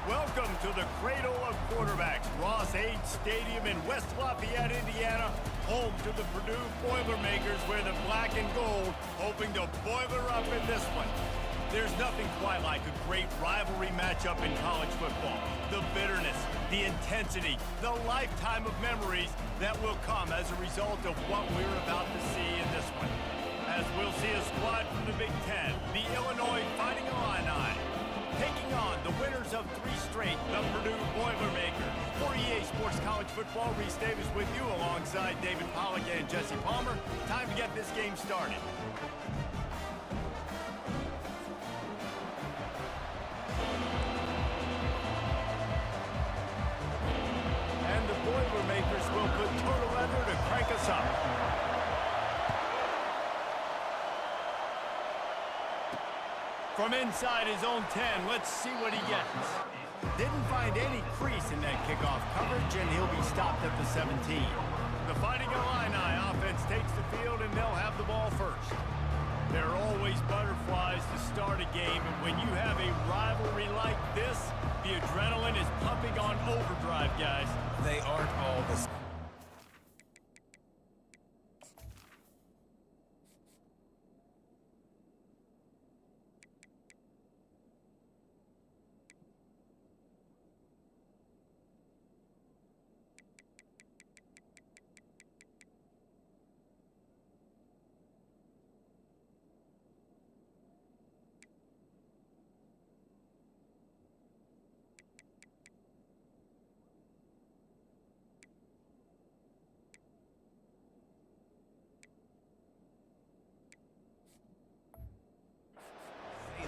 Welcome to the cradle of quarterbacks, Ross-Ade Stadium in West Lafayette, Indiana, home to the Purdue Boilermakers, where the black and gold hoping to boiler up in this one. There's nothing quite like a great rivalry matchup in college football. The bitterness, the intensity, the lifetime of memories that will come as a result of what we're about to see in this one. As we'll see a squad from the Big Ten, the Illinois Fighting Illini, taking on the winners of 3 straight, the Purdue Boilermakers. For EA Sports College Football, Reese Davis with you alongside David Pollack and Jesse Palmer. Time to get this game started. And the Boilermakers will put total leather to crank us up. From inside his own 10, let's see what he gets. Didn't find any crease in that kickoff coverage, and he'll be stopped at the 17. The Fighting Illini offense takes the field, and they'll have the ball first. There are always butterflies to start a game, and when you have a rivalry like this, the adrenaline is pumping on overdrive, guys. They aren't all the same.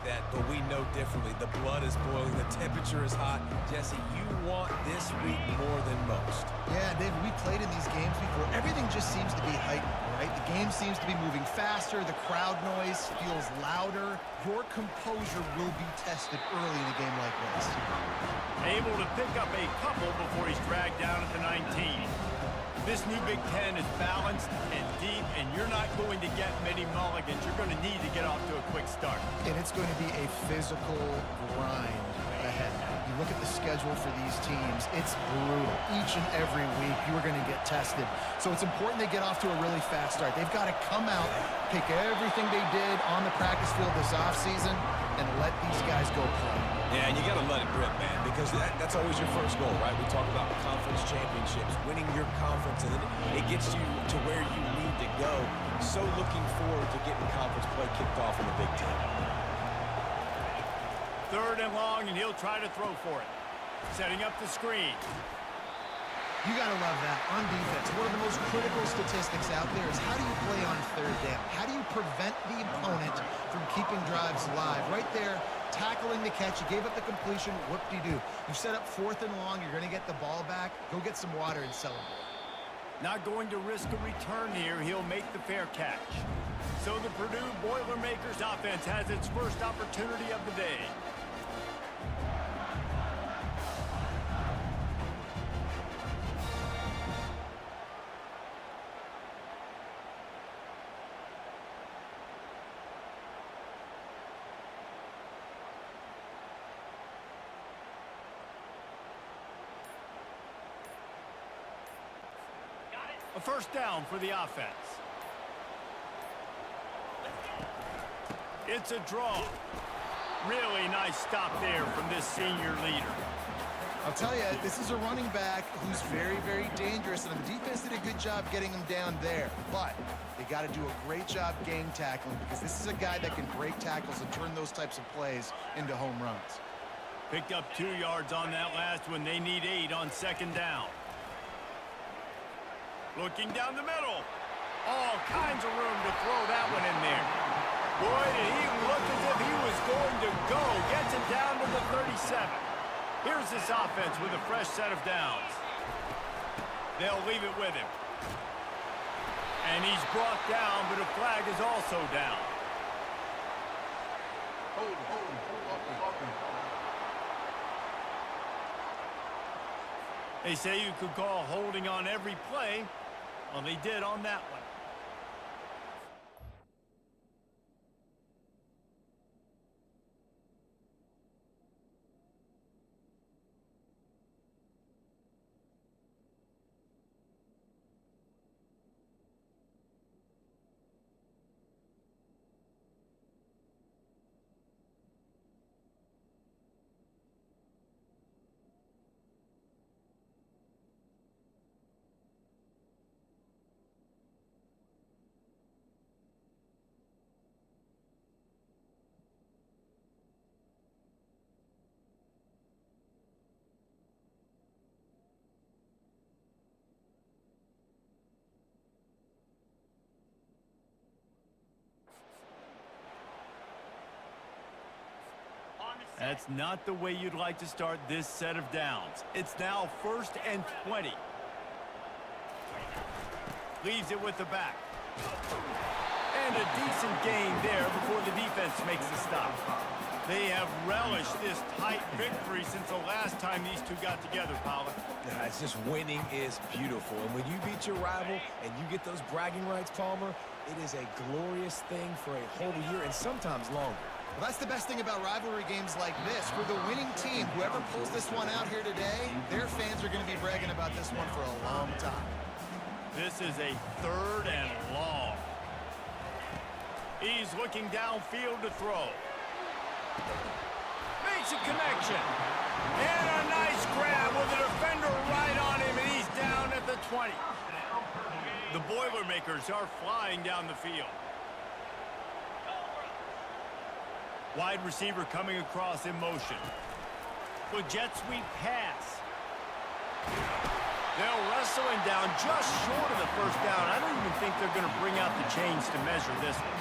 That, but we know differently. The blood is boiling, the temperature is hot. Jesse, you want this week more than most. Yeah, David, we played in these games before. Everything just seems to be heightened, right? The game seems to be moving faster. The crowd noise feels louder. Your composure will be tested early in a game like this. Able to pick up a couple before he's dragged down at the 19. This new Big Ten is balanced and deep, and you're not going to get many mulligans. You're going to need to get off to a quick start. And it's going to be a physical grind ahead. You look at the schedule for these teams, it's brutal. Each and every week, you are going to get tested. So it's important they get off to a really fast start. They've got to come out, pick everything they did on the practice field this offseason, and let these guys go play. Yeah, and you got to let it rip, man, because that's always your first goal, right? We talk about conference championships, winning your conference, and then it gets you to where you need to go. So looking forward to getting conference play kicked off in the Big Ten. 3rd and long, and he'll try to throw for it. Setting up the screen. You got to love that on defense. One of the most critical statistics out there is how do you play on 3rd down? How do you prevent the opponent from keeping drives alive? Right there, tackling the catch. You gave up the completion. Whoop-de-doo. You set up 4th and long. You're going to get the ball back. Go get some water and celebrate. Not going to risk a return here. He'll make the fair catch. So the Purdue Boilermakers offense has its first opportunity of the day. A first down for the offense. It's a draw. Really nice stop there from this senior leader. I'll tell you, this is a running back who's very, very dangerous, and the defense did a good job getting him down there. But they got to do a great job gang tackling, because this is a guy that can break tackles and turn those types of plays into home runs. Picked up 2 yards on that last one. They need 8 on 2nd down. Looking down the middle. All kinds of room to throw that one in there. Boy, did he look as if he was going to go. Gets it down to the 37. Here's this offense with a fresh set of downs. They'll leave it with him. And he's brought down, but a flag is also down. They say you could call holding on every play. Well, they did on that one. That's not the way you'd like to start this set of downs. It's now 1st and 20. Leaves it with the back. And a decent gain there before the defense makes the stop. They have relished this tight victory since the last time these two got together, Paula. Yeah, it's just winning is beautiful. And when you beat your rival and you get those bragging rights, Palmer, it is a glorious thing for a whole year and sometimes longer. Well, that's the best thing about rivalry games like this. For the winning team, whoever pulls this one out here today, their fans are going to be bragging about this one for a long time. This is a 3rd and long. He's looking downfield to throw. Makes a connection. And a nice grab with a defender right on him, and he's down at the 20. The Boilermakers are flying down the field. Wide receiver coming across in motion. The jet sweep pass. They'll wrestle him down just short of the 1st down. I don't even think they're going to bring out the chains to measure this one.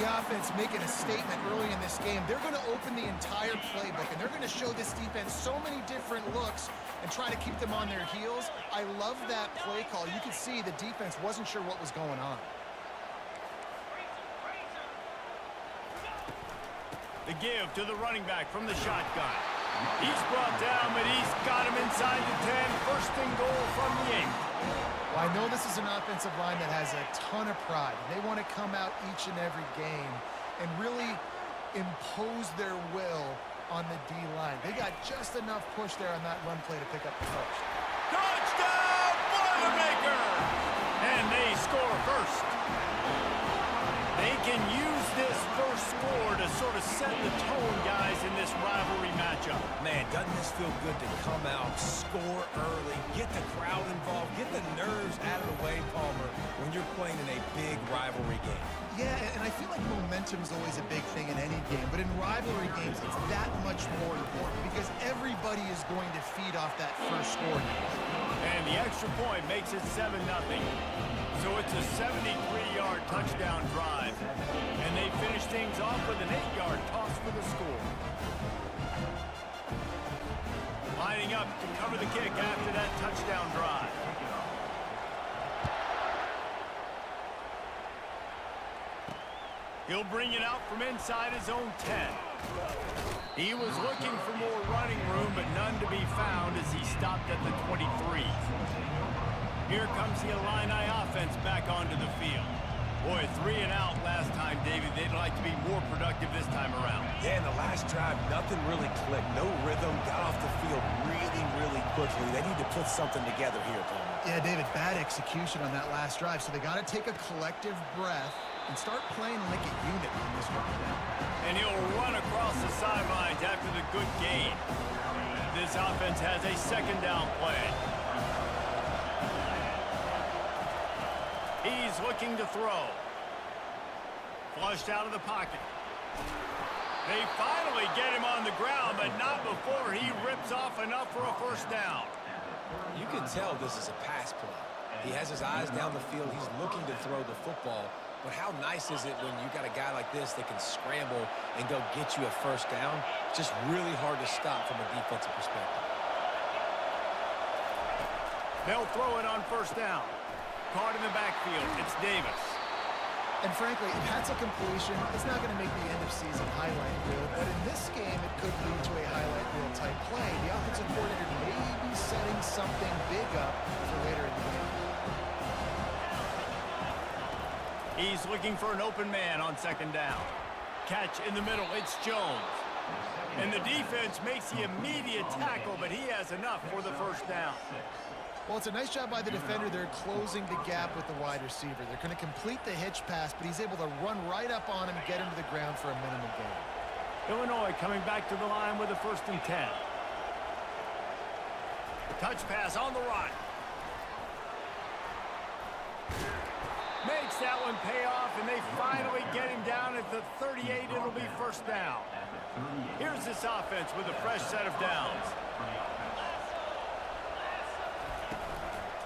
The offense making a statement early in this game. They're going to open the entire playbook, and they're going to show this defense so many different looks and try to keep them on their heels. I love that play call. You could see the defense wasn't sure what was going on. The give to the running back from the shotgun. He's brought down, but he's got him inside the 10. 1st and goal from the 8. Well, I know this is an offensive line that has a ton of pride. They want to come out each and every game and really impose their will on the D-line. They got just enough push there on that run play to pick up the 1st. Touchdown, Boilermakers! And they score first. They can use this first score to sort of set the tone, guys, in this rivalry matchup. Man, doesn't this feel good to come out, score early, get the crowd involved, get the nerves out of the way, Palmer, when you're playing in a big rivalry game? Yeah, and I feel like momentum is always a big thing in any game, but in rivalry games, it's that much more important because everybody is going to feed off that first score. And the extra point makes it 7-0. So it's a 73-yard touchdown drive. And they finish things off with an 8-yard toss for the score. Lining up to cover the kick after that touchdown drive. He'll bring it out from inside his own 10. He was looking for more running room, but none to be found as he stopped at the 23. Here comes the Illini offense back onto the field. Boy, 3 and out last time, David. They'd like to be more productive this time around. Yeah, in the last drive, nothing really clicked. No rhythm, got off the field really quickly. They need to put something together here, Palmer. Yeah, David, bad execution on that last drive, so they got to take a collective breath and start playing like a unit in this one. And he'll run across the sidelines after the good gain. This offense has a 2nd down play. He's looking to throw. Flushed out of the pocket. They finally get him on the ground, but not before he rips off enough for a 1st down. You can tell this is a pass play. He has his eyes down the field. He's looking to throw the football. But how nice is it when you got a guy like this that can scramble and go get you a 1st down? Just really hard to stop from a defensive perspective. They'll throw it on 1st down. Caught in the backfield. It's Davis. And frankly, if that's a completion, it's not going to make the end-of-season highlight reel. But in this game, it could lead to a highlight reel type play. The offensive coordinator may be setting something big up for later in the game. He's looking for an open man on 2nd down. Catch in the middle. It's Jones. And the defense makes the immediate tackle, but he has enough for the 1st down. Well, it's a nice job by the defender. They're closing the gap with the wide receiver. They're going to complete the hitch pass, but he's able to run right up on him and get him to the ground for a minimum gain. Illinois coming back to the line with a 1st and 10. Touch pass on the run. Makes that one pay off, and they finally get him down at the 38. It'll be 1st down. Here's this offense with a fresh set of downs.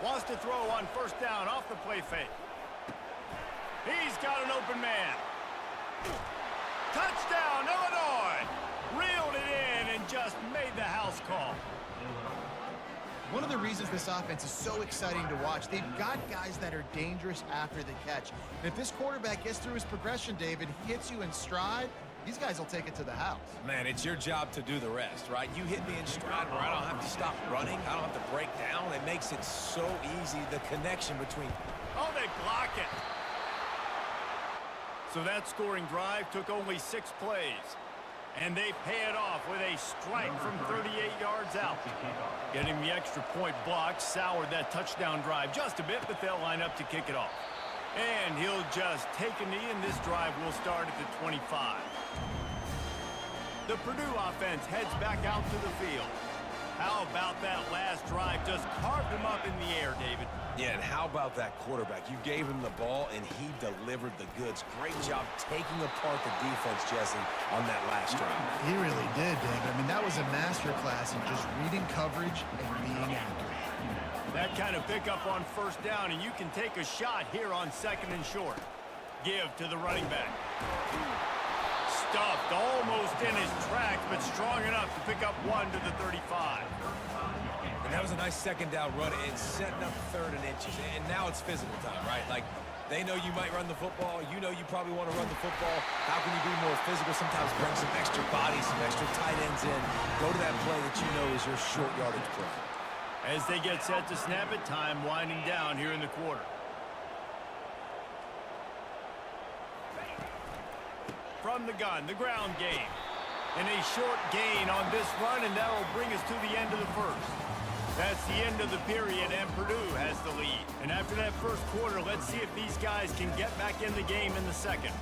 Wants to throw on 1st down off the play fake. He's got an open man. Touchdown, Illinois! Reeled it just made the house call. One of the reasons this offense is so exciting to watch, they've got guys that are dangerous after the catch. And if this quarterback gets through his progression, David, hits you in stride, these guys will take it to the house. Man, it's your job to do the rest, right? You hit me in stride where I don't have to stop running. I don't have to break down. It makes it so easy, the connection between... Oh, they block it. So that scoring drive took only 6 plays. And they pay it off with a strike from 38 yards out. Getting the extra point block soured that touchdown drive just a bit, but they'll line up to kick it off. And he'll just take a knee, and this drive will start at the 25. The Purdue offense heads back out to the field. How about that last drive? Just carved him up in the air, David. Yeah, and how about that quarterback? You gave him the ball, and he delivered the goods. Great job taking apart the defense, Jesse, on that last drive. He really did, David. I mean, that was a masterclass in just reading coverage and being accurate. That kind of pickup on first down, and you can take a shot here on 2nd and short. Give to the running back. Stuffed almost in his tracks, but strong enough to pick up 1 to the 35. And that was a nice 2nd down run and setting up 3rd and inches. And now it's physical time, right? Like, they know you might run the football. You know you probably want to run the football. How can you be more physical? Sometimes bring some extra bodies, some extra tight ends in. Go to that play that you know is your short yardage play. As they get set to snap it, time winding down here in the quarter. From the gun, the ground game. And a short gain on this run, and that will bring us to the end of the first. That's the end of the period, and Purdue has the lead. And after that first quarter, let's see if these guys can get back in the game in the second.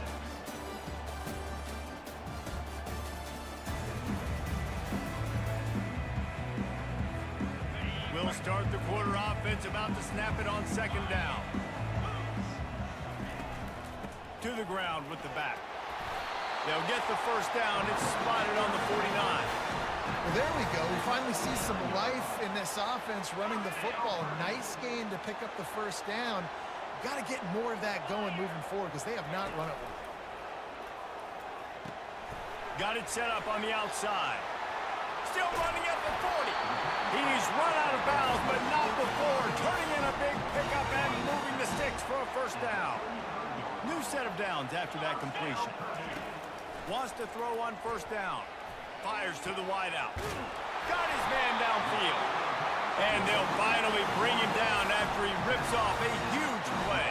We'll start the quarter offense, about to snap it on 2nd down. To the ground with the back. They'll get the first down. It's spotted on the 49. Well, there we go. We finally see some life in this offense running the football. Nice gain to pick up the first down. Got to get more of that going moving forward because they have not run it well. Got it set up on the outside. Still running at the 40. He's run out of bounds, but not before. Turning in a big pickup and moving the sticks for a first down. New set of downs after that completion. Wants to throw on first down. Fires to the wideout. Got his man downfield. And they'll finally bring him down after he rips off a huge play.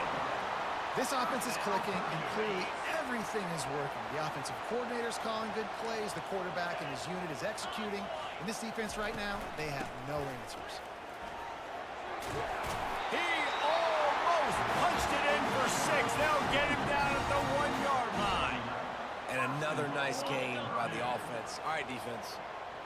This offense is clicking, and clearly everything is working. The offensive coordinator's calling good plays. The quarterback and his unit is executing. In this defense right now, they have no answers. He almost punched it in for 6. They'll get him down at the 1-yard line. And another nice gain by the offense. All right, defense,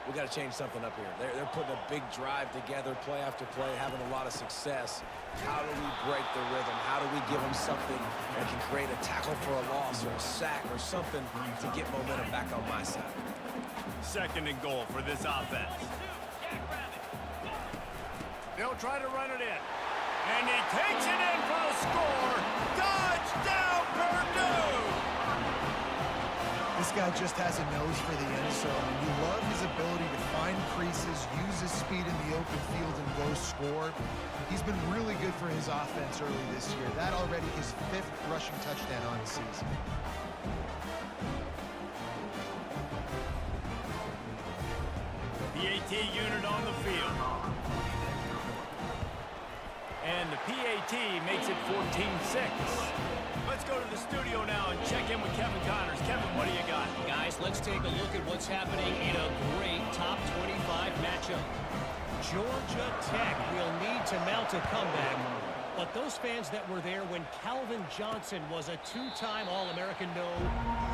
we got to change something up here. They're putting a big drive together, play after play, having a lot of success. How do we break the rhythm? How do we give them something that can create a tackle for a loss or a sack or something to get momentum back on my side? 2nd and goal for this offense. They'll try to run it in. And he takes it in for the score. Touchdown, Purdue! This guy just has a nose for the end zone, and you love his ability to find creases, use his speed in the open field, and go score. He's been really good for his offense early this year. That already his 5th rushing touchdown on the season. PAT unit on the field. And the PAT makes it 14-6. Let's go to the studio now and check in with Kevin Connors. Kevin, what do you got? Guys, let's take a look at what's happening in a great top 25 matchup. Georgia Tech will need to mount a comeback, but those fans that were there when Calvin Johnson was a 2-time All-American know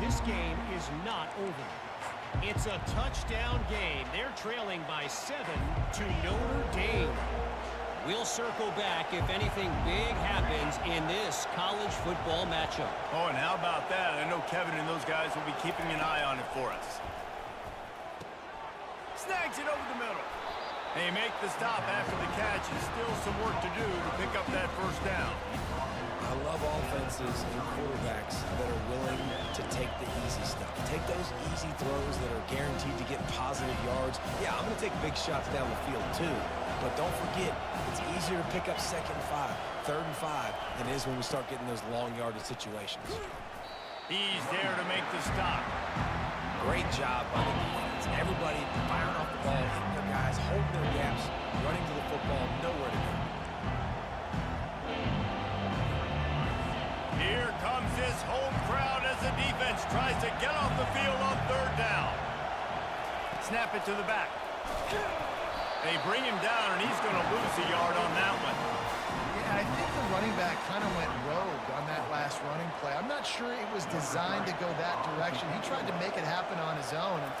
this game is not over. It's a touchdown game. They're trailing by 7 to Notre Dame. We'll circle back if anything big happens in this college football matchup. Oh, and how about that? I know Kevin and those guys will be keeping an eye on it for us. Snags it over the middle. They make the stop after the catch, and still some work to do to pick up that first down. I love offenses and quarterbacks that are willing to take the easy stuff. Take those easy throws that are guaranteed to get positive yards. Yeah, I'm going to take big shots down the field too. But don't forget, it's easier to pick up 2nd and 5, 3rd and 5 than it is when we start getting those long yardage situations. He's there to make the stop. Great job by the defense. Everybody firing off the ball, hitting their guys, holding their gaps, running to the football, nowhere to go. Here comes this home crowd as the defense tries to get off the field on 3rd down. Snap it to the back. They bring him down, and he's going to lose a yard on that one. Yeah, I think the running back kind of went rogue on that last running play. I'm not sure it was designed to go that direction. He tried to make it happen on his own, and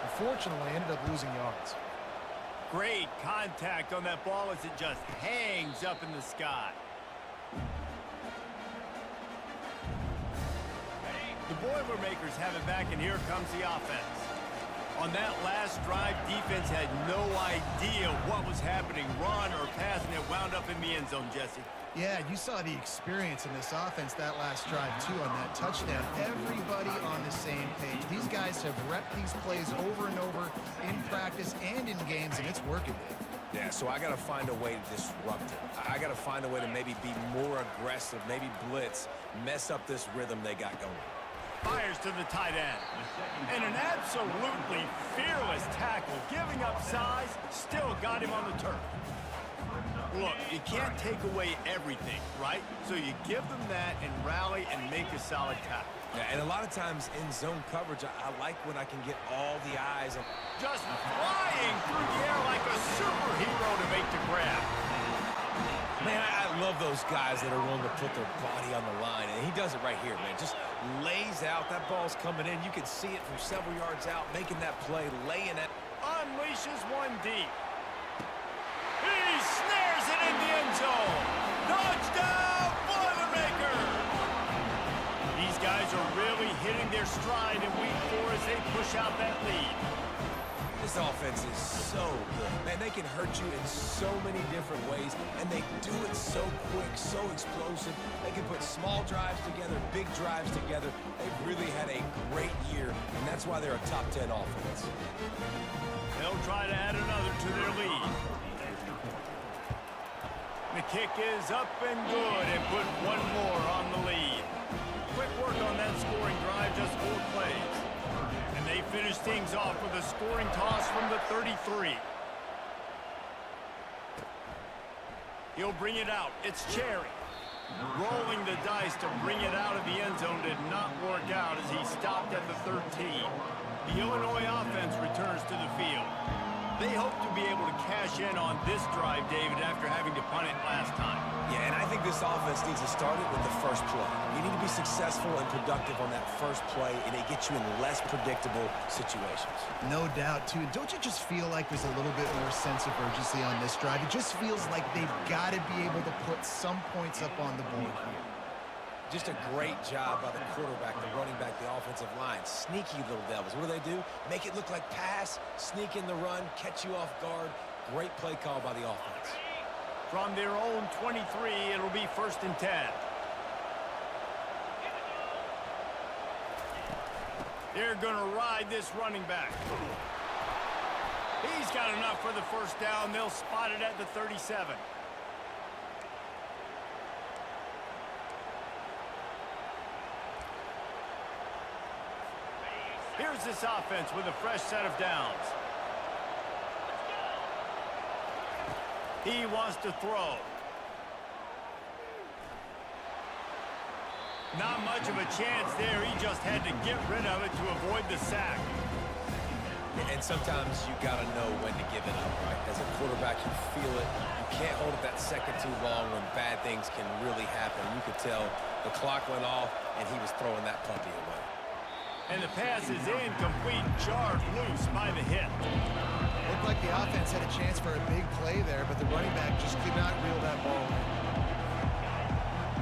unfortunately ended up losing yards. Great contact on that ball as it just hangs up in the sky. The Boilermakers have it back, and here comes the offense. On that last drive, defense had no idea what was happening. Run or pass, and it wound up in the end zone, Jesse. Yeah, you saw the experience in this offense that last drive, too, on that touchdown. Everybody on the same page. These guys have repped these plays over and over in practice and in games, and it's working. Yeah, so I got to find a way to disrupt it. I got to find a way to maybe be more aggressive, maybe blitz, mess up this rhythm they got going. Fires to the tight end. And an absolutely fearless tackle, giving up size, still got him on the turf. Look, you can't take away everything, right? So you give them that and rally and make a solid tackle. Yeah, and a lot of times in zone coverage, I like when I can get all the eyes on. Just flying through the air like a superhero to make the grab. Man, I love those guys that are willing to put their body on the line, and he does it right here, man. Just lays out. That ball's coming in. You can see it from several yards out, making that play, laying it. Unleashes one deep. He snares it in the end zone. Touchdown, Boilermakers! These guys are really hitting their stride in week 4 as they push out that lead. This offense is so good. Man, they can hurt you in so many different ways, and they do it so quick, so explosive. They can put small drives together, big drives together. They've really had a great year, and that's why they're a top 10 offense. They'll try to add another to their lead. The kick is up and good, and put one more on the lead. Quick work on that scoring drive, just 4 plays. And they finish things off with a scoring toss from the 33. He'll bring it out. It's Cherry. Rolling the dice to bring it out of the end zone did not work out as he stopped at the 13. The Illinois offense returns to the field. They hope to be able to cash in on this drive, David, after having to punt it last time. Yeah, and I think this offense needs to start it with the first play. You need to be successful and productive on that first play, and it gets you in less predictable situations. No doubt, too. Don't you just feel like there's a little bit more sense of urgency on this drive? It just feels like they've got to be able to put some points up on the board here. Just a great job by the quarterback, the running back, the offensive line. Sneaky little devils. What do? Make it look like pass, sneak in the run, catch you off guard. Great play call by the offense. From their own 23, it'll be 1st and 10. They're going to ride this running back. He's got enough for the 1st down. They'll spot it at the 37. Here's this offense with a fresh set of downs. He wants to throw. Not much of a chance there. He just had to get rid of it to avoid the sack. And sometimes you got to know when to give it up, right? As a quarterback, you feel it. You can't hold it that second too long when bad things can really happen. You could tell the clock went off, and he was throwing that puppy away. And the pass is incomplete, jarred loose by the hit. Looked like the offense had a chance for a big play there, but the running back just could not reel that ball in.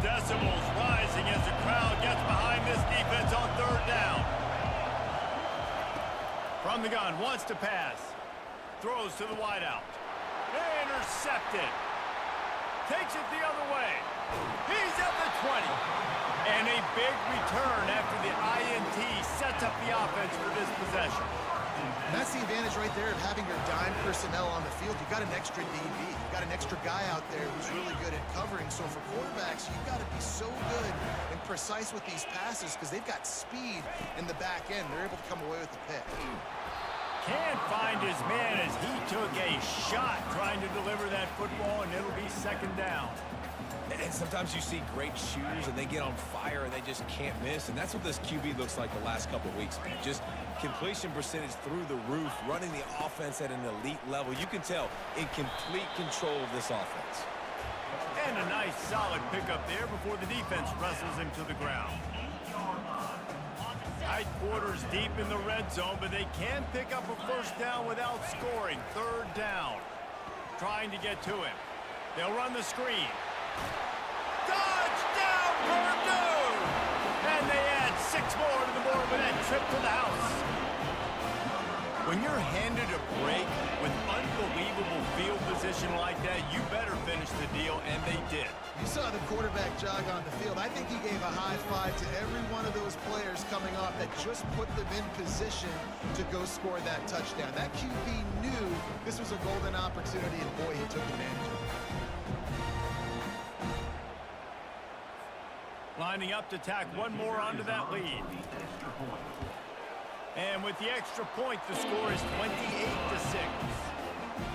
Decibels rising as the crowd gets behind this defense on 3rd down. From the gun, wants to pass. Throws to the wideout. Intercepted. Takes it the other way. He's at the 20. And a big return after the INT sets up the offense for this possession. And that's the advantage right there of having your dime personnel on the field. You've got an extra DB. You've got an extra guy out there who's really good at covering. So for quarterbacks, you've got to be so good and precise with these passes because they've got speed in the back end. They're able to come away with the pick. Can't find his man as he took a shot trying to deliver that football, and it'll be second down. And sometimes you see great shooters and they get on fire and they just can't miss. And that's what this QB looks like the last couple of weeks, man. Just completion percentage through the roof, running the offense at an elite level. You can tell in complete control of this offense. And a nice solid pickup there before the defense wrestles him to the ground. Tight quarters deep in the red zone, but they can pick up a first down without scoring. Third down. Trying to get to him. They'll run the screen. Touchdown, Purdue! And they add 6 more to the board with that trip to the house. When you're handed a break with unbelievable field position like that, you better finish the deal, and they did. You saw the quarterback jog on the field. I think he gave a high five to every one of those players coming off that just put them in position to go score that touchdown. That QB knew this was a golden opportunity, and boy, he took advantage of it. Lining up to tack one more onto that lead. And with the extra point, the score is 28-6.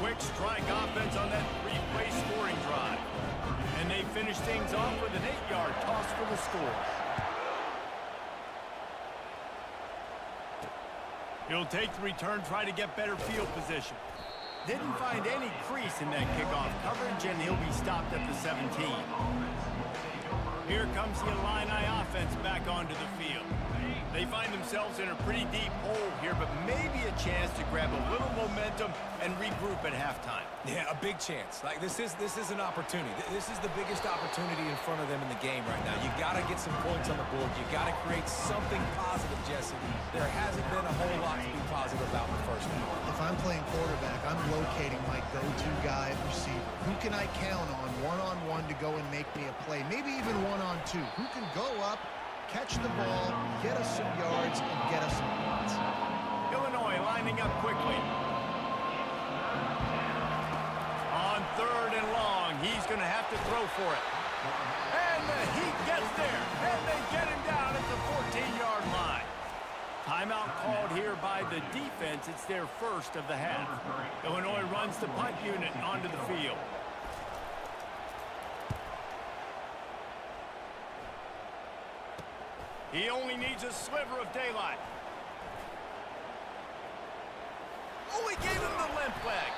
Quick strike offense on that 3-play scoring drive. And they finish things off with an 8-yard toss for the score. He'll take the return, try to get better field position. Didn't find any crease in that kickoff coverage, and he'll be stopped at the 17. Here comes the Illini offense back onto the field. They find themselves in a pretty deep hole here, but maybe a chance to grab a little momentum and regroup at halftime. Yeah, a big chance. Like this is an opportunity. This is the biggest opportunity in front of them in the game right now. You got to get some points on the board. You got to create something positive, Jesse. There hasn't been a whole lot to be positive about in the first half. If I'm playing quarterback, I'm locating my go-to guy at receiver. Who can I count on one-on-one to go and make me a play? Maybe even one-on-two. Who can go up, catch the ball, get us some yards, and get us some points? Illinois lining up quickly. On 3rd and long, he's going to have to throw for it. And the Heat gets there, and they get him down at the 14-yard line. Timeout called here by the defense. It's their first of the half. Illinois runs the punt unit onto the field. He only needs a sliver of daylight. Oh, he gave him the limp leg.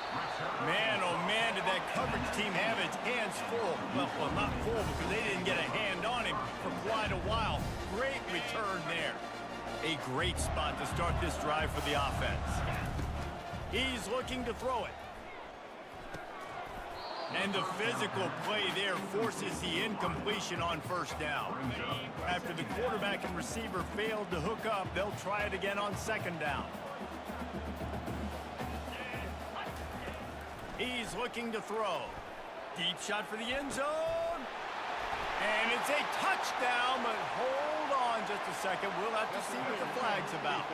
Man, oh man, did that coverage team have its hands full. Well, not full because they didn't get a hand on him for quite a while. Great return there. A great spot to start this drive for the offense. He's looking to throw it. And the physical play there forces the incompletion on first down. After the quarterback and receiver failed to hook up, they'll try it again on second down. He's looking to throw. Deep shot for the end zone. And it's a touchdown, but hold on just a second. We'll have to see what the flag's about.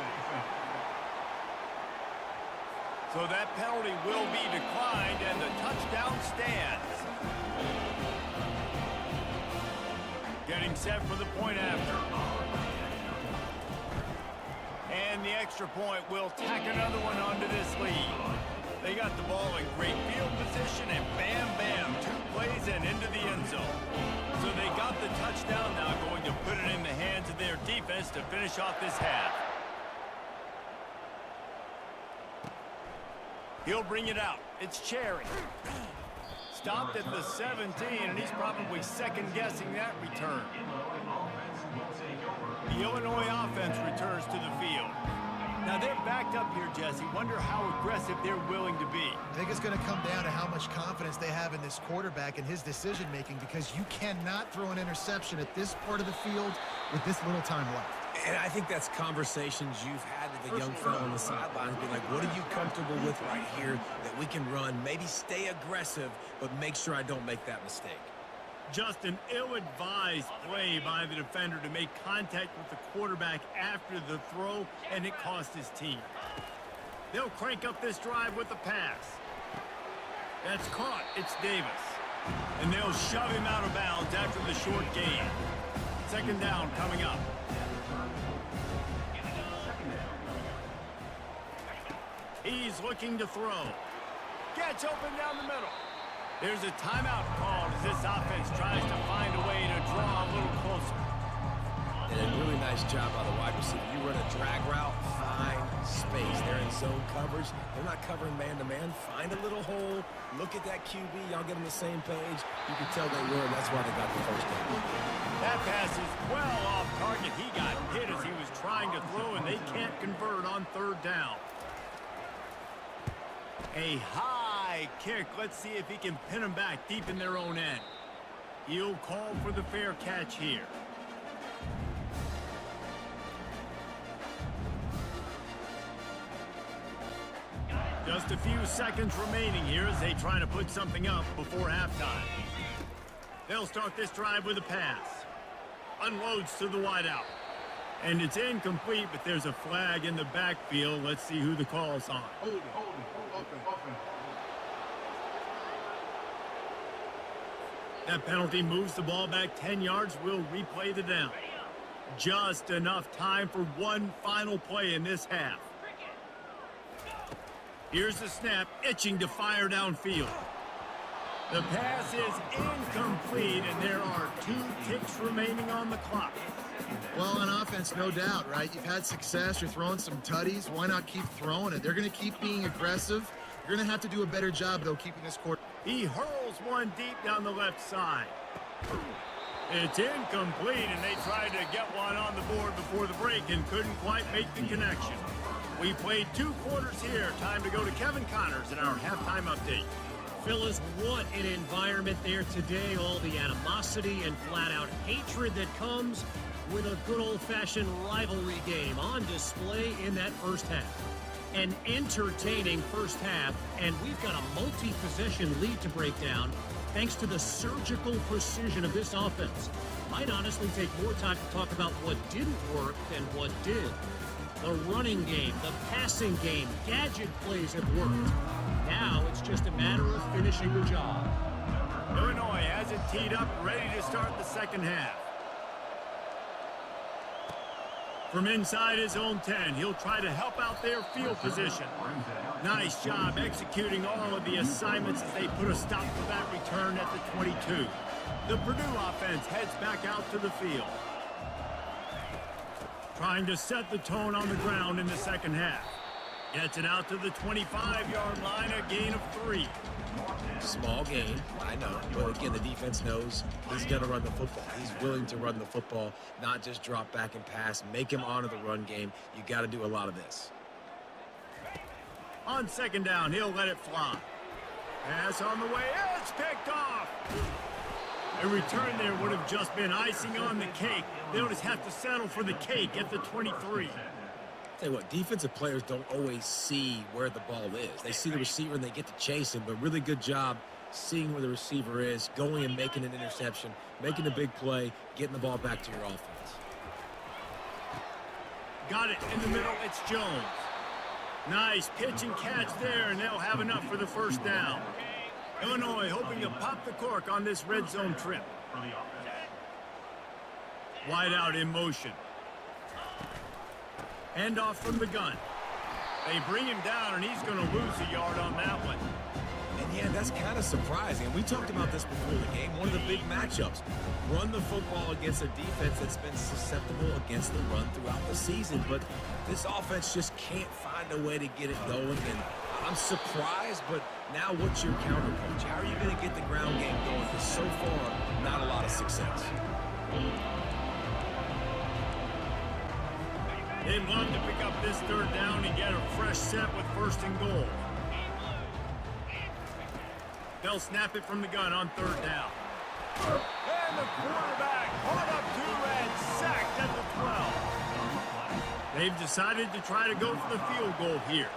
So that penalty will be declined, and the touchdown stands. Getting set for the point after. And the extra point will tack another one onto this lead. They got the ball in great field position, and bam, bam, 2 plays and into the end zone. So they got the touchdown, now going to put it in the hands of their defense to finish off this half. He'll bring it out. It's Cherry. Stopped at the 17, and he's probably second-guessing that return. The Illinois offense returns to the field. Now, they're backed up here, Jesse. Wonder how aggressive they're willing to be. I think it's going to come down to how much confidence they have in this quarterback and his decision-making, because you cannot throw an interception at this part of the field with this little time left. And I think that's conversations you've had with the young fellow on the sidelines. Be like, what are you comfortable with right here that we can run? Maybe stay aggressive, but make sure I don't make that mistake. Just an ill-advised play by the defender to make contact with the quarterback after the throw, and it cost his team. They'll crank up this drive with the pass. That's caught. It's Davis. And they'll shove him out of bounds after the short gain. Second down coming up. He's looking to throw. Gets open down the middle. There's a timeout called as this offense tries to find a way to draw a little closer. And a really nice job by the wide receiver. You run a drag route, find space. They're in zone coverage. They're not covering man-to-man. Find a little hole. Look at that QB. Y'all get on the same page. You can tell they were, and that's why they got the first down. That pass is well off target. He got hit as he was trying to throw, and they can't convert on third down. A high kick. Let's see if he can pin them back deep in their own end. He'll call for the fair catch here. Just a few seconds remaining here as they try to put something up before halftime. They'll start this drive with a pass. Unloads to the wideout. And it's incomplete, but there's a flag in the backfield. Let's see who the call's on. That penalty moves the ball back 10 yards. We'll replay the down. Just enough time for one final play in this half. Here's the snap, itching to fire downfield. The pass is incomplete, and there are 2 ticks remaining on the clock. Well, on offense, no doubt, right? You've had success. You're throwing some tutties. Why not keep throwing it? They're going to keep being aggressive. You're going to have to do a better job, though, keeping this quarter. He hurls one deep down the left side. It's incomplete, and they tried to get one on the board before the break and couldn't quite make the connection. We played 2 quarters here. Time to go to Kevin Connors in our halftime update. Phyllis, what an environment there today. All the animosity and flat-out hatred that comes with a good old-fashioned rivalry game on display in that first half. An entertaining first half, and we've got a multi-possession lead to break down thanks to the surgical precision of this offense. Might honestly take more time to talk about what didn't work than what did. The running game, the passing game, gadget plays have worked. Now it's just a matter of finishing the job. Illinois has it teed up, ready to start the second half. From inside his own 10, he'll try to help out their field position. Nice job executing all of the assignments as they put a stop to that return at the 22. The Purdue offense heads back out to the field. Trying to set the tone on the ground in the second half. Gets it out to the 25-yard line, a gain of 3. Small gain, I know. But again, the defense knows he's going to run the football. He's willing to run the football, not just drop back and pass. Make him honor the run game. You got to do a lot of this. On second down, he'll let it fly. Pass on the way. It's picked off. A return there would have just been icing on the cake. They'll just have to settle for the cake at the 23. Tell you what, defensive players don't always see where the ball is. They see the receiver and they get to chase him, but really good job seeing where the receiver is, going and making an interception, making a big play, getting the ball back to your offense. Got it in the middle, it's Jones. Nice pitch and catch there, and they'll have enough for the first down. Illinois hoping to pop the cork on this red zone trip. Wide out in motion. Hand off from the gun. They bring him down, and he's going to lose a yard on that one. And yeah, that's kind of surprising. We talked about this before the game. One of the big matchups. Run the football against a defense that's been susceptible against the run throughout the season. But this offense just can't find a way to get it going. And I'm surprised, but now what's your counterpunch? How are you going to get the ground game going? Because so far, not a lot of success. They'd love to pick up this third down and get a fresh set with first and goal. They'll snap it from the gun on third down. And the quarterback caught up to and sacked at the 12. They've decided to try to go for the field goal here.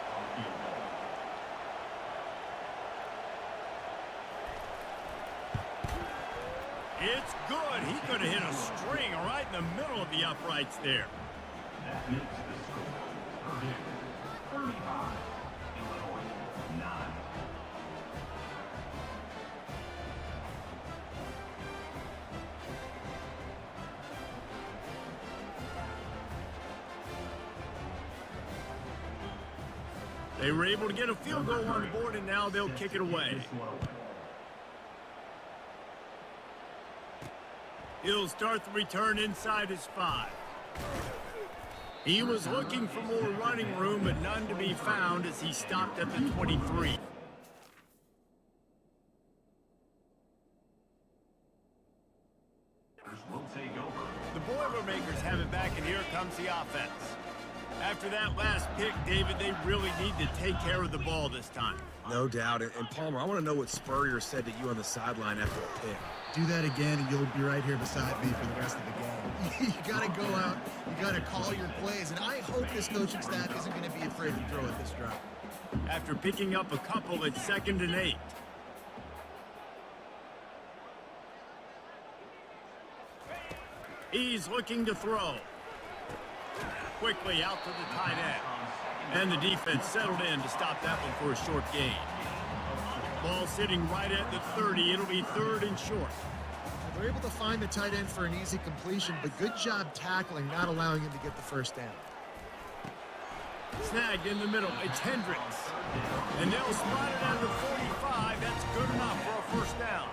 It's good. He could have hit a string right in the middle of the uprights there. That makes the score Purdue 35, Illinois 9. They were able to get a field goal on the board, and now they'll kick it away. He'll start the return inside his 5. He was looking for more running room, but none to be found as he stopped at the 23. The Boilermakers have it back, and here comes the offense. After that last pick, David, they really need to take care of the ball this time. No doubt. And Palmer, I want to know what Spurrier said to you on the sideline after the pick. Do that again, and you'll be right here beside me for the rest of the game. You got to go out. You got to call your plays, and I hope this coaching staff isn't going to be afraid to throw at this drive. After picking up a couple at 2nd and 8. He's looking to throw. Quickly out to the tight end. And the defense settled in to stop that one for a short gain. Ball sitting right at the 30. It'll be 3rd and short. They're able to find the tight end for an easy completion, but good job tackling, not allowing him to get the first down. Snagged in the middle. It's Hendricks. And they'll spot it out of the 45. That's good enough for a first down.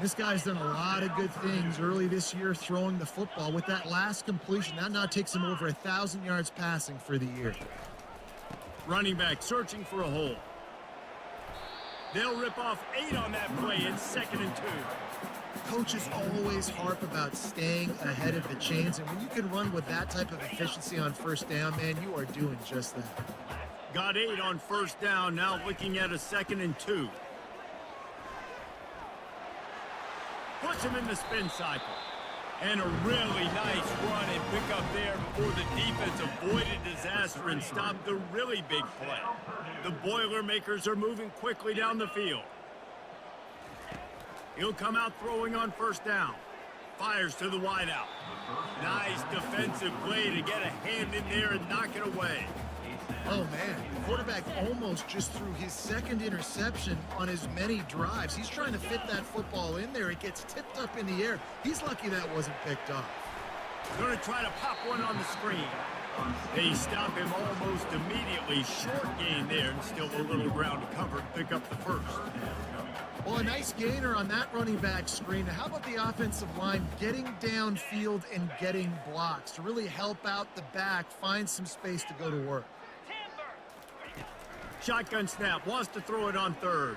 This guy's done a lot of good things early this year throwing the football. With that last completion, that now takes him over 1,000 yards passing for the year. Running back searching for a hole. They'll rip off 8 on that play. It's 2nd and 2. Coaches always harp about staying ahead of the chains, and when you can run with that type of efficiency on first down, man, you are doing just that. Got 8 on first down, now looking at a 2nd and 2. Puts him in the spin cycle. And a really nice run and pick up there before the defense avoided disaster and stopped the really big play. The Boilermakers are moving quickly down the field. He'll come out throwing on first down. Fires to the wideout. Nice defensive play to get a hand in there and knock it away. Oh, man, the quarterback almost just threw his 2nd interception on as many drives. He's trying to fit that football in there. It gets tipped up in the air. He's lucky that wasn't picked off. Going to try to pop one on the screen. They stop him almost immediately. Short gain there, and still a little ground to cover to pick up the first. Well, a nice gainer on that running back screen. Now, how about the offensive line getting downfield and getting blocks to really help out the back, find some space to go to work? Shotgun snap, wants to throw it on 3rd.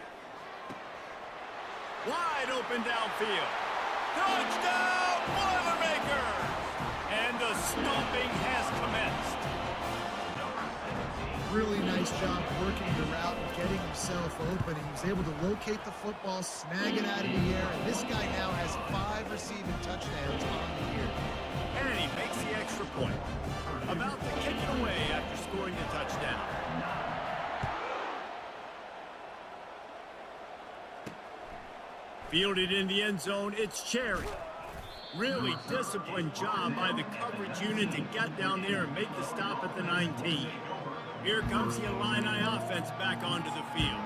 Wide open downfield. Touchdown, Boilermakers! And the stomping has commenced. Really nice job working the route and getting himself open. He was able to locate the football, snag it out of the air, and this guy now has 5 receiving touchdowns on the year. And he makes the extra point. About to kick it away after scoring the touchdown. Fielded in the end zone, it's Cherry. Really disciplined job by the coverage unit to get down there and make the stop at the 19. Here comes the Illini offense back onto the field.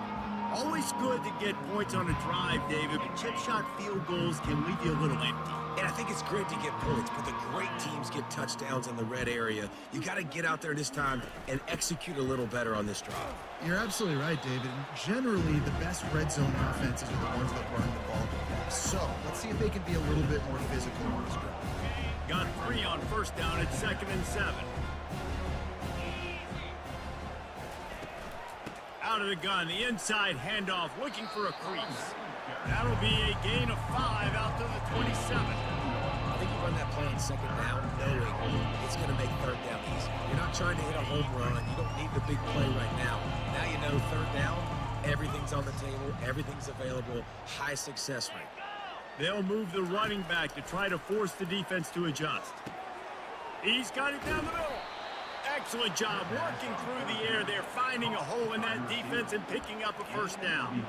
Always good to get points on a drive, David, but chip shot field goals can leave you a little empty. And I think it's great to get points, but the great teams get touchdowns in the red area. You got to get out there this time and execute a little better on this drive. You're absolutely right, David. And generally, the best red zone offenses are the ones that run the ball the best. So let's see if they can be a little bit more physical on this drive. Got 3 on first down at 2nd and 7. Out of the gun, the inside handoff, looking for a crease. That'll be a gain of 5 out to the 27. I think you run that play on 2nd down, knowing it's going to make 3rd down easy. You're not trying to hit a home run. You don't need the big play right now. Now you know 3rd down, everything's on the table, everything's available, high success rate. They'll move the running back to try to force the defense to adjust. He's got it down the middle. Excellent job working through the air there, finding a hole in that defense and picking up a first down.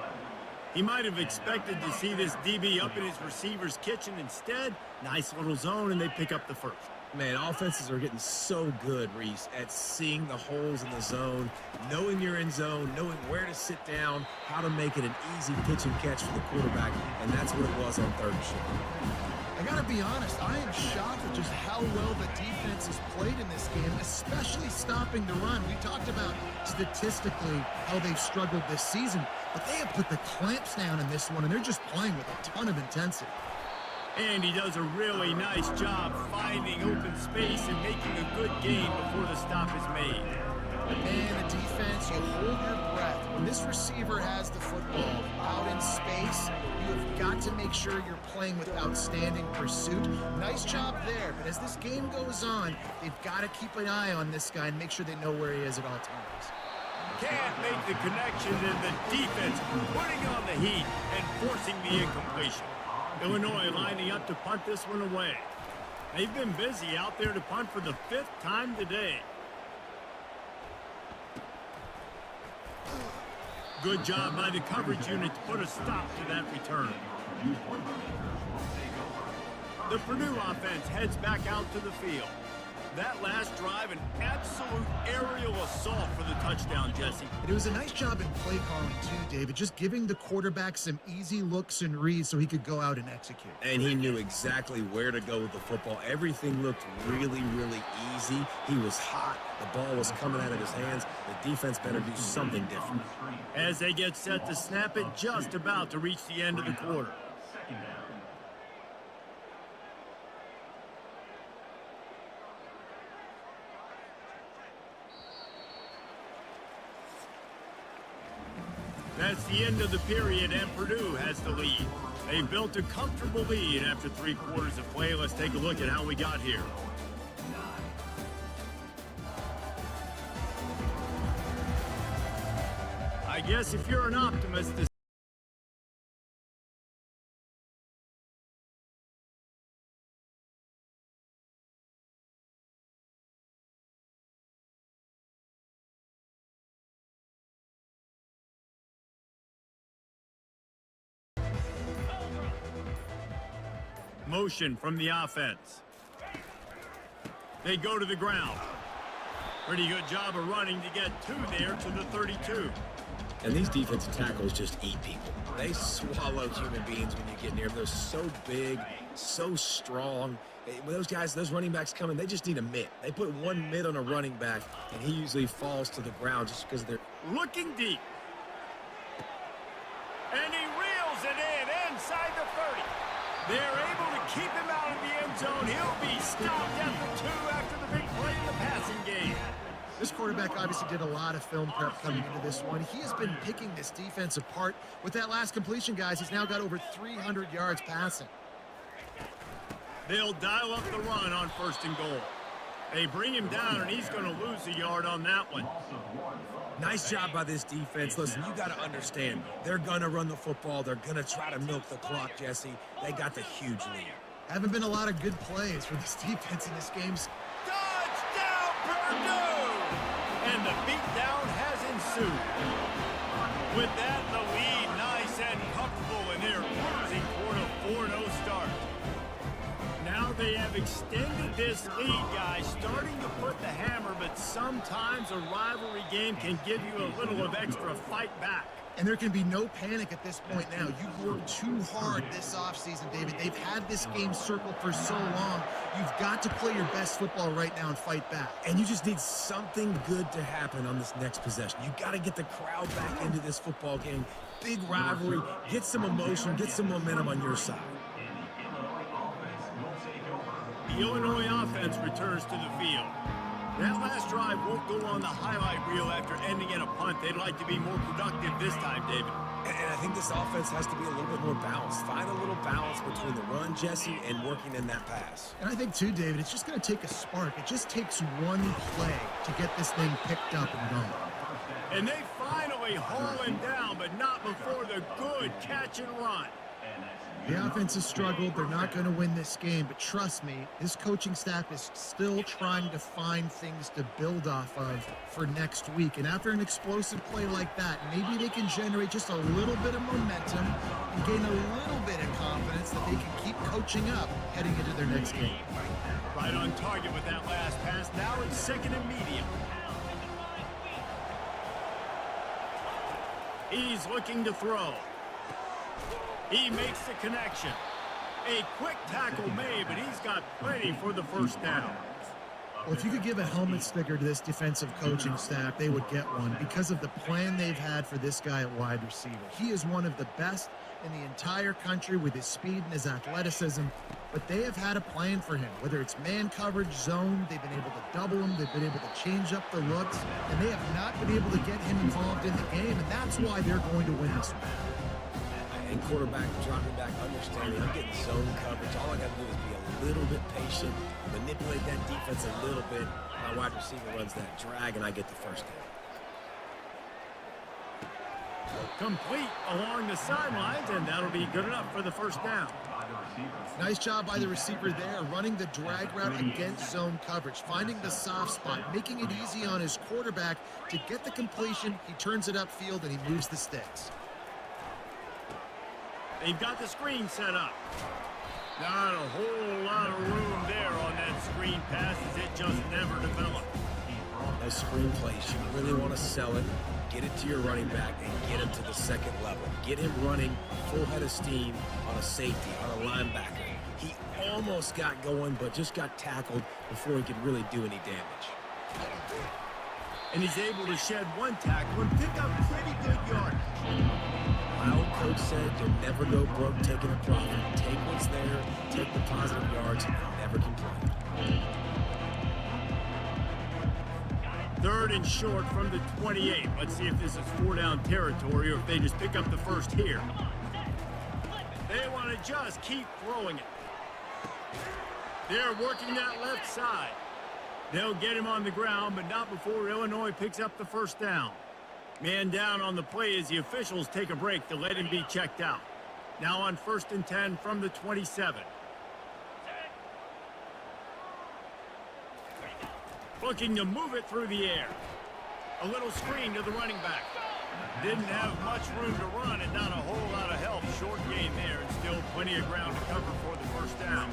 He might have expected to see this DB up in his receiver's kitchen. Instead, nice little zone, and they pick up the first. Man, offenses are getting so good, Reese, at seeing the holes in the zone, knowing you're in zone, knowing where to sit down, how to make it an easy pitch and catch for the quarterback, and that's what it was on third and short. I gotta be honest, I am shocked at just how well the defense has played in this game, especially stopping the run. We talked about statistically how they've struggled this season, but they have put the clamps down in this one, and they're just playing with a ton of intensity. And he does a really nice job finding open space and making a good gain before the stop is made. Man, the defense, you hold your breath. When this receiver has the football out in space, you have got to make sure you're playing with outstanding pursuit. Nice job there, but as this game goes on, they've got to keep an eye on this guy and make sure they know where he is at all times. Can't make the connection, and the defense putting on the heat and forcing the incompletion. Illinois lining up to punt this one away. They've been busy out there to punt for the 5th time today. Good job by the coverage unit to put a stop to that return. The Purdue offense heads back out to the field. That last drive, an absolute aerial assault for the touchdown, Jesse. It was a nice job in play calling too, David, just giving the quarterback some easy looks and reads so he could go out and execute. And he knew exactly where to go with the football. Everything looked really, really easy. He was hot. The ball was coming out of his hands. The defense better do something different. As they get set to snap it, just about to reach the end of the quarter. That's the end of the period, and Purdue has the lead. They built a comfortable lead after 3 quarters of play. Let's take a look at how we got here. I guess if you're an optimist, this motion from the offense. They go to the ground. Pretty good job of running to get 2 there to the 32. And these defensive tackles just eat people. They swallow human beings when you get near them. They're so big, so strong. When those guys, those running backs come in, they just need a mitt. They put one mitt on a running back, and he usually falls to the ground just because they're looking deep. And he reels it in inside the 30. They're able to keep him out of the end zone. He'll be stopped at the 2 after the big play in the passing game. This quarterback obviously did a lot of film prep coming into this one. He has been picking this defense apart. With that last completion, guys, he's now got over 300 yards passing. They'll dial up the run on 1st and goal. They bring him down, and he's going to lose a yard on that one. Nice job by this defense. Listen, you got to understand, they're going to run the football. They're going to try to milk the clock, Jesse. They got the huge lead. Haven't been a lot of good plays for this defense in this game. Touchdown, Purdue! And the beatdown has ensued. With that, the lead nice and comfortable in their cruising toward a 4-0 start. Now they have extended this lead, guys, starting to put the hammer, but sometimes a rivalry game can give you a little of extra fight back. And there can be no panic at this point now. You've worked too hard this offseason, David. They've had this game circled for so long. You've got to play your best football right now and fight back. And you just need something good to happen on this next possession. You got to get the crowd back into this football game. Big rivalry. Get some emotion. Get some momentum on your side. The Illinois offense returns to the field. That last drive won't go on the highlight reel after ending in a punt. They'd like to be more productive this time, David. And I think this offense has to be a little bit more balanced. Find a little balance between the run, Jesse, and working in that pass. And I think, too, David, it's just going to take a spark. It just takes one play to get this thing picked up and going. And they finally haul him down, but not before the good catch and run. The offense has struggled. They're not going to win this game, but trust me, this coaching staff is still trying to find things to build off of for next week. And after an explosive play like that, maybe they can generate just a little bit of momentum and gain a little bit of confidence that they can keep coaching up heading into their next game. Right on target with that last pass. Now it's 2nd and medium. He's looking to throw. He makes the connection. A quick tackle made, but he's got plenty for the first down. Well, if you could give a helmet sticker to this defensive coaching staff, they would get one because of the plan they've had for this guy at wide receiver. He is one of the best in the entire country with his speed and his athleticism, but they have had a plan for him. Whether it's man coverage, zone, they've been able to double him, they've been able to change up the looks, and they have not been able to get him involved in the game, and that's why they're going to win this one. And quarterback dropping back, understanding I'm getting zone coverage. All I got to do is be a little bit patient, manipulate that defense a little bit. My wide receiver runs that drag, and I get the first down. Complete along the sidelines, and that'll be good enough for the first down. Nice job by the receiver there, running the drag route against zone coverage, finding the soft spot, making it easy on his quarterback to get the completion. He turns it upfield, and he moves the sticks. They've got the screen set up. Not a whole lot of room there on that screen pass as it just never developed. Those screen plays, you really want to sell it, get it to your running back, and get him to the second level. Get him running full head of steam on a safety, on a linebacker. He almost got going, but just got tackled before he could really do any damage. And he's able to shed one tackle and pick up pretty good yardage. My old coach said you'll never go broke taking a profit. Take what's there, take the positive yards, and never complain. 3rd and short from the 28. Let's see if this is 4-down territory or if they just pick up the first here. They want to just keep throwing it. They're working that left side. They'll get him on the ground, but not before Illinois picks up the first down. Man down on the play as the officials take a break to let him be checked out. Now on 1st and 10 from the 27. Looking to move it through the air. A little screen to the running back. Didn't have much room to run and not a whole lot of help. Short gain there and still plenty of ground to cover for the first down.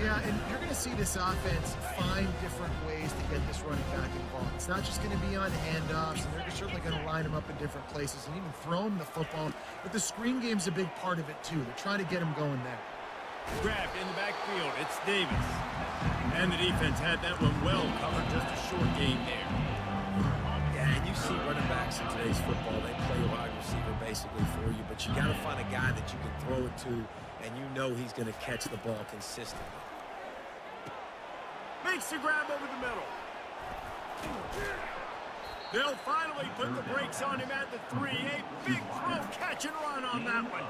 Yeah, and you're going to see this offense find different ways to get this running back involved. It's not just going to be on handoffs, and they're certainly going to line him up in different places and even throw him the football. But the screen game's a big part of it, too. They're trying to get him going there. Grabbed in the backfield. It's Davis. And the defense had that one well covered. Just a short gain there. Yeah, and you see running backs in today's football, they play wide receiver basically for you, but you got to find a guy that you can throw it to, and you know he's going to catch the ball consistently. Makes the grab over the middle. They'll finally put the brakes on him at the 3. A big throw, catch and run on that one.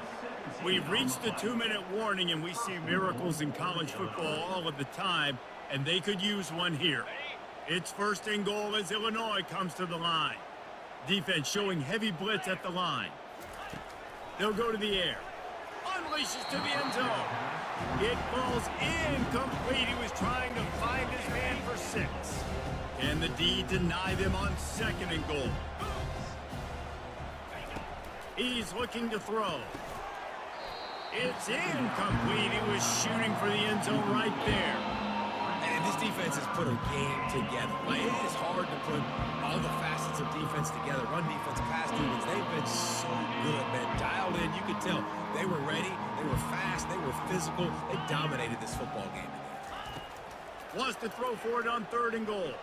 We've reached the 2-minute warning, and we see miracles in college football all of the time, and they could use one here. It's 1st and goal as Illinois comes to the line. Defense showing heavy blitz at the line. They'll go to the air. Unleashes to the end zone. It falls incomplete. He was trying to find his man for 6. Can the D deny them on 2nd and goal? He's looking to throw. It's incomplete. He was shooting for the end zone right there. And this defense has put a game together. Like, it is hard to put all the facets of defense together. Run defense, pass defense. They've been so good, man. Dialed in. You could tell they were ready. They were fast. They were physical. They dominated this football game today. Wants to throw for it on 3rd and goal.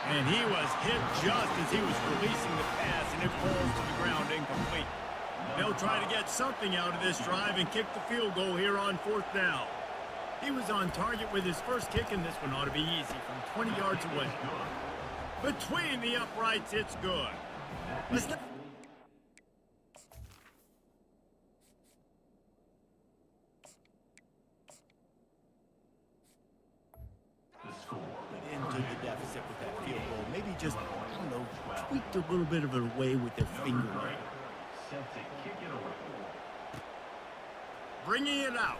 And he was hit just as he was releasing the pass, and it falls to the ground incomplete. They'll try to get something out of this drive and kick the field goal here on 4th down. He was on target with his first kick, and this one ought to be easy from 20 yards away. Between the uprights, it's good. Listen. Into the deficit with that field goal. Maybe just, I don't know, tweaked a little bit of it away with their finger. bringing it out.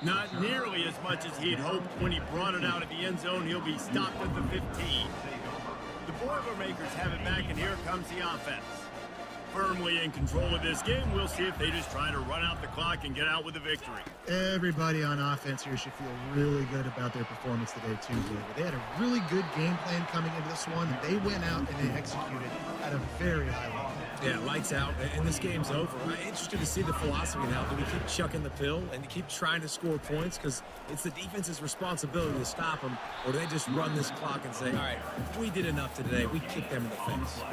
Not nearly as much as he'd hoped when he brought it out of the end zone. He'll be stopped at the 15. The Boilermakers have it back, and here comes the offense. Firmly in control of this game. We'll see if they just try to run out the clock and get out with a victory. Everybody on offense here should feel really good about their performance today, too, David. They had a really good game plan coming into this one, and they went out and they executed at a very high level. Yeah, lights out, and this game's over. I'm interested to see the philosophy now. Do we keep chucking the pill and keep trying to score points because it's the defense's responsibility to stop them, or do they just run this clock and say, all right, we did enough today. We kicked them in the face.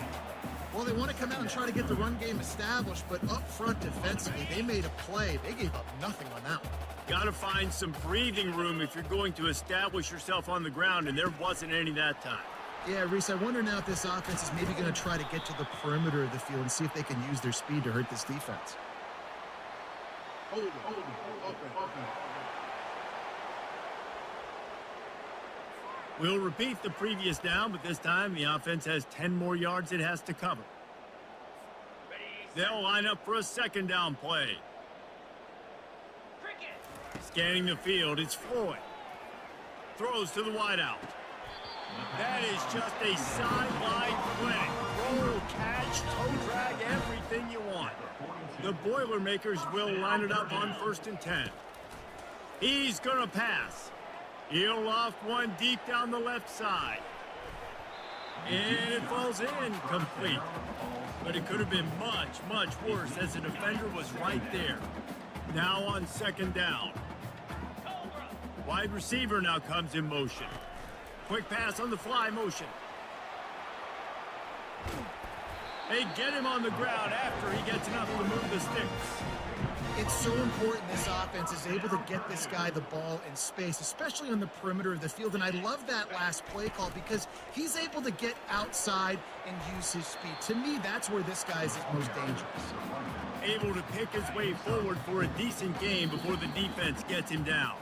Well, they want to come out and try to get the run game established, but up front defensively, they made a play. They gave up nothing on that one. Got to find some breathing room if you're going to establish yourself on the ground, and there wasn't any that time. Yeah, Reese, I wonder now if this offense is maybe going to try to get to the perimeter of the field and see if they can use their speed to hurt this defense. Hold it. We'll repeat the previous down, but this time the offense has 10 more yards it has to cover. They'll line up for a second down play. Scanning the field, it's Floyd. Throws to the wideout. That is just a sideline play. Roll, catch, toe drag, everything you want. The Boilermakers will line it up on 1st and 10. He's going to pass. He'll loft one deep down the left side. And it falls in complete. But it could have been much, much worse as the defender was right there. Now on 2nd down. Wide receiver now comes in motion. Quick pass on the fly motion. They get him on the ground after he gets enough to move the sticks. It's so important this offense is able to get this guy the ball in space, especially on the perimeter of the field. And I love that last play call because he's able to get outside and use his speed. To me, that's where this guy is most dangerous. Able to pick his way forward for a decent game before the defense gets him down.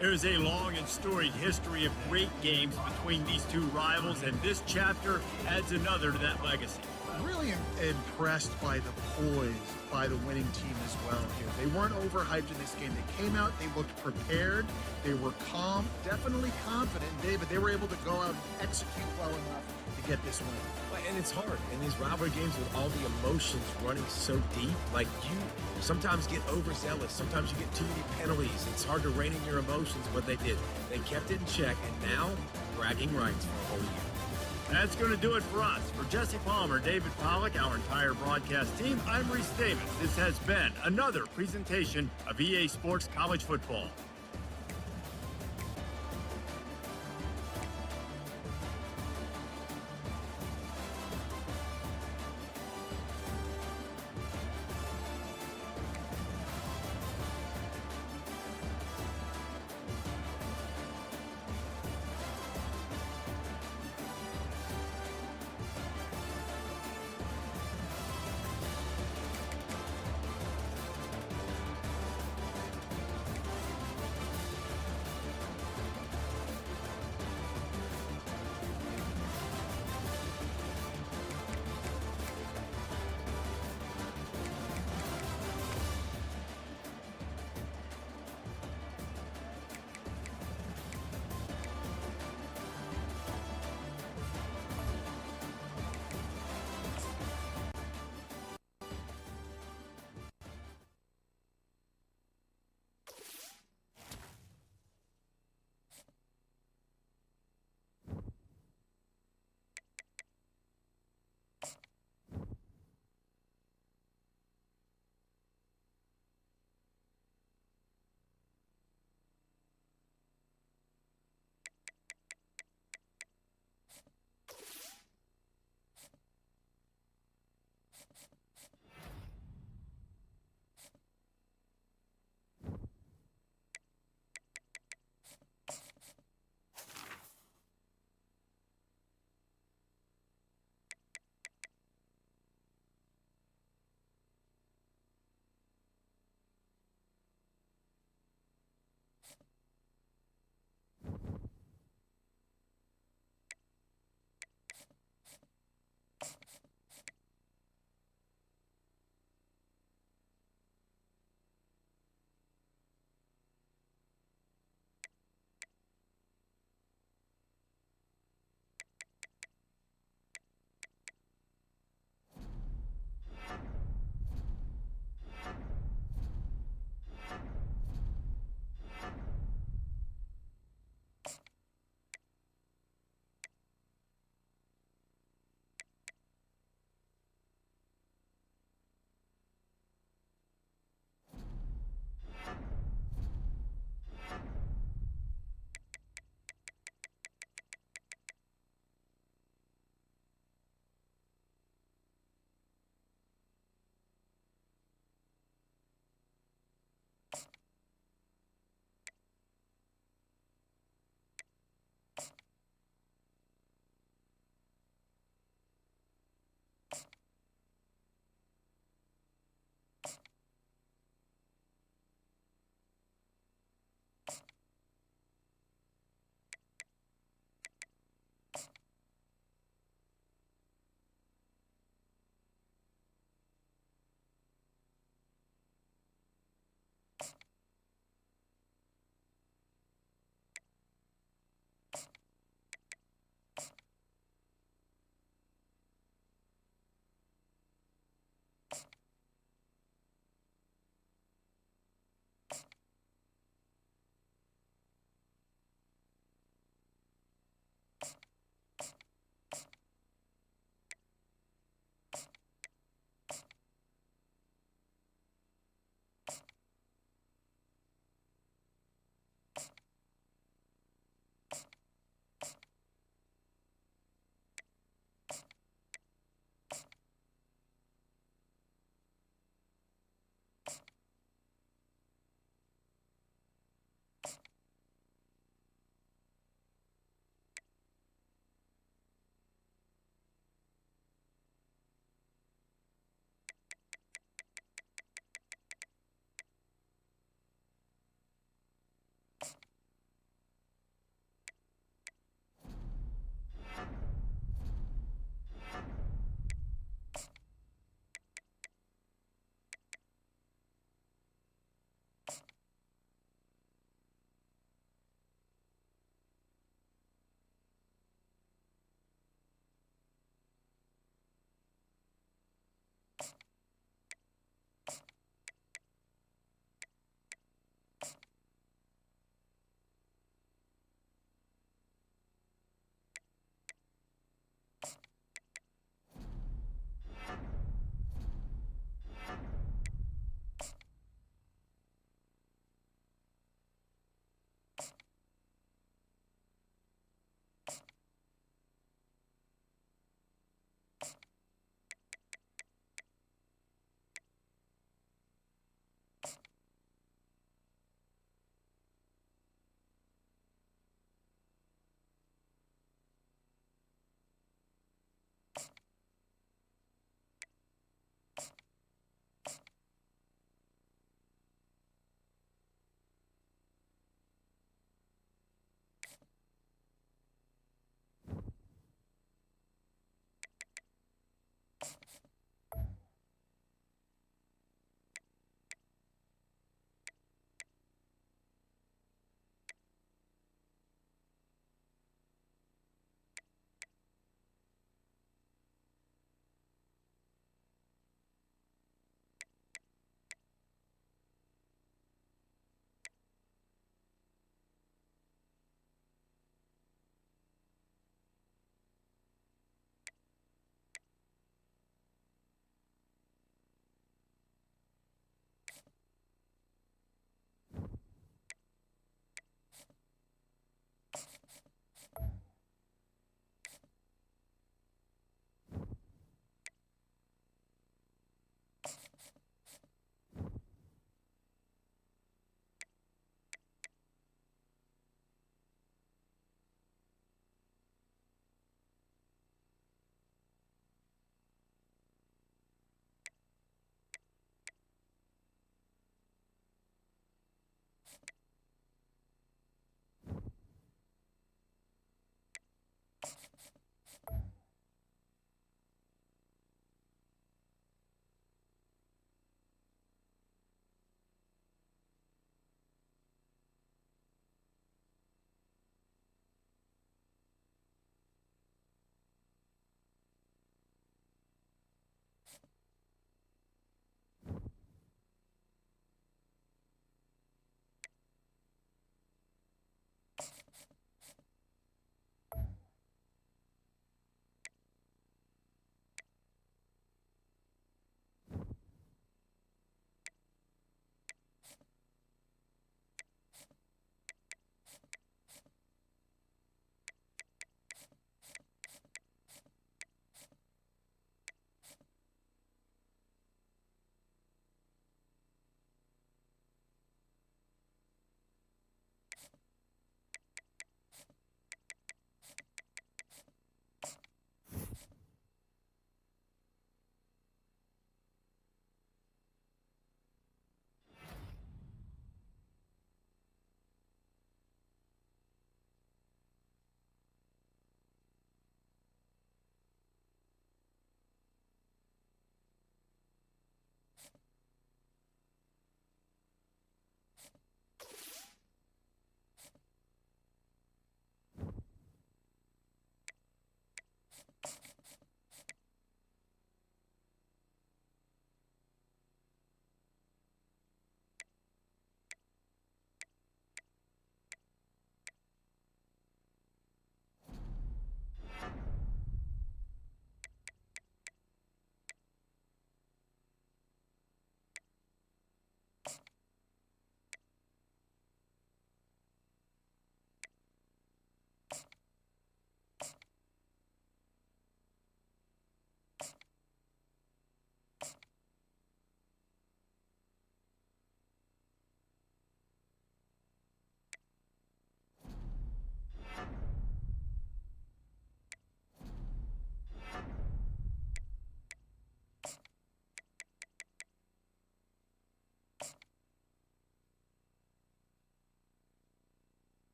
There's a long and storied history of great games between these two rivals, and this chapter adds another to that legacy. Really impressed by the poise by the winning team as well here. They weren't overhyped in this game. They came out, they looked prepared, they were calm, definitely confident. David, they were able to go out and execute well enough to get this win. And it's hard in these rivalry games with all the emotions running so deep. Like, you sometimes get overzealous. Sometimes you get too many penalties. It's hard to rein in your emotions. What they did, they kept it in check, and now bragging rights for a whole year. That's going to do it for us. For Jesse Palmer, David Pollack, our entire broadcast team, I'm Reese Davis. This has been another presentation of EA Sports College Football.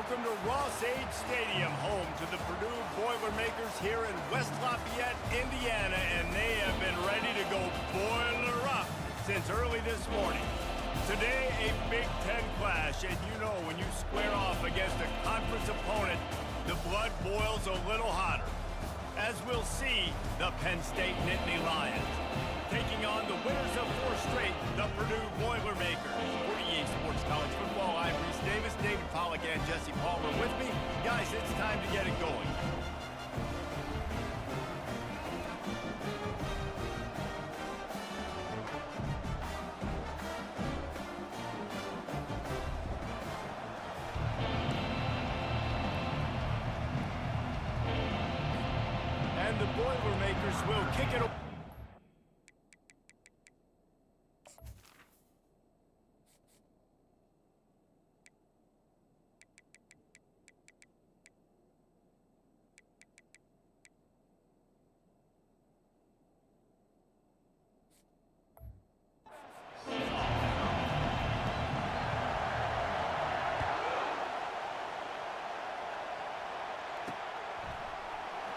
Welcome to Ross-Ade Stadium, home to the Purdue Boilermakers here in West Lafayette, Indiana, and they have been ready to go boiler up since early this morning. Today, a Big Ten clash, and you know when you square off against a conference opponent, the blood boils a little hotter. As we'll see, the Penn State Nittany Lions taking on the winners of 4 straight, the Purdue Boilermakers. 48 Sports College Football, I'm Reese Davis, David Pollack, and Jesse Palmer with me. Guys, it's time to get it going. And the Boilermakers will kick it away.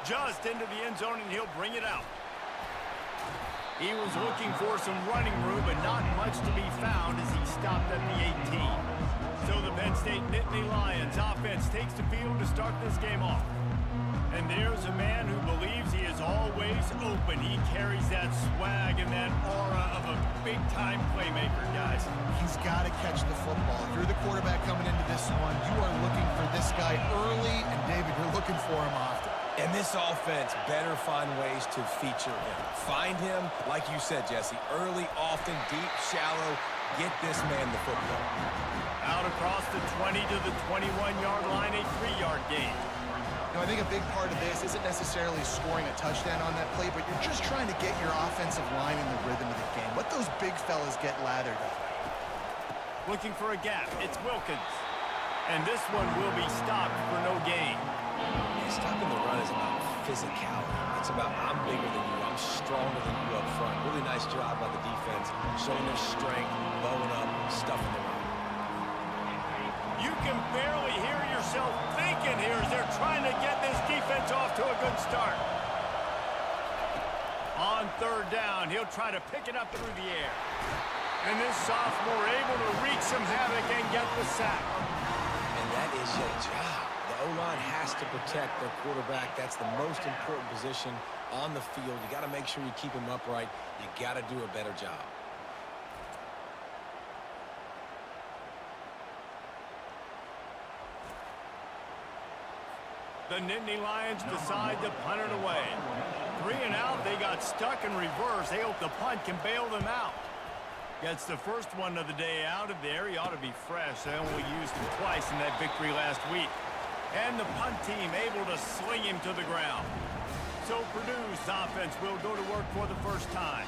Just into the end zone, and he'll bring it out. He was looking for some running room, but not much to be found as he stopped at the 18. So the Penn State Nittany Lions offense takes the field to start this game off. And there's a man who believes he is always open. He carries that swag and that aura of a big-time playmaker, guys. He's got to catch the football. If you're the quarterback coming into this one, you are looking for this guy early, and David, you're looking for him often. And this offense better find ways to feature him. Find him, like you said, Jesse, early, often, deep, shallow. Get this man the football. Out across the 20 to the 21-yard line, a 3-yard gain. Now, I think a big part of this isn't necessarily scoring a touchdown on that play, but you're just trying to get your offensive line in the rhythm of the game. Let those big fellas get lathered up. Looking for a gap, it's Wilkins. And this one will be stopped for no gain. Stopping the run is about physicality. It's about I'm bigger than you, I'm stronger than you up front. Really nice job by the defense, showing their strength, bowing up, stuffing the run. You can barely hear yourself thinking here as they're trying to get this defense off to a good start. On 3rd down, he'll try to pick it up through the air. And this sophomore able to wreak some havoc and get the sack. And that is your job. The O-line has to protect their quarterback. That's the most important position on the field. You got to make sure you keep him upright. You got to do a better job. The Nittany Lions decide to punt it away. 3 and out, they got stuck in reverse. They hope the punt can bail them out. Gets the first one of the day out of there. He ought to be fresh. They only used him twice in that victory last week. And the punt team able to sling him to the ground. So Purdue's offense will go to work for the first time.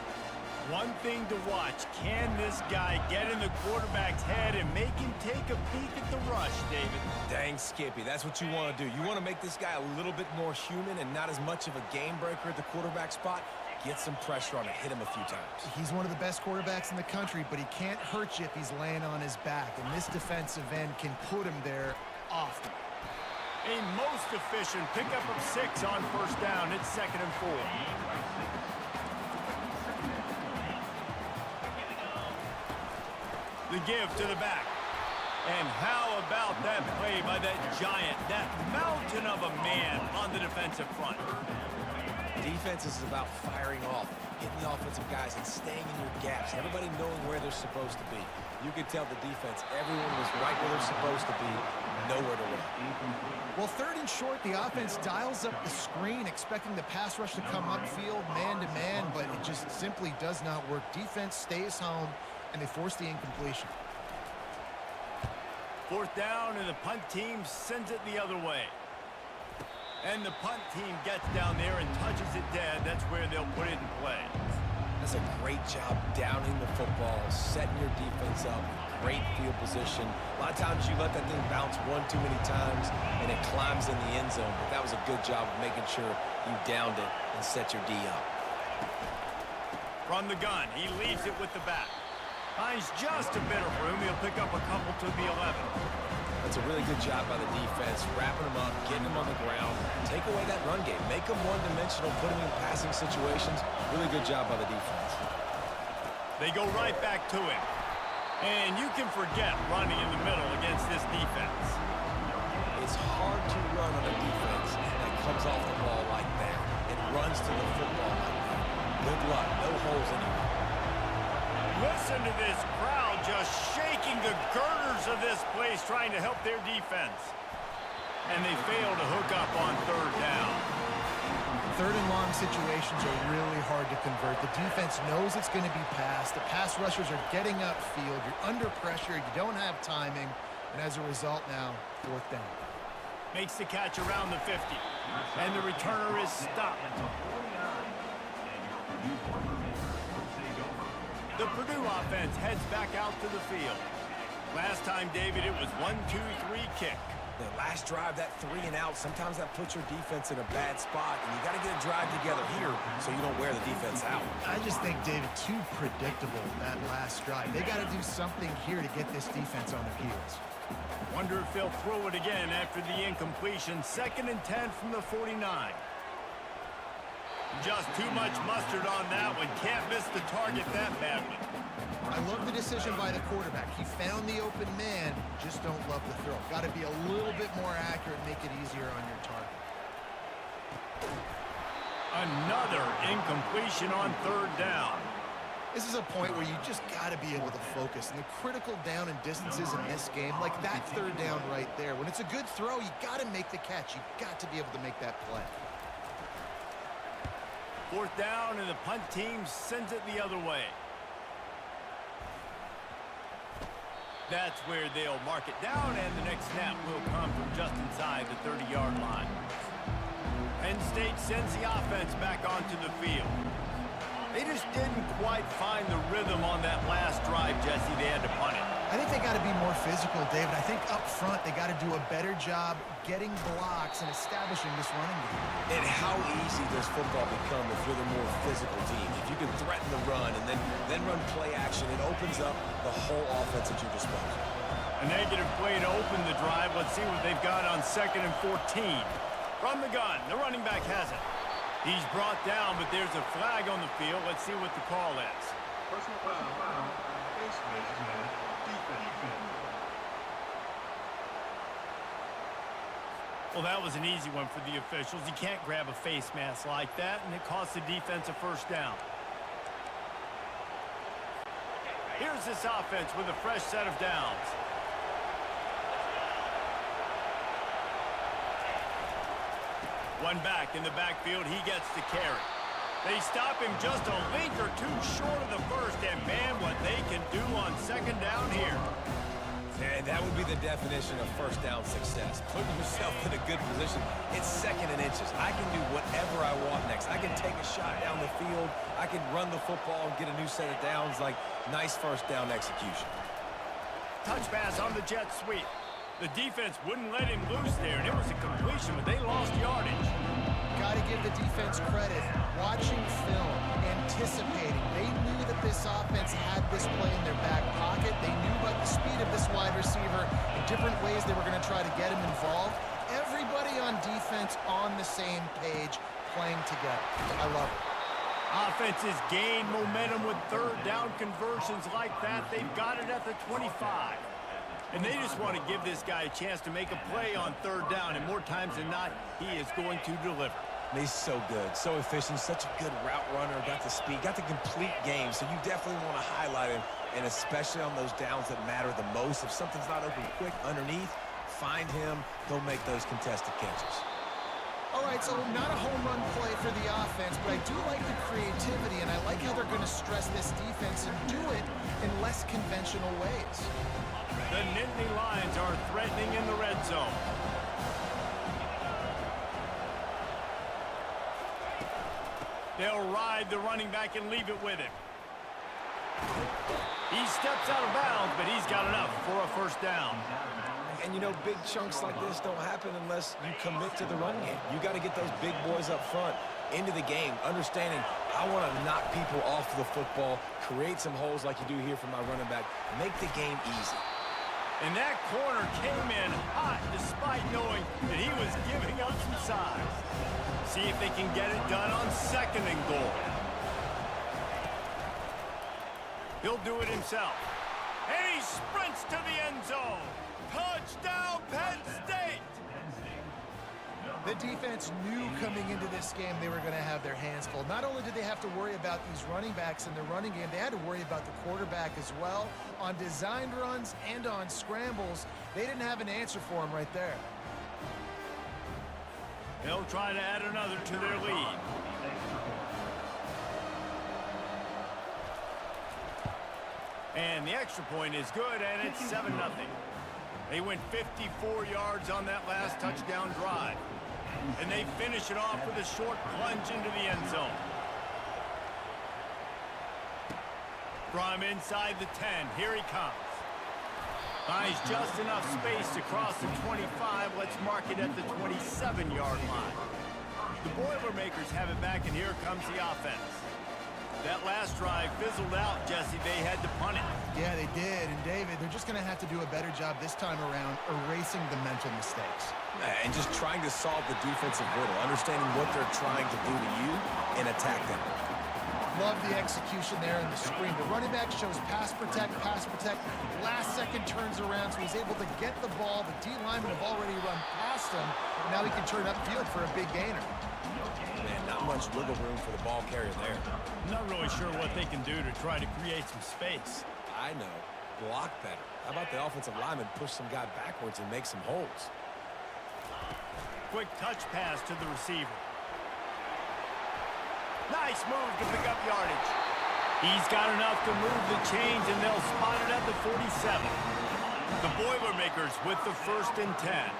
One thing to watch, can this guy get in the quarterback's head and make him take a peek at the rush, David? Dang, Skippy, that's what you want to do. You want to make this guy a little bit more human and not as much of a game breaker at the quarterback spot. Get some pressure on it, hit him a few times. He's one of the best quarterbacks in the country, but he can't hurt you if he's laying on his back. And this defensive end can put him there often. A most efficient pickup of 6 on 1st down. It's 2nd and 4. The give to the back. And how about that play by that giant, that mountain of a man on the defensive front? Defense is about firing off, hitting the offensive guys and staying in your gaps. Everybody knowing where they're supposed to be. You could tell the defense, everyone was right where they're supposed to be, nowhere to run. Well, 3rd and short, the offense dials up the screen, expecting the pass rush to come upfield, man-to-man, but it just simply does not work. Defense stays home, and they force the incompletion. 4th down, and the punt team sends it the other way. And the punt team gets down there and touches it dead. That's where they'll put it in play. That's a great job downing the football, setting your defense up, great field position. A lot of times you let that thing bounce one too many times and it climbs in the end zone, but that was a good job of making sure you downed it and set your D up. From the gun, he leaves it with the back. Finds just a bit of room. He'll pick up a couple to the 11. That's a really good job by the defense, wrapping them up, getting them on the ground, take away that run game, make them one-dimensional, put them in passing situations. Really good job by the defense. They go right back to him. And you can forget running in the middle against this defense. It's hard to run on a defense that comes off the ball like that and runs to the football like that. Good luck. No holes anywhere. Listen to this crowd just shaking the girders of this place trying to help their defense. And they fail to hook up on third down. Third and long situations are really hard to convert. The defense knows it's going to be passed. The pass rushers are getting upfield. You're under pressure. You don't have timing. And as a result now, fourth down. Makes the catch around the 50. And the returner is stopped. The Purdue offense heads back out to the field. Last time, David, it was 1-2-3 kick. The last drive, that 3 and out, sometimes that puts your defense in a bad spot, and you got to get a drive together here so you don't wear the defense out. I just think, David, too predictable, that last drive. They got to do something here to get this defense on their heels. Wonder if they'll throw it again after the incompletion. 2nd and 10 from the 49. Just too much mustard on that one. Can't miss the target that badly. I love the decision by the quarterback. He found the open man, just don't love the throw. Got to be a little bit more accurate, make it easier on your target. Another incompletion on third down. This is a point where you just got to be able to focus. And the critical down and distances in this game, like that third down right there. When it's a good throw, you got to make the catch. You got to be able to make that play. Fourth down, and the punt team sends it the other way. That's where they'll mark it down, and the next snap will come from just inside the 30-yard line. Penn State sends the offense back onto the field. They just didn't quite find the rhythm on that last drive, Jesse. They had to punt it. I think they got to be more physical, David. I think up front they got to do a better job getting blocks and establishing this running game. And how easy does football become if you're the more physical team? If you can threaten the run and then run play action, it opens up the whole offense at your disposal. A negative play to open the drive. Let's see what they've got on 2nd and 14. From the gun, the running back has it. He's brought down, but there's a flag on the field. Let's see what the call is. Personal foul. Face mask. Defense. Well, that was an easy one for the officials. You can't grab a face mask like that, and it costs the defense a first down. Here's this offense with a fresh set of downs. One back in the backfield, he gets the carry. They stop him just a length or two short of the first, and man, what they can do on 2nd down here. And that would be the definition of first down success. Putting yourself in a good position. It's 2nd and inches. I can do whatever I want next. I can take a shot down the field. I can run the football and get a new set of downs. Like, nice first down execution. Touch pass on the jet sweep. The defense wouldn't let him loose there, and it was a completion, but they lost yardage. Got to give the defense credit. Watching film, anticipating. They knew that this offense had this play in their back pocket. They knew about the speed of this wide receiver in different ways they were going to try to get him involved. Everybody on defense on the same page, playing together. I love it. Offenses gain momentum with third down conversions like that. They've got it at the 25. And they just want to give this guy a chance to make a play on third down, and more times than not, he is going to deliver. He's so good, so efficient, such a good route runner, got the speed, got the complete game, so you definitely want to highlight him, and especially on those downs that matter the most. If something's not open quick underneath, find him, go make those contested catches. All right, so not a home run play for the offense, but I do like the creativity, and I like how they're going to stress this defense and do it in less conventional ways. The Nittany Lions are threatening in the red zone. They'll ride the running back and leave it with him. He steps out of bounds, but he's got enough for a first down. And, you know, big chunks like this don't happen unless you commit to the run game. You got to get those big boys up front. into the game, understanding I want to knock people off the football, create some holes like you do here for my running back, make the game easy. And that corner came in hot despite knowing that he was giving up some size. See if they can get it done on 2nd and goal. He'll do it himself. And he sprints to the end zone. Touchdown, Penn State! The defense knew coming into this game they were going to have their hands full. Not only did they have to worry about these running backs in the running game, they had to worry about the quarterback as well. On designed runs and on scrambles, they didn't have an answer for him right there. They'll try to add another to their lead. And the extra point is good, and it's 7-0. They went 54 yards on that last touchdown drive. And they finish it off with a short plunge into the end zone. From inside the 10, here he comes. Finds just enough space to cross the 25. Let's mark it at the 27-yard line. The Boilermakers have it back, and here comes the offense. That last drive fizzled out, Jesse. They had to punt it. Yeah, they did. And, David, they're just going to have to do a better job this time around erasing the mental mistakes. And just trying to solve the defensive riddle, understanding what they're trying to do to you and attack them. Love the execution there in the screen. The running back shows pass protect. Last second turns around, so he's able to get the ball. The D linemen have already run past him. And now he can turn upfield for a big gainer. Man, not much wiggle room for the ball carrier there. Not really sure what they can do to try to create some space. I know. Block better. How about the offensive lineman push some guy backwards and make some holes? Quick touch pass to the receiver. Nice move to pick up yardage. He's got enough to move the chains, and they'll spot it at the 47. The Boilermakers with the 1st and 10.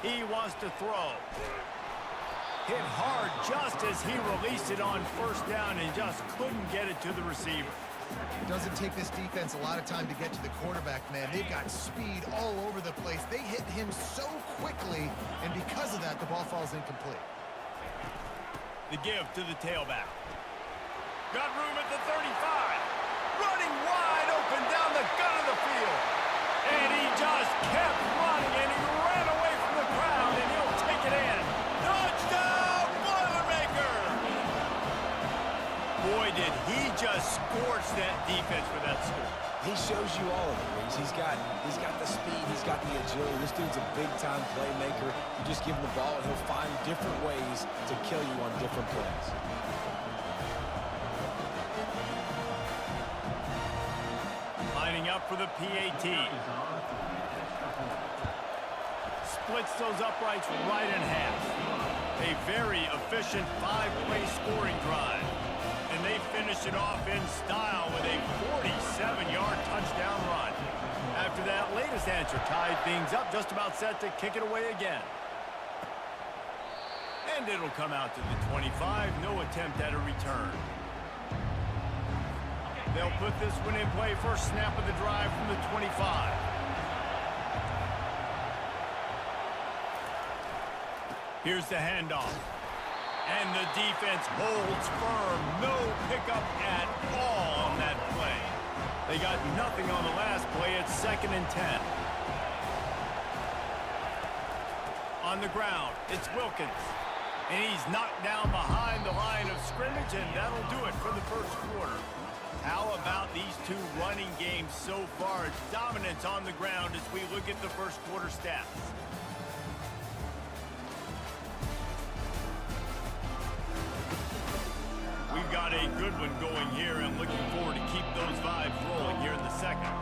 He wants to throw. Hit hard just as he released it on 1st down and just couldn't get it to the receiver. It doesn't take this defense a lot of time to get to the quarterback, man. They've got speed all over the place. They hit him so quickly, and because of that, the ball falls incomplete. The give to the tailback. Got room at the 35. Running wide open down the gut of the field. And he just kept running, and he ran away from the crowd, and he'll take it in. Touchdown, Boilermakers! Boy, did he just scorch that defense for that score. He shows you all of it, Reese. He's got the speed, he's got the agility. This dude's a big-time playmaker. You just give him the ball, and he'll find different ways to kill you on different plays. Lining up for the PAT. Splits those uprights right in half. A very efficient 5-play scoring drive. And they finish it off in style with a 47-yard touchdown run. After that latest answer tied things up, just about set to kick it away again. And it'll come out to the 25. No attempt at a return. They'll put this one in play. First snap of the drive from the 25. Here's the handoff. And the defense holds firm. No pickup at all on that play. They got nothing on the last play. It's 2nd and 10. On the ground, it's Wilkins. And he's knocked down behind the line of scrimmage, and that'll do it for the 1st quarter. How about these two running games so far? Dominance on the ground as we look at the 1st quarter stats. We've got a good one going here, and looking forward to keep those vibes rolling here in the 2nd.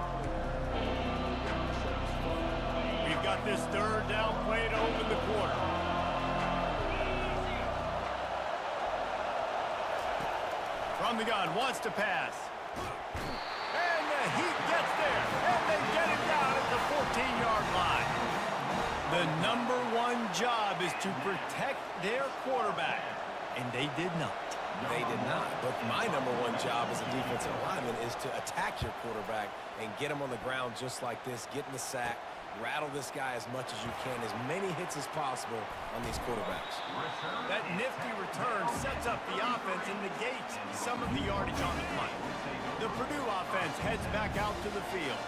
We've got this 3rd down play to open the quarter. From the gun, wants to pass. And the Heat gets there, and they get it down at the 14-yard line. The #1 job is to protect their quarterback, and they did not. They did not. But my #1 job as a defensive lineman is to attack your quarterback and get him on the ground just like this, getting the sack, rattle this guy as much as you can, as many hits as possible on these quarterbacks. That nifty return sets up the offense and negates some of the yardage on the punt. The Purdue offense heads back out to the field.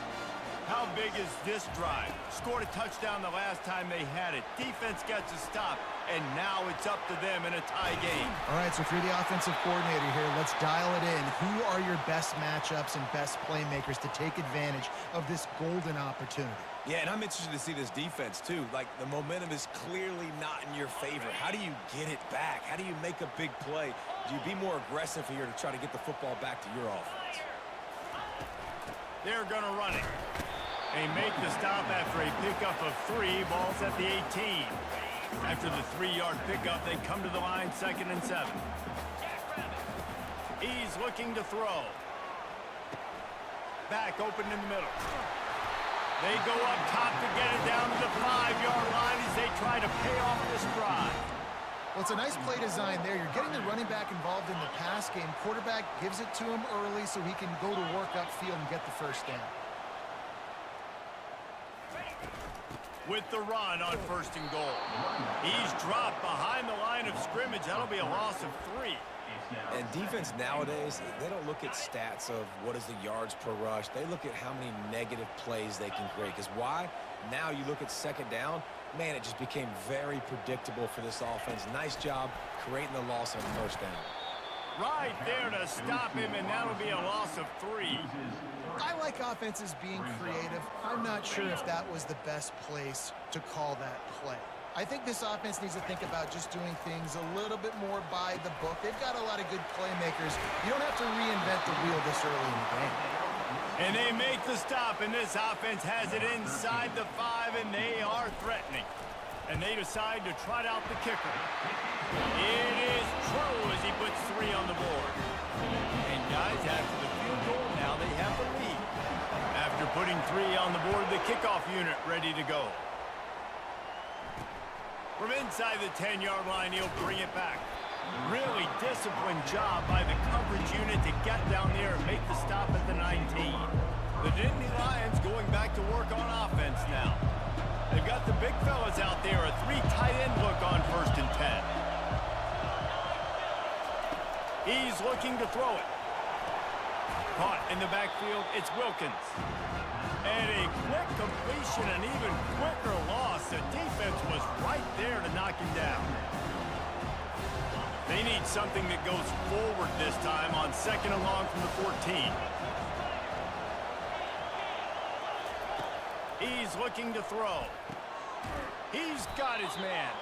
How big is this drive? Scored a touchdown the last time they had it. Defense gets a stop, and now it's up to them in a tie game. All right, so if you're the offensive coordinator here, let's dial it in. Who are your best matchups and best playmakers to take advantage of this golden opportunity? Yeah, and I'm interested to see this defense, too. Like, the momentum is clearly not in your favor. How do you get it back? How do you make a big play? Do you be more aggressive here to try to get the football back to your offense? They're going to run it. They make the stop after a pickup of 3. Ball's at the 18. After the 3-yard pickup, they come to the line, 2nd and 7. He's looking to throw. Back open in the middle. They go up top to get it down to the 5-yard line as they try to pay off this drive. Well, it's a nice play design there. You're getting the running back involved in the pass game. Quarterback gives it to him early so he can go to work upfield and get the first down. With the run on 1st and goal. He's dropped behind the line of scrimmage. That'll be a loss of 3. And defense nowadays, they don't look at stats of what is the yards per rush. They look at how many negative plays they can create. Because why? Now you look at 2nd down, man, it just became very predictable for this offense. Nice job creating the loss on 1st down. Right there to stop him, and that'll be a loss of 3. I like offenses being creative. I'm not sure if that was the best place to call that play. I think this offense needs to think about just doing things a little bit more by the book. They've got a lot of good playmakers. You don't have to reinvent the wheel this early in the game. And they make the stop, and this offense has it inside the 5, and they are threatening. And they decide to trot out the kicker. It is true as he puts 3 on the board. And guys, after the field goal, now they have the lead. After putting 3 on the board, the kickoff unit ready to go. From inside the 10-yard line, he'll bring it back. Really disciplined job by the coverage unit to get down there and make the stop at the 19. The Nittany Lions going back to work on offense now. They've got the big fellas out there, a 3 tight end look on 1st and 10. He's looking to throw it. Caught in the backfield, it's Wilkins. And a quick completion, an even quicker loss. The defense was right there to knock him down. They need something that goes forward this time on 2nd and long from the 14. He's looking to throw. He's got his man.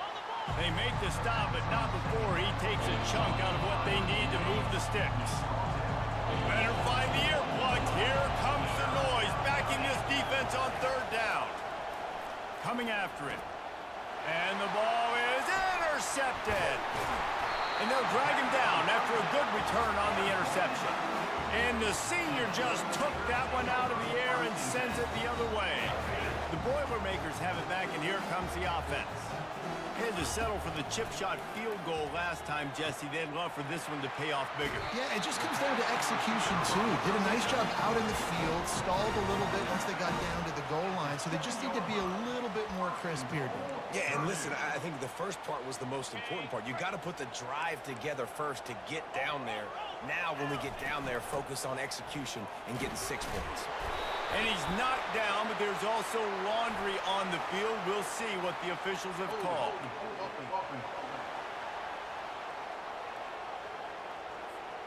They make the stop, but not before he takes a chunk out of what they need to move the sticks. Better find the earplugs. Here comes the noise, backing this defense on 3rd down. Coming after it. And the ball is intercepted. And they'll drag him down after a good return on the interception. And the senior just took that one out of the air and sends it the other way. The Boilermakers have it back, and here comes the offense. They had to settle for the chip shot field goal last time, Jesse. They'd love for this one to pay off bigger. Yeah, it just comes down to execution, too. Did a nice job out in the field, stalled a little bit once they got down to the goal line, so they just need to be a little bit more crisp here. Yeah, and listen, I think the first part was the most important part. You got to put the drive together first to get down there. Now, when we get down there, focus on execution and getting 6 points. And he's knocked down, but there's also laundry on the field. We'll see what the officials have called.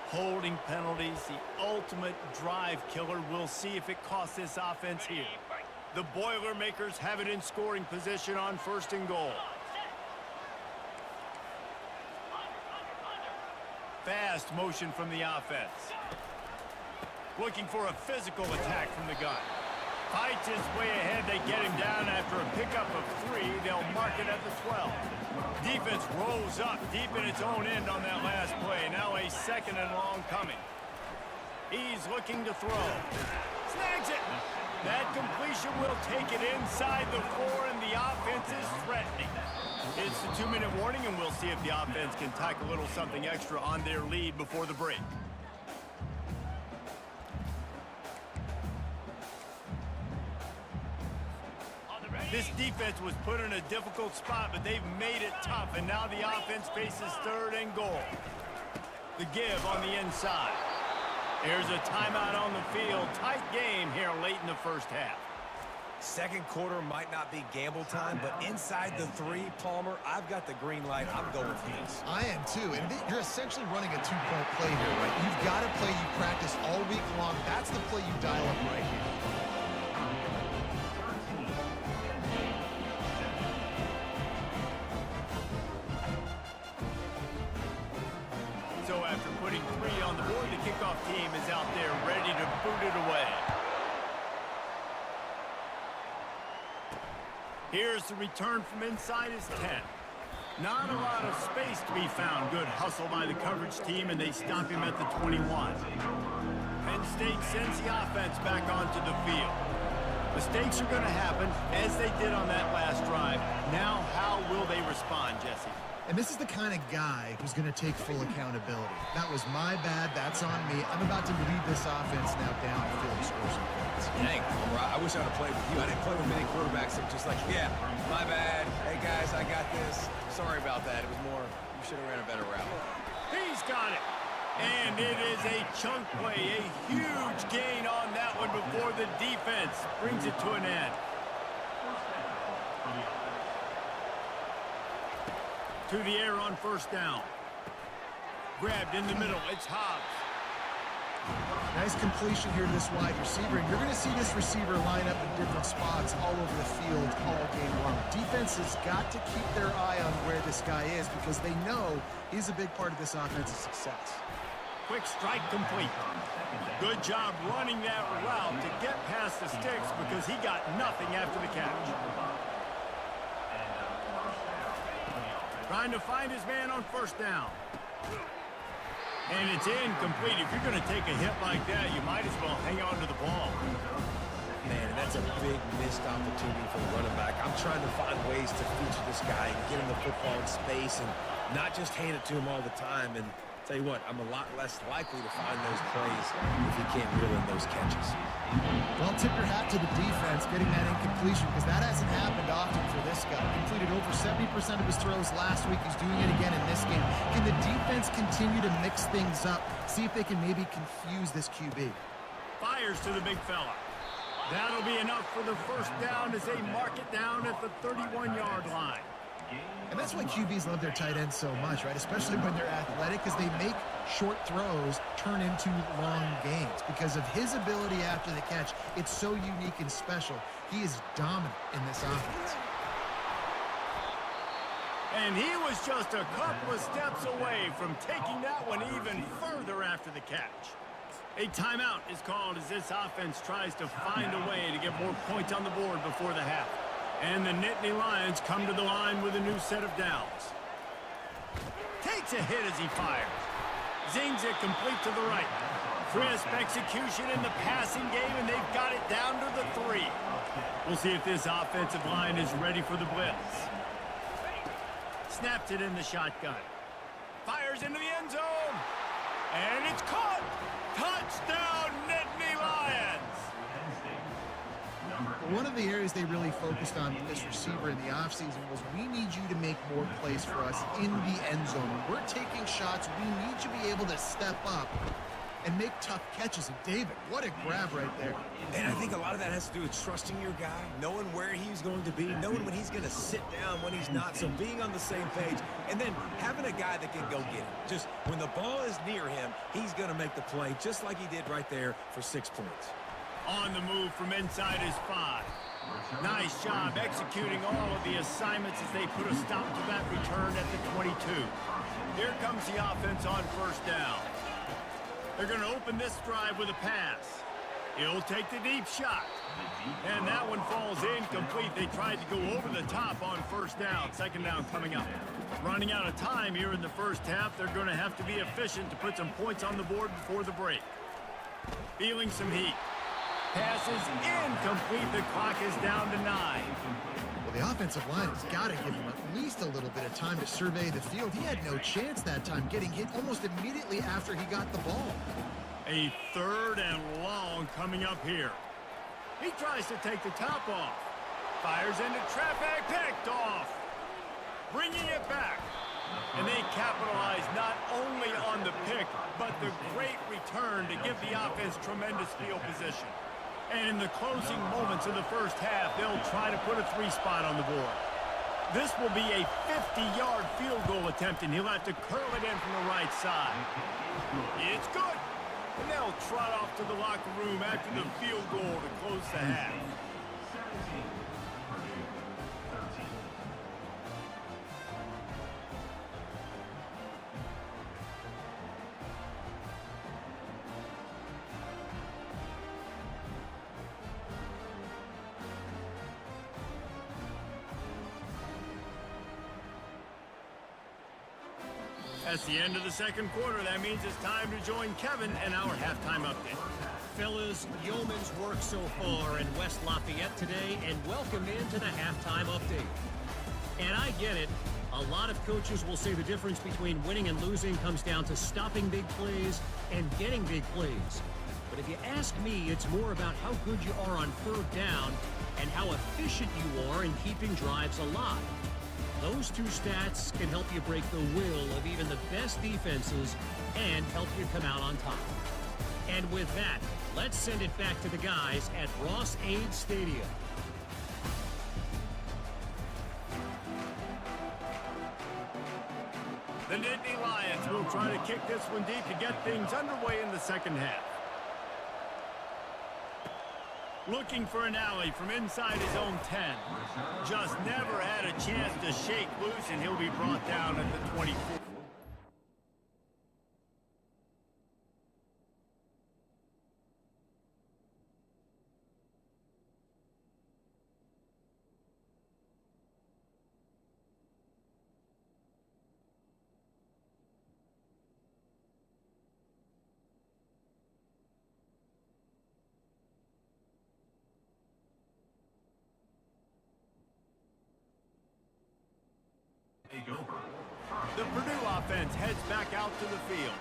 Holding penalties, the ultimate drive killer. We'll see if it costs this offense here. The Boilermakers have it in scoring position on 1st and goal. Fast motion from the offense. Looking for a physical attack from the gun. Fights his way ahead. They get him down after a pickup of 3. They'll mark it at the 12. Defense rolls up deep in its own end on that last play. Now a 2nd and long coming. He's looking to throw. Snags it. That completion will take it inside the 4, and the offense is threatening. It's the 2-minute warning, and we'll see if the offense can tack a little something extra on their lead before the break. This defense was put in a difficult spot, but they've made it tough, and now the offense faces third and goal. The give on the inside. Here's a timeout on the field. Tight game here late in the first half. Second quarter might not be gamble time, but inside the 3, Palmer, I've got the green light. I'm going for this. I am too, and you're essentially running a two-point play here, right? You've got a play you practice all week long. That's the play you dial up right here. So after putting 3 on the board, the kickoff team is out there ready to boot it away. Here's the return from inside his 10. Not a lot of space to be found. Good hustle by the coverage team, and they stop him at the 21. Penn State sends the offense back onto the field. Mistakes are going to happen, as they did on that last drive. Now, how will they respond, Jesse? And this is the kind of guy who's going to take full accountability. That was my bad. That's on me. I'm about to lead this offense now down the field to score some points. Dang, Palmer, I wish I'd have played with you. I didn't play with many quarterbacks that were just like, yeah, my bad. Hey, guys, I got this. Sorry about that. It was more, you should have ran a better route. He's got it. And it is a chunk play, a huge gain on that one before the defense brings it to an end. To the air on first down. Grabbed in the middle. It's Hobbs. Nice completion here to this wide receiver, and you're going to see this receiver line up in different spots all over the field all game long. Defense has got to keep their eye on where this guy is because they know he's a big part of this offense's success. Quick strike complete. Good job running that route to get past the sticks because he got nothing after the catch. Trying to find his man on first down. And it's incomplete. If you're going to take a hit like that, you might as well hang on to the ball. Man, that's a big missed opportunity for the running back. I'm trying to find ways to feature this guy and get him the football in space and not just hand it to him all the time. And tell you what, I'm a lot less likely to find those plays if he can't reel in those catches. Well, tip your hat to the defense getting that incompletion because that hasn't happened often for this guy. Completed over 70% of his throws last week. He's doing it again in this game. Can the defense continue to mix things up? See if they can maybe confuse this QB. Fires to the big fella. That'll be enough for the first down as they mark it down at the 31-yard line. And that's why QBs love their tight ends so much, right? Especially when they're athletic, because they make short throws turn into long gains. Because of his ability after the catch, it's so unique and special. He is dominant in this offense. And he was just a couple of steps away from taking that one even further after the catch. A timeout is called as this offense tries to find a way to get more points on the board before the half. And the Nittany Lions come to the line with a new set of downs. Takes a hit as he fires. Zings it complete to the right. Crisp execution in the passing game, and they've got it down to the 3. We'll see if this offensive line is ready for the blitz. Snaps it in the shotgun. Fires into the end zone. And it's caught. Touchdown, Nittany Lions. One of the areas they really focused on with this receiver in the offseason was we need you to make more plays for us in the end zone. When we're taking shots, we need you to be able to step up and make tough catches. And David, what a grab right there. And I think a lot of that has to do with trusting your guy, knowing where he's going to be, knowing when he's going to sit down, when he's not, so being on the same page, and then having a guy that can go get it. Just when the ball is near him, he's going to make the play, just like he did right there for 6 points. On the move from inside his 5. Nice job executing all of the assignments as they put a stop to that return at the 22. Here comes the offense on first down. They're going to open this drive with a pass. He'll take the deep shot. And that one falls incomplete. They tried to go over the top on first down. Second down coming up. Running out of time here in the first half. They're going to have to be efficient to put some points on the board before the break. Feeling some heat. Pass is incomplete. The clock is down to 9. Well, the offensive line has got to give him at least a little bit of time to survey the field. He had no chance that time, getting hit almost immediately after he got the ball. A 3rd and long coming up here. He tries to take the top off. Fires into traffic, picked off. Bringing it back. And they capitalize not only on the pick, but the great return to give the offense tremendous field position. And in the closing moments of the first half, they'll try to put a 3-spot on the board. This will be a 50-yard field goal attempt, and he'll have to curl it in from the right side. It's good. And they'll trot off to the locker room after the field goal to close the half. That's the end of the second quarter. That means it's time to join Kevin and our halftime update. Fellas, yeoman's work so far in West Lafayette today, and welcome into the halftime update. And I get it. A lot of coaches will say the difference between winning and losing comes down to stopping big plays and getting big plays. But if you ask me, it's more about how good you are on third down and how efficient you are in keeping drives alive. Those two stats can help you break the will of even the best defenses and help you come out on top. And with that, let's send it back to the guys at Ross-Ade Stadium. The Nittany Lions will try to kick this one deep to get things underway in the second half. Looking for an alley from inside his own 10. Just never had a chance to shake loose, and he'll be brought down at the 24. The Purdue offense heads back out to the field.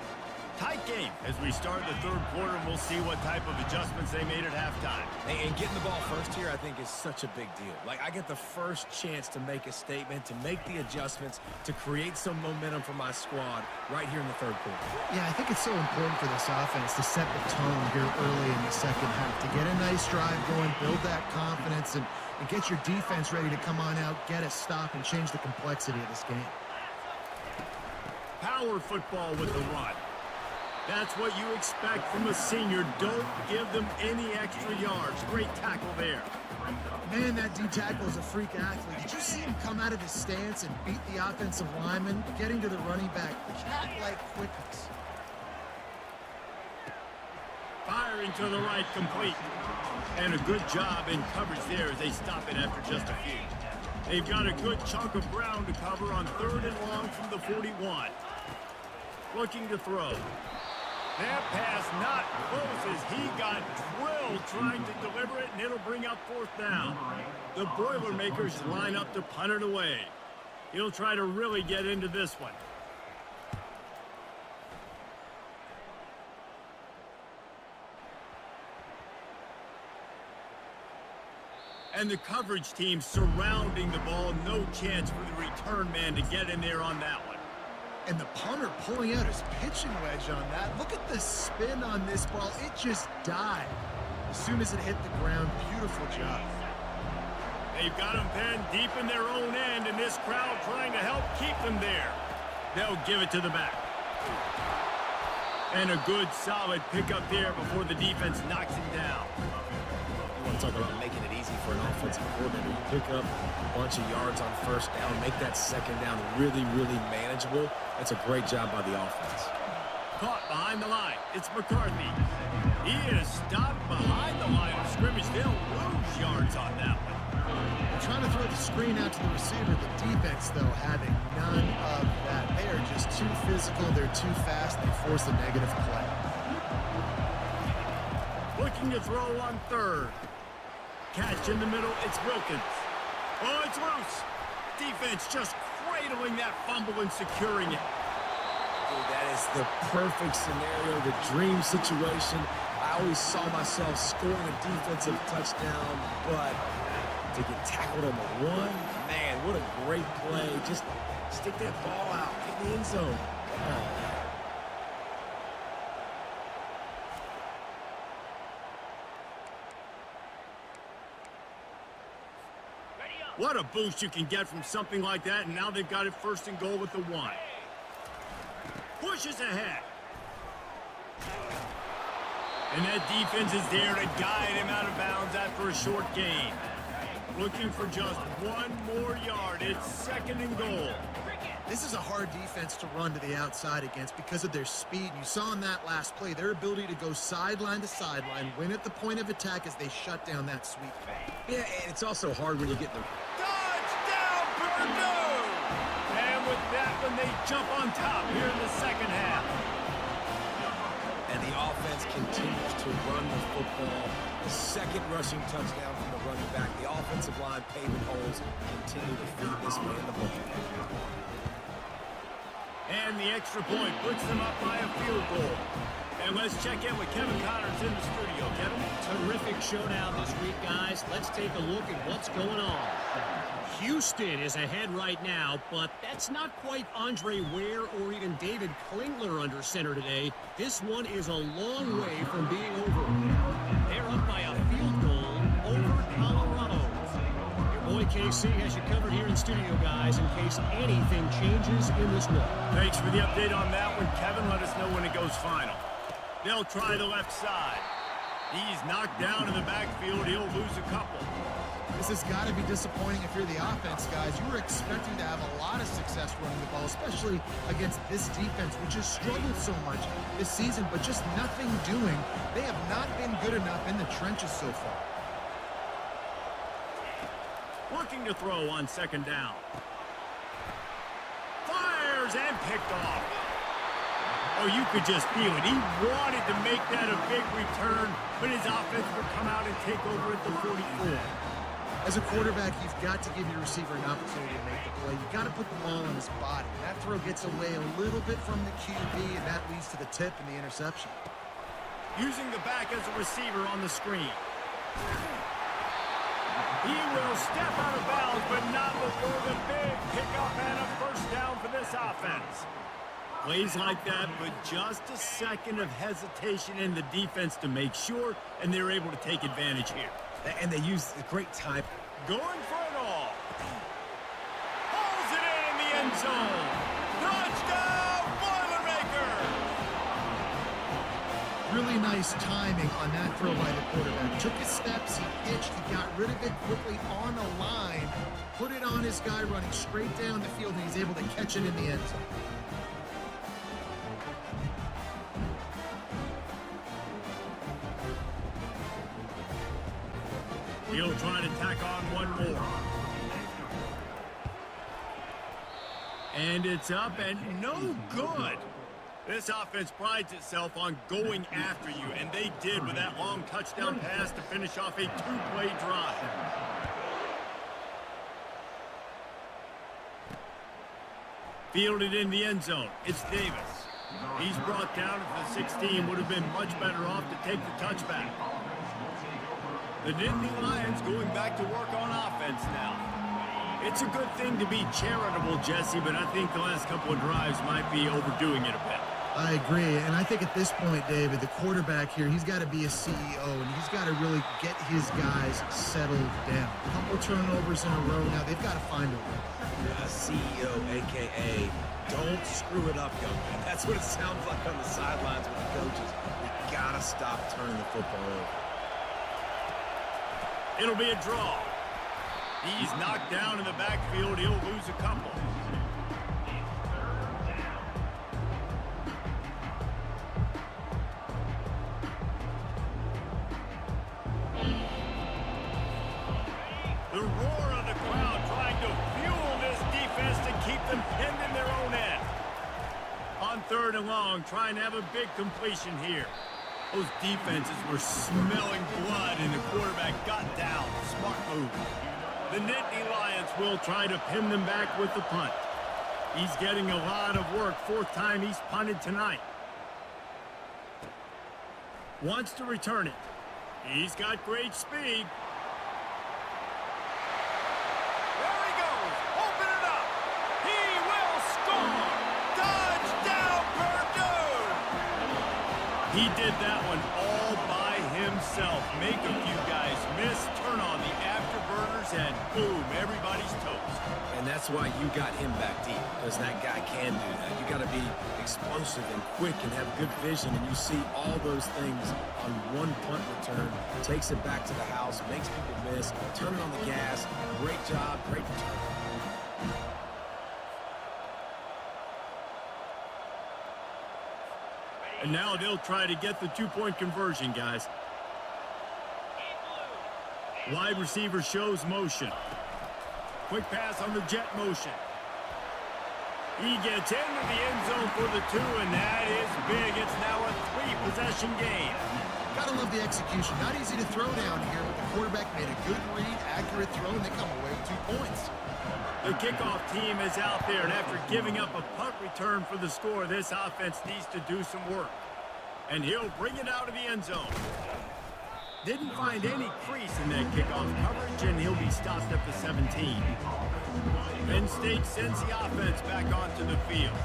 Tight game as we start the third quarter, and we'll see what type of adjustments they made at halftime. And getting the ball first here, I think, is such a big deal. Like, I get the first chance to make a statement, to make the adjustments, to create some momentum for my squad right here in the third quarter. Yeah, I think it's so important for this offense to set the tone here early in the second half, to get a nice drive going, build that confidence, and get your defense ready to come on out, get a stop, and change the complexity of this game. Power football with the run. That's what you expect from a senior. Don't give them any extra yards. Great tackle there. Man, that D-tackle is a freak athlete. Did you see him come out of his stance and beat the offensive lineman, getting to the running back? Cat-like quickness. Firing to the right, complete. And a good job in coverage there as they stop it after just a few. They've got a good chunk of ground to cover on third and long from the 41. Looking to throw. That pass not close as he got drilled trying to deliver it, and it'll bring up fourth down. The Boilermakers line up to punt it away. He'll try to really get into this one. And the coverage team surrounding the ball. No chance for the return man to get in there on that one. And the punter pulling out his pitching wedge on that. Look at the spin on this ball. It just died as soon as it hit the ground. Beautiful job. They've got them pinned deep in their own end, and this crowd trying to help keep them there. They'll give it to the back. And a good, solid pickup there before the defense knocks him down. You want to talk about making it easy for an offensive coordinator. You pick up a bunch of yards on first down, make that second down really, really manageable. That's a great job by the offense. Caught behind the line. It's McCarthy. He is stopped behind the line of scrimmage. They'll lose yards on that one. Trying to throw the screen out to the receiver. The defense, though, having none of that. They are just too physical. They're too fast. They force a negative play. Looking to throw on third. Catch in the middle. It's Wilkins. Oh, it's loose. Defense just cradling that fumble and securing it. Dude, that is the perfect scenario, the dream situation. I always saw myself scoring a defensive touchdown, but to get tackled on the run. Man, what a great play. Just stick that ball out in the end zone. What a boost you can get from something like that, and now they've got it first and goal with the 1. Pushes ahead. And that defense is there to guide him out of bounds after a short gain. Looking for just 1 more yard. It's 2nd and goal. This is a hard defense to run to the outside against because of their speed. You saw in that last play their ability to go sideline to sideline, win at the point of attack as they shut down that sweep. Yeah, and it's also hard when you get the... Touchdown, Purdue! And with that one, they jump on top here in the second half. And the offense continues to run the football. The 2nd rushing touchdown from the running back. The offensive line paving holes continue to feed this man the ball. And the extra point puts them up by a field goal. And let's check in with Kevin Connors in the studio. Kevin? Terrific showdown this week, guys. Let's take a look at what's going on. Houston is ahead right now, but that's not quite Andre Ware or even David Klingler under center today. This one is a long way from being over. They're up by a field goal over Colorado. Your boy KC has you covered here in studio, guys, in case anything changes in this one. Thanks for the update on that one, Kevin. Let us know when it goes final. They'll try the left side. He's knocked down in the backfield. He'll lose a couple. This has got to be disappointing if you're the offense, guys. You were expecting to have a lot of success running the ball, especially against this defense, which has struggled so much this season, but just nothing doing. They have not been good enough in the trenches so far. Looking to throw on 2nd down. Fires and picked off. Oh, you could just feel it. He wanted to make that a big return, but his offense would come out and take over at the 44. As a quarterback, you've got to give your receiver an opportunity to make the play. You've got to put the ball in his body. That throw gets away a little bit from the QB, and that leads to the tip and the interception. Using the back as a receiver on the screen. He will step out of bounds, but not before the big pickup and a first down for this offense. Plays like that, but just a second of hesitation in the defense to make sure, and they're able to take advantage here. And they use the great time. Going for it all. Pulls it in the end zone. Touchdown, Boilermakers! Really nice timing on that throw by the quarterback. Took his steps, he pitched, he got rid of it quickly on a line, put it on his guy running straight down the field, and he's able to catch it in the end zone. He'll try to tack on one more. And it's up and no good. This offense prides itself on going after you, and they did with that long touchdown pass to finish off a 2-play drive. Fielded in the end zone. It's Davis. He's brought down at the 16. Would have been much better off to take the touchback. The Nittany Lions going back to work on offense now. It's a good thing to be charitable, Jesse, but I think the last couple of drives might be overdoing it a bit. I agree, and I think at this point, David, the quarterback here, he's got to be a CEO, and he's got to really get his guys settled down. A couple turnovers in a row now. They've got to find a way. A CEO, a.k.a. don't screw it up, young man. That's what it sounds like on the sidelines with the coaches. You got to stop turning the football over. It'll be a draw. He's knocked down in the backfield. He'll lose a couple. The roar of the crowd trying to fuel this defense to keep them pinned in their own end. On 3rd and long, trying to have a big completion here. Those defenses were smelling blood, and the quarterback got down. Smart move. The Nittany Lions will try to pin them back with the punt. He's getting a lot of work. 4th time he's punted tonight. Wants to return it. He's got great speed. He did that one all by himself. Make a few guys miss, turn on the afterburners, and boom, everybody's toast. And that's why you got him back deep, because that guy can do that. You got to be explosive and quick and have good vision, and you see all those things on one punt return. Takes it back to the house, makes people miss, turning on the gas. Great job, great return. And now they'll try to get the two-point conversion, guys. Wide receiver shows motion. Quick pass on the jet motion. He gets into the end zone for the 2, and that is big. It's now a 3-possession game. Gotta love the execution. Not easy to throw down here, but the quarterback made a good read, accurate throw, and they come away with 2 points. The kickoff team is out there, and after giving up a punt return for the score, this offense needs to do some work. And he'll bring it out of the end zone. Didn't find any crease in that kickoff coverage, and he'll be stopped at the 17. Penn State sends the offense back onto the field.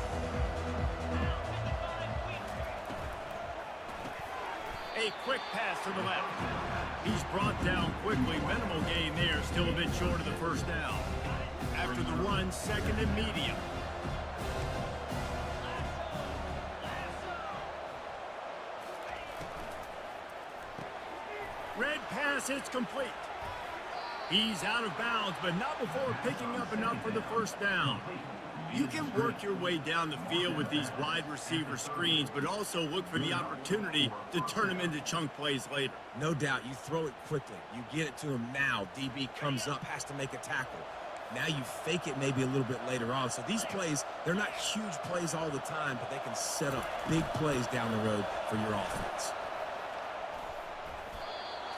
A quick pass to the left. He's brought down quickly. Minimal gain there, still a bit short of the first down. After the run, second and medium. Red pass, it's complete. He's out of bounds, but not before picking up enough for the first down. You can work your way down the field with these wide receiver screens, but also look for the opportunity to turn them into chunk plays later. No doubt, you throw it quickly. You get it to him now. DB comes up, has to make a tackle. Now you fake it maybe a little bit later on. So these plays, they're not huge plays all the time, but they can set up big plays down the road for your offense.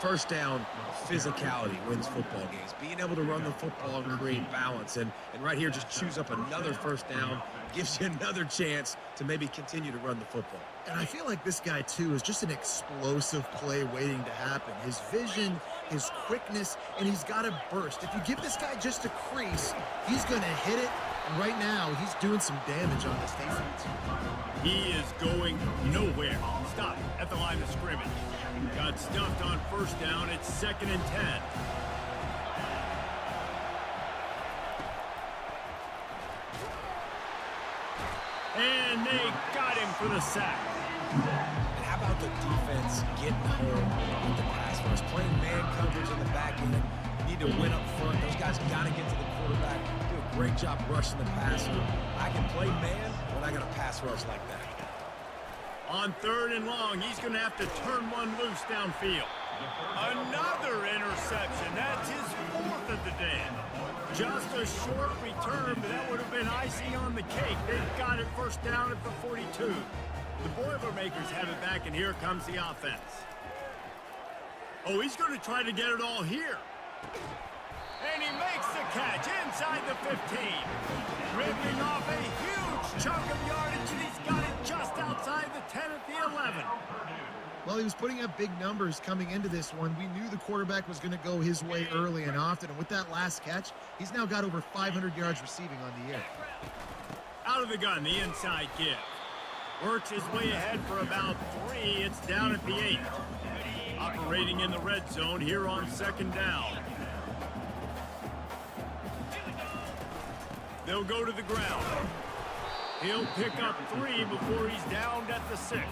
First down, physicality wins football games. Being able to run the football and create balance. And right here, just choose up another first down, gives you another chance to maybe continue to run the football. And I feel like this guy, too, is just an explosive play waiting to happen. His vision, his quickness, and he's got a burst. If you give this guy just a crease, he's going to hit it. And right now, he's doing some damage on this defense. He is going nowhere. Stop at the line of scrimmage. Got stuffed on first down. It's 2nd and 10. And they got him for the sack. And how about the defense getting home with the pass rush? Playing man coverage in the back end. You need to win up front. Those guys got to get to the quarterback. Do a great job rushing the passer. I can play man when I got a pass rush like that. On 3rd and long, he's going to have to turn one loose downfield. Another interception. That's his 4th of the day. Just a short return, but that would have been icing on the cake. They've got it first down at the 42. The Boilermakers have it back, and here comes the offense. Oh, he's going to try to get it all here. And he makes the catch inside the 15. Ripping off a huge chunk of yardage, and he's got it just outside the 10 at the 11. Well, he was putting up big numbers coming into this one. We knew the quarterback was going to go his way early and often, and with that last catch, he's now got over 500 yards receiving on the year. Out of the gun, the inside give. Works his way ahead for about 3. It's down at the 8. Operating in the red zone here on 2nd down. They'll go to the ground. He'll pick up 3 before he's downed at the 6.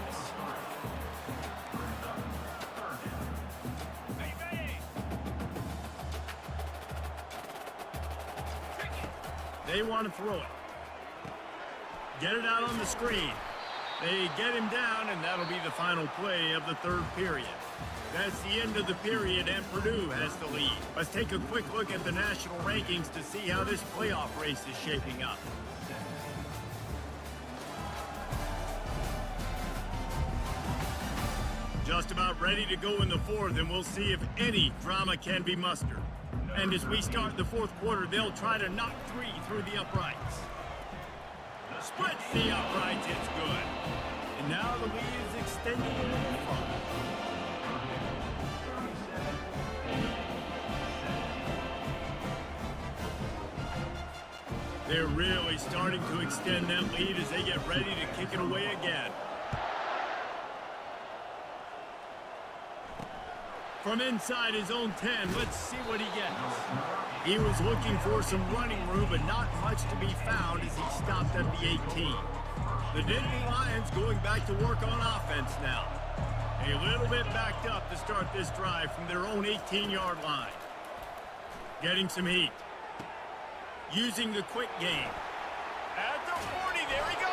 They want to throw it. Get it out on the screen. They get him down, and that'll be the final play of the 3rd period. That's the end of the period, and Purdue has the lead. Let's take a quick look at the national rankings to see how this playoff race is shaping up. Just about ready to go in the 4th, and we'll see if any drama can be mustered. And as we start the 4th quarter, they'll try to knock 3 through the uprights. Splits the uprights, it's good. And now the lead is extending a little further. They're really starting to extend that lead as they get ready to kick it away again. From inside his own 10, let's see what he gets. He was looking for some running room, but not much to be found as he stopped at the 18. The Nittany Lions going back to work on offense now. A little bit backed up to start this drive from their own 18-yard line. Getting some heat. Using the quick game. At the 40, there he goes.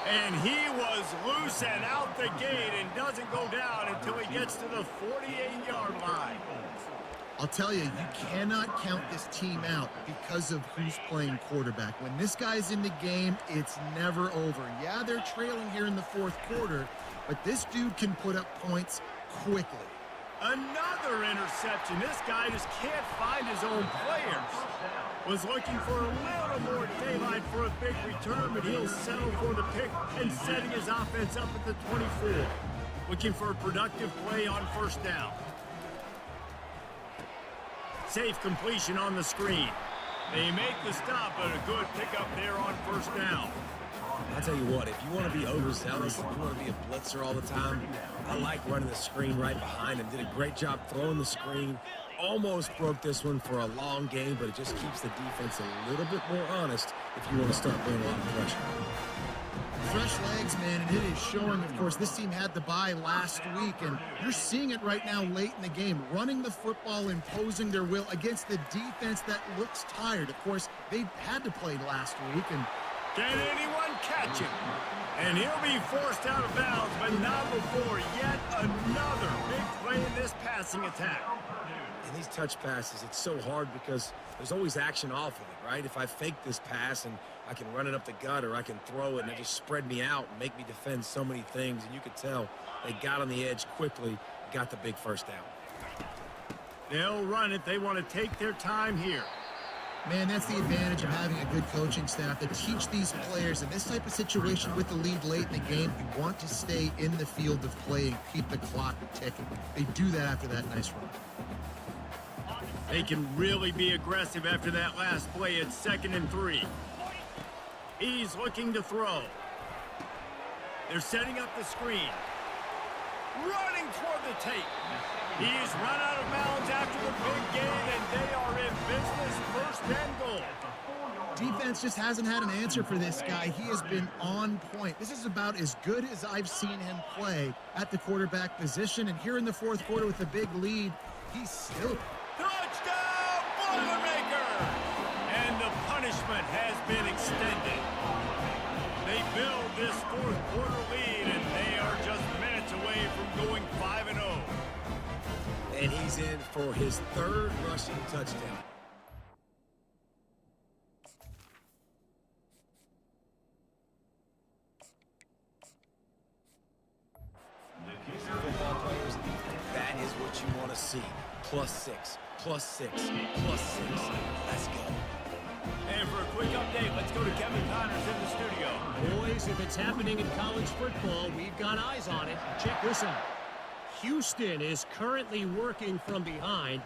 And he was loose and out the gate and doesn't go down until he gets to the 48-yard line. I'll tell you, you cannot count this team out because of who's playing quarterback. When this guy's in the game, it's never over. Yeah, they're trailing here in the fourth quarter, but this dude can put up points quickly. Another interception. This guy just can't find his own players. Was looking for a little more daylight for a big return, but he'll settle for the pick and setting his offense up at the 24. Looking for a productive play on first down. Safe completion on the screen. They make the stop, but a good pickup there on first down. I'll tell you what, if you want to be overzealous, if you want to be a blitzer all the time, I like running the screen right behind him. Did a great job throwing the screen. Almost broke this one for a long game, but it just keeps the defense a little bit more honest if you want to start putting a lot of pressure. Fresh legs, man, and it is showing. Of course, this team had the bye last week, and you're seeing it right now late in the game, running the football, imposing their will against the defense that looks tired. Of course, they had to play last week, and can anyone catch him? And he'll be forced out of bounds, but not before yet another big play in this passing attack. And these touch passes, it's so hard because there's always action off of it, right? If I fake this pass and I can run it up the gut or I can throw it and it just spread me out and make me defend so many things, and you could tell they got on the edge quickly, got the big first down. They'll run it. They want to take their time here. man, that's the advantage of having a good coaching staff to teach these players in this type of situation with the lead late in the game. You want to stay in the field of play and keep the clock ticking. They do that after that nice run. They can really be aggressive after that last play. It's 2nd and 3. He's looking to throw. They're setting up the screen. Running toward the tape. He's run out of bounds after the big gain, and they are in business. 1st and goal. Defense just hasn't had an answer for this guy. He has been on point. This is about as good as I've seen him play at the quarterback position. And here in the 4th quarter with a big lead, he's still... Touchdown, Boilermaker! And the punishment has been extended. They build this 4th quarter lead, and they are just minutes away from going 5-0. And he's in for his 3rd rushing touchdown. Football players, that is what you want to see. +6, +6, +6. Let's go. And for a quick update, let's go to Kevin Connors in the studio. Boys, if it's happening in college football, we've got eyes on it. Check this out. Houston is currently working from behind,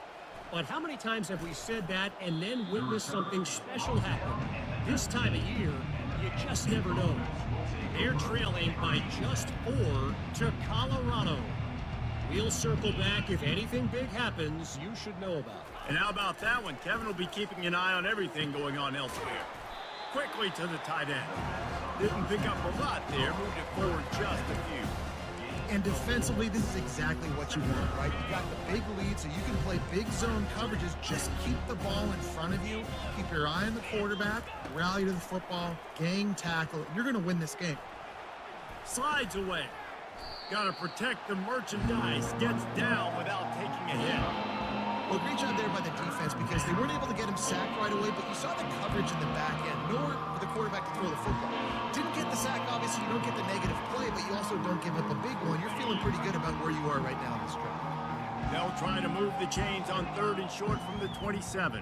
but how many times have we said that and then witnessed something special happen? This time of year, you just never know. They're trailing by just 4 to Colorado. We'll circle back if anything big happens you should know about. And how about that one? Kevin will be keeping an eye on everything going on elsewhere. Quickly to the tight end. Didn't pick up a lot there, moved it forward just a few. And defensively, this is exactly what you want, right? You got the big lead, so you can play big zone coverages. Just keep the ball in front of you. Keep your eye on the quarterback. Rally to the football. Gang tackle. You're going to win this game. Slides away. Got to protect the merchandise. Gets down without taking a hit. Well, great job there by the defense because they weren't able to get him sacked right away, but you saw the coverage in the back end. Nowhere for the quarterback to throw the football. Didn't get the sack, obviously. You don't get the negative play, but you also don't give up a big one. You're feeling pretty good about where you are right now in this drive. They'll try to move the chains on 3rd and short from the 27.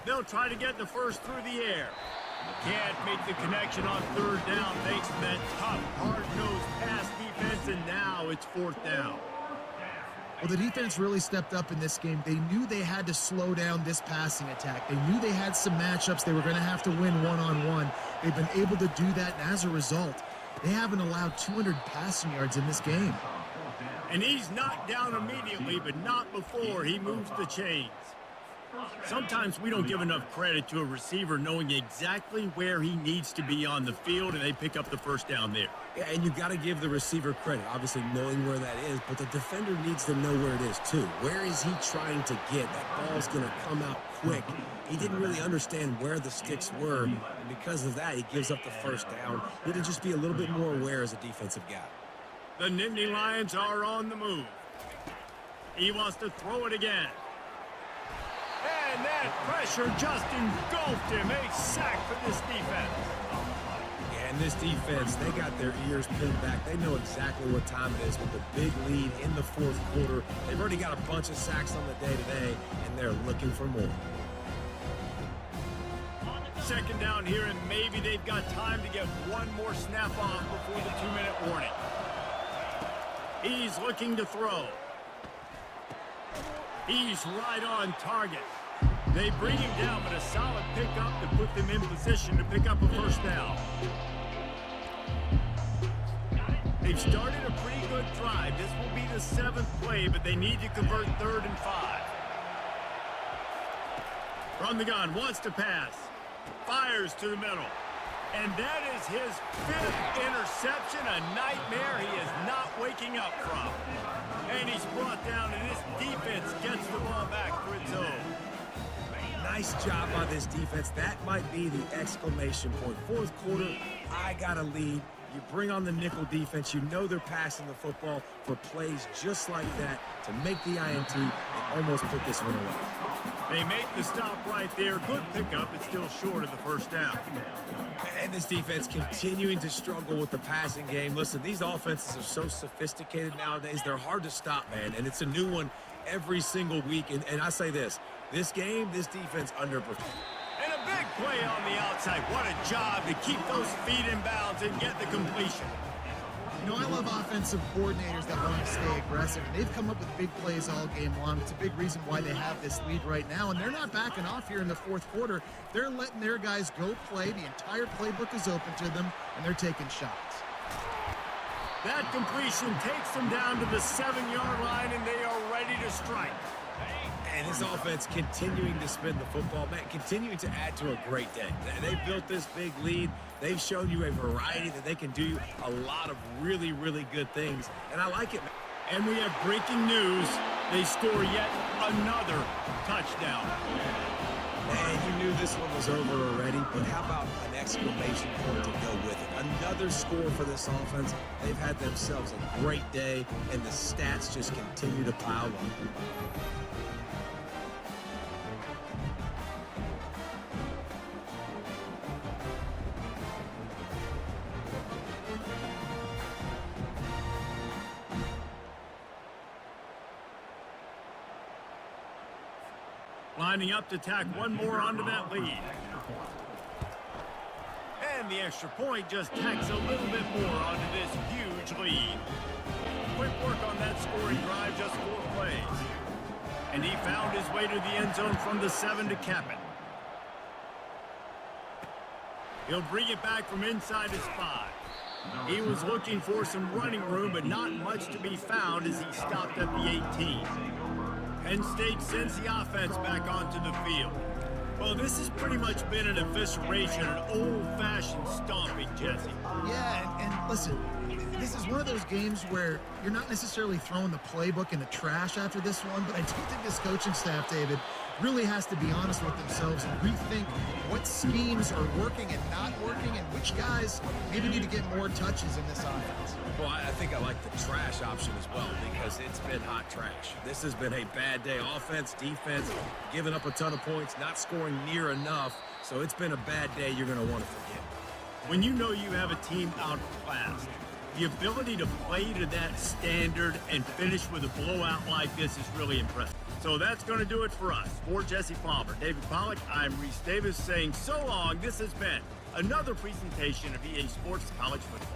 They'll try to get the first through the air. Can't make the connection on 3rd down thanks to that tough, hard-nosed pass defense, and now it's 4th down. Well, the defense really stepped up in this game. They knew they had to slow down this passing attack. They knew they had some matchups they were going to have to win one-on-one. They've been able to do that, and as a result, they haven't allowed 200 passing yards in this game. And he's knocked down immediately, but not before he moves the chains. Sometimes we don't give enough credit to a receiver knowing exactly where he needs to be on the field, and they pick up the first down there. Yeah, and you got to give the receiver credit, obviously knowing where that is, but the defender needs to know where it is too. Where is he trying to get? That ball's going to come out quick. He didn't really understand where the sticks were, and because of that, he gives up the first down. Need to just be a little bit more aware as a defensive guy. The Nittany Lions are on the move. He wants to throw it again. And that pressure just engulfed him. A sack for this defense. Yeah, and this defense, they got their ears pinned back. They know exactly what time it is with the big lead in the fourth quarter. They've already got a bunch of sacks on the day today, and they're looking for more. Second down here, and maybe they've got time to get one more snap off before the 2-minute warning. He's looking to throw. He's right on target. They bring him down, but a solid pickup to put them in position to pick up a first down. They've started a pretty good drive. This will be the 7th play, but they need to convert 3rd and 5. From the gun, wants to pass. Fires to the middle. And that is his 5th interception, a nightmare he is not waking up from. And he's brought down, and this defense gets the ball back for its own. Nice job by this defense. That might be the exclamation point. Fourth quarter, I got a lead. You bring on the nickel defense. You know they're passing the football for plays just like that to make the INT and almost put this one away. They make the stop right there. Good pickup. It's still short of the first down. And this defense continuing to struggle with the passing game. Listen, these offenses are so sophisticated nowadays. They're hard to stop, man. And it's a new one every single week. And I say this game, this defense underperformed. And a big play on the outside. What a job to keep those feet in bounds and get the completion. You know, I love offensive coordinators that want to stay aggressive. And they've come up with big plays all game long. It's a big reason why they have this lead right now. And they're not backing off here in the fourth quarter. They're letting their guys go play. The entire playbook is open to them, and they're taking shots. That completion takes them down to the 7-yard line, and they are ready to strike. And his offense continuing to spin the football, man, continuing to add to a great day. They built this big lead. They've shown you a variety that they can do a lot of really, really good things. And I like it, man. And we have breaking news. They score yet another touchdown. Man, you knew this one was over already, but how about an exclamation point to go with it? Another score for this offense. They've had themselves a great day, and the stats just continue to pile up. Lining up to tack one more onto that lead. And the extra point just tacks a little bit more onto this huge lead. Quick work on that scoring drive, just 4 plays. And he found his way to the end zone from the 7 to cap it. He'll bring it back from inside his 5. He was looking for some running room, but not much to be found as he stopped at the 18. Penn State sends the offense back onto the field. Well, this has pretty much been an evisceration, an old-fashioned stomping, Jesse. Yeah, and listen, this is one of those games where you're not necessarily throwing the playbook in the trash after this one, but I do think this coaching staff, David, really has to be honest with themselves and rethink what schemes are working and not working and which guys maybe need to get more touches in this offense. Well, I think I like the trash option as well because it's been hot trash. This has been a bad day. Offense, defense, giving up a ton of points, not scoring near enough. So it's been a bad day you're going to want to forget. When you know you have a team outclassed, the ability to play to that standard and finish with a blowout like this is really impressive. So that's going to do it for us. For Jesse Palmer, David Pollack, I'm Reese Davis saying so long. This has been another presentation of EA Sports College Football.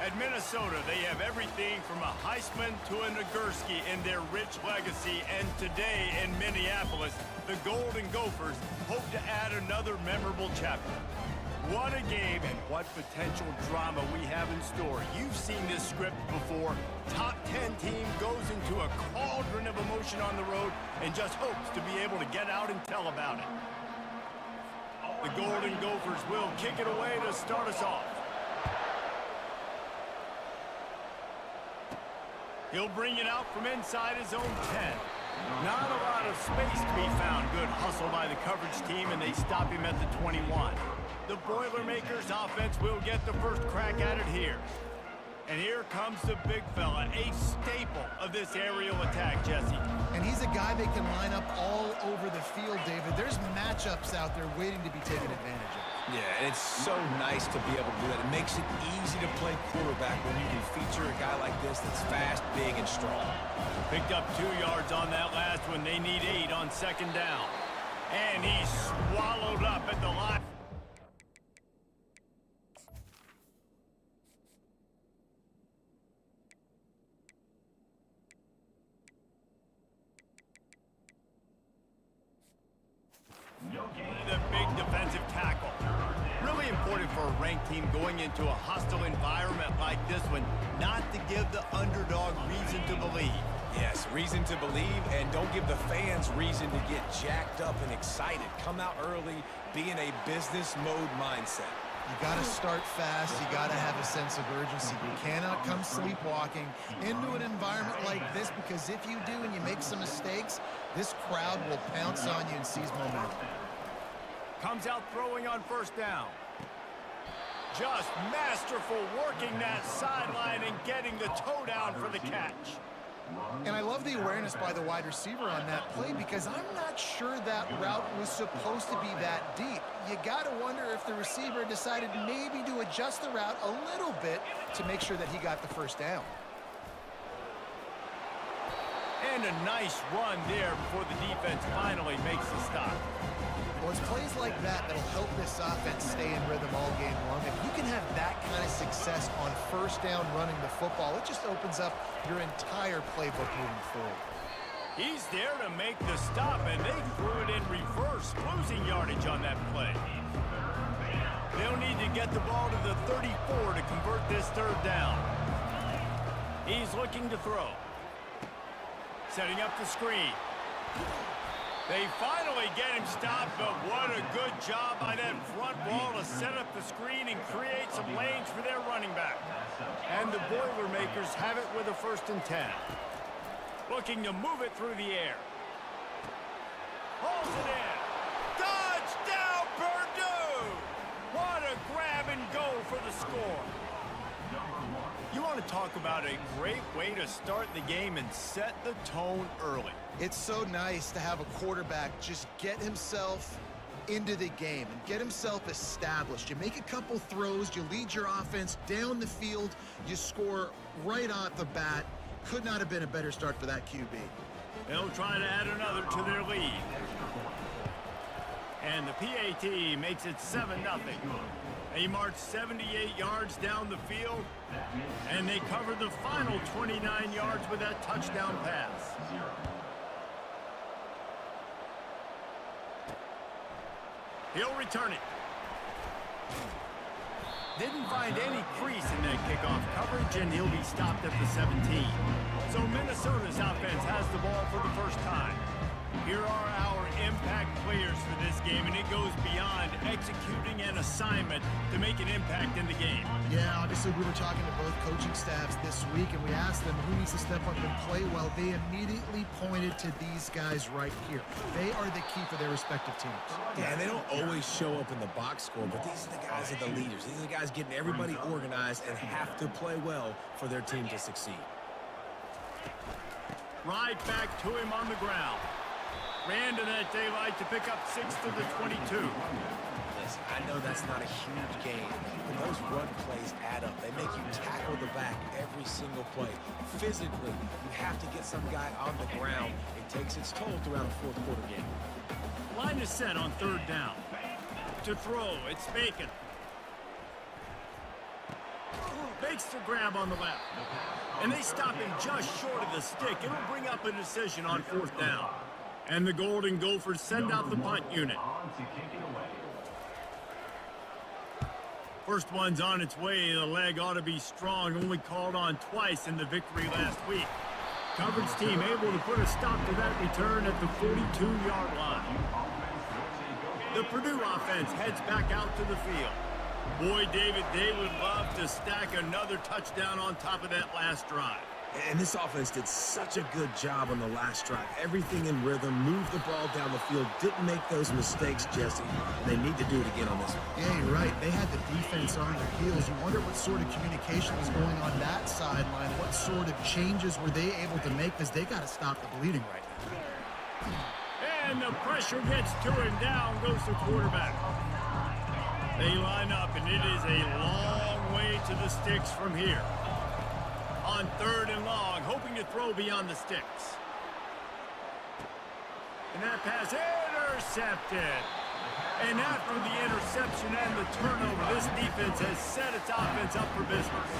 At Minnesota, they have everything from a Heisman to a Nagurski in their rich legacy, and today in Minneapolis, the Golden Gophers hope to add another memorable chapter. What a game and what potential drama we have in store. You've seen this script before. Top 10 team goes into a cauldron of emotion on the road and just hopes to be able to get out and tell about it. The Golden Gophers will kick it away to start us off. He'll bring it out from inside his own 10. Not a lot of space to be found. Good hustle by the coverage team, and they stop him at the 21. The Boilermakers offense will get the first crack at it here. And here comes the big fella, a staple of this aerial attack, Jesse. And he's a guy that can line up all over the field, David. There's matchups out there waiting to be taken advantage of. Yeah, and it's so nice to be able to do that. It makes it easy to play quarterback when you can feature a guy like this that's fast, big, and strong. Picked up 2 yards on that last one. They need 8 on second down. And he's swallowed up at the line. The big defensive tackle. Really important for a ranked team going into a hostile environment like this one, not to give the underdog reason to believe. Yes, reason to believe, and don't give the fans reason to get jacked up and excited. Come out early, be in a business mode mindset. You got to start fast. You got to have a sense of urgency. You cannot come sleepwalking into an environment like this, because if you do and you make some mistakes, this crowd will pounce on you and seize momentum. Comes out throwing on first down. Just masterful working that sideline and getting the toe down for the catch. And I love the awareness by the wide receiver on that play, because I'm not sure that route was supposed to be that deep. You got to wonder if the receiver decided maybe to adjust the route a little bit to make sure that he got the first down. And a nice run there before the defense finally makes the stop. Well, it's plays like that that'll help this offense stay in rhythm all game long. If you can have that kind of success on first down running the football, it just opens up your entire playbook moving forward. He's there to make the stop, and they threw it in reverse, losing yardage on that play. They'll need to get the ball to the 34 to convert this third down. He's looking to throw. Setting up the screen. They finally get him stopped, but what a good job by that front wall to set up the screen and create some lanes for their running back. And the Boilermakers have it with a 1st and 10. Looking to move it through the air. Hauls it in. Touchdown, Purdue! What a grab and go for the score. You want to talk about a great way to start the game and set the tone early. It's so nice to have a quarterback just get himself into the game and get himself established. You make a couple throws, you lead your offense down the field, you score right off the bat. Could not have been a better start for that QB. They'll try to add another to their lead. And the PAT makes it 7-0. They march 78 yards down the field, and they cover the final 29 yards with that touchdown pass. He'll return it. Didn't find any crease in that kickoff coverage, and he'll be stopped at the 17. So Minnesota's offense has the ball for the first time. Here are our impact players for this game, and it goes beyond executing an assignment to make an impact in the game. Yeah, obviously we were talking to both coaching staffs this week, and we asked them who needs to step up and play well. They immediately pointed to these guys right here. They are the key for their respective teams. Yeah, and they don't always show up in the box score, but these are the guys that are the leaders. These are the guys getting everybody organized and have to play well for their team to succeed. Right back to him on the ground. Ran to that daylight to pick up 6 to the 22. Listen, I know that's not a huge gain, but those run plays add up. They make you tackle the back every single play. Physically, you have to get some guy on the ground. It takes its toll throughout a fourth quarter game. Line is set on third down. To throw, it's Bacon. Makes the grab on the left. And they stop him just short of the stick. It'll bring up a decision on 4th down. And the Golden Gophers send out the punt unit. First one's on its way. The leg ought to be strong. Only called on twice in the victory last week. Coverage team able to put a stop to that return at the 42-yard line. The Purdue offense heads back out to the field. Boy, David, they would love to stack another touchdown on top of that last drive. And this offense did such a good job on the last drive. Everything in rhythm, moved the ball down the field, didn't make those mistakes, Jesse. And they need to do it again on this one. Yeah, you're right. They had the defense on their heels. You wonder what sort of communication was going on that sideline. What sort of changes were they able to make, because they got to stop the bleeding right now. And the pressure gets to him. Down goes the quarterback. They line up, and it is a long way to the sticks from here. On 3rd and long, hoping to throw beyond the sticks. And that pass intercepted. And after the interception and the turnover, this defense has set its offense up for business.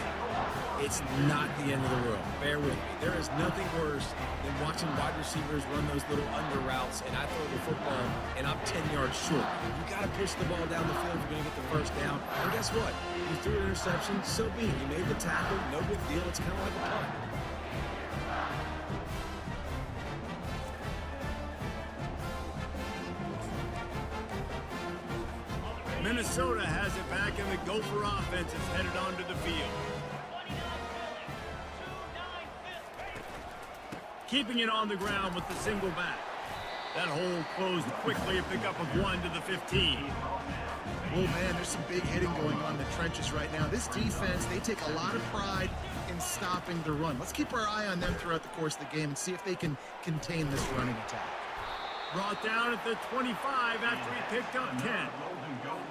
It's not the end of the world. Bear with me. There is nothing worse than watching wide receivers run those little under routes, and I throw the football, and I'm 10 yards short. You got to push the ball down the field if you're going to get the first down. And guess what? You threw an interception, so be it. You made the tackle, no big deal. It's kind of like a punt. Minnesota has it back, and the Gopher offense is headed onto the field. Keeping it on the ground with the single back. That hole closed quickly, a pickup of 1 to the 15. Oh, man, there's some big hitting going on in the trenches right now. This defense, they take a lot of pride in stopping the run. Let's keep our eye on them throughout the course of the game and see if they can contain this running attack. Brought down at the 25 after he picked up 10.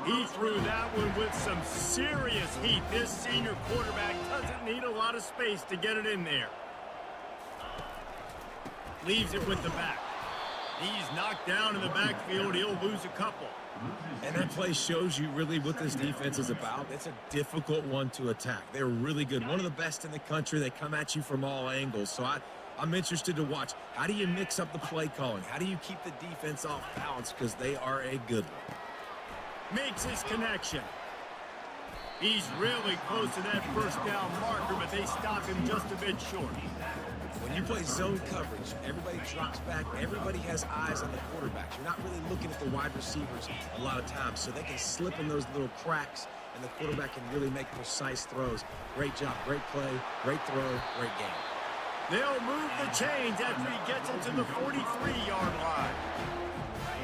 He threw that one with some serious heat. This senior quarterback doesn't need a lot of space to get it in there. Leaves it with the back. He's knocked down in the backfield. He'll lose a couple. And that play shows you really what this defense is about. It's a difficult one to attack. They're really good. One of the best in the country. They come at you from all angles. So I'm interested to watch. How do you mix up the play calling? How do you keep the defense off balance? Because they are a good one. Makes his connection. He's really close to that first down marker, but they stop him just a bit short. When you play zone coverage, everybody drops back. Everybody has eyes on the quarterback. You're not really looking at the wide receivers a lot of times, so they can slip in those little cracks, and the quarterback can really make precise throws. Great job, great play, great throw, great game. They'll move the chains after he gets into the 43-yard line.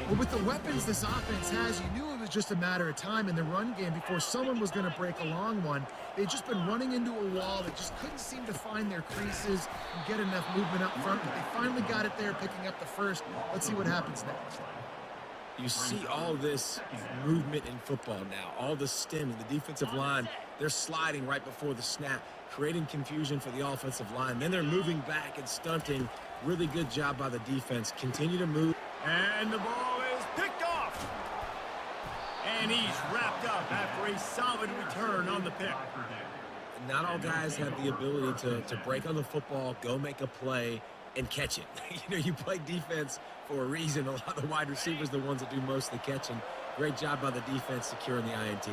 Well, with the weapons this offense has, you knew it was just a matter of time in the run game before someone was going to break a long one. They'd just been running into a wall. They just couldn't seem to find their creases and get enough movement up front, but they finally got it there, picking up the first. Let's see what happens next. You see all this movement in football now, all the stemming, the defensive line, they're sliding right before the snap, creating confusion for the offensive line. Then they're moving back and stunting. Really good job by the defense. Continue to move. And the ball is picked off. And he's wrapped up after a solid return on the pick. Not all guys have the ability to break on the football, go make a play, and catch it. You play defense for a reason. A lot of the wide receivers are the ones that do most of the catching. Great job by the defense securing the INT.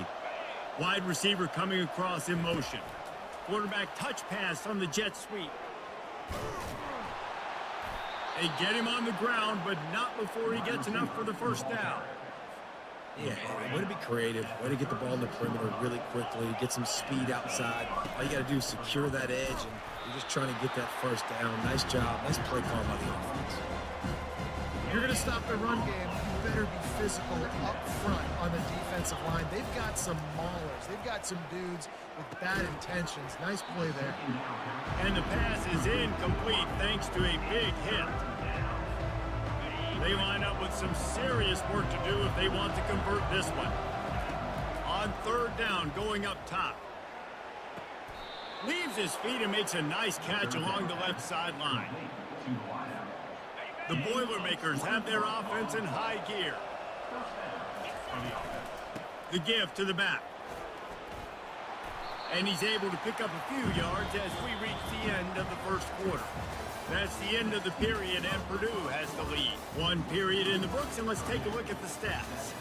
Wide receiver coming across in motion. Quarterback touch pass on the jet sweep. They get him on the ground, but not before he gets enough for the first down. Yeah, way to be creative, way to get the ball in the perimeter really quickly, get some speed outside. All you got to do is secure that edge, and you're just trying to get that first down. Nice job, nice play call by the offense. You're going to stop the run game, you better be physical up front on the defensive line. They've got some maulers. They've got some dudes with bad intentions. Nice play there. And the pass is incomplete thanks to a big hit. They line up with some serious work to do if they want to convert this one. On third down, going up top. Leaves his feet and makes a nice catch along the left sideline. The Boilermakers have their offense in high gear. The give to the back. And he's able to pick up a few yards as we reach the end of the first quarter. That's the end of the period, and Purdue has the lead. One period in the books, and let's take a look at the stats.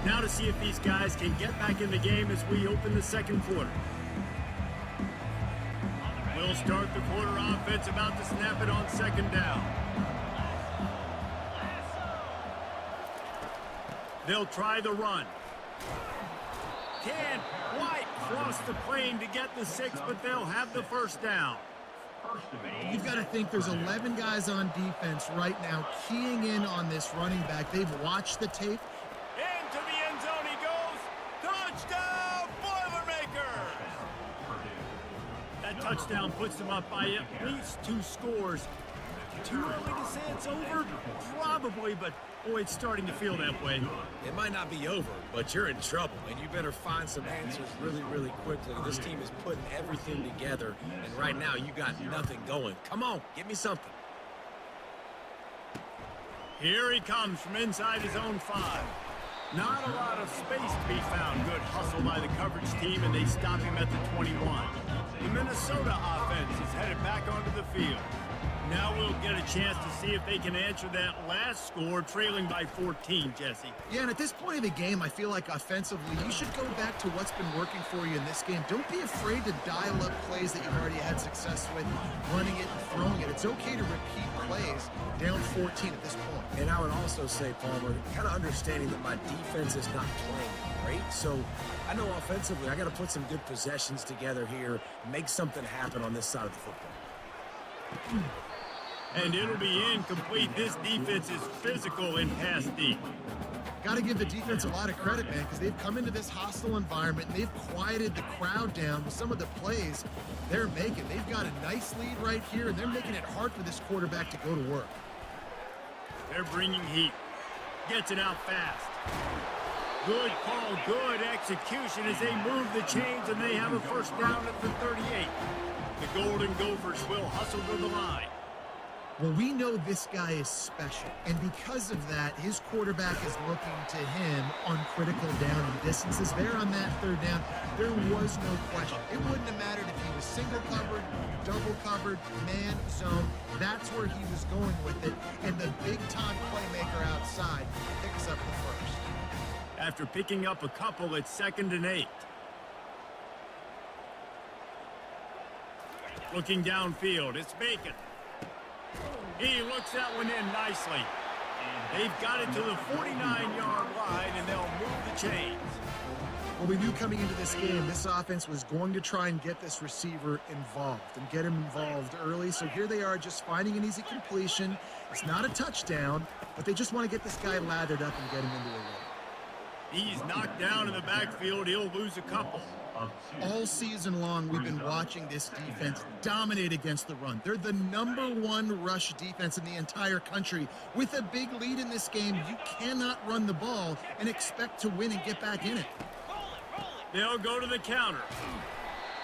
Now to see if these guys can get back in the game as we open the second quarter. We'll start the quarter offense about to snap it on second down. They'll try the run. Can White cross the plane to get the 6, but they'll have the first down. You've got to think there's 11 guys on defense right now keying in on this running back. They've watched the tape. Into the end zone he goes. Touchdown, Boilermakers! That touchdown puts them up by at least 2 scores. Too early to say it's over? Probably, but boy, it's starting to feel that way. It might not be over, but you're in trouble, and you better find some answers really, really quickly. This team is putting everything together, and right now you got nothing going. Come on, give me something. Here he comes from inside his own 5. Not a lot of space to be found. Good hustle by the coverage team, and they stop him at the 21. The Minnesota offense is headed back onto the field. Now we'll get a chance to see if they can answer that last score, trailing by 14, Jesse. Yeah, and at this point of the game, I feel like offensively, you should go back to what's been working for you in this game. Don't be afraid to dial up plays that you've already had success with, running it and throwing it. It's okay to repeat plays down 14 at this point. And I would also say, Palmer, kind of understanding that my defense is not playing great, so I know offensively I got to put some good possessions together here, make something happen on this side of the football. And it'll be incomplete. This defense is physical in pass deep. Got to give the defense a lot of credit, man, because they've come into this hostile environment and they've quieted the crowd down with some of the plays they're making. They've got a nice lead right here, and they're making it hard for this quarterback to go to work. They're bringing heat. Gets it out fast. Good call, good execution as they move the chains, and they have a first down at the 38. The Golden Gophers will hustle to the line. Well, we know this guy is special, and because of that, his quarterback is looking to him on critical down and distances. There on that third down, there was no question. It wouldn't have mattered if he was single covered, double covered, man, zone. That's where he was going with it, and the big-time playmaker outside picks up the first. After picking up a couple, it's 2nd and 8. Looking downfield, it's Bacon. He looks that one in nicely. They've got it to the 49-yard line, and they'll move the chains. Well, we knew coming into this game, this offense was going to try and get this receiver involved and get him involved early. So here they are just finding an easy completion. It's not a touchdown, but they just want to get this guy lathered up and get him into a rhythm. He's knocked down in the backfield. He'll lose a couple. All season long, we've been watching this defense dominate against the run. They're the #1 rush defense in the entire country. With a big lead in this game, you cannot run the ball and expect to win and get back in it. They'll go to the counter.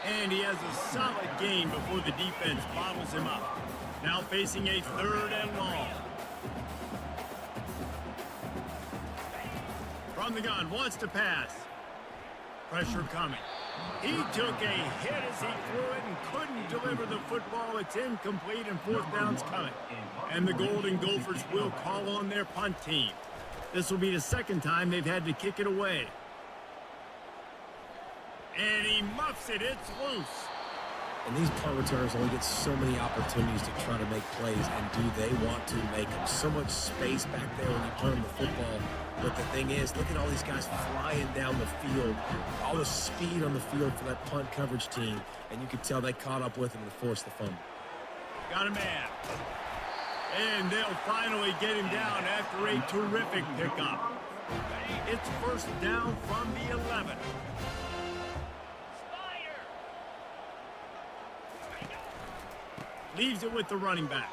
And he has a solid gain before the defense bottles him up. Now facing a 3rd and long. From the gun, wants to pass. Pressure coming. He took a hit as he threw it and couldn't deliver the football. It's incomplete, and 4th down's coming. And the Golden Gophers will call on their punt team. This will be the 2nd time they've had to kick it away. And he muffs it. It's loose. And these punt returners only get so many opportunities to try to make plays, and do they want to make them? So much space back there when you punt them the football. But the thing is, look at all these guys flying down the field, all the speed on the field for that punt coverage team, and you could tell they caught up with him to force the fumble. Got a man. And they'll finally get him down after a terrific pickup. It's 1st down from the 11. Leaves it with the running back.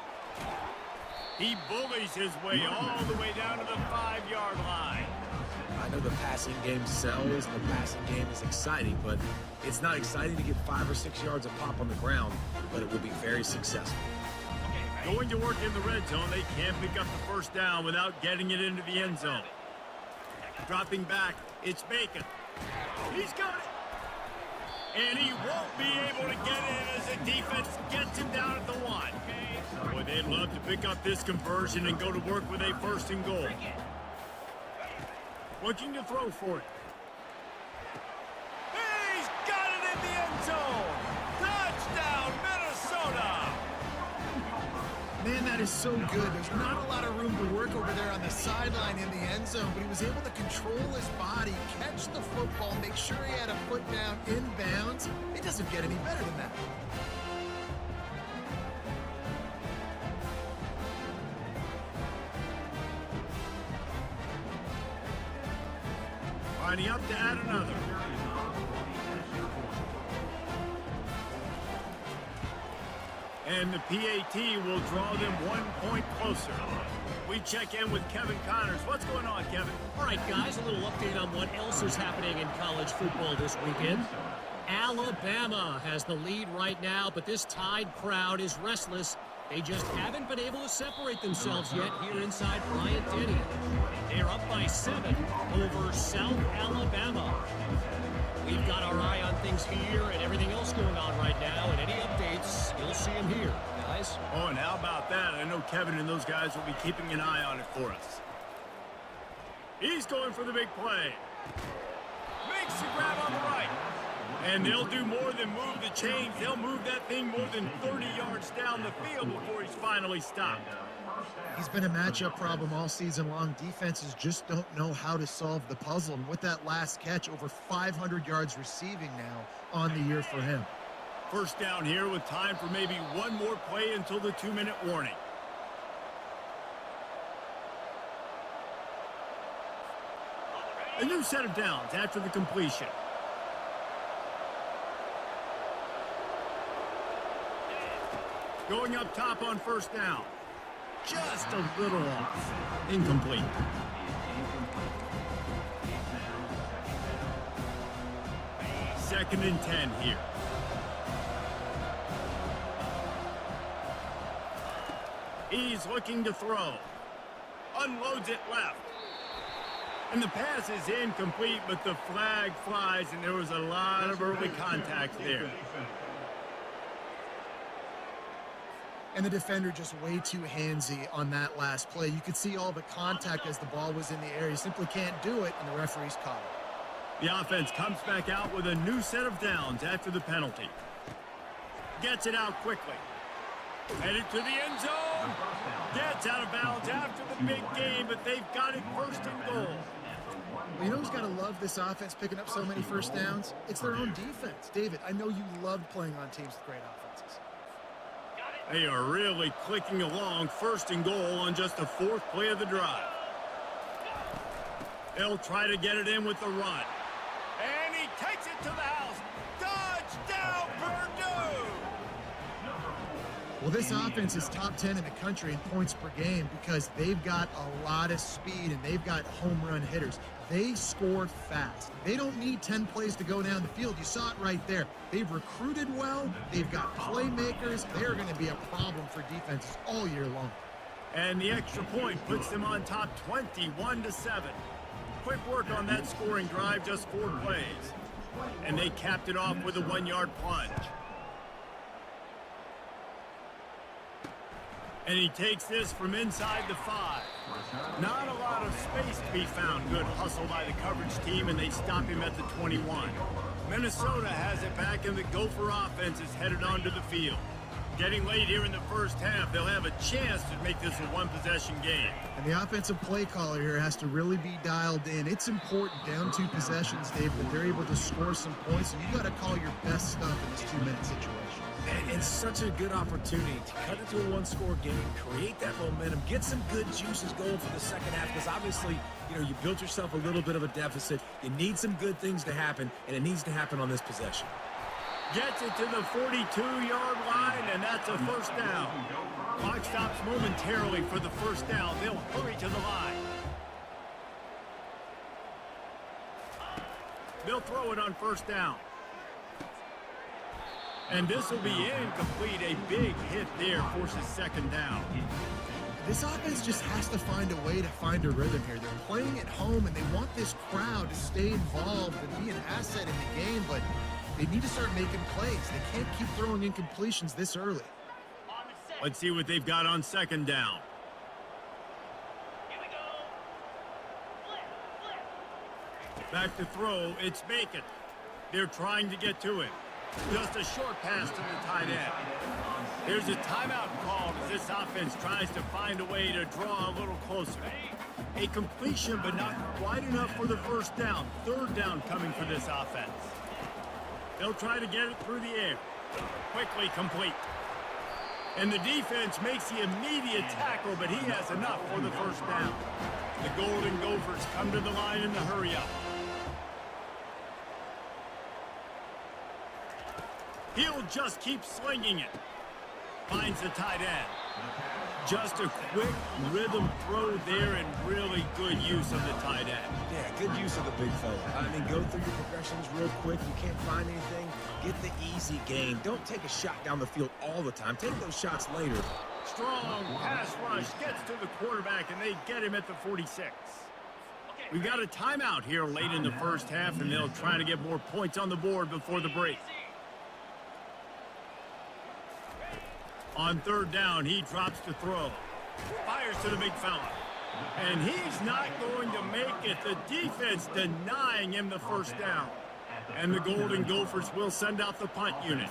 He bullies his way all the way down to the 5-yard line. I know the passing game sells and the passing game is exciting, but it's not exciting to get 5 or 6 yards of pop on the ground, but it will be very successful. Going to work in the red zone, they can't pick up the first down without getting it into the end zone. Dropping back, it's Bacon. He's got it. And he won't be able to get in as the defense gets him down at the 1. Boy, they'd love to pick up this conversion and go to work with a 1st and goal. Looking to throw for it. He's got it in the end zone. Touchdown, Minnesota. Man, that is so good. There's not a lot of room to work over there on the sideline in the end zone, but he was able to control his body, catch the football, make sure he had a foot down inbounds. It doesn't get any better than that. Lining up to add another. And the PAT will draw them 1 point closer. We check in with Kevin Connors. What's going on, Kevin? All right, guys, a little update on what else is happening in college football this weekend. Alabama has the lead right now, but this Tide crowd is restless. They just haven't been able to separate themselves yet here inside Bryant-Denny. They're up by 7 over South Alabama. We've got our eye on things here and everything else going on right now, and any updates, you'll see them here, guys. Oh, and how about that? I know Kevin and those guys will be keeping an eye on it for us. He's going for the big play. Makes the grab on the right. And they'll do more than move the chains. They'll move that thing more than 30 yards down the field before he's finally stopped. He's been a matchup problem all season long. Defenses just don't know how to solve the puzzle. And with that last catch, over 500 yards receiving now on the year for him. First down here with time for maybe one more play until the 2-minute warning. A new set of downs after the completion. Going up top on first down. Just a little off. Incomplete. Second and 10 here. He's looking to throw. Unloads it left. And the pass is incomplete, but the flag flies, and there was a lot of early contact there. And the defender just way too handsy on that last play. You could see all the contact as the ball was in the air. You simply can't do it, and the referee's caught it. The offense comes back out with a new set of downs after the penalty. Gets it out quickly. Headed to the end zone. Gets out of bounds after the big game, but they've got it 1st and goal. Well, you know who's got to love this offense picking up so many first downs? It's their own defense. David, I know you loved playing on teams with great offenses. They are really clicking along 1st and goal on just the 4th play of the drive. They'll try to get it in with the run. And he takes it to the house. Touchdown, Purdue! Well, this offense is top 10 in the country in points per game because they've got a lot of speed and they've got home run hitters. They score fast. They don't need 10 plays to go down the field. You saw it right there. They've recruited well. They've got playmakers. They're going to be a problem for defenses all year long. And the extra point puts them on top 21-7. Quick work on that scoring drive, just 4 plays. And they capped it off with a 1-yard plunge. And he takes this from inside the 5. Not a lot of space to be found. Good hustle by the coverage team, and they stop him at the 21. Minnesota has it back, and the Gopher offense is headed onto the field. Getting late here in the first half, they'll have a chance to make this a one-possession game. And the offensive play caller here has to really be dialed in. It's important down 2 possessions, Dave, that they're able to score some points, and you got to call your best stuff in this 2-minute situation. And it's such a good opportunity to cut it to a 1-score game, create that momentum, get some good juices going for the second half, because obviously, you built yourself a little bit of a deficit. You need some good things to happen, and it needs to happen on this possession. Gets it to the 42-yard line, and that's a first down. Clock stops momentarily for the first down. They'll hurry to the line. They'll throw it on first down. And this will be incomplete. A big hit there forces second down. This offense just has to find a way to find a rhythm here. They're playing at home, and they want this crowd to stay involved and be an asset in the game, but they need to start making plays. They can't keep throwing incompletions this early. Let's see what they've got on second down. Back to throw, it's Bacon. They're trying to get to it. Just a short pass to the tight end. There's a timeout called as this offense tries to find a way to draw a little closer. A completion, but not quite enough for the first down. Third down coming for this offense. They'll try to get it through the air. Quickly complete. And the defense makes the immediate tackle, but he has enough for the first down. The Golden Gophers come to the line in the hurry-up. He'll just keep slinging it. Finds the tight end. Just a quick rhythm throw there and really good use of the tight end. Yeah, good use of the big fella. I mean, go through your progressions real quick. You can't find anything, get the easy gain. Don't take a shot down the field all the time. Take those shots later. Strong pass rush gets to the quarterback, and they get him at the 46. We've got a timeout here late in the first half, and they'll try to get more points on the board before the break. On third down, he drops to throw. Fires to the big fella. And he's not going to make it. The defense denying him the first down. And the Golden Gophers will send out the punt unit.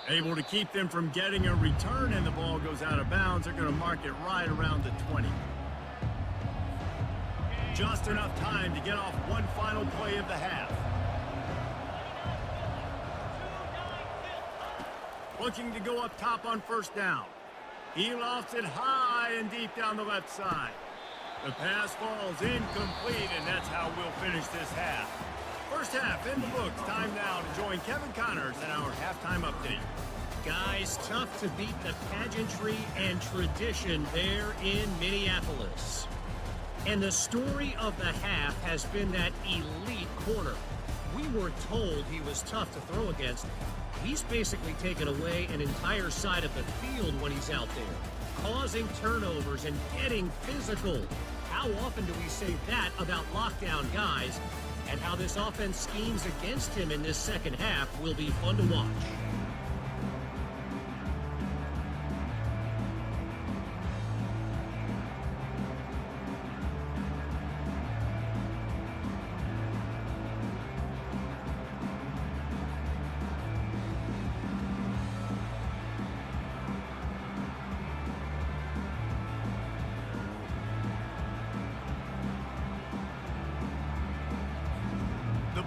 Able to keep them from getting a return, and the ball goes out of bounds. They're going to mark it right around the 20. Just enough time to get off one final play of the half. Looking to go up top on first down. He lofts it high and deep down the left side. The pass falls incomplete, and that's how we'll finish this half. First half in the books. Time now to join Kevin Connors in our halftime update. Guys, tough to beat the pageantry and tradition there in Minneapolis. And the story of the half has been that elite corner. We were told he was tough to throw against. He's basically taken away an entire side of the field when he's out there, causing turnovers and getting physical. How often do we say that about lockdown guys? And how this offense schemes against him in this second half will be fun to watch.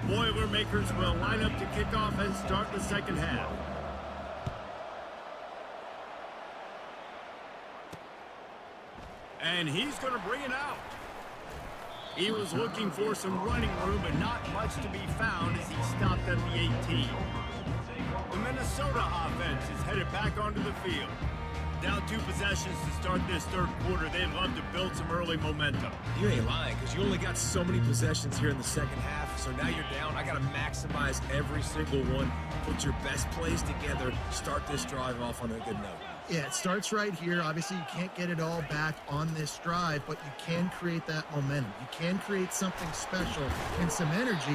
Boilermakers will line up to kick off and start the second half. And he's going to bring it out. He was looking for some running room, but not much to be found as he stopped at the 18. The Minnesota offense is headed back onto the field. Down 2 possessions to start this third quarter. They'd love to build some early momentum. You ain't lying, because you only got so many possessions here in the second half, so now you're down. I got to maximize every single one. Put your best plays together. Start this drive off on a good note. Yeah, it starts right here. Obviously, you can't get it all back on this drive, but you can create that momentum. You can create something special and some energy.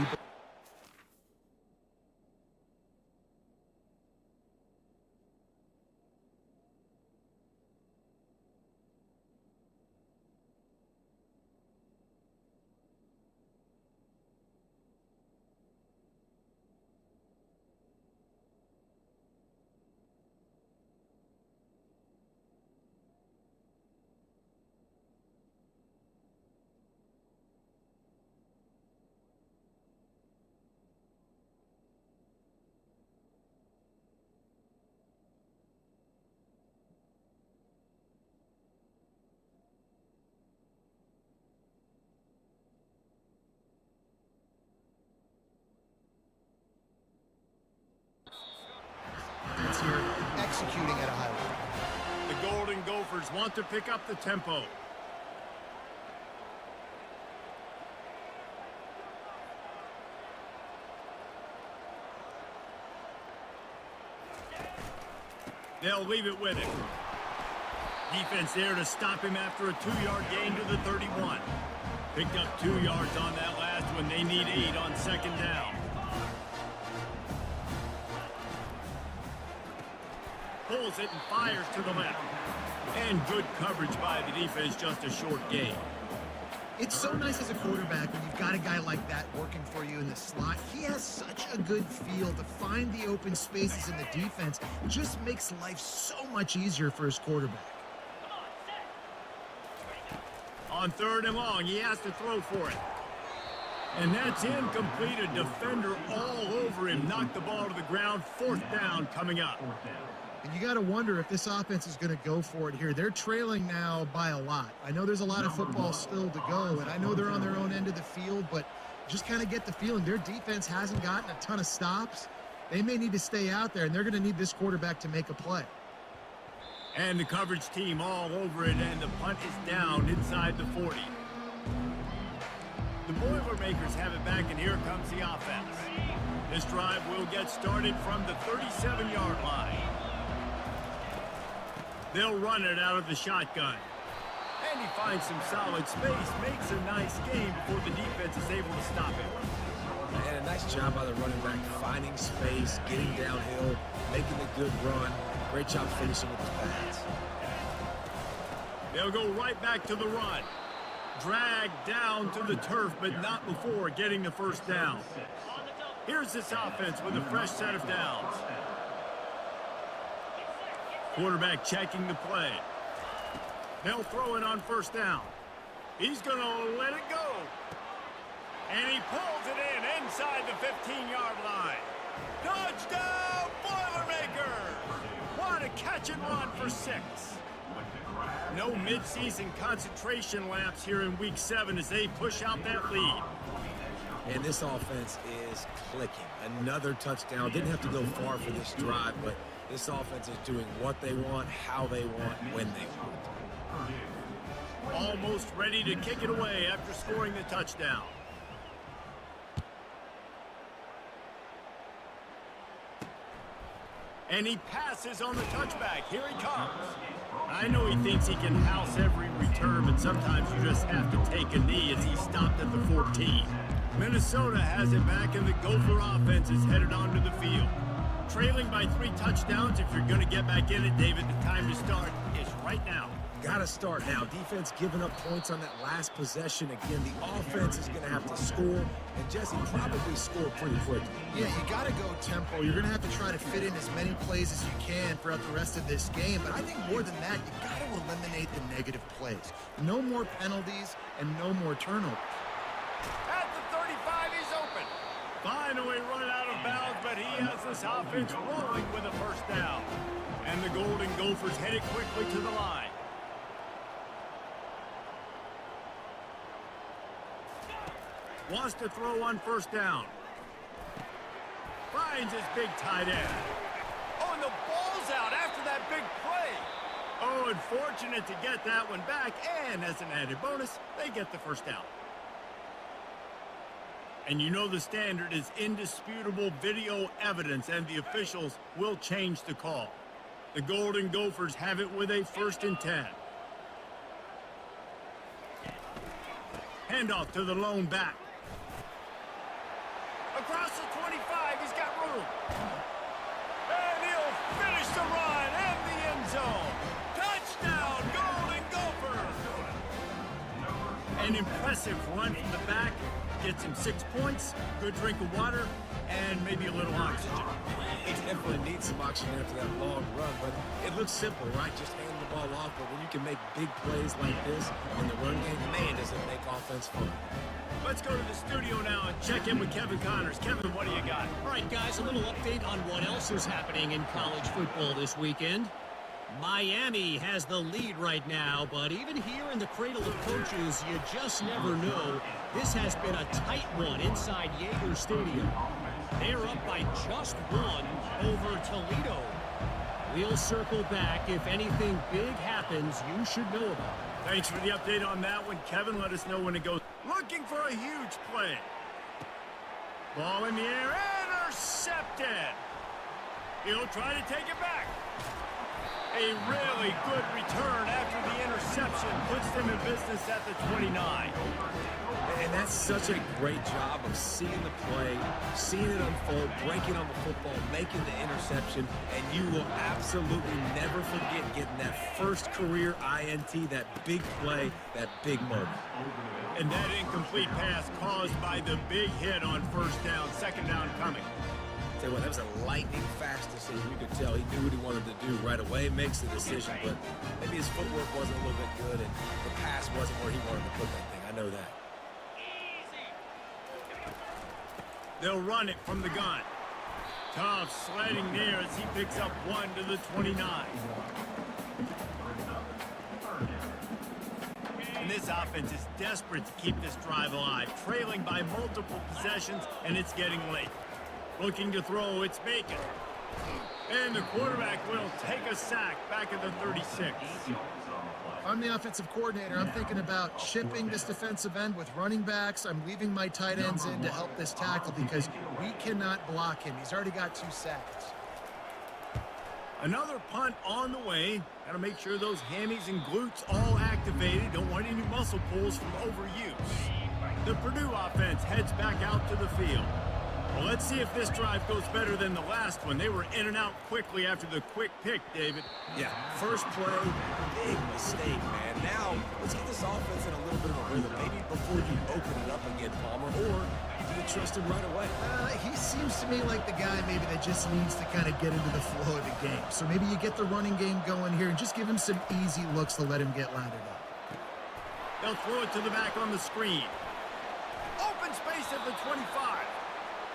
Here executing at a high level. The Golden Gophers want to pick up the tempo. They'll leave it with him. Defense there to stop him after a 2-yard gain to the 31. Picked up 2 yards on that last one. They need 8 on second down. Pulls it and fires to the left. And good coverage by the defense, just a short gain. It's so nice as a quarterback when you've got a guy like that working for you in the slot. He has such a good feel to find the open spaces in the defense. It just makes life so much easier for his quarterback. On 3rd and long, he has to throw for it. And that's incomplete. A defender all over him. Knocked the ball to the ground. 4th down coming up. And you got to wonder if this offense is going to go for it here. They're trailing now by a lot. I know there's a lot of football still to go, and I know they're on their own end of the field, but just kind of get the feeling their defense hasn't gotten a ton of stops. They may need to stay out there, and they're going to need this quarterback to make a play. And the coverage team all over it, and the punt is down inside the 40. The Boilermakers have it back, and here comes the offense. This drive will get started from the 37-yard line. They'll run it out of the shotgun. And he finds some solid space, makes a nice game before the defense is able to stop him. And a nice job by the running back, finding space, getting downhill, making a good run. Great job finishing with his pads. They'll go right back to the run. Dragged down to the turf, but not before getting the 1st down. Here's this offense with a fresh set of downs. Quarterback checking the play. They'll throw it on 1st down. He's going to let it go. And he pulls it in inside the 15-yard line. Touchdown, Boilermakers! What a catch and run for 6. No midseason concentration laps here in Week 7 as they push out that lead. And this offense is clicking. Another touchdown. Didn't have to go far for this drive, but this offense is doing what they want, how they want, when they want. Almost ready to kick it away after scoring the touchdown. And he passes on the touchback. Here he comes. I know he thinks he can house every return, but sometimes you just have to take a knee as he stopped at the 14. Minnesota has it back, and the Gopher offense is headed onto the field. Trailing by 3 touchdowns. If you're going to get back in it, David, the time to start is right now. Got to start now. Defense giving up points on that last possession. Again, the offense is going to have to score, and Jesse probably score pretty quickly. Yeah, you got to go tempo. You're going to have to try to fit in as many plays as you can throughout the rest of this game. But I think more than that, you got to eliminate the negative plays. No more penalties and no more turnovers. At the 35, he's open. Finally run out of bounds, but he has this offense rolling with a 1st down. And the Golden Gophers headed quickly to the line. Wants to throw on 1st down. Finds his big tight end. Oh, and the ball's out after that big play. Oh, and fortunate to get that one back. And as an added bonus, they get the 1st down. And you know the standard is indisputable video evidence, and the officials will change the call. The Golden Gophers have it with a 1st and 10. Handoff to the lone back. Across the 25, he's got room. And he'll finish the run and the end zone. Touchdown, Golden Gophers! An impressive run from the back. Gets him 6 points, good drink of water, and maybe a little oxygen. He definitely needs some oxygen after that long run, but it looks simple, right? Just hand the ball off, but when you can make big plays like this in the run game, man, does it make offense fun. Let's go to the studio now and check in with Kevin Connors. Kevin, what do you got? All right, guys, a little update on what else is happening in college football this weekend. Miami has the lead right now, but even here in the cradle of coaches, you just never know. This has been a tight one inside Yager Stadium. They're up by just 1 over Toledo. We'll circle back. If anything big happens, you should know about it. Thanks for the update on that one, Kevin. Let us know when it goes. Looking for a huge play. Ball in the air, intercepted. He'll try to take it back. A really good return after the interception puts them in business at the 29. And that's such a great job of seeing the play, seeing it unfold, breaking on the football, making the interception, and you will absolutely never forget getting that first career INT, that big play, that big moment. And that incomplete pass caused by the big hit on first down, second down coming. Tell you what, that was a lightning fast decision. You could tell he knew what he wanted to do right away, makes the decision, but maybe his footwork wasn't a little bit good and the pass wasn't where he wanted to put that thing. I know that. They'll run it from the gun. Tough sledding there as he picks up 1 to the 29. And this offense is desperate to keep this drive alive, trailing by multiple possessions, and it's getting late. Looking to throw, it's Bacon. And the quarterback will take a sack back at the 36. I'm the offensive coordinator. I'm thinking about chipping this defensive end with running backs. I'm leaving my tight ends in to help this tackle because we cannot block him. He's already got 2 sacks. Another punt on the way. Got to make sure those hammies and glutes all activated. Don't want any muscle pulls from overuse. The Purdue offense heads back out to the field. Well, let's see if this drive goes better than the last one. They were in and out quickly after the quick pick, David. Yeah, first play, big mistake, man. Now, let's get this offense in a little bit of a rhythm. Maybe before you open it up again, Palmer, or do you trust him right away? He seems to me like the guy maybe that just needs to kind of get into the flow of the game. So maybe you get the running game going here and just give him some easy looks to let him get lathered up. They'll throw it to the back on the screen. Open space at the 25.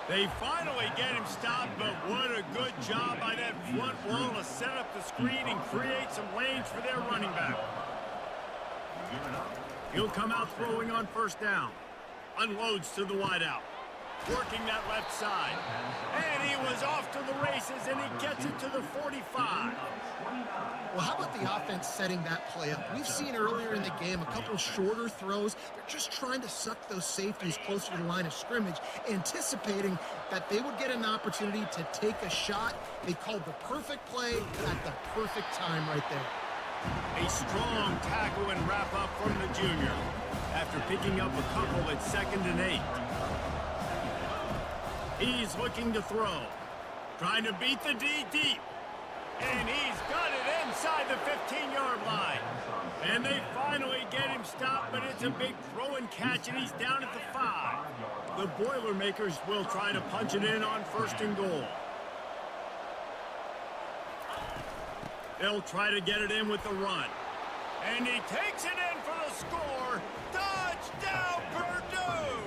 They finally get him stopped, but what a good job by that front wall to set up the screen and create some lanes for their running back. He'll come out throwing on first down. Unloads to the wideout. Working that left side. And he was off to the races, and he gets it to the 45. Well, how about the offense setting that play up? We've seen earlier in the game a couple shorter throws. They're just trying to suck those safeties closer to the line of scrimmage, anticipating that they would get an opportunity to take a shot. They called the perfect play at the perfect time right there. A strong tackle and wrap up from the junior after picking up a couple at 2nd and 8. He's looking to throw. Trying to beat the D deep. And he's got it inside the 15-yard line. And they finally get him stopped, but it's a big throw and catch, and he's down at the 5. The Boilermakers will try to punch it in on 1st and goal. They'll try to get it in with the run. And he takes it in for the score. Touchdown, Purdue!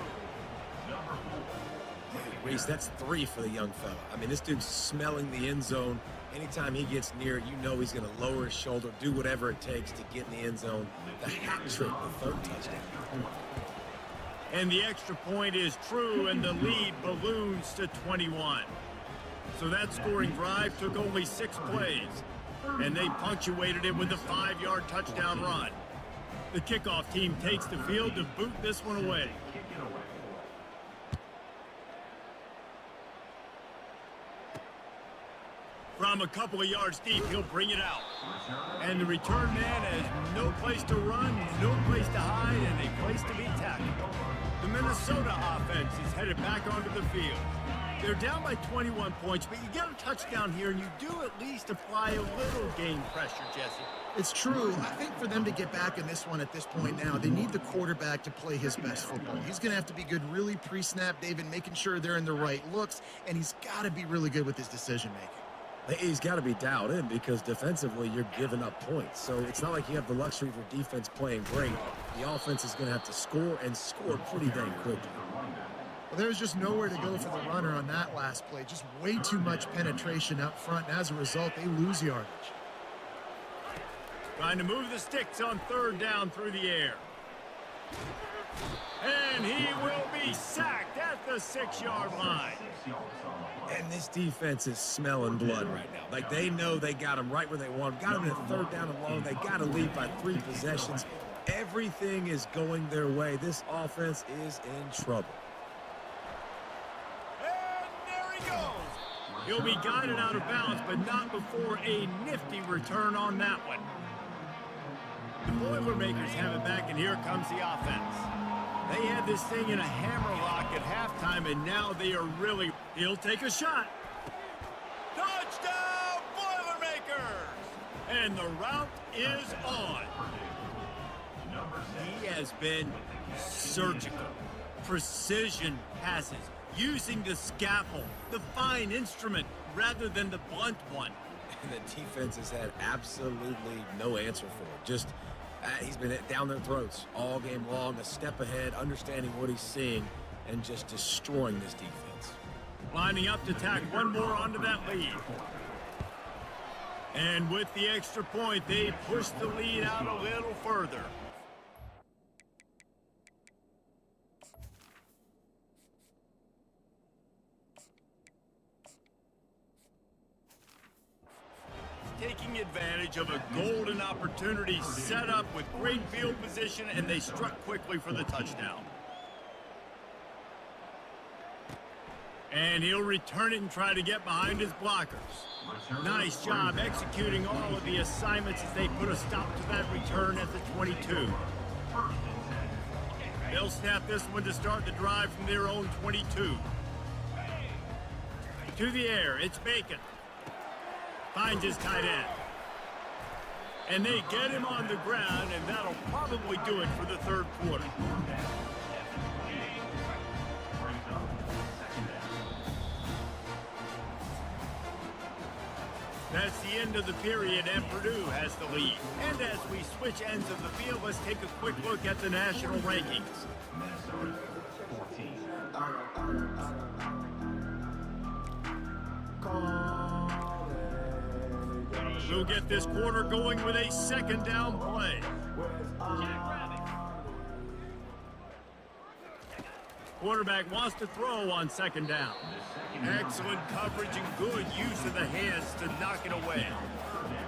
Reese, that's 3 for the young fella. I mean, this dude's smelling the end zone. Anytime he gets near it, you know he's going to lower his shoulder, do whatever it takes to get in the end zone. The hat trick, the 3rd touchdown. And the extra point is true, and the lead balloons to 21. So that scoring drive took only 6 plays, and they punctuated it with a 5-yard touchdown run. The kickoff team takes the field to boot this one away. From a couple of yards deep, he'll bring it out. And the return man has no place to run, no place to hide, and a place to be tackled. The Minnesota offense is headed back onto the field. They're down by 21 points, but you get a touchdown here, and you do at least apply a little game pressure, Jesse. It's true. I think for them to get back in this one at this point now, they need the quarterback to play his best football. He's going to have to be good really pre-snap, David, making sure they're in the right looks, and he's got to be really good with his decision-making. He's got to be dialed in because defensively you're giving up points. So it's not like you have the luxury of your defense playing great. The offense is going to have to score and score pretty dang quickly. Well, there's just nowhere to go for the runner on that last play. Just way too much penetration up front, and as a result, they lose yardage. Trying to move the sticks on 3rd down through the air. And he will be sacked at the 6-yard line. And this defense is smelling blood right now. Like, they know they got him right where they want him. Got him at 3rd down and long. They got to lead by 3 possessions. Everything is going their way. This offense is in trouble. And there he goes. He'll be guided out of bounds, but not before a nifty return on that one. The Boilermakers have it back, and here comes the offense. They had this thing in a hammerlock at halftime, and now they are really... He'll take a shot. Touchdown, Boilermakers! And the route is on. He has been surgical. Precision passes, using the scalpel, the fine instrument, rather than the blunt one. And the defense has had absolutely no answer for it. Just, he's been down their throats all game long, a step ahead, understanding what he's seeing, and just destroying this defense. Lining up to tack one more onto that lead. And with the extra point, they push the lead out a little further. Taking advantage of a golden opportunity set up with great field position, and they struck quickly for the touchdown. And he'll return it and try to get behind his blockers. Nice job executing all of the assignments as they put a stop to that return at the 22. They'll snap this one to start the drive from their own 22. To the air, it's Bacon. Finds his tight end. And they get him on the ground, and that'll probably do it for the third quarter. That's the end of the period, and Purdue has the lead. And as we switch ends of the field, let's take a quick look at the national rankings. We'll get this quarter going with a second down play. Quarterback wants to throw on second down. Excellent coverage and good use of the hands to knock it away.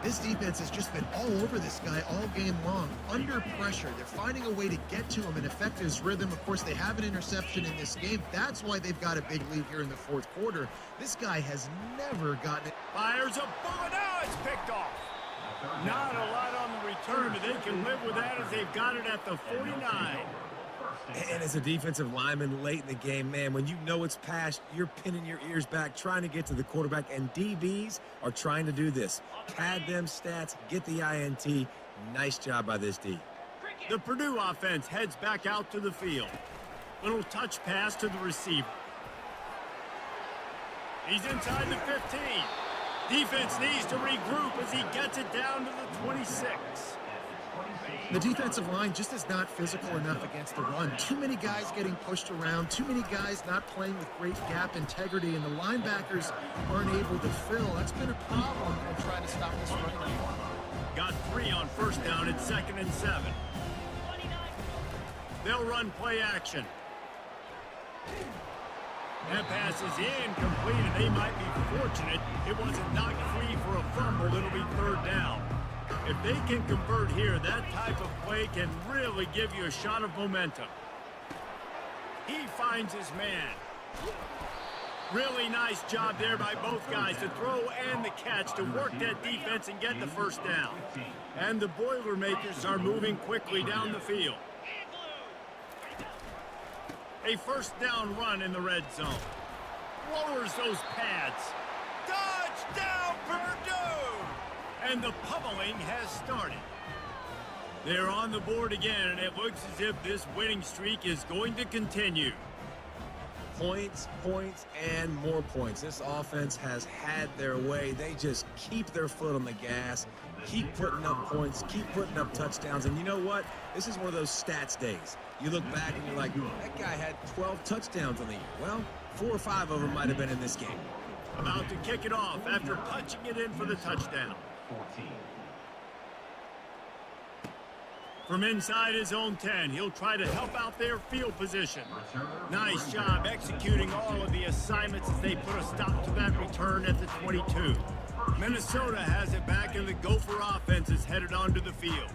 This defense has just been all over this guy all game long. Under pressure, they're finding a way to get to him and affect his rhythm. Of course, they have an interception in this game. That's why they've got a big lead here in the fourth quarter. This guy has never gotten it. Fires a bullet. Now it's picked off. Not a lot on the return, but they can live with that as they've got it at the 49. And as a defensive lineman late in the game, man, when you know it's past, you're pinning your ears back, trying to get to the quarterback, and DBs are trying to do this. Pad them stats, get the INT. Nice job by this D. The Purdue offense heads back out to the field. Little touch pass to the receiver. He's inside the 15. Defense needs to regroup as he gets it down to the 26. The defensive line just is not physical enough against the run. Too many guys getting pushed around, too many guys not playing with great gap integrity, and the linebackers aren't able to fill. That's been a problem in trying to stop this running game. Got 3 on first down at 2nd and 7. They'll run play action. That pass is incomplete, and they might be fortunate it wasn't knocked free for a fumble. It'll be 3rd down. If they can convert here, that type of play can really give you a shot of momentum. He finds his man. Really nice job there by both guys to throw and the catch to work that defense and get the first down. And the Boilermakers are moving quickly down the field. A first down run in the red zone. Lowers those pads. Touchdown, Purdue! And the pummeling has started. They're on the board again, and it looks as if this winning streak is going to continue. Points, points, and more points. This offense has had their way. They just keep their foot on the gas, keep putting up points, keep putting up touchdowns. And you know what? This is one of those stats days. You look back and you're like, that guy had 12 touchdowns on the year. Well, 4 or 5 of them might have been in this game. About to kick it off after punching it in for the touchdown. 14. From inside his own 10, he'll try to help out their field position. Nice job executing all of the assignments as they put a stop to that return at the 22. Minnesota has it back, and the Gopher offense is headed onto the field.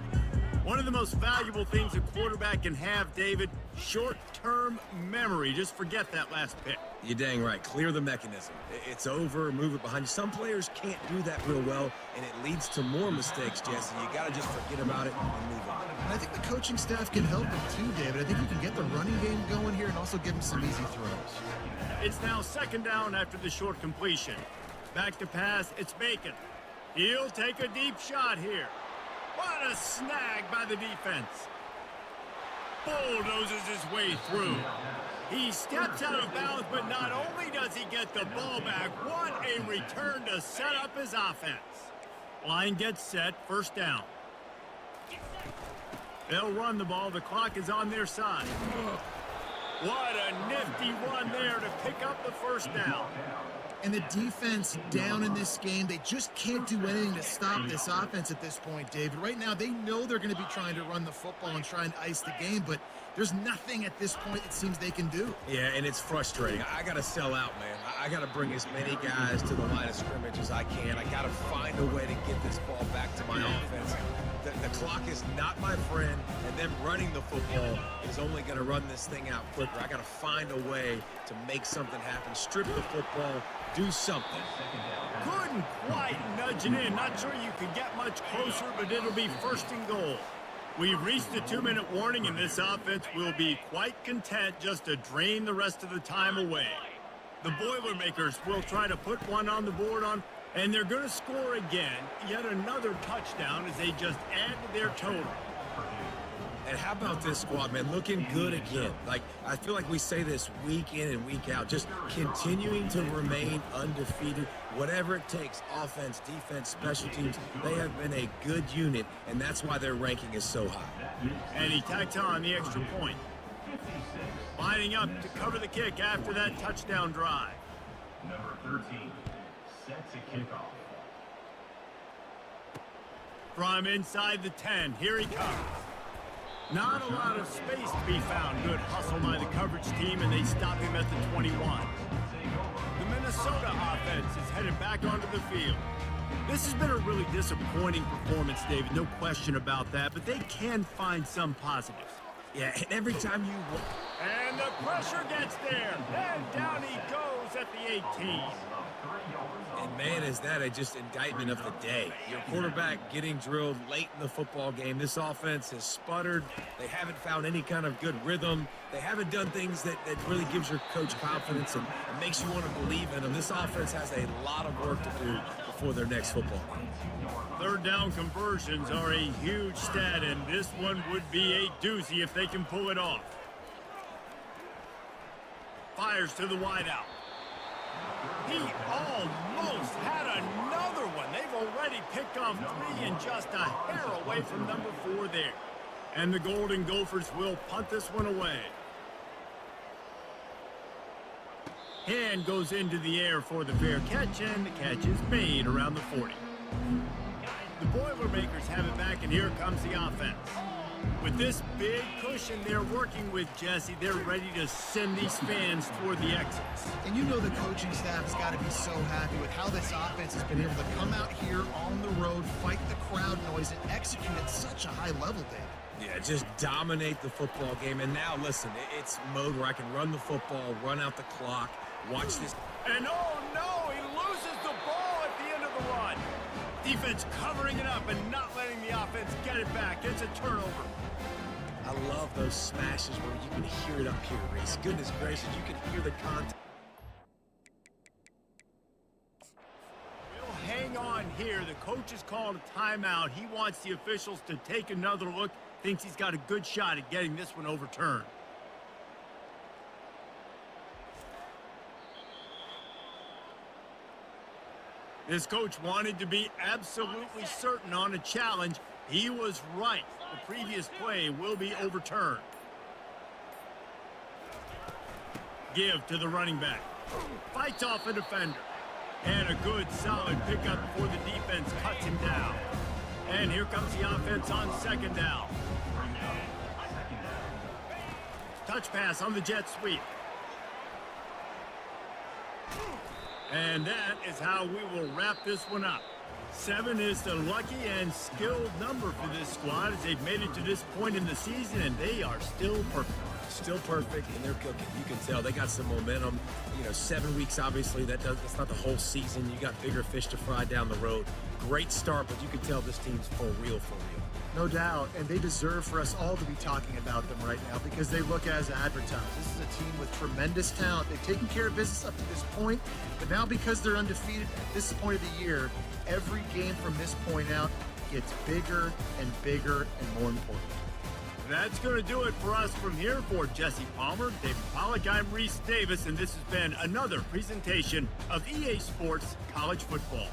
One of the most valuable things a quarterback can have, David, short-term memory. Just forget that last pick. You're dang right. Clear the mechanism. It's over, move it behind you. Some players can't do that real well, and it leads to more mistakes, Jesse. You got to just forget about it and move on. And I think the coaching staff can help him too, David. I think you can get the running game going here and also give him some easy throws. It's now second down after the short completion. Back to pass, it's Bacon. He'll take a deep shot here. What a snag by the defense. Bulldozes his way through. He steps out of bounds, but not only does he get the ball back, what a return to set up his offense. Line gets set, first down. They'll run the ball. The clock is on their side. What a nifty run there to pick up the first down. And the defense down in this game, they just can't do anything to stop this offense at this point, David. Right now, they know they're going to be trying to run the football and try and ice the game, but there's nothing at this point it seems they can do. Yeah, and it's frustrating. I got to sell out, man. I got to bring as many guys to the line of scrimmage as I can. I got to find a way to get this ball back to my offense. The clock is not my friend, and them running the football is only going to run this thing out quicker. I got to find a way to make something happen, strip the football, do something. Couldn't quite nudge it in. Not sure you could get much closer, but it'll be first and goal. We've reached the 2-minute warning, and this offense will be quite content just to drain the rest of the time away. The Boilermakers will try to put one on the board and they're going to score again. Yet another touchdown as they just add to their total. And how about this squad, man? Looking good again. Like, I feel like we say this week in and week out, just continuing to remain undefeated. Whatever it takes, offense, defense, special teams, they have been a good unit, and that's why their ranking is so high. And he tacks on the extra point. Lining up to cover the kick after that touchdown drive. Number 13 sets a kickoff. From inside the 10, here he comes. Not a lot of space to be found. Good hustle by the coverage team, and they stop him at the 21. The Minnesota offense is headed back onto the field. This has been a really disappointing performance, David, no question about that, but they can find some positives. Yeah, and every time you... And the pressure gets there, and down he goes at the 18. And man, is that just indictment of the day. Your quarterback getting drilled late in the football game. This offense has sputtered. They haven't found any kind of good rhythm. They haven't done things that really gives your coach confidence and makes you want to believe in them. This offense has a lot of work to do before their next football game. Third down conversions are a huge stat, and this one would be a doozy if they can pull it off. Fires to the wideout. He almost had another one. They've already picked off 3 and just a hair away from number 4 there. And the Golden Gophers will punt this one away. Hand goes into the air for the fair catch, and the catch is made around the 40. The Boilermakers have it back, and here comes the offense. With this big cushion they're working with, Jesse, they're ready to send these fans toward the exits. And you know the coaching staff has got to be so happy with how this offense has been able to come out here on the road, fight the crowd noise, and execute at such a high level, David. Yeah, just dominate the football game. And now, listen, it's mode where I can run the football, run out the clock, watch this. And oh no, he loses the ball at the end of the run. Defense covering it up and not letting the offense get it back. It's a turnover. I love those smashes where you can hear it up here, Reese. Goodness gracious, you can hear the contact. We'll hang on here. The coach has called a timeout. He wants the officials to take another look. Thinks he's got a good shot at getting this one overturned. This coach wanted to be absolutely certain on a challenge. He was right. The previous play will be overturned. Give to the running back. Fights off a defender. And a good, solid pickup before the defense cuts him down. And here comes the offense on second down. Touch pass on the jet sweep. And that is how we will wrap this one up. 7 is the lucky and skilled number for this squad as they've made it to this point in the season, and they are still perfect. Still perfect, and they're cooking. You can tell they got some momentum. 7 weeks, obviously, that's not the whole season. You got bigger fish to fry down the road. Great start, but you can tell this team's for real, for real. No doubt, and they deserve for us all to be talking about them right now because they look as advertised. This is a team with tremendous talent. They've taken care of business up to this point, but now because they're undefeated at this point of the year, every game from this point out gets bigger and bigger and more important. That's going to do it for us from here. For Jesse Palmer, David Pollack, I'm Reese Davis, and this has been another presentation of EA Sports College Football.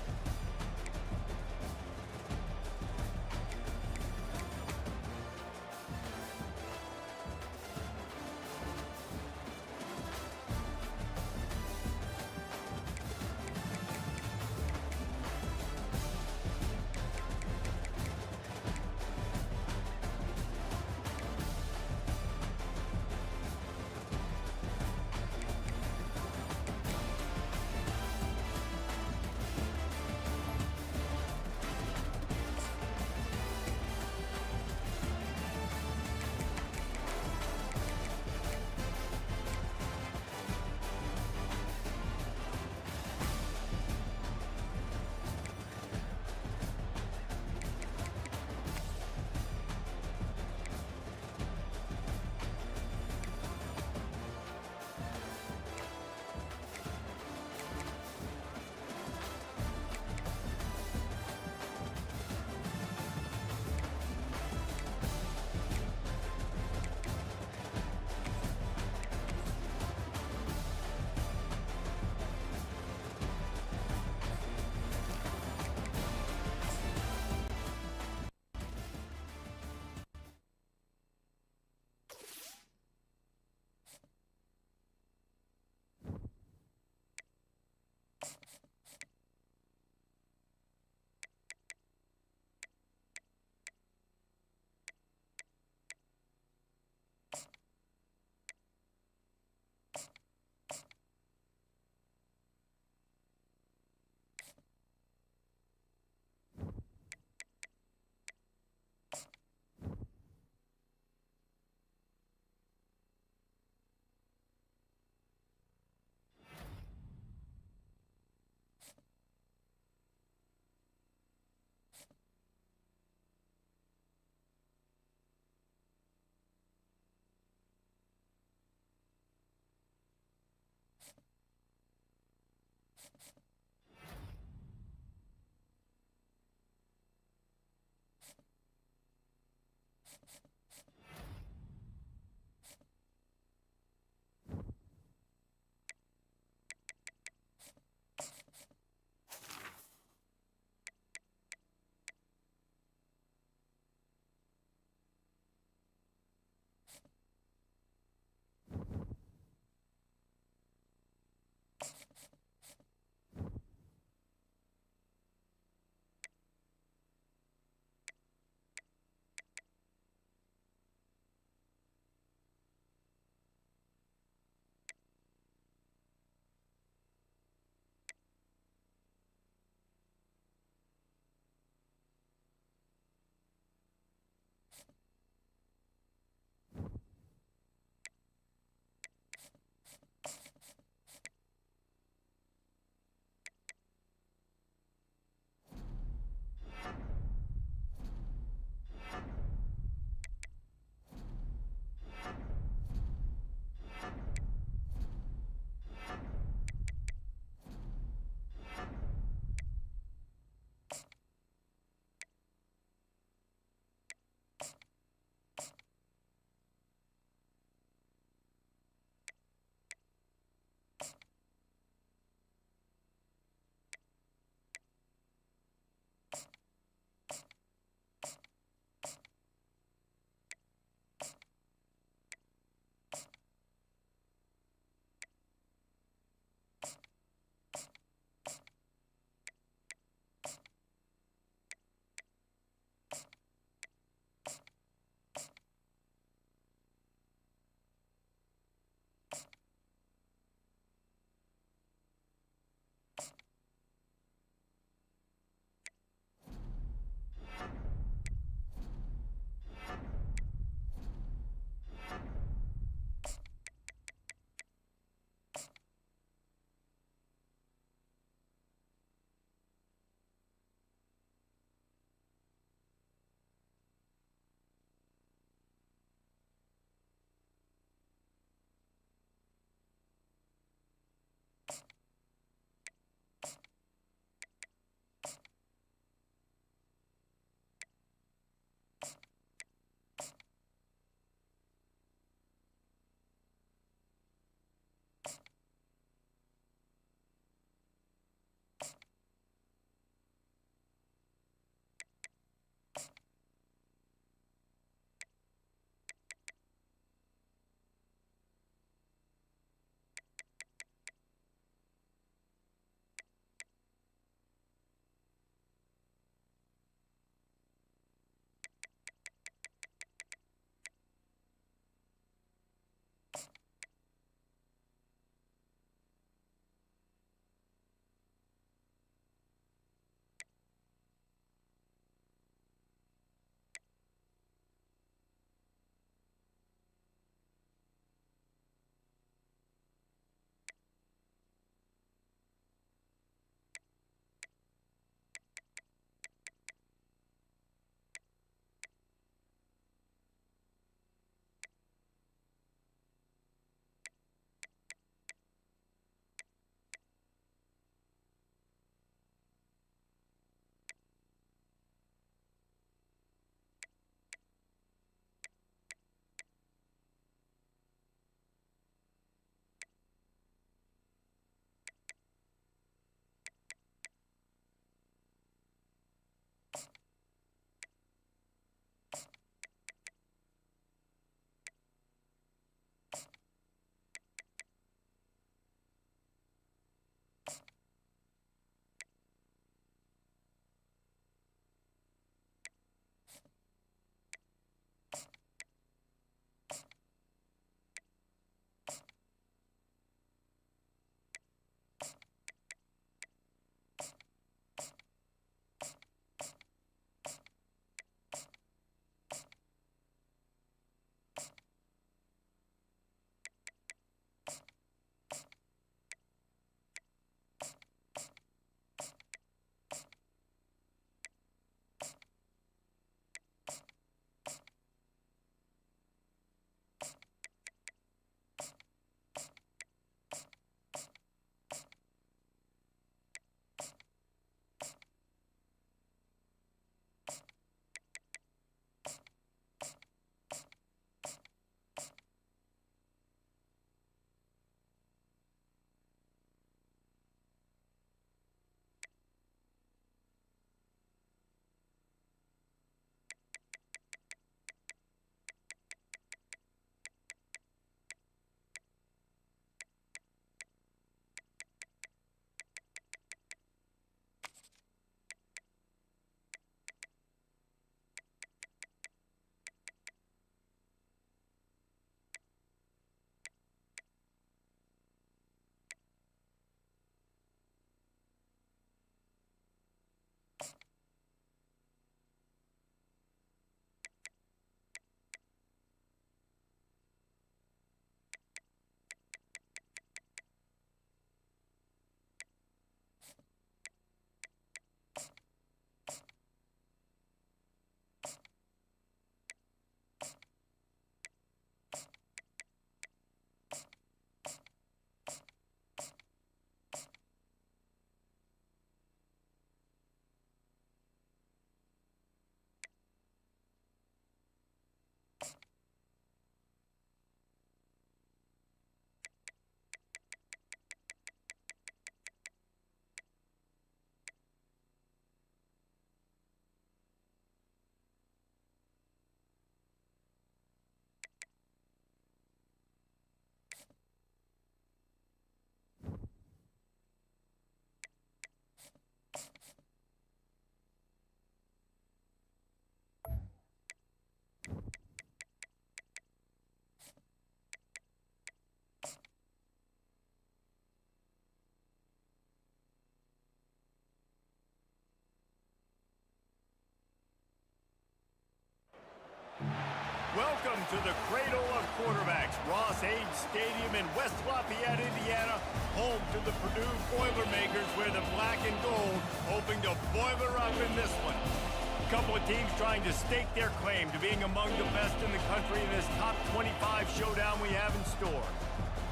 Welcome to the cradle of quarterbacks, Ross Age Stadium in West Lafayette, Indiana, home to the Purdue Boilermakers, where the black and gold hoping to boiler up in this one. A couple of teams trying to stake their claim to being among the best in the country in this top 25 showdown we have in store.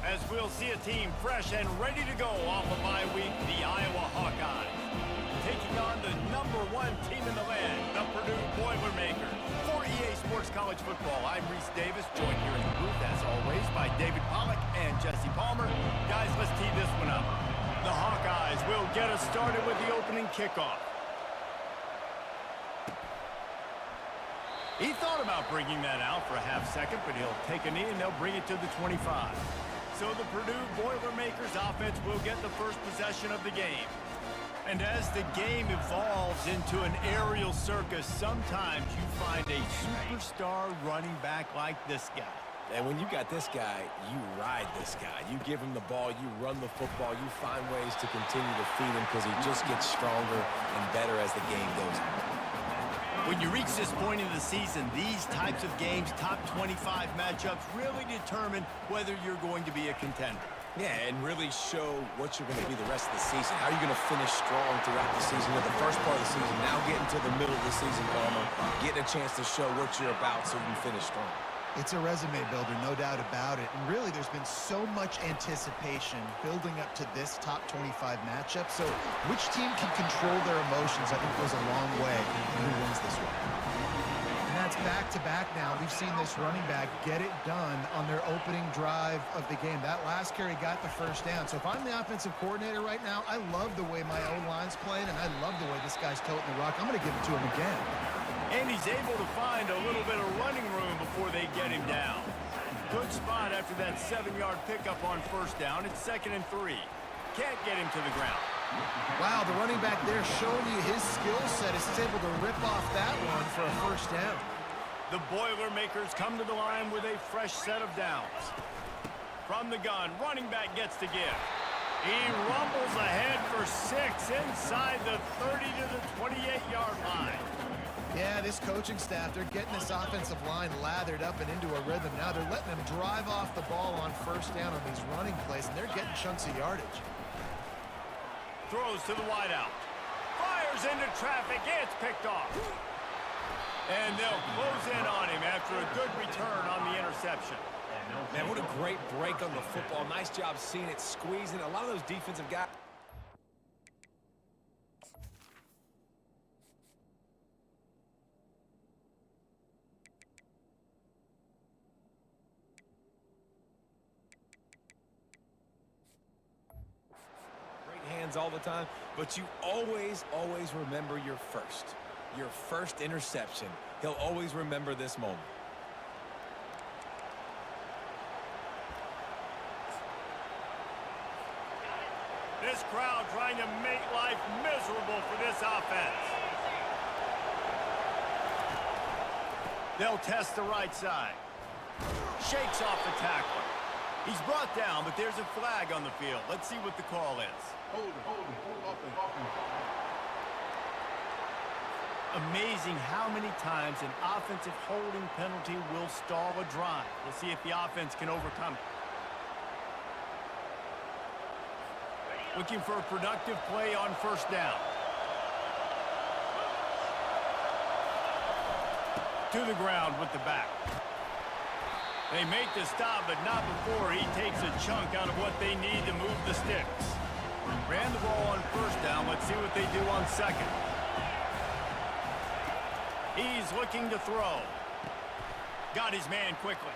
As we'll see a team fresh and ready to go off a bye week, the Iowa Hawkeyes. Taking on the #1 team in the land, the Purdue Boilermakers. For EA Sports College Football, I'm Reese Davis, joined here in the booth, as always, by David Pollack and Jesse Palmer. Guys, let's tee this one up. The Hawkeyes will get us started with the opening kickoff. He thought about bringing that out for a half second, but he'll take a knee and they'll bring it to the 25. So the Purdue Boilermakers offense will get the first possession of the game. And as the game evolves into an aerial circus, sometimes you find a superstar running back like this guy. And when you got this guy, you ride this guy. You give him the ball, you run the football, you find ways to continue to feed him because he just gets stronger and better as the game goes on. When you reach this point in the season, these types of games, top 25 matchups, really determine whether you're going to be a contender. Yeah, and really show what you're going to be the rest of the season. How are you going to finish strong throughout the season? At the first part of the season, now getting to the middle of the season, Palmer, getting a chance to show what you're about so you can finish strong. It's a resume builder, no doubt about it. And really, there's been so much anticipation building up to this top 25 matchup. So which team can control their emotions, I think, goes a long way in who wins this one. And that's back-to-back now. We've seen this running back get it done on their opening drive of the game. That last carry got the first down. So if I'm the offensive coordinator right now, I love the way my O-line's playing, and I love the way this guy's toting the rock. I'm going to give it to him again. And he's able to find a little bit of running room before they get him down. Good spot after that 7-yard pickup on first down. It's 2nd and 3. Can't get him to the ground. Wow, the running back there showing you his skill set. He's able to rip off that one for a first down. The Boilermakers come to the line with a fresh set of downs. From the gun, running back gets to give. He rumbles ahead for 6 inside the 30 to the 28-yard line. Yeah, this coaching staff, they're getting this offensive line lathered up and into a rhythm. Now they're letting them drive off the ball on first down on these running plays, and they're getting chunks of yardage. Throws to the wideout. Fires into traffic. It's picked off. And they'll close in on him after a good return on the interception. Man, what a great break on the football. Nice job seeing it squeezing. A lot of those defensive guys. All the time, but you always remember your first interception. He'll always remember this moment. This crowd trying to make life miserable for this offense. They'll test the right side. Shakes off the tackler. He's brought down, but there's a flag on the field. Let's see what the call is. Hold offense. Amazing how many times an offensive holding penalty will stall a drive. We'll see if the offense can overcome it. Looking for a productive play on first down. To the ground with the back. They make the stop, but not before he takes a chunk out of what they need to move the sticks. Ran the ball on first down. Let's see what they do on second. He's looking to throw. Got his man quickly.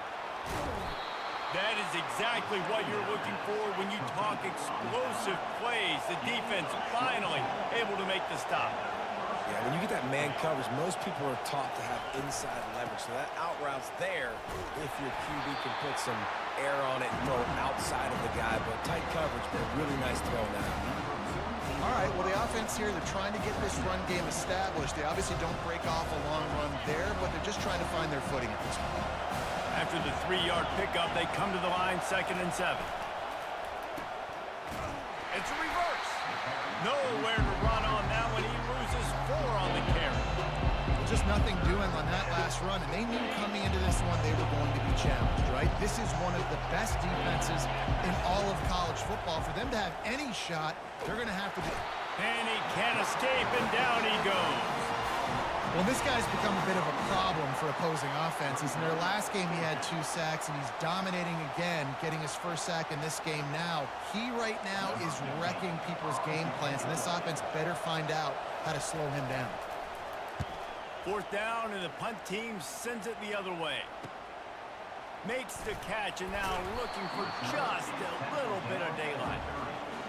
That is exactly what you're looking for when you talk explosive plays. The defense finally able to make the stop. Yeah, when you get that man coverage, most people are taught to have inside leverage. So that out route's there if your QB can put some air on it and throw it outside of the guy. But tight coverage, but really nice throw now. All right, well, the offense here, they're trying to get this run game established. They obviously don't break off a long run there, but they're just trying to find their footing at this point. After the 3-yard pickup, they come to the line 2nd and 7. It's a reverse. Nowhere to run on that one. He loses 4 on the carry. Just nothing doing on that last pass run, and they knew coming into this one they were going to be challenged, right? This is one of the best defenses in all of college football. For them to have any shot, they're going to have to do. And he can't escape, and down he goes. Well, this guy's become a bit of a problem for opposing offenses. In their last game, he had 2 sacks, and he's dominating again, getting his first sack in this game now. He right now is wrecking people's game plans, and this offense better find out how to slow him down. 4th down, and the punt team sends it the other way. Makes the catch, and now looking for just a little bit of daylight.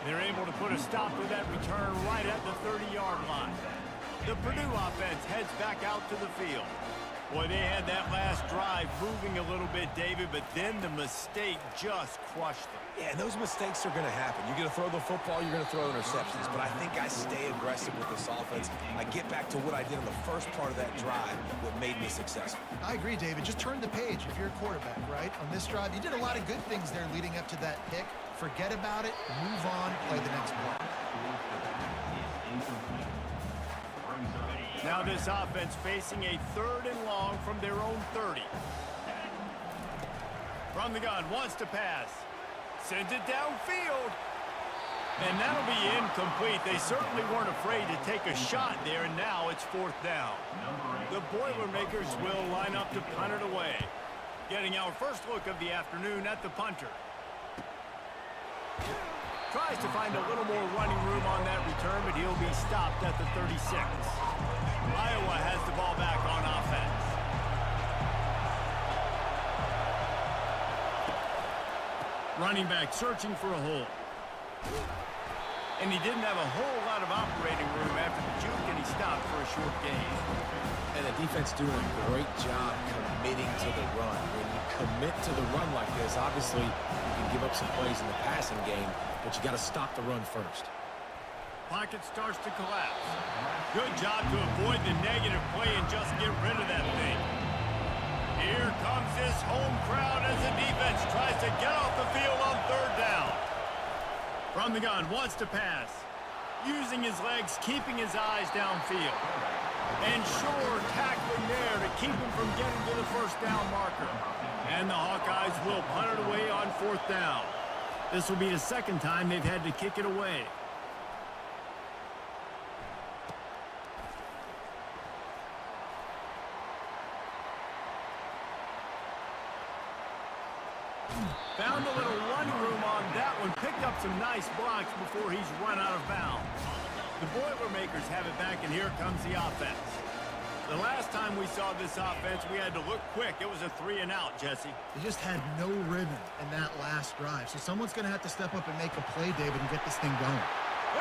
They're able to put a stop to that return right at the 30-yard line. The Purdue offense heads back out to the field. Boy, they had that last drive moving a little bit, David, but then the mistake just crushed them. Yeah, and those mistakes are going to happen. You're going to throw the football, you're going to throw interceptions. But I think I stay aggressive with this offense. I get back to what I did in the first part of that drive, what made me successful. I agree, David. Just turn the page if you're a quarterback, right? On this drive, you did a lot of good things there leading up to that pick. Forget about it, move on, play the next play. Now this offense facing a 3rd and long from their own 30. From the gun, wants to pass. Sends it downfield. And that'll be incomplete. They certainly weren't afraid to take a shot there, and now it's 4th down. The Boilermakers will line up to punt it away. Getting our first look of the afternoon at the punter. Tries to find a little more running room on that return, but he'll be stopped at the 36. Iowa has the ball back on offense. Running back searching for a hole. And he didn't have a whole lot of operating room after the juke, and he stopped for a short gain. And the defense doing a great job committing to the run. When you commit to the run like this, obviously you can give up some plays in the passing game, but you got to stop the run first. Pocket starts to collapse. Good job to avoid the negative play and just get rid of that thing. Here comes this home crowd as the defense tries to get off the field on 3rd down. From the gun, wants to pass. Using his legs, keeping his eyes downfield. And sure, tackling there to keep him from getting to the 1st down marker. And the Hawkeyes will punt it away on 4th down. This will be the 2nd time they've had to kick it away. Found a little running room on that one. Picked up some nice blocks before he's run out of bounds. The Boilermakers have it back, and here comes the offense. The last time we saw this offense, we had to look quick. It was a 3-and-out, Jesse. They just had no rhythm in that last drive. So someone's going to have to step up and make a play, David, and get this thing going.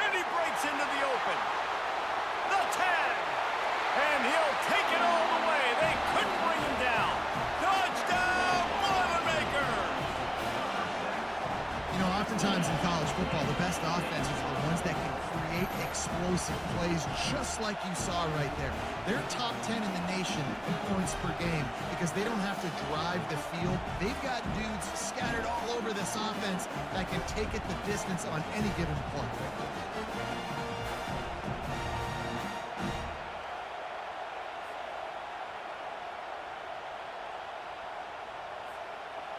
And he breaks into the open. The tag. And he'll take it all the way. They couldn't bring him down. Touchdown, Boilermakers! You know, oftentimes in college football, the best offenses are the ones that can create explosive plays, just like you saw right there. They're top 10 in the nation in points per game because they don't have to drive the field. They've got dudes scattered all over this offense that can take it the distance on any given play.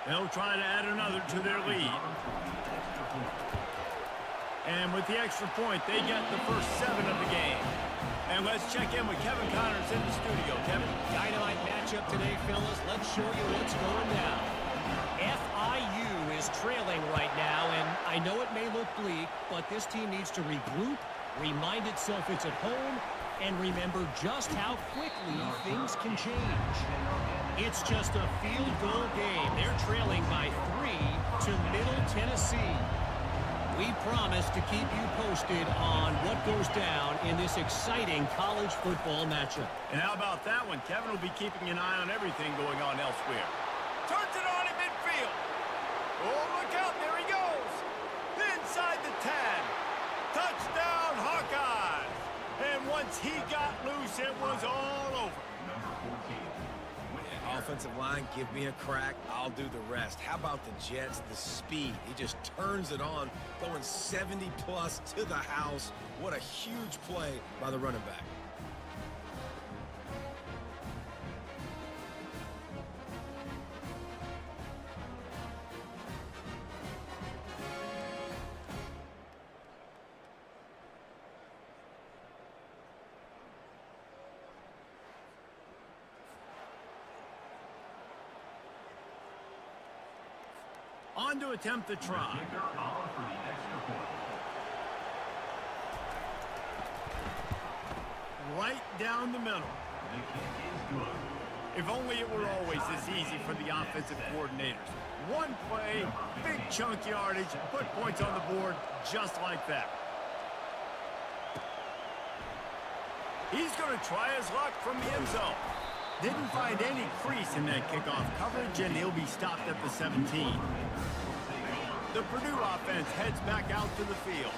They'll try to add another to their lead. And with the extra point, they get the first 7 of the game. And let's check in with Kevin Connors in the studio. Kevin? Dynamite matchup today, fellas. Let's show you what's going down. FIU is trailing right now, and I know it may look bleak, but this team needs to regroup, remind itself it's at home, and remember just how quickly things can change. It's just a field goal game. They're trailing by 3 to Middle Tennessee. We promise to keep you posted on what goes down in this exciting college football matchup. And how about that one? Kevin will be keeping an eye on everything going on elsewhere. Turns it on in midfield. Oh, look out. There he goes. Inside the 10. Touchdown, Hawkeyes. And once he got loose, it was all over. Offensive line, give me a crack. I'll do the rest. How about the Jets? The speed. He just turns it on, going 70-plus to the house. What a huge play by the running back. On to attempt the try. Kicker on for the extra point. Right down the middle. The kick is good. If only it were always this easy for the offensive coordinators. One play, big chunk yardage, put points on the board just like that. He's going to try his luck from the end zone. Didn't find any crease in that kickoff coverage, and he'll be stopped at the 17. The Purdue offense heads back out to the field.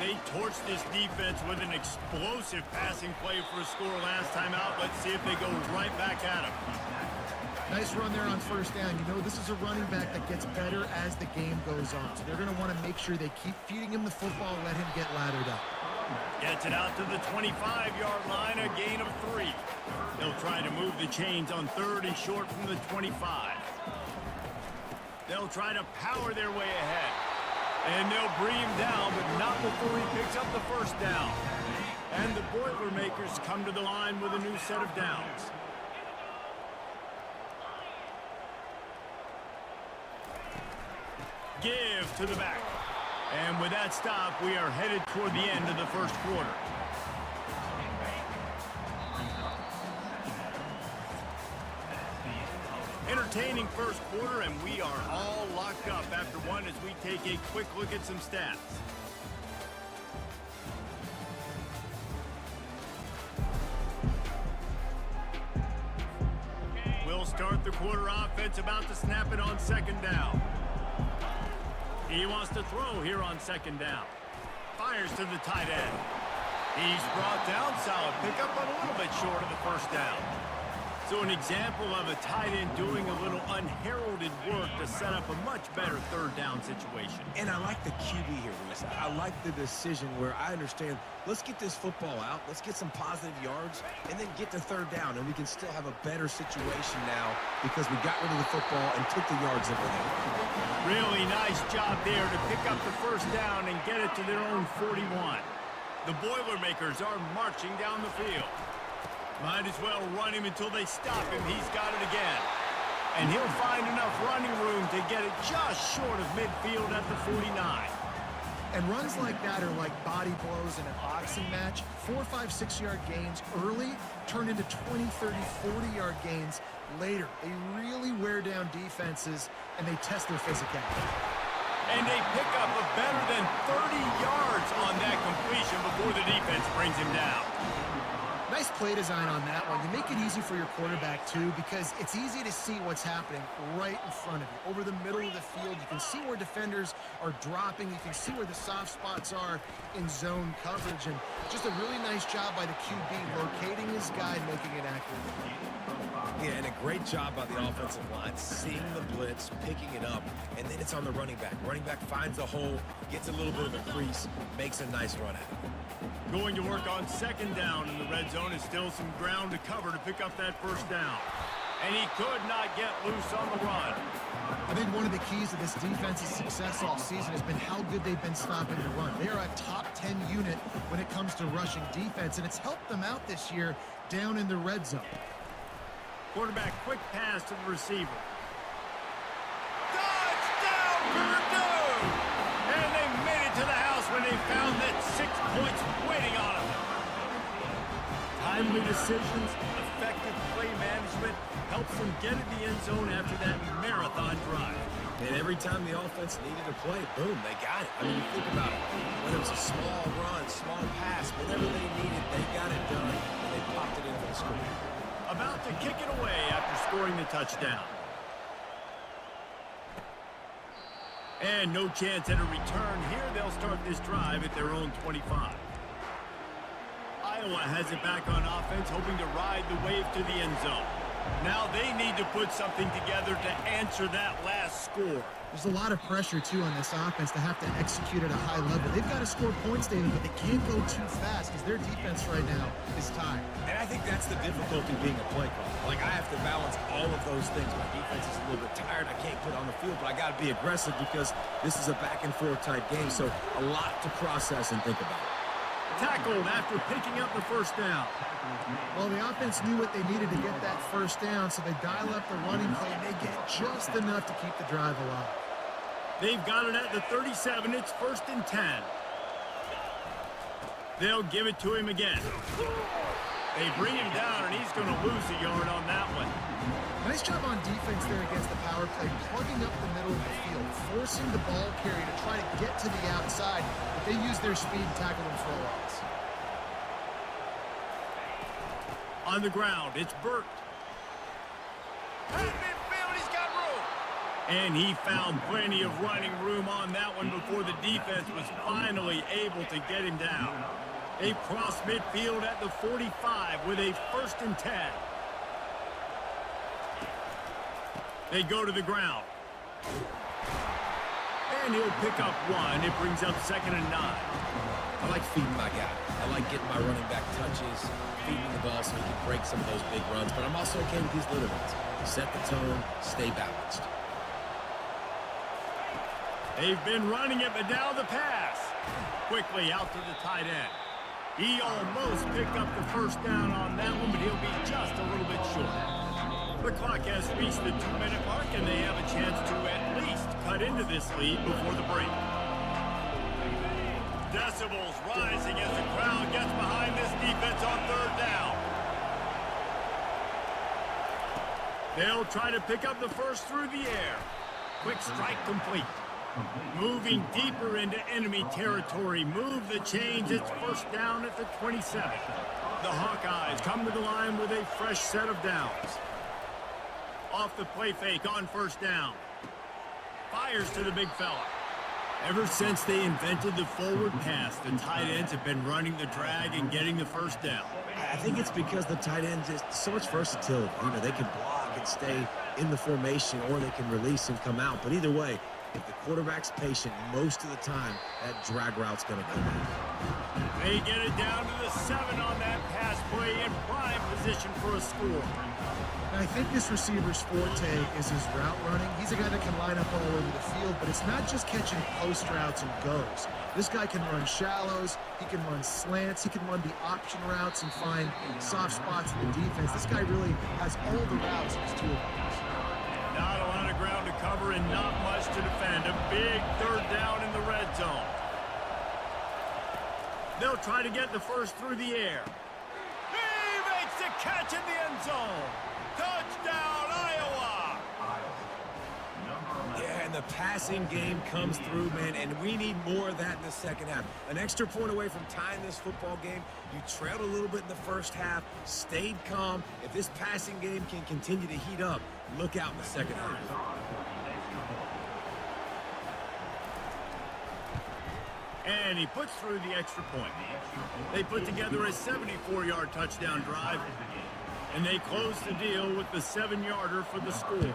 They torched this defense with an explosive passing play for a score last time out. Let's see if they go right back at him. Nice run there on first down. You know, this is a running back that gets better as the game goes on. So they're going to want to make sure they keep feeding him the football and let him get lathered up. Gets it out to the 25-yard line, a gain of 3. They'll try to move the chains on third and short from the 25. They'll try to power their way ahead. And they'll bring him down, but not before he picks up the first down. And the Boilermakers come to the line with a new set of downs. Give to the back. And with that stop, we are headed toward the end of the first quarter. Entertaining first quarter, and we are all locked up after one as we take a quick look at some stats. We'll start the quarter offense about to snap it on second down. He wants to throw here on second down. Fires to the tight end. He's brought down, solid pickup, but a little bit short of the first down. So an example of a tight end doing a little unheralded work to set up a much better third down situation. And I like the QB here, Reese. I like the decision where I understand, let's get this football out, let's get some positive yards, and then get to third down, and we can still have a better situation now because we got rid of the football and took the yards that were there. Really nice job there to pick up the first down and get it to their own 41. The Boilermakers are marching down the field. Might as well run him until they stop him. He's got it again. And he'll find enough running room to get it just short of midfield at the 49. And runs like that are like body blows in an boxing match. 4, 5, 6-yard gains early turn into 20, 30, 40-yard gains later. They really wear down defenses, and they test their physicality. And they pick up a better than 30 yards on that completion before the defense brings him down. Nice play design on that one. You make it easy for your quarterback, too, because it's easy to see what's happening right in front of you. Over the middle of the field, you can see where defenders are dropping. You can see where the soft spots are in zone coverage. And just a really nice job by the QB locating his guy, making it accurate. Yeah, and a great job by the offensive line, seeing the blitz, picking it up, and then it's on the running back. Running back finds a hole, gets a little bit of a crease, makes a nice run at it. Going to work on second down in the red zone is still some ground to cover to pick up that first down. And he could not get loose on the run. I think one of the keys to this defense's success all season has been how good they've been stopping the run. They are a top 10 unit when it comes to rushing defense, and it's helped them out this year down in the red zone. Quarterback quick pass to the receiver. Touchdown, Purdue! And they made it to the house when they found that 6 points waiting on them. Timely decisions, effective play management helps them get in the end zone after that marathon drive. And every time the offense needed a play, boom, they got it. I mean, you think about it. Whether it was a small run, small pass, whatever they needed, they got it done, and they popped it in for the score. About to kick it away after scoring the touchdown. And no chance at a return here. They'll start this drive at their own 25. Iowa has it back on offense, hoping to ride the wave to the end zone. Now they need to put something together to answer that last score. There's a lot of pressure, too, on this offense to have to execute at a high level. They've got to score points, David, but they can't go too fast because their defense right now is tired. And I think that's the difficulty being a play caller. Like, I have to balance all of those things. My defense is a little bit tired. I can't put on the field, but I got to be aggressive because this is a back-and-forth type game, so a lot to process and think about. Tackled after picking up the first down. Well, the offense knew what they needed to get that first down, so they dial up the running play, and they get just enough to keep the drive alive. They've got it at the 37. It's 1st and 10. They'll give it to him again. They bring him down, and he's going to lose a yard on that one. Nice job on defense there against the power play, plugging up the middle of the field, forcing the ball carrier to try to get to the outside, but they use their speed and tackle him for a loss. On the ground, it's Burt. At midfield, he's got room. And he found plenty of running room on that one before the defense was finally able to get him down. They cross midfield at the 45 with a 1st and 10. They go to the ground. And he'll pick up 1. It brings up 2nd and 9. I like feeding my guy. I like getting my running back touches, feeding the ball so he can break some of those big runs. But I'm also okay with these little ones. Set the tone, stay balanced. They've been running it, but now the pass. Quickly out to the tight end. He almost picked up the 1st down on that one, but he'll be just a little bit short. The clock has reached the 2-minute mark, and they have a chance to at least cut into this lead before the break. Decibels rising as the crowd gets behind this defense on 3rd down. They'll try to pick up the 1st through the air. Quick strike complete. Moving deeper into enemy territory. Move the chains. It's 1st down at the 27. The Hawkeyes come to the line with a fresh set of downs. Off the play fake on 1st down. Fires to the big fella. Ever since they invented the forward pass, the tight ends have been running the drag and getting the 1st down. I think it's because the tight ends is so much versatility. You know, they can block and stay in the formation, or they can release and come out. But either way, if the quarterback's patient, most of the time, that drag route's going to come out. They get it down to the 7 on that pass play in prime position for a score. And I think this receiver's forte is his route running. He's a guy that can line up all over the field, but it's not just catching post routes and goes. This guy can run shallows, he can run slants, he can run the option routes and find soft spots in the defense. This guy really has all the routes in his toolbox. Not a lot of ground to cover and not much to defend. A big 3rd down in the red zone. They'll try to get the 1st through the air. He makes the catch in the end zone. Touchdown, Iowa! Yeah, and the passing game comes through, man, and we need more of that in the 2nd half. An extra point away from tying this football game. You trailed a little bit in the 1st half, stayed calm. If this passing game can continue to heat up, look out in the 2nd half. And he puts through the extra point. They put together a 74-yard touchdown drive, and they close the deal with the 7-yarder for the score.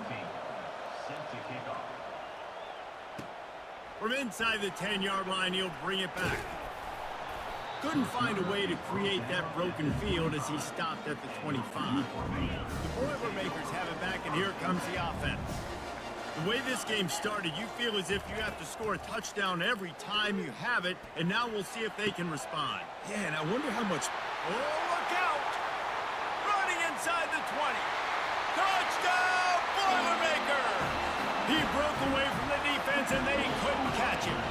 From inside the 10-yard line, he'll bring it back. Couldn't find a way to create that broken field as he stopped at the 25. The Boilermakers have it back, and here comes the offense. The way this game started, you feel as if you have to score a touchdown every time you have it, and now we'll see if they can respond. Yeah, and I wonder how much... Oh, look out! Running inside the 20. Touchdown, Boilermakers! He broke away from the defense, and they couldn't catch him.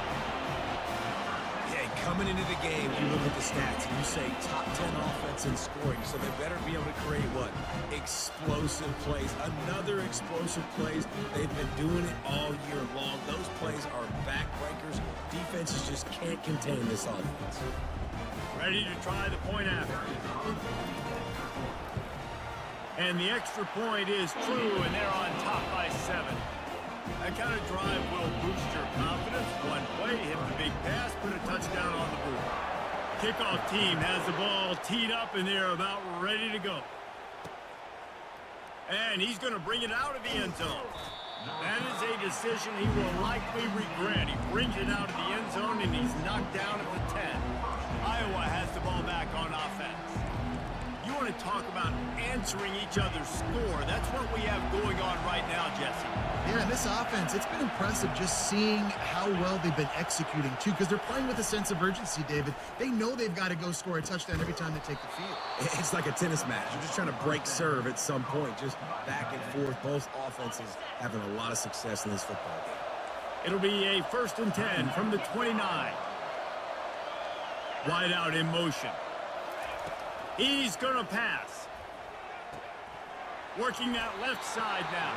Yeah, coming into the game, you look at the stats, and you say top 10 offense in scoring, so they better be able to create what? Explosive plays. Another explosive plays. They've been doing it all year long. Those plays are backbreakers. Defenses just can't contain this offense. Ready to try the point after. And the extra point is true, and they're on top by 7. That kind of drive will boost your confidence. One play, hit the big pass, put a touchdown on the board. Kickoff team has the ball teed up, and they're about ready to go. And he's going to bring it out of the end zone. That is a decision he will likely regret. He brings it out of the end zone, and he's knocked down at the 10. Iowa has the ball back on offense. You want to talk about answering each other's score. That's what we have going on right now, Jesse. Yeah, and this offense, it's been impressive just seeing how well they've been executing, too, because they're playing with a sense of urgency, David. They know they've got to go score a touchdown every time they take the field. It's like a tennis match. You're just trying to break serve at some point, just back and forth. Both offenses having a lot of success in this football game. It'll be a 1st and 10 from the 29. Wide out in motion. He's going to pass. Working that left side now.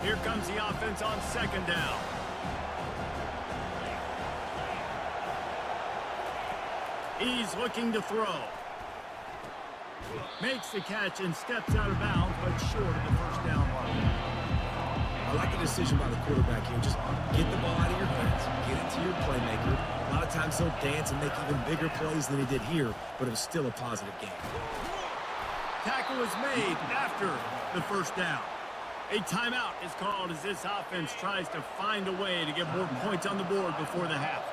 Here comes the offense on 2nd down. He's looking to throw. Makes the catch and steps out of bounds, but short of the 1st down line. I like the decision by the quarterback here. Just get the ball out of your hands. Get it to your playmaker. A lot of times he'll dance and make even bigger plays than he did here, but it was still a positive game. Tackle was made after the 1st down. A timeout is called as this offense tries to find a way to get more points on the board before the half.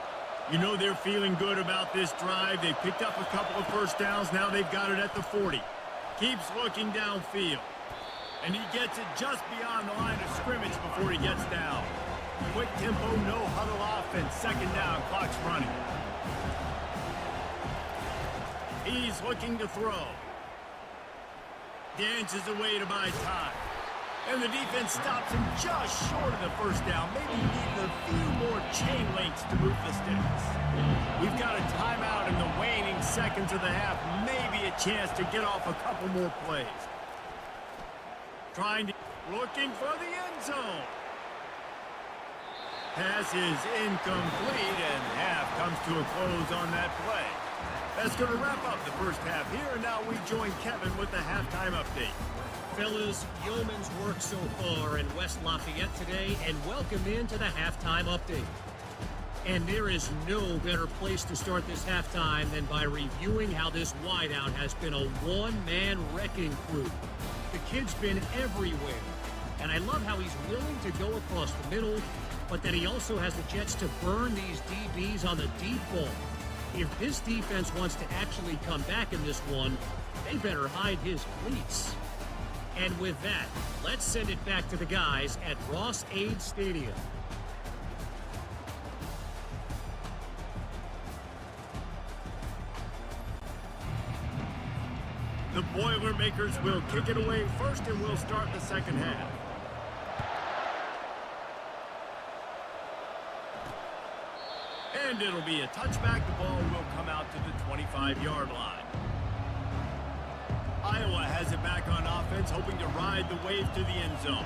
You know they're feeling good about this drive. They picked up a couple of 1st downs. Now they've got it at the 40. Keeps looking downfield. And he gets it just beyond the line of scrimmage before he gets down. Quick tempo, no huddle offense. 2nd down, clock's running. He's looking to throw. Dances away to buy time. And the defense stops him just short of the 1st down. Maybe he needed a few more chain links to move the sticks. We've got a timeout in the waning seconds of the half. Maybe a chance to get off a couple more plays. Looking for the end zone. Pass is incomplete, and half comes to a close on that play. That's going to wrap up the 1st half here, and now we join Kevin with the halftime update. Fellas, yeoman's work so far in West Lafayette today, and welcome into the halftime update. And there is no better place to start this halftime than by reviewing how this wideout has been a one-man wrecking crew. The kid's been everywhere, and I love how he's willing to go across the middle, but that he also has the jets to burn these DBs on the deep ball. If this defense wants to actually come back in this one, they better hide his cleats. And with that, let's send it back to the guys at Ross-Ade Stadium. The Boilermakers will kick it away first, and we'll start the 2nd half. And it'll be a touchback. The ball will come out to the 25-yard line. Iowa has it back on offense, hoping to ride the wave to the end zone.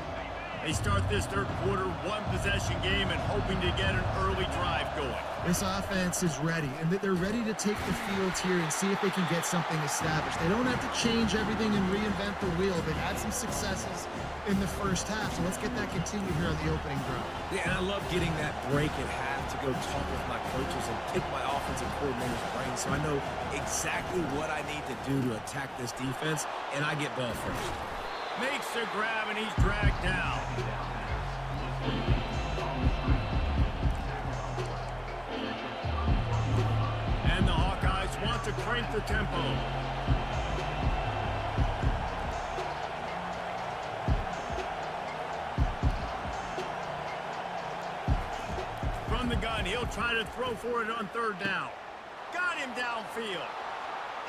They start this 3rd quarter one-possession game and hoping to get an early drive going. This offense is ready, and they're ready to take the field here and see if they can get something established. They don't have to change everything and reinvent the wheel. They've had some successes in the 1st half, so let's get that continued here on the opening drive. Yeah, and I love getting that break at half to go talk with my coaches and pick my offensive coordinator's brain so I know exactly what I need to do to attack this defense, and I get ball first. Makes the grab, and he's dragged down. And the Hawkeyes want to crank the tempo. From the gun, he'll try to throw for it on 3rd down. Got him downfield.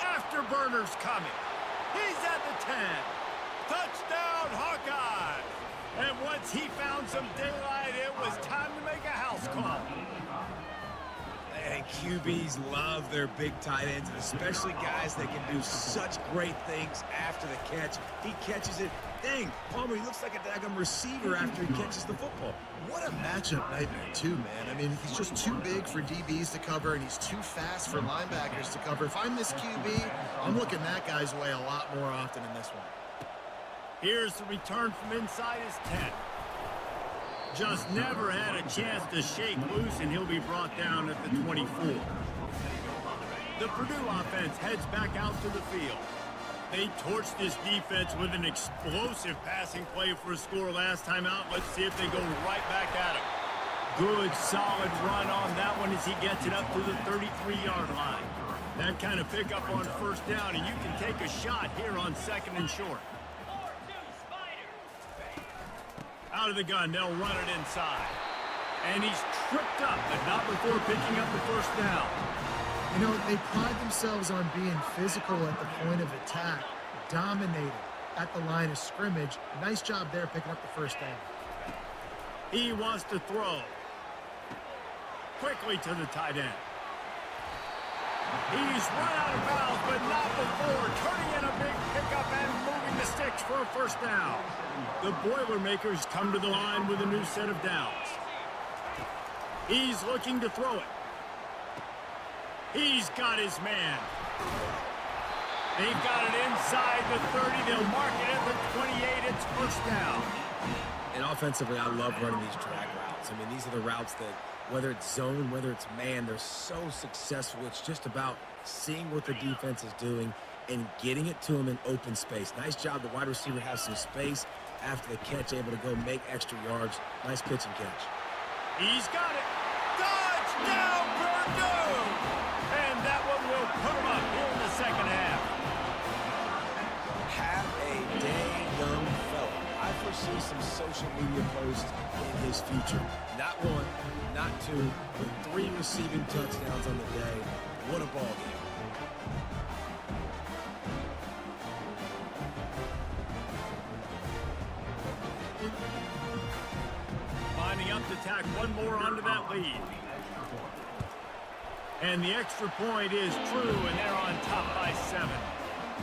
Afterburner's coming. He's at the 10. Touchdown, Hawkeyes! And once he found some daylight, it was time to make a house call. And QBs love their big tight ends, and especially guys that can do such great things after the catch. He catches it. Dang, Palmer, he looks like a daggum receiver after he catches the football. What a matchup nightmare, too, man. I mean, he's just too big for DBs to cover, and he's too fast for linebackers to cover. If I'm this QB, I'm looking that guy's way a lot more often in this one. Here's the return from inside his 10. Just never had a chance to shake loose, and he'll be brought down at the 24. The Purdue offense heads back out to the field. They torched this defense with an explosive passing play for a score last time out. Let's see if they go right back at him. Good, solid run on that one as he gets it up to the 33-yard line. That kind of pickup on 1st down, and you can take a shot here on 2nd and short. Out of the gun, they'll run it inside. And he's tripped up, but not before picking up the 1st down. You know, they pride themselves on being physical at the point of attack, dominating at the line of scrimmage. Nice job there picking up the first down. He wants to throw. Quickly to the tight end. He's run out of bounds, but not before turning in a big pickup and moving the sticks for a first down. The Boilermakers come to the line with a new set of downs. He's looking to throw it. He's got his man. They've got it inside the 30. They'll mark it at the 28. It's first down. And offensively, I love running these drag routes. I mean, these are the routes that, whether it's zone, whether it's man, they're so successful. It's just about seeing what the defense is doing and getting it to them in open space. Nice job. The wide receiver has some space after the catch, able to go make extra yards. Nice pitch and catch. He's got it. Touchdown, Purdue! And that one will put him up here in the second half. Have a day, young fella. I foresee some social media posts in his future. Not one, not two, but 3 receiving touchdowns on the day. What a ball game. Lining up to tack one more onto that lead. And the extra point is true, and they're on top by 7.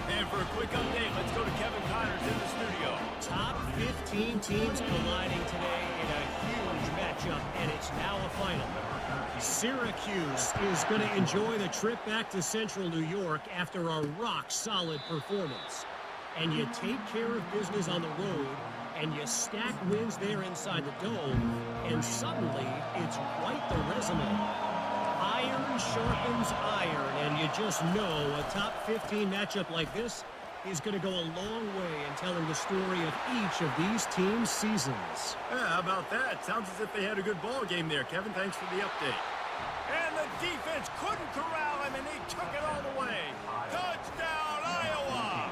And for a quick update, let's go to Kevin Connors in the studio. Top 15 teams colliding today in a huge matchup, and it's now a final. Syracuse is going to enjoy the trip back to Central New York after a rock-solid performance. And you take care of business on the road, and you stack wins there inside the dome, and suddenly it's quite the resume. Iron sharpens iron, and you just know a top 15 matchup like this is going to go a long way in telling the story of each of these teams' seasons. Yeah, how about that? Sounds as if they had a good ball game there. Kevin, thanks for the update. And the defense couldn't corral him, and he took it all the way. Touchdown, Iowa!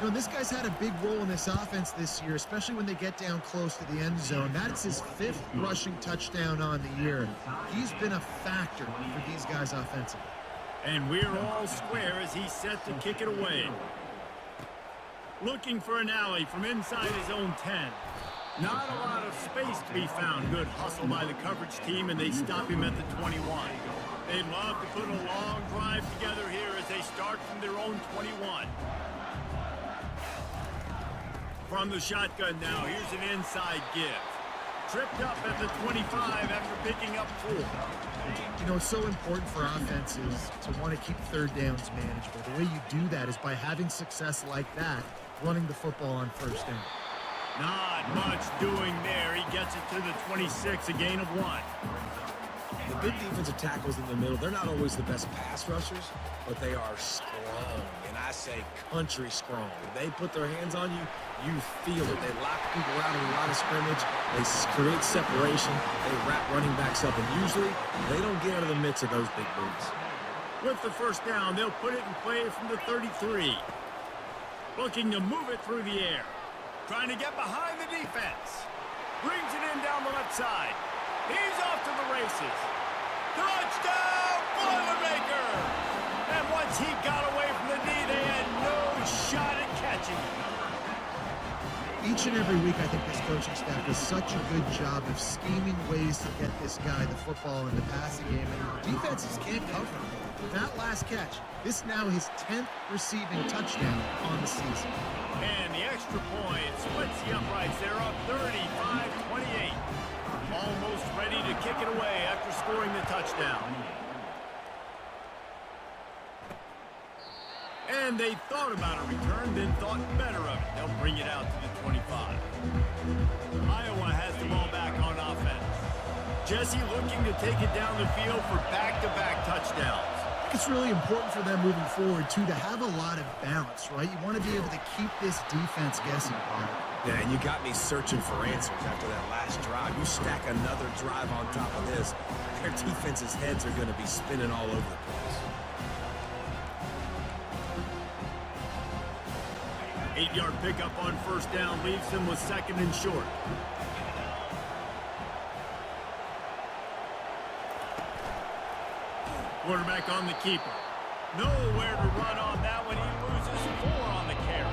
You know, this guy's had a big role in this offense this year, especially when they get down close to the end zone. That's his 5th rushing touchdown on the year. He's been a factor for these guys offensively. And we're all square as he's set to kick it away. Looking for an alley from inside his own 10. Not a lot of space to be found. Good hustle by the coverage team, and they stop him at the 21. They'd love to put a long drive together here as they start from their own 21. From the shotgun now, here's an inside give. Tripped up at the 25 after picking up 4. You know, it's so important for offenses to want to keep third downs manageable. The way you do that is by having success like that, running the football on first down. Not much doing there. He gets it to the 26, a gain of 1. The big defensive tackles in the middle, they're not always the best pass rushers, but they are strong, and I say country strong. They put their hands on you, you feel it. They lock people out in a lot of scrimmage. They create separation. They wrap running backs up, and usually they don't get out of the mix of those big boys. With the first down, they'll put it in play from the 33. Looking to move it through the air. Trying to get behind the defense. Brings it in down the left side. He's off to the races. Touchdown, Boilermaker! And once he got away from the knee, they had no shot at catching him. Each and every week, I think this coaching staff does such a good job of scheming ways to get this guy the football in the passing game, and defenses can't cover him. That last catch, this now his 10th receiving touchdown on the season. And the extra point splits the uprights. They're up 35-28. Almost ready to kick it away after scoring the touchdown. And they thought about a return, then thought better of it. They'll bring it out to the 25. Iowa has the ball back on offense. Jesse looking to take it down the field for back-to-back touchdowns. It's really important for them moving forward, too, to have a lot of balance, right? You want to be able to keep this defense guessing. Yeah, and you got me searching for answers after that last drive. You stack another drive on top of this, their defense's heads are going to be spinning all over the place. 8-yard pickup on first down leaves them with 2nd and short. Quarterback on the keeper. Nowhere to run on that one. He loses 4 on the carry.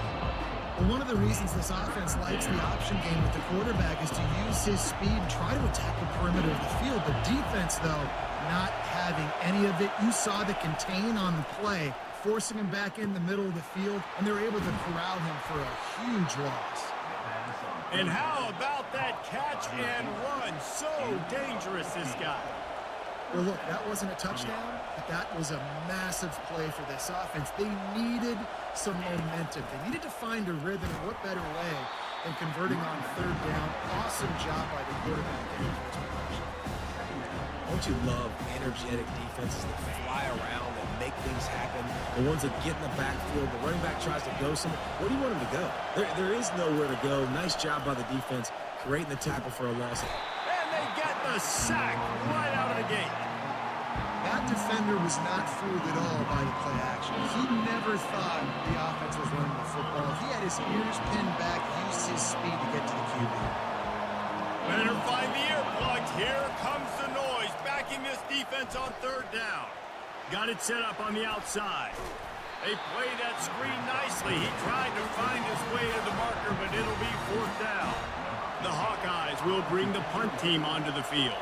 Well, one of the reasons this offense likes the option game with the quarterback is to use his speed and try to attack the perimeter of the field. The defense, though, not having any of it. You saw the contain on the play, forcing him back in the middle of the field, and they were able to corral him for a huge loss. And how about that catch and run? So dangerous, this guy. Well, look, that wasn't a touchdown, but that was a massive play for this offense. They needed some momentum. They needed to find a rhythm, and what better way than converting on 3rd down. Awesome job by the quarterback. Don't you love energetic defenses that fly around and make things happen? The ones that get in the backfield, the running back tries to go somewhere. Where do you want him to go? There is nowhere to go. Nice job by the defense, creating the tackle for a loss. And they get the sack right out of the gate. That defender was not fooled at all by the play action. He never thought the offense was running the football. He had his ears pinned back, used his speed to get to the QB. Better find the earplugs. Here comes the noise, backing this defense on 3rd down. Got it set up on the outside. They play that screen nicely. He tried to find his way to the marker, but it'll be 4th down. The Hawkeyes will bring the punt team onto the field.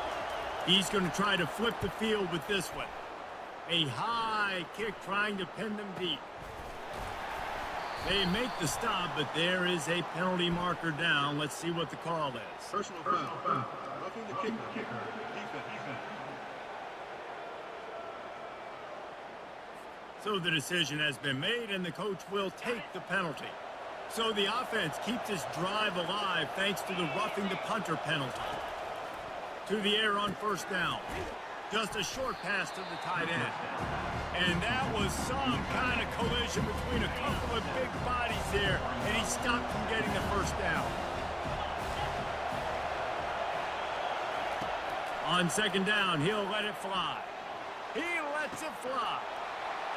He's going to try to flip the field with this one. A high kick trying to pin them deep. They make the stop, but there is a penalty marker down. Let's see what the call is. Personal foul. Roughing the kicker. Defense. So the decision has been made, and the coach will take the penalty. So the offense keeps its drive alive thanks to the roughing the punter penalty. To the air on 1st down. Just a short pass to the tight end. And that was some kind of collision between a couple of big bodies there, and he stopped from getting the 1st down. On 2nd down, he'll let it fly. He lets it fly.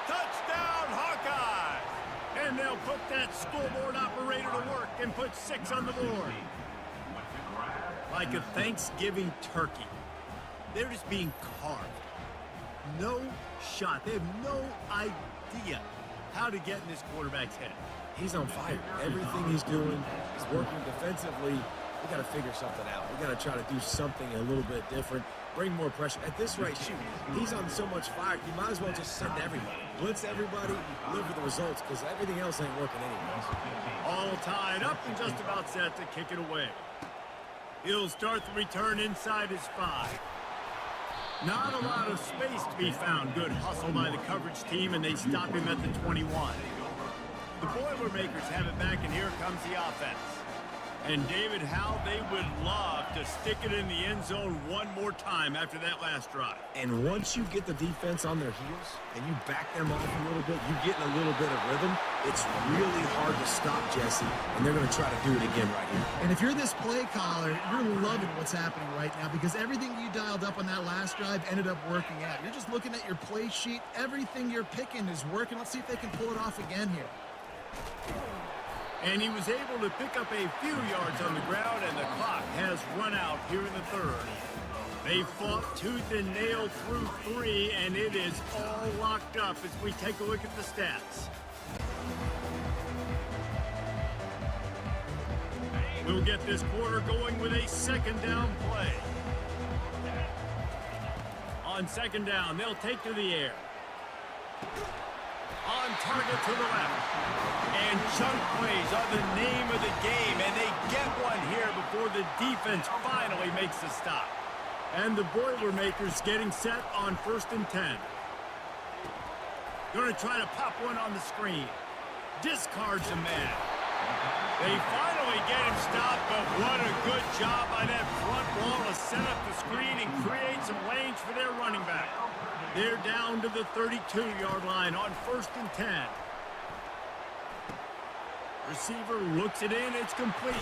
Touchdown, Hawkeyes! And they'll put that scoreboard operator to work and put 6 on the board. Like a Thanksgiving turkey. They're just being carved. No shot. They have no idea how to get in this quarterback's head. He's on fire. Everything he's doing is working defensively. We got to figure something out. We got to try to do something a little bit different. Bring more pressure. At this rate, shoot, he's on so much fire, you might as well just send everybody. Blitz everybody, live with the results, because everything else ain't working anyways. All tied up and just about set to kick it away. He'll start the return inside his 5. Not a lot of space to be found. Good hustle by the coverage team, and they stop him at the 21. The Boilermakers have it back, and here comes the offense. And David, how they would love to stick it in the end zone one more time after that last drive. And once you get the defense on their heels and you back them off a little bit, you get in a little bit of rhythm, it's really hard to stop Jesse, and they're going to try to do it again right here. And if you're this play caller, you're loving what's happening right now because everything you dialed up on that last drive ended up working out. You're just looking at your play sheet. Everything you're picking is working. Let's see if they can pull it off again here. And he was able to pick up a few yards on the ground, and the clock has run out here in the 3rd. They fought tooth and nail through 3, and it is all locked up as we take a look at the stats. We'll get this quarter going with a 2nd down play. On 2nd down, they'll take to the air. On target to the left. And chunk plays are the name of the game, and they get one here before the defense finally makes the stop. And the Boilermakers getting set on 1st and 10. Going to try to pop one on the screen. Discards a man. They finally get him stopped, but what a good job by that front wall to set up the screen and create some lanes for their running back. They're down to the 32-yard line on 1st and 10. Receiver looks it in. It's complete.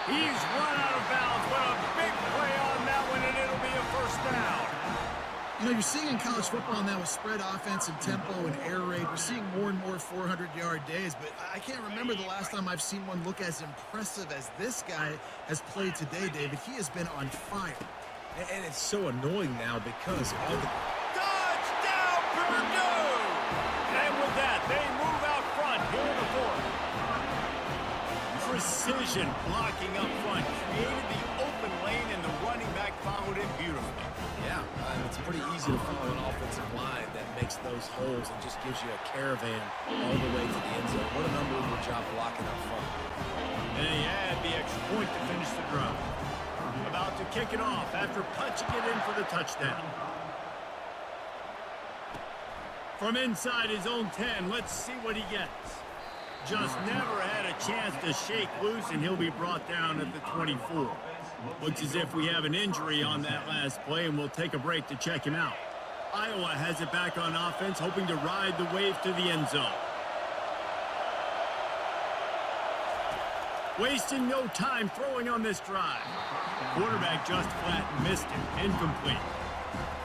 He's run out of bounds. What a big play on that one, and it'll be a 1st down. You know, you're seeing in college football now with spread offense and tempo and air raid, we're seeing more and more 400-yard days, but I can't remember the last time I've seen one look as impressive as this guy has played today, David. He has been on fire. And it's so annoying now because all the... Got Purdue! And with that, they move out front here in the fourth. Precision blocking up front created the open lane, and the running back followed it beautifully. Yeah, it's pretty easy to follow an offensive line that makes those holes and just gives you a caravan all the way to the end zone. What an unbelievable job blocking up front. And he had the extra point to finish the drive. About to kick it off after punching it in for the touchdown. From inside his own 10, let's see what he gets. Just never had a chance to shake loose, and he'll be brought down at the 24. Looks as if we have an injury on that last play, and we'll take a break to check him out. Iowa has it back on offense, hoping to ride the wave to the end zone. Wasting no time throwing on this drive. Quarterback just flat missed it. Incomplete.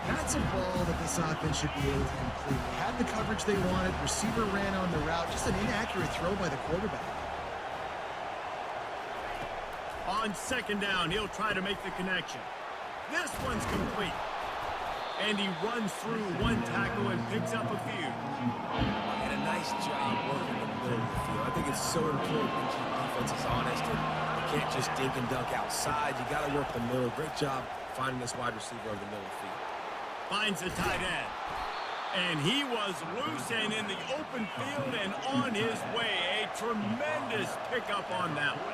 That's a ball that this offense should be able to complete. Had the coverage they wanted, receiver ran on the route, just an inaccurate throw by the quarterback. On second down, he'll try to make the connection. This one's complete. And he runs through one tackle and picks up a few. And a nice job working in the middle of the field. I think it's so important to keep defenses honest. And you can't just dink and dunk outside. You got to work the middle. Great job finding this wide receiver over the middle of the field. Finds the tight end. And he was loose and in the open field and on his way. A tremendous pickup on that one.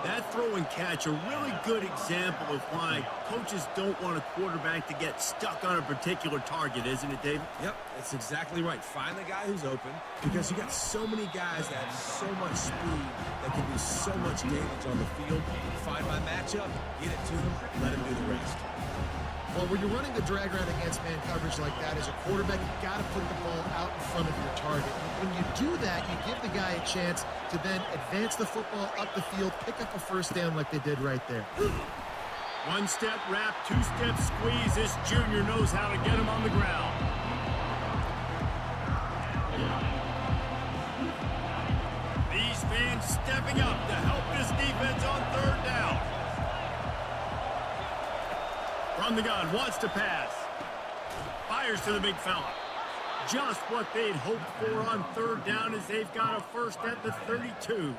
That throw and catch, a really good example of why coaches don't want a quarterback to get stuck on a particular target, isn't it, David? Yep, that's exactly right. Find the guy who's open, because you got so many guys that have so much speed that can do so much damage on the field. Find my matchup, get it to him, let him do the rest. Well, when you're running the drag route against man coverage like that, as a quarterback, you've got to put the ball out in front of your target. When you do that, you give the guy a chance to then advance the football up the field, pick up a first down like they did right there. One-step wrap, two-step squeeze. This junior knows how to get him on the ground. These fans stepping up to help this defense on third down. From the gun, wants to pass. Fires to the big fella. Just what they'd hoped for on third down, as they've got a first at the 32.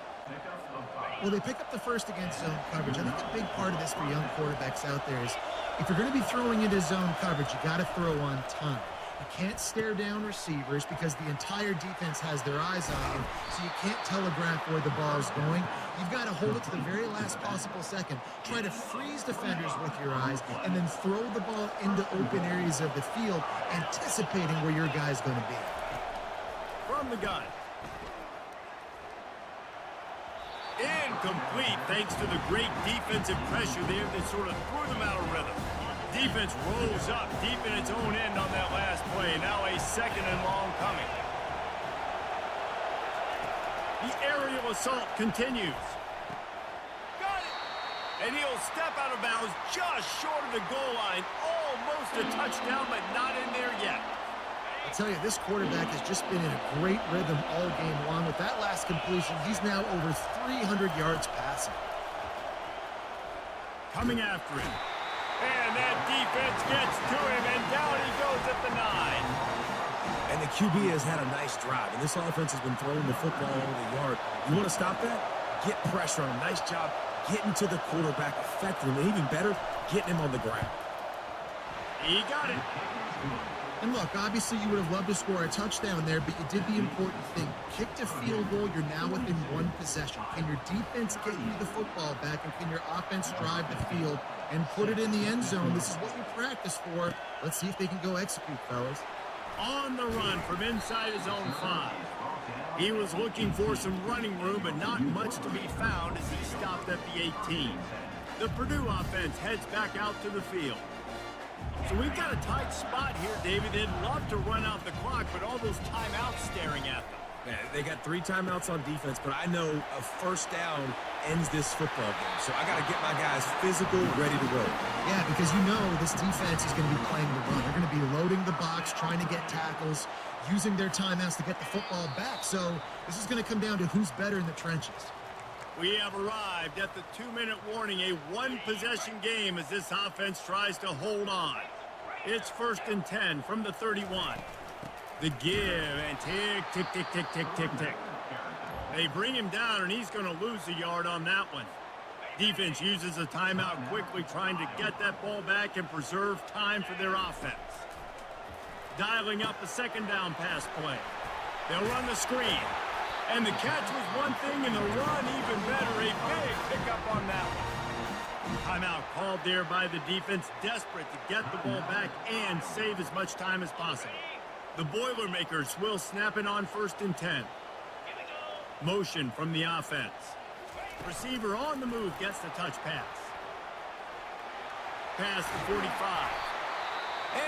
Well, they pick up the first against zone coverage. I think a big part of this for young quarterbacks out there is if you're going to be throwing into zone coverage, you got to throw on time. You can't stare down receivers because the entire defense has their eyes on you, so you can't telegraph where the ball is going. You've got to hold it to the very last possible second. Try to freeze defenders with your eyes and then throw the ball into open areas of the field, anticipating where your guy's going to be. From the gun. Incomplete, thanks to the great defensive pressure there that sort of threw them out of rhythm. Defense rose up deep in its own end on that last play. Now a second and long coming. The aerial assault continues. Got it! And he'll step out of bounds just short of the goal line. Almost a touchdown, but not in there yet. I tell you, this quarterback has just been in a great rhythm all game long. With that last completion, he's now over 300 yards passing. Coming after him. And that defense gets to him, and down he goes at the 9. And the QB has had a nice drive, and this offense has been throwing the football over the yard. You want to stop that? Get pressure on him. Nice job getting to the quarterback effectively, and even better, getting him on the ground. He got it. And look, obviously you would have loved to score a touchdown there, but you did the important thing. Kicked a field goal, you're now within one possession. Can your defense get you the football back, and can your offense drive the field and put it in the end zone? This is what you practice for. Let's see if they can go execute, fellas. On the run from inside his own 5. He was looking for some running room, but not much to be found as he stopped at the 18. The Purdue offense heads back out to the field. So we've got a tight spot here, David. They'd love to run out the clock, but all those timeouts staring at them. Man, they got 3 timeouts on defense, but I know a first down ends this football game. So I got to get my guys physical, ready to go. Yeah, because you know this defense is going to be playing the run. They're going to be loading the box, trying to get tackles, using their timeouts to get the football back. So this is going to come down to who's better in the trenches. We have arrived at the 2-minute warning, a one-possession game as this offense tries to hold on. It's 1st and 10 from the 31. The give and tick, tick, tick, tick, tick, tick, tick. They bring him down, and he's going to lose a yard on that one. Defense uses a timeout quickly, trying to get that ball back and preserve time for their offense. Dialing up the second down pass play. They'll run the screen. And the catch was one thing, and the run even better. A big pickup on that one. Timeout called there by the defense, desperate to get the ball back and save as much time as possible. The Boilermakers will snap it on 1st and 10. Motion from the offense. Receiver on the move gets the touch pass. Pass to 45.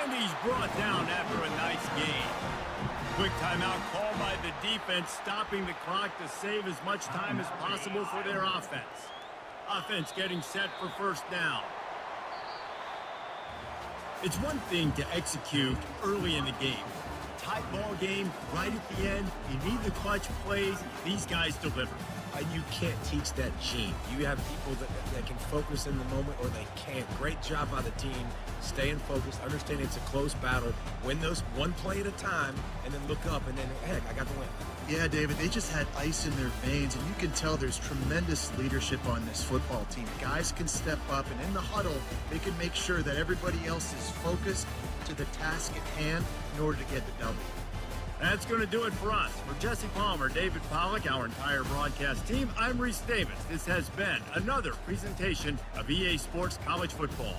And he's brought down after a nice gain. Quick timeout called by the defense, stopping the clock to save as much time as possible for their offense. Offense getting set for 1st down. It's one thing to execute early in the game. Tight ball game, right at the end. You need the clutch plays. These guys deliver. And you can't teach that gene. You have people that can focus in the moment or they can't. Great job by the team, staying focused, understanding it's a close battle, win those one play at a time, and then look up, and then, heck, I got the win. Yeah, David, they just had ice in their veins, and you can tell there's tremendous leadership on this football team. Guys can step up, and in the huddle, they can make sure that everybody else is focused to the task at hand in order to get the W. That's going to do it for us. For Jesse Palmer, David Pollack, our entire broadcast team, I'm Reese Davis. This has been another presentation of EA Sports College Football.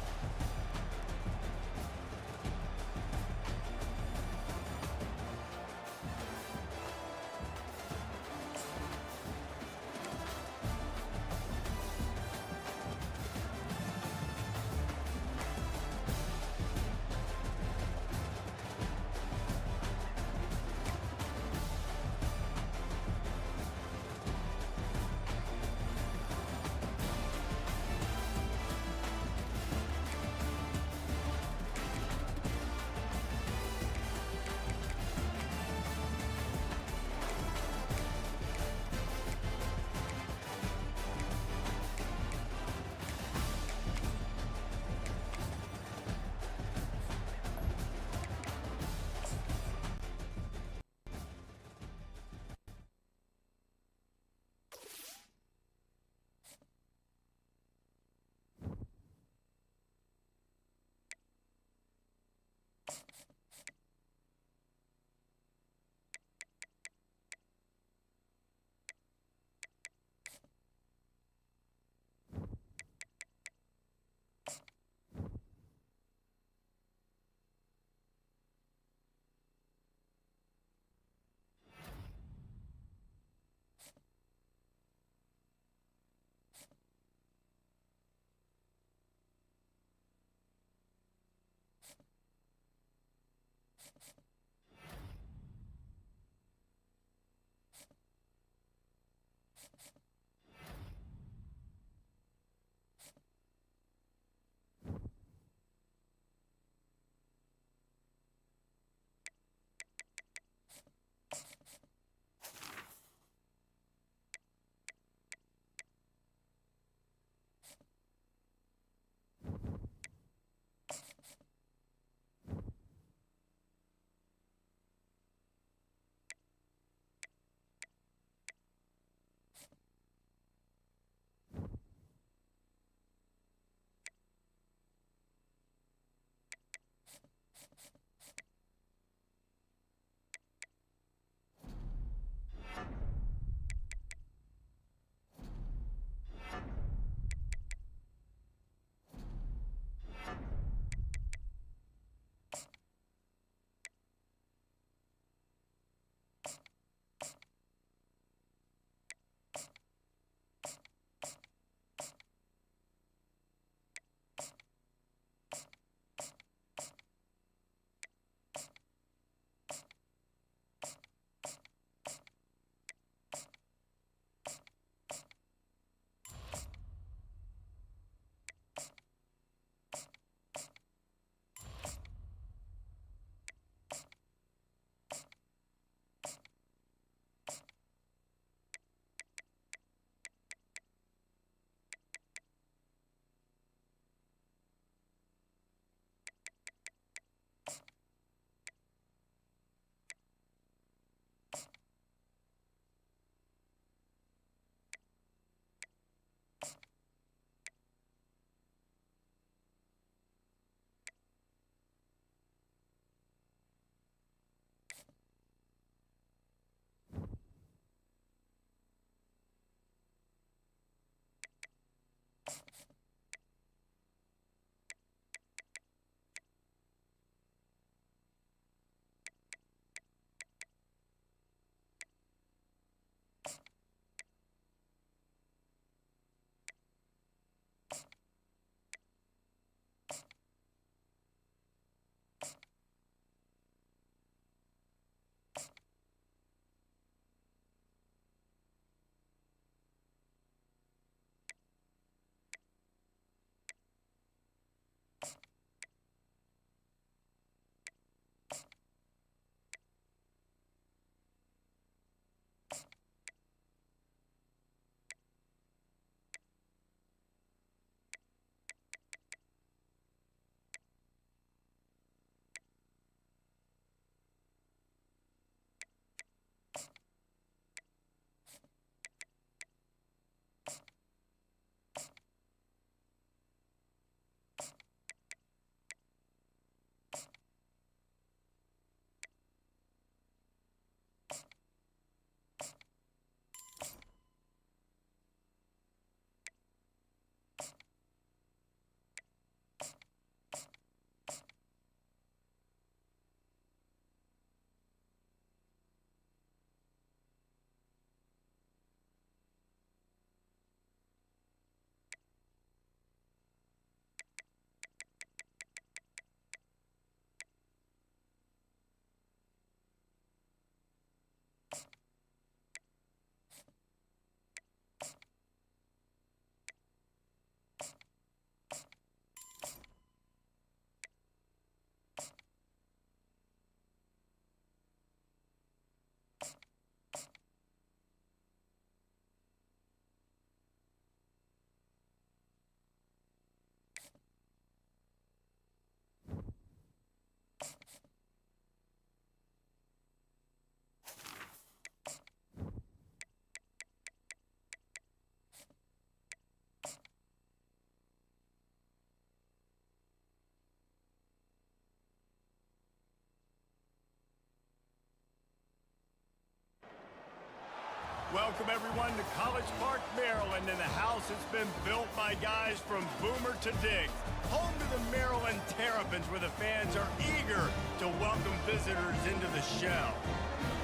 Welcome, everyone, to College Park, Maryland, and the house has been built by guys from Boomer to Diggs. Home to the Maryland Terrapins, where the fans are eager to welcome visitors into the shell.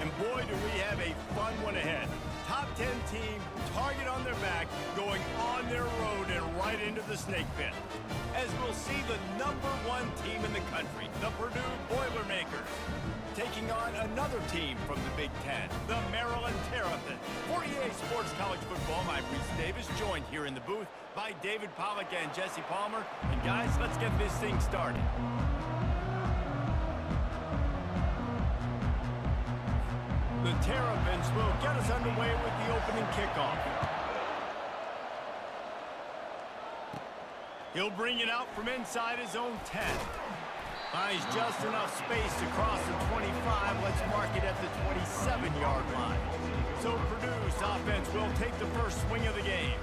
And boy, do we have a fun one ahead. Top 10 team, target on their back, going on their road and right into the snake pit. As we'll see the #1 team in the country, the Purdue Boilermakers, taking on another team from the Big Ten, the Maryland Terrapins. For EA Sports College Football, I'm Reese Davis, joined here in the booth by David Pollack and Jesse Palmer. And guys, let's get this thing started. The Terrapins will get us underway with the opening kickoff. He'll bring it out from inside his own 10. Finds just enough space to cross the 25. Let's mark it at the 27-yard line. So Purdue's offense will take the first swing of the game.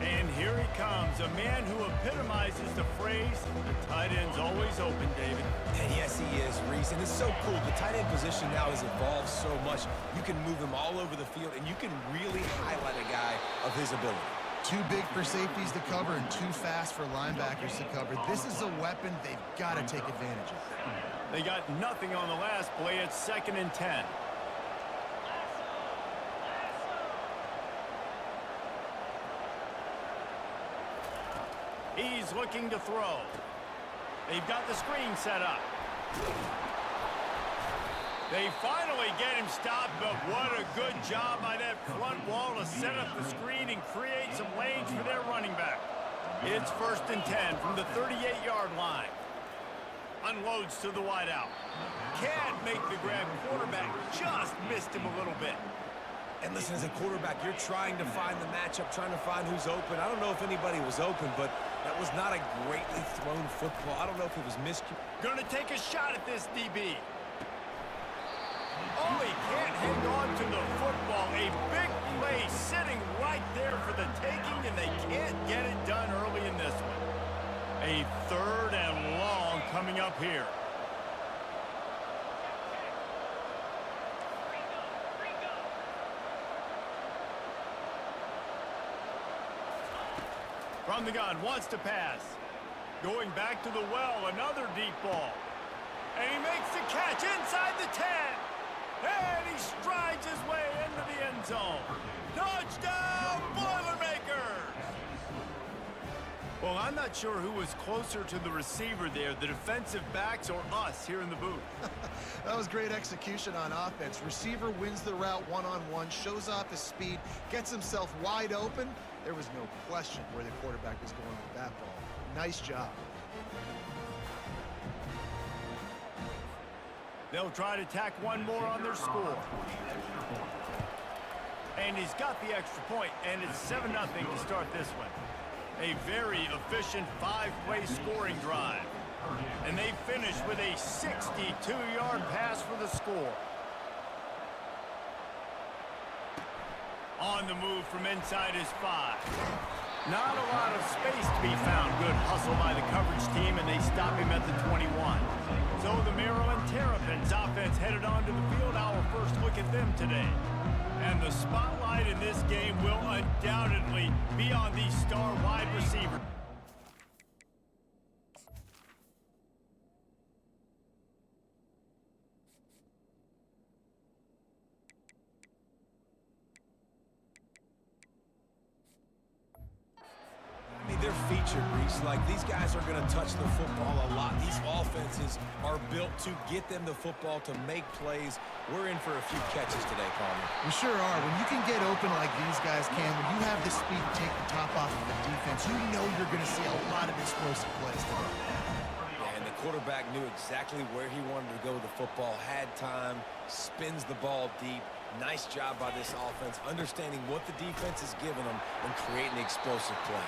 And here he comes, a man who epitomizes the phrase, the tight end's always open, David. And yes, he is, Reese. And it's so cool. The tight end position now has evolved so much. You can move him all over the field, and you can really highlight a guy of his ability. Too big for safeties to cover and too fast for linebackers to cover. This is a weapon they've got to take advantage of. They got nothing on the last play. It's 2nd and 10. He's looking to throw. They've got the screen set up. They finally get him stopped, but what a good job by that front wall to set up the screen and create some lanes for their running back. It's 1st and 10 from the 38-yard line. Unloads to the wideout. Can't make the grab. Quarterback just missed him a little bit. And listen, as a quarterback, you're trying to find the matchup, trying to find who's open. I don't know if anybody was open, but that was not a greatly thrown football. I don't know if it was missed. Gonna take a shot at this DB. Oh, he can't hang on to the football. A big play sitting right there for the taking, and they can't get it done early in this one. A 3rd and long coming up here. From the gun, wants to pass. Going back to the well, another deep ball. And he makes the catch inside the 10. And he strides his way into the end zone. Touchdown, Boilermakers! Well, I'm not sure who was closer to the receiver there, the defensive backs or us here in the booth. That was great execution on offense. Receiver wins the route one-on-one, shows off his speed, gets himself wide open. There was no question where the quarterback was going with that ball. Nice job. They'll try to tack one more on their score. And he's got the extra point, and it's 7-0 to start this one. A very efficient 5-play scoring drive. And they finish with a 62-yard pass for the score. On the move from inside his 5. Not a lot of space to be found. Good hustle by the coverage team, and they stop him at the 21. So the Maryland Terrapins offense headed onto the field. Our first look at them today. And the spotlight in this game will undoubtedly be on the star wide receiver. They're featured, Reese. Like, these guys are going to touch the football a lot. These offenses are built to get them the football, to make plays. We're in for a few catches today, Palmer. We sure are. When you can get open like these guys can, when you have the speed to take the top off of the defense, you know you're going to see a lot of explosive plays today. And the quarterback knew exactly where he wanted to go with the football, had time, spins the ball deep. Nice job by this offense, understanding what the defense is giving them and creating the explosive play.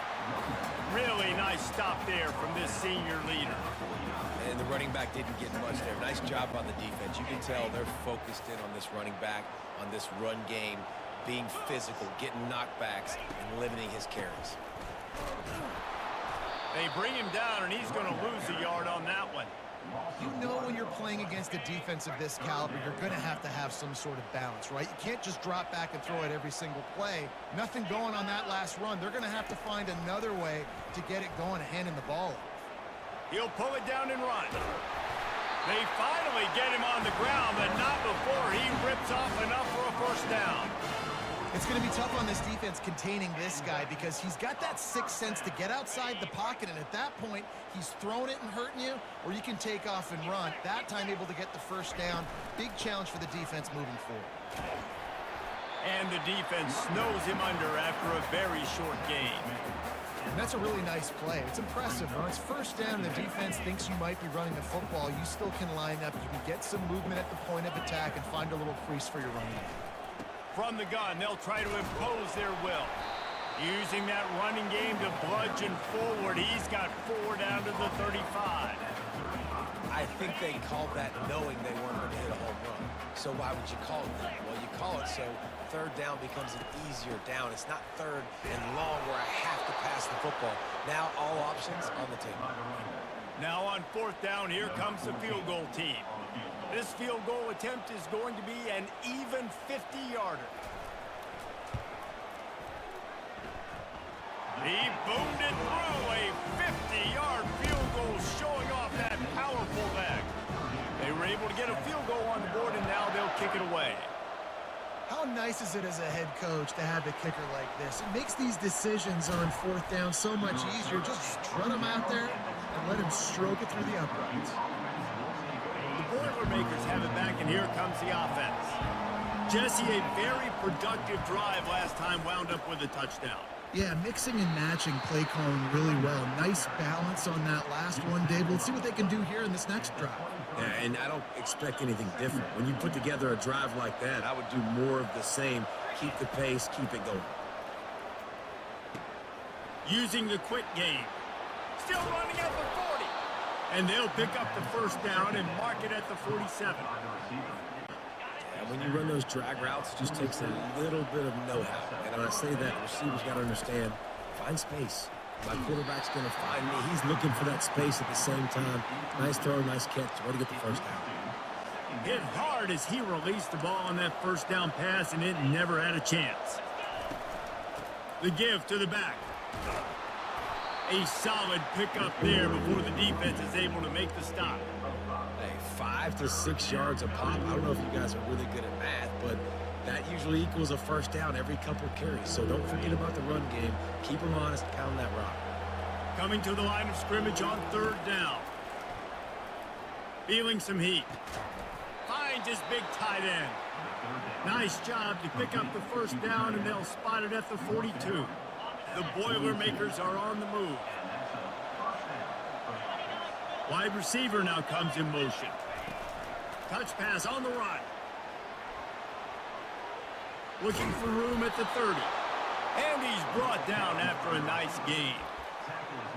Really nice stop there from this senior leader. And the running back didn't get much there. Nice job on the defense. You can tell they're focused in on this running back, on this run game, being physical, getting knockbacks, and limiting his carries. They bring him down, and he's going to lose a yard on that one. You know when you're playing against a defense of this caliber, you're going to have some sort of balance, right? You can't just drop back and throw it every single play. Nothing going on that last run. They're going to have to find another way to get it going and handing the ball off. He'll pull it down and run. They finally get him on the ground, but not before he rips off enough for a first down. It's going to be tough on this defense containing this guy because he's got that sixth sense to get outside the pocket, and at that point, he's throwing it and hurting you, or you can take off and run. That time able to get the first down. Big challenge for the defense moving forward. And the defense snows him under after a very short game. And that's a really nice play. It's impressive. When it's first down and the defense thinks you might be running the football, you still can line up. You can get some movement at the point of attack and find a little crease for your running back. From the gun, they'll try to impose their will. Using that running game to bludgeon forward, he's got 4 down to the 35. I think they called that knowing they weren't going to hit a home run. So why would you call it that? Well, you call it so third down becomes an easier down. It's not third and long where I have to pass the football. Now all options on the table. Now on fourth down, here comes the field goal team. This field goal attempt is going to be an even 50-yarder. He boomed it through a 50-yard field goal, showing off that powerful leg. They were able to get a field goal on the board, and now they'll kick it away. How nice is it as a head coach to have a kicker like this? It makes these decisions on fourth down so much easier. Just strut him out there and let him stroke it through the uprights. The Boilermakers have it back, and here comes the offense. Jesse, a very productive drive last time, wound up with a touchdown. Yeah, mixing and matching play calling really well. Nice balance on that last one, Dave. Let's see what they can do here in this next drive. Yeah, and I don't expect anything different. When you put together a drive like that, I would do more of the same. Keep the pace, keep it going. Using the quick game. Still running at the 40. And they'll pick up the first down and mark it at the 47. And when you run those drag routes, it just takes a little bit of know-how. And when I say that, receivers got to understand, find space. My quarterback's going to find me. He's looking for that space at the same time. Nice throw, nice catch. Way to get the first down. Hit hard as he released the ball on that first down pass, and it never had a chance. The give to the back. A solid pickup there before the defense is able to make the stop. Hey, 5 to 6 yards a pop. I don't know if you guys are really good at math, but that usually equals a first down every couple carries. So don't forget about the run game. Keep them honest, pound that rock. Coming to the line of scrimmage on third down. Feeling some heat. Finds his big tight end. Nice job to pick up the first down, and they'll spot it at the 42. The Boilermakers are on the move. Wide receiver now comes in motion. Touch pass on the run. Looking for room at the 30. And he's brought down after a nice gain.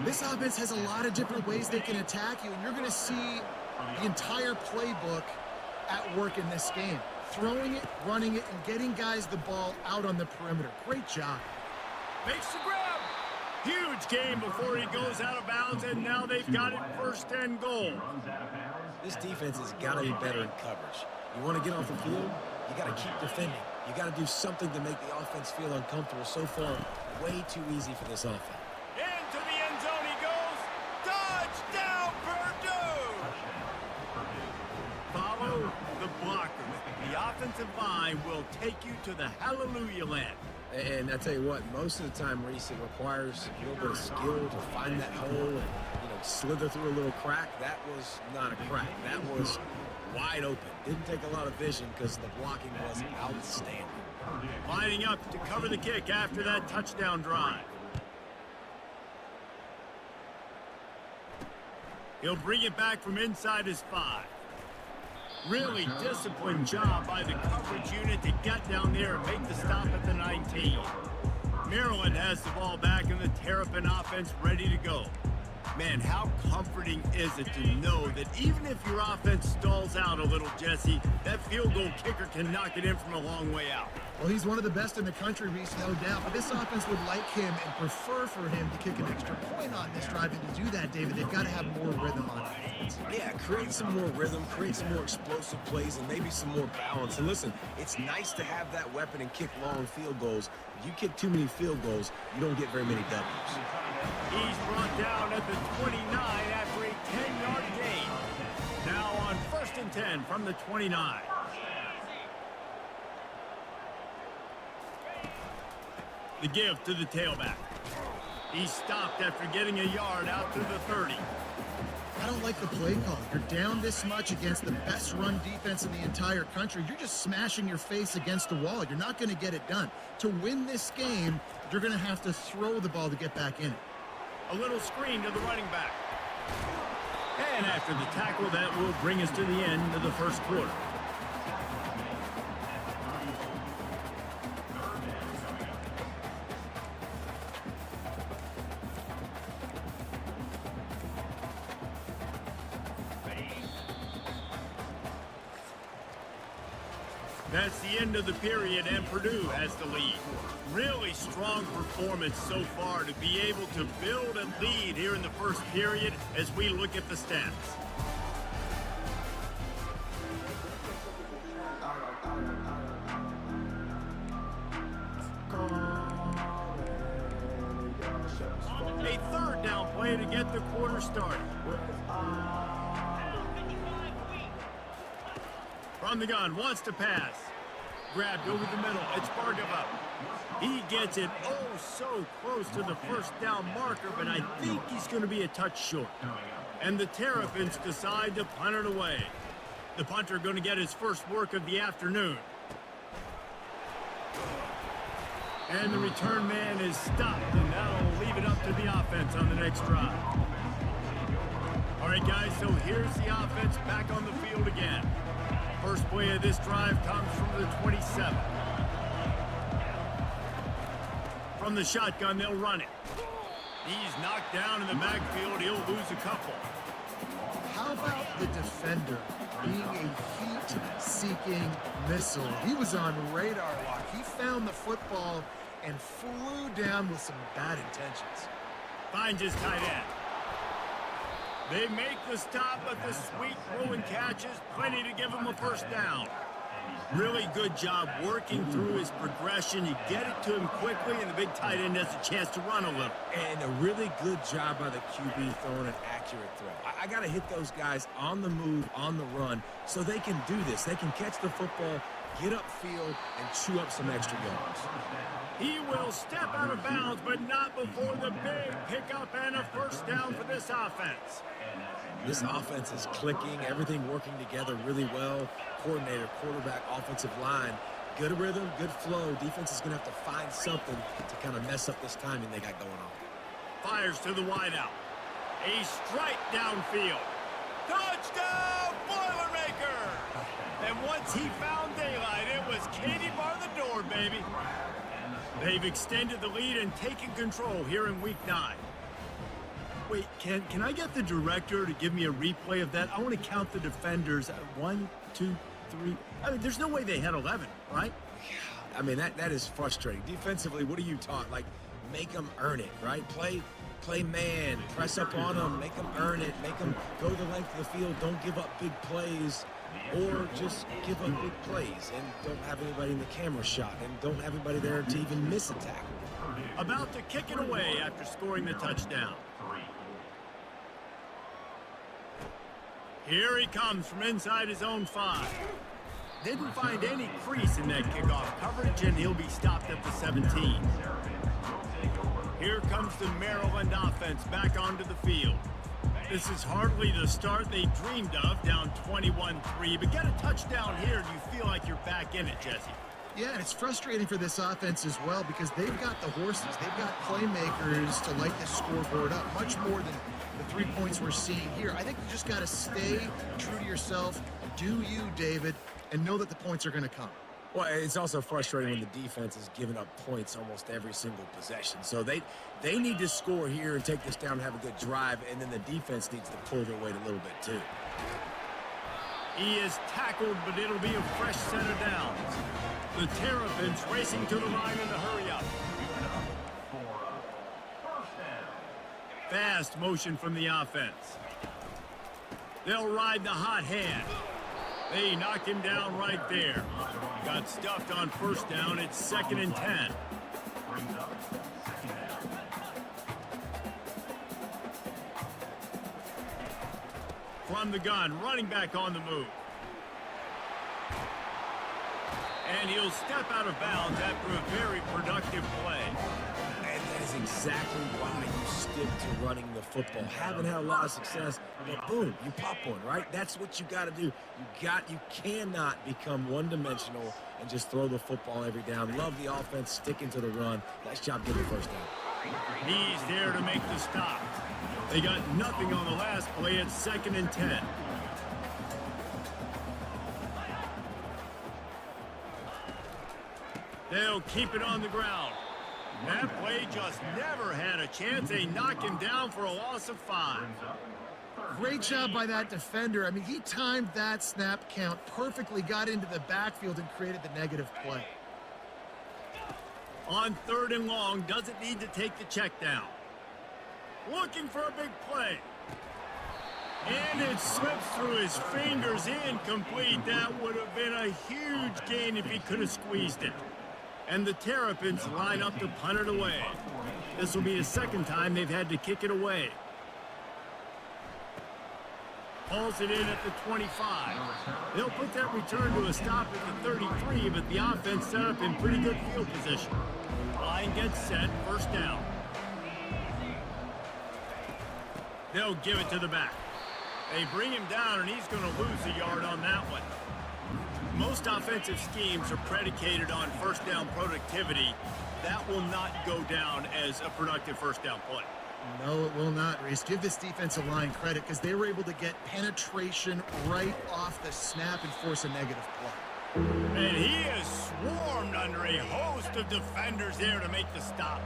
This offense has a lot of different ways they can attack you, and you're going to see the entire playbook at work in this game. Throwing it, running it, and getting guys the ball out on the perimeter. Great job. Makes the grab. Huge game before he goes out of bounds, and now they've got it first and goal. This defense has got to be better in coverage. You want to get off the field, you got to keep defending. You got to do something to make the offense feel uncomfortable. So far, way too easy for this offense. Into the end zone he goes. Touchdown, Purdue! Follow the blocker. The offensive line will take you to the hallelujah land. And I tell you what, most of the time, Reese, it requires a little bit of skill to find that hole and, slither through a little crack. That was not a crack. That was wide open. Didn't take a lot of vision because the blocking was outstanding. Lining up to cover the kick after that touchdown drive. He'll bring it back from inside his 5. Really disciplined job by the coverage unit to get down there and make the stop at the 19. Maryland has the ball back and the Terrapin offense ready to go. Man, how comforting is it to know that even if your offense stalls out a little, Jesse, that field goal kicker can knock it in from a long way out. Well, he's one of the best in the country, Reese, no doubt. But this offense would like him and prefer for him to kick an extra point on this drive. And to do that, David, they've got to have more rhythm on it. offense. Yeah, create some more rhythm, create some more explosive plays, and maybe some more balance. And listen, it's nice to have that weapon and kick long field goals. If you kick too many field goals, you don't get very many W's. He's brought down at the 29 after a 10-yard gain. Now on 1st and 10 from the 29. The give to the tailback. He stopped after getting a yard out to the 30. I don't like the play call. You're down this much against the best run defense in the entire country. You're just smashing your face against the wall. You're not going to get it done. To win this game, you're going to have to throw the ball to get back in it. A little screen to the running back. And after the tackle, that will bring us to the end of the first quarter. That's the end of the period, and Purdue has the lead. Really strong performance so far to be able to build a lead here in the first period as we look at the stats. A third down play to get the quarter started. From the gun, wants to pass. Grabbed over the middle. It's Bargava. He gets it so close to the first down marker, but I think he's going to be a touch short. And the Terrapins decide to punt it away. The punter going to get his first work of the afternoon. And the return man is stopped, and that'll leave it up to the offense on the next drive. All right, guys, so here's the offense back on the field again. First play of this drive comes from the 27. From the shotgun, they'll run it. He's knocked down in the backfield. He'll lose a couple. How about the defender being a heat-seeking missile? He was on radar lock. He found the football and flew down with some bad intentions. Finds his tight end. They make the stop, but the sweet throw and catch is plenty to give him a first down. Really good job working through his progression. You get it to him quickly, and the big tight end has a chance to run a little. And a really good job by the QB throwing an accurate throw. I got to hit those guys on the move, on the run, so they can do this. They can catch the football, get upfield, and chew up some extra yards. He will step out of bounds, but not before the big pickup and a first down for this offense. This offense is clicking, everything working together really well. Coordinator, quarterback, offensive line. Good rhythm, good flow. Defense is going to have to find something to kind of mess up this timing they got going on. Fires to the wideout. A strike downfield. Touchdown, Boilermaker! And once he found daylight, it was Katie bar the door, baby. They've extended the lead and taken control here in Week 9. Wait, can I get the director to give me a replay of that? I want to count the defenders. 1, 2, 3. I mean, there's no way they had 11, right? I mean, that is frustrating. Defensively, what are you taught? Like, make them earn it, right? Play man, press up on them, make them earn it, make them go the length of the field, don't give up big plays, or just give up big plays and don't have anybody in the camera shot and don't have anybody there to even miss a tackle. About to kick it away after scoring the touchdown. Here he comes from inside his own 5. Didn't find any crease in that kickoff coverage, and he'll be stopped at the 17. Here comes the Maryland offense back onto the field. This is hardly the start they dreamed of, down 21-3, but get a touchdown here and you feel like you're back in it, Jesse. Yeah, and it's frustrating for this offense as well because they've got the horses. They've got playmakers to light this scoreboard up, much more than the 3 points we're seeing here. I think you just got to stay true to yourself, do you, David, and know that the points are going to come. Well, it's also frustrating when the defense is giving up points almost every single possession. So they need to score here and take this down and have a good drive, and then the defense needs to pull their weight a little bit too. He is tackled, but it'll be a fresh set of downs. The Terrapins racing to the line in a hurry-up. Fast motion from the offense. They'll ride the hot hand. They knocked him down right there. Got stuffed on first down. It's 2nd and 10. Brings up second down. From the gun, running back on the move. And he'll step out of bounds after a very productive play. And that is exactly why you stick to running the football. Haven't had a lot of success, but boom, you pop one, right? That's what you got to do. You cannot become one-dimensional and just throw the football every down. Love the offense, sticking to the run. Nice job getting the first down. He's there to make the stop. They got nothing on the last play. It's 2nd and 10. They'll keep it on the ground. That play just never had a chance. They knock him down for a loss of 5. Great job by that defender. I mean, he timed that snap count perfectly, got into the backfield, and created the negative play. On 3rd and long, doesn't need to take the check down. Looking for a big play. And it slips through his fingers, incomplete. That would have been a huge gain if he could have squeezed it. And the Terrapins line up to punt it away. This will be the 2nd time they've had to kick it away. Hauls it in at the 25. They'll put that return to a stop at the 33, but the offense set up in pretty good field position. Line gets set, 1st down. They'll give it to the back. They bring him down, and he's going to lose a yard on that one. Most offensive schemes are predicated on 1st down productivity. That will not go down as a productive 1st down play. No, it will not, Reese. Give this defensive line credit because they were able to get penetration right off the snap and force a negative play. And he is swarmed under a host of defenders there to make the stop.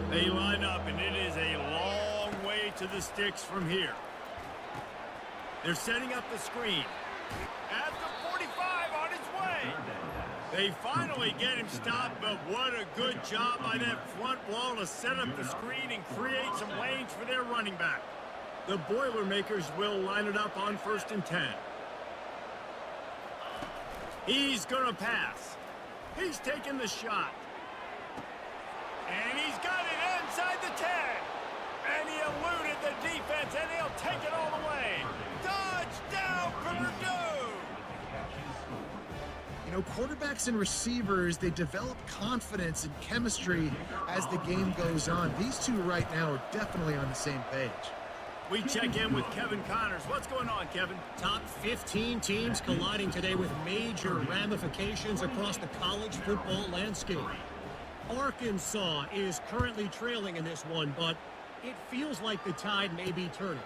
They line up, and it is a long way to the sticks from here. They're setting up the screen. At the 45 on his way. They finally get him stopped, but what a good job by that front wall to set up the screen and create some lanes for their running back. The Boilermakers will line it up on 1st and 10. He's going to pass. He's taking the shot. And he's got it inside the 10. And he eluded the defense, and he'll take it all the way. Touchdown, Purdue! You know, quarterbacks and receivers, they develop confidence and chemistry as the game goes on. These two right now are definitely on the same page. We check in with Kevin Connors. What's going on, Kevin? Top 15 teams colliding today with major ramifications across the college football landscape. Arkansas is currently trailing in this one, but it feels like the tide may be turning.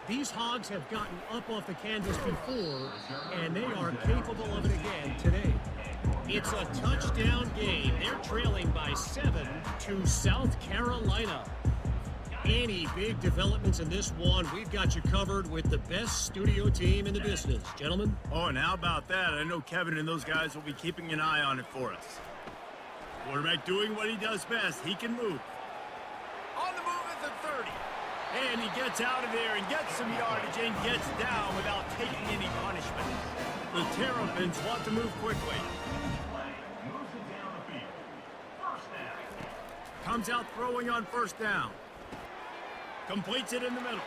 These Hogs have gotten up off the canvas before, and they are capable of it again today. It's a touchdown game. They're trailing by 7 to South Carolina. Any big developments in this one, we've got you covered with the best studio team in the business. Gentlemen? Oh, and how about that? I know Kevin and those guys will be keeping an eye on it for us. Quarterback doing what he does best. He can move. On the move at the 30. And he gets out of there and gets some yardage and gets down without taking any punishment. The Terrapins want to move quickly. Moves it down the field. 1st down. Comes out throwing on 1st down. Completes it in the middle.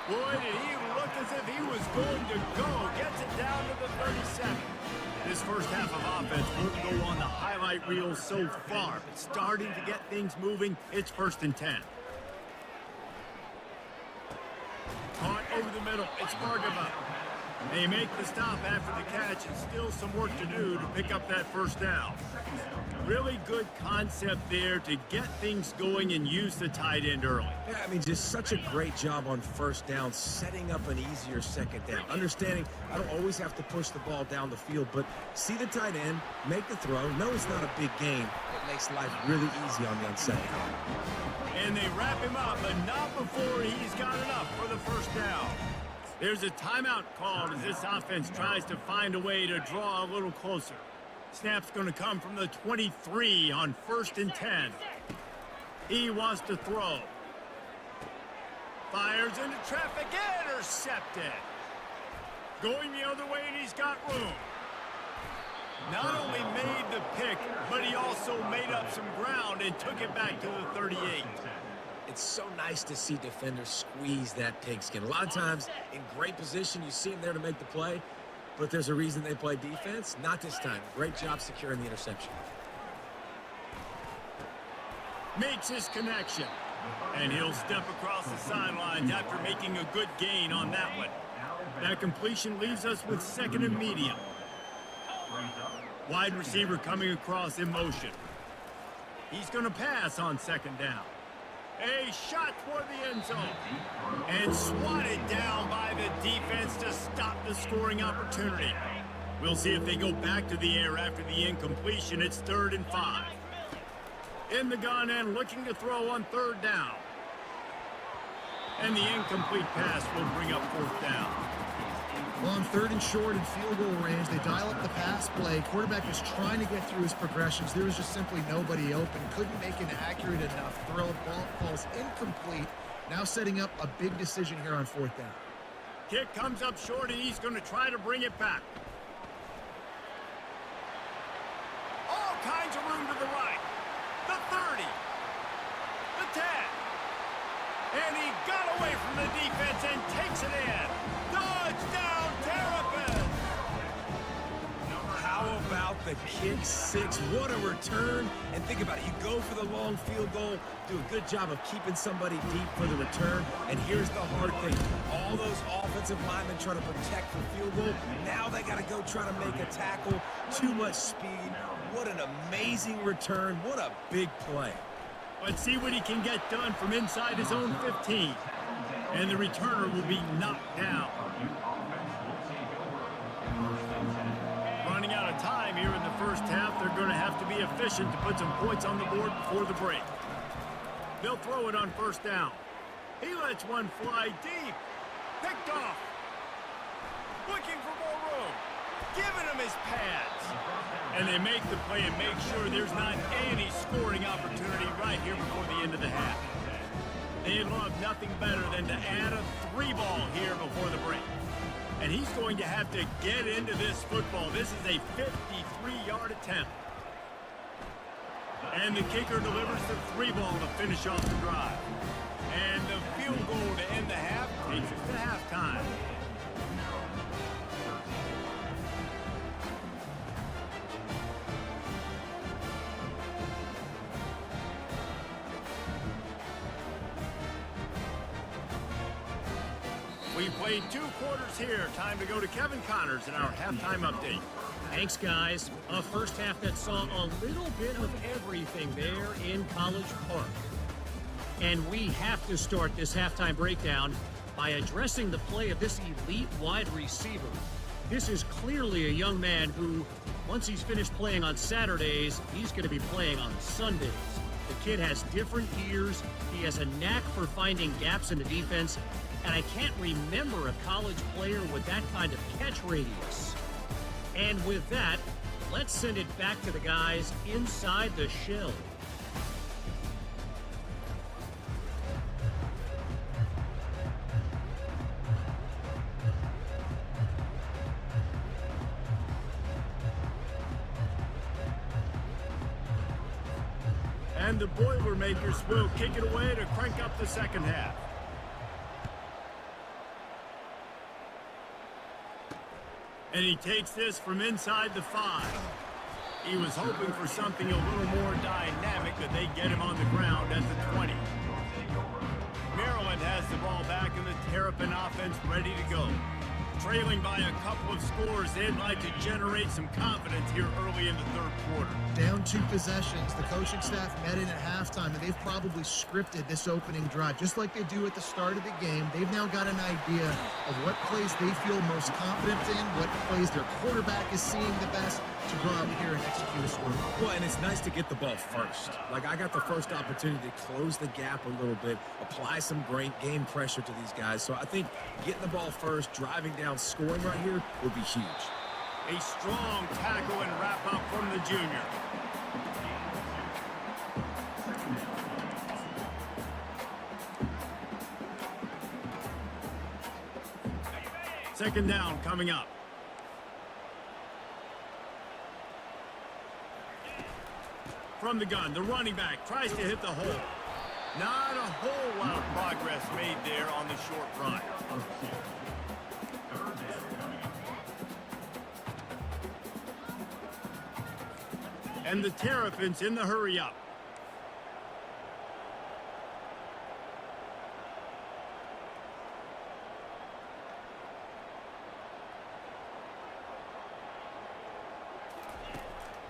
Boy, did he look as if he was going to go. Gets it down to the 37. This first half of offense won't go on the highlight reel so far. But starting to get things moving, it's 1st and 10. Caught over the middle. It's Bargava. They make the stop after the catch, and still some work to do to pick up that 1st down. Really good concept there to get things going and use the tight end early. Yeah, I mean, just such a great job on 1st down, setting up an easier 2nd down. Understanding I don't always have to push the ball down the field, but see the tight end, make the throw. No, it's not a big game. It makes life really easy on you on 2nd down. And they wrap him up, but not before he's got enough for the 1st down. There's a timeout called as this offense tries to find a way to draw a little closer. Snap's going to come from the 23 on 1st and 10. He wants to throw. Fires into traffic, intercepted. Going the other way, and he's got room. Not only made the pick, but he also made up some ground and took it back to the 38. It's so nice to see defenders squeeze that pigskin. A lot of times, in great position, you see them there to make the play, but there's a reason they play defense. Not this time. Great job securing the interception. Makes his connection. And he'll step across the sidelines after making a good gain on that one. That completion leaves us with second and medium. Wide receiver coming across in motion. He's going to pass on second down. A shot toward the end zone. And swatted down by the defense to stop the scoring opportunity. We'll see if they go back to the air after the incompletion. It's 3rd and 5. In the gun and looking to throw on 3rd down. And the incomplete pass will bring up 4th down. Well, on 3rd and short and field goal range, they dial up the pass play. Quarterback was trying to get through his progressions. There was just simply nobody open. Couldn't make an accurate enough throw. Ball falls incomplete. Now setting up a big decision here on 4th down. Kick comes up short, and he's going to try to bring it back. All kinds of room to the right. The 30. The 10. And he got away from the defense and takes it in. Touchdown, Terrapins! How about the kick 6? What a return. And think about it. You go for the long field goal, do a good job of keeping somebody deep for the return. And here's the hard thing. All those offensive linemen trying to protect the field goal. Now they got to go try to make a tackle. Too much speed. What an amazing return. What a big play. Let's see what he can get done from inside his own 15. And the returner will be knocked down. Running out of time here in the first half, they're going to have to be efficient to put some points on the board before the break. They'll throw it on 1st down. He lets one fly deep. Picked off. Looking for more room. Giving him his pads. And they make the play and make sure there's not any scoring opportunity right here before the end of the half. They'd love nothing better than to add a 3-ball here before the break. And he's going to have to get into this football. This is a 53-yard attempt. And the kicker delivers the 3-ball to finish off the drive. And the field goal to end the half takes us to halftime. We played 2 quarters here. Time to go to Kevin Connors in our halftime update. Thanks, guys. A first half that saw a little bit of everything there in College Park. And we have to start this halftime breakdown by addressing the play of this elite wide receiver. This is clearly a young man who, once he's finished playing on Saturdays, he's going to be playing on Sundays. The kid has different ears. He has a knack for finding gaps in the defense. And I can't remember a college player with that kind of catch radius. And with that, let's send it back to the guys inside the shell. And the Boilermakers will kick it away to crank up the second half. And he takes this from inside the 5. He was hoping for something a little more dynamic, but they get him on the ground at the 20. Maryland has the ball back and the Terrapin offense ready to go. Trailing by a couple of scores, they'd like to generate some confidence here early in the 3rd quarter. Down 2 possessions. The coaching staff met in at halftime, and they've probably scripted this opening drive. Just like they do at the start of the game, they've now got an idea of what plays they feel most confident in, what plays their quarterback is seeing the best to go out here and execute a score. Well, and it's nice to get the ball first. Like, I got the first opportunity to close the gap a little bit, apply some great game pressure to these guys. So I think getting the ball first, driving down, scoring right here would be huge. A strong tackle and wrap up from the junior. Second down coming up. From the gun, the running back tries to hit the hole. Not a whole lot of progress made there on the short run. And the Terrapins in the hurry up.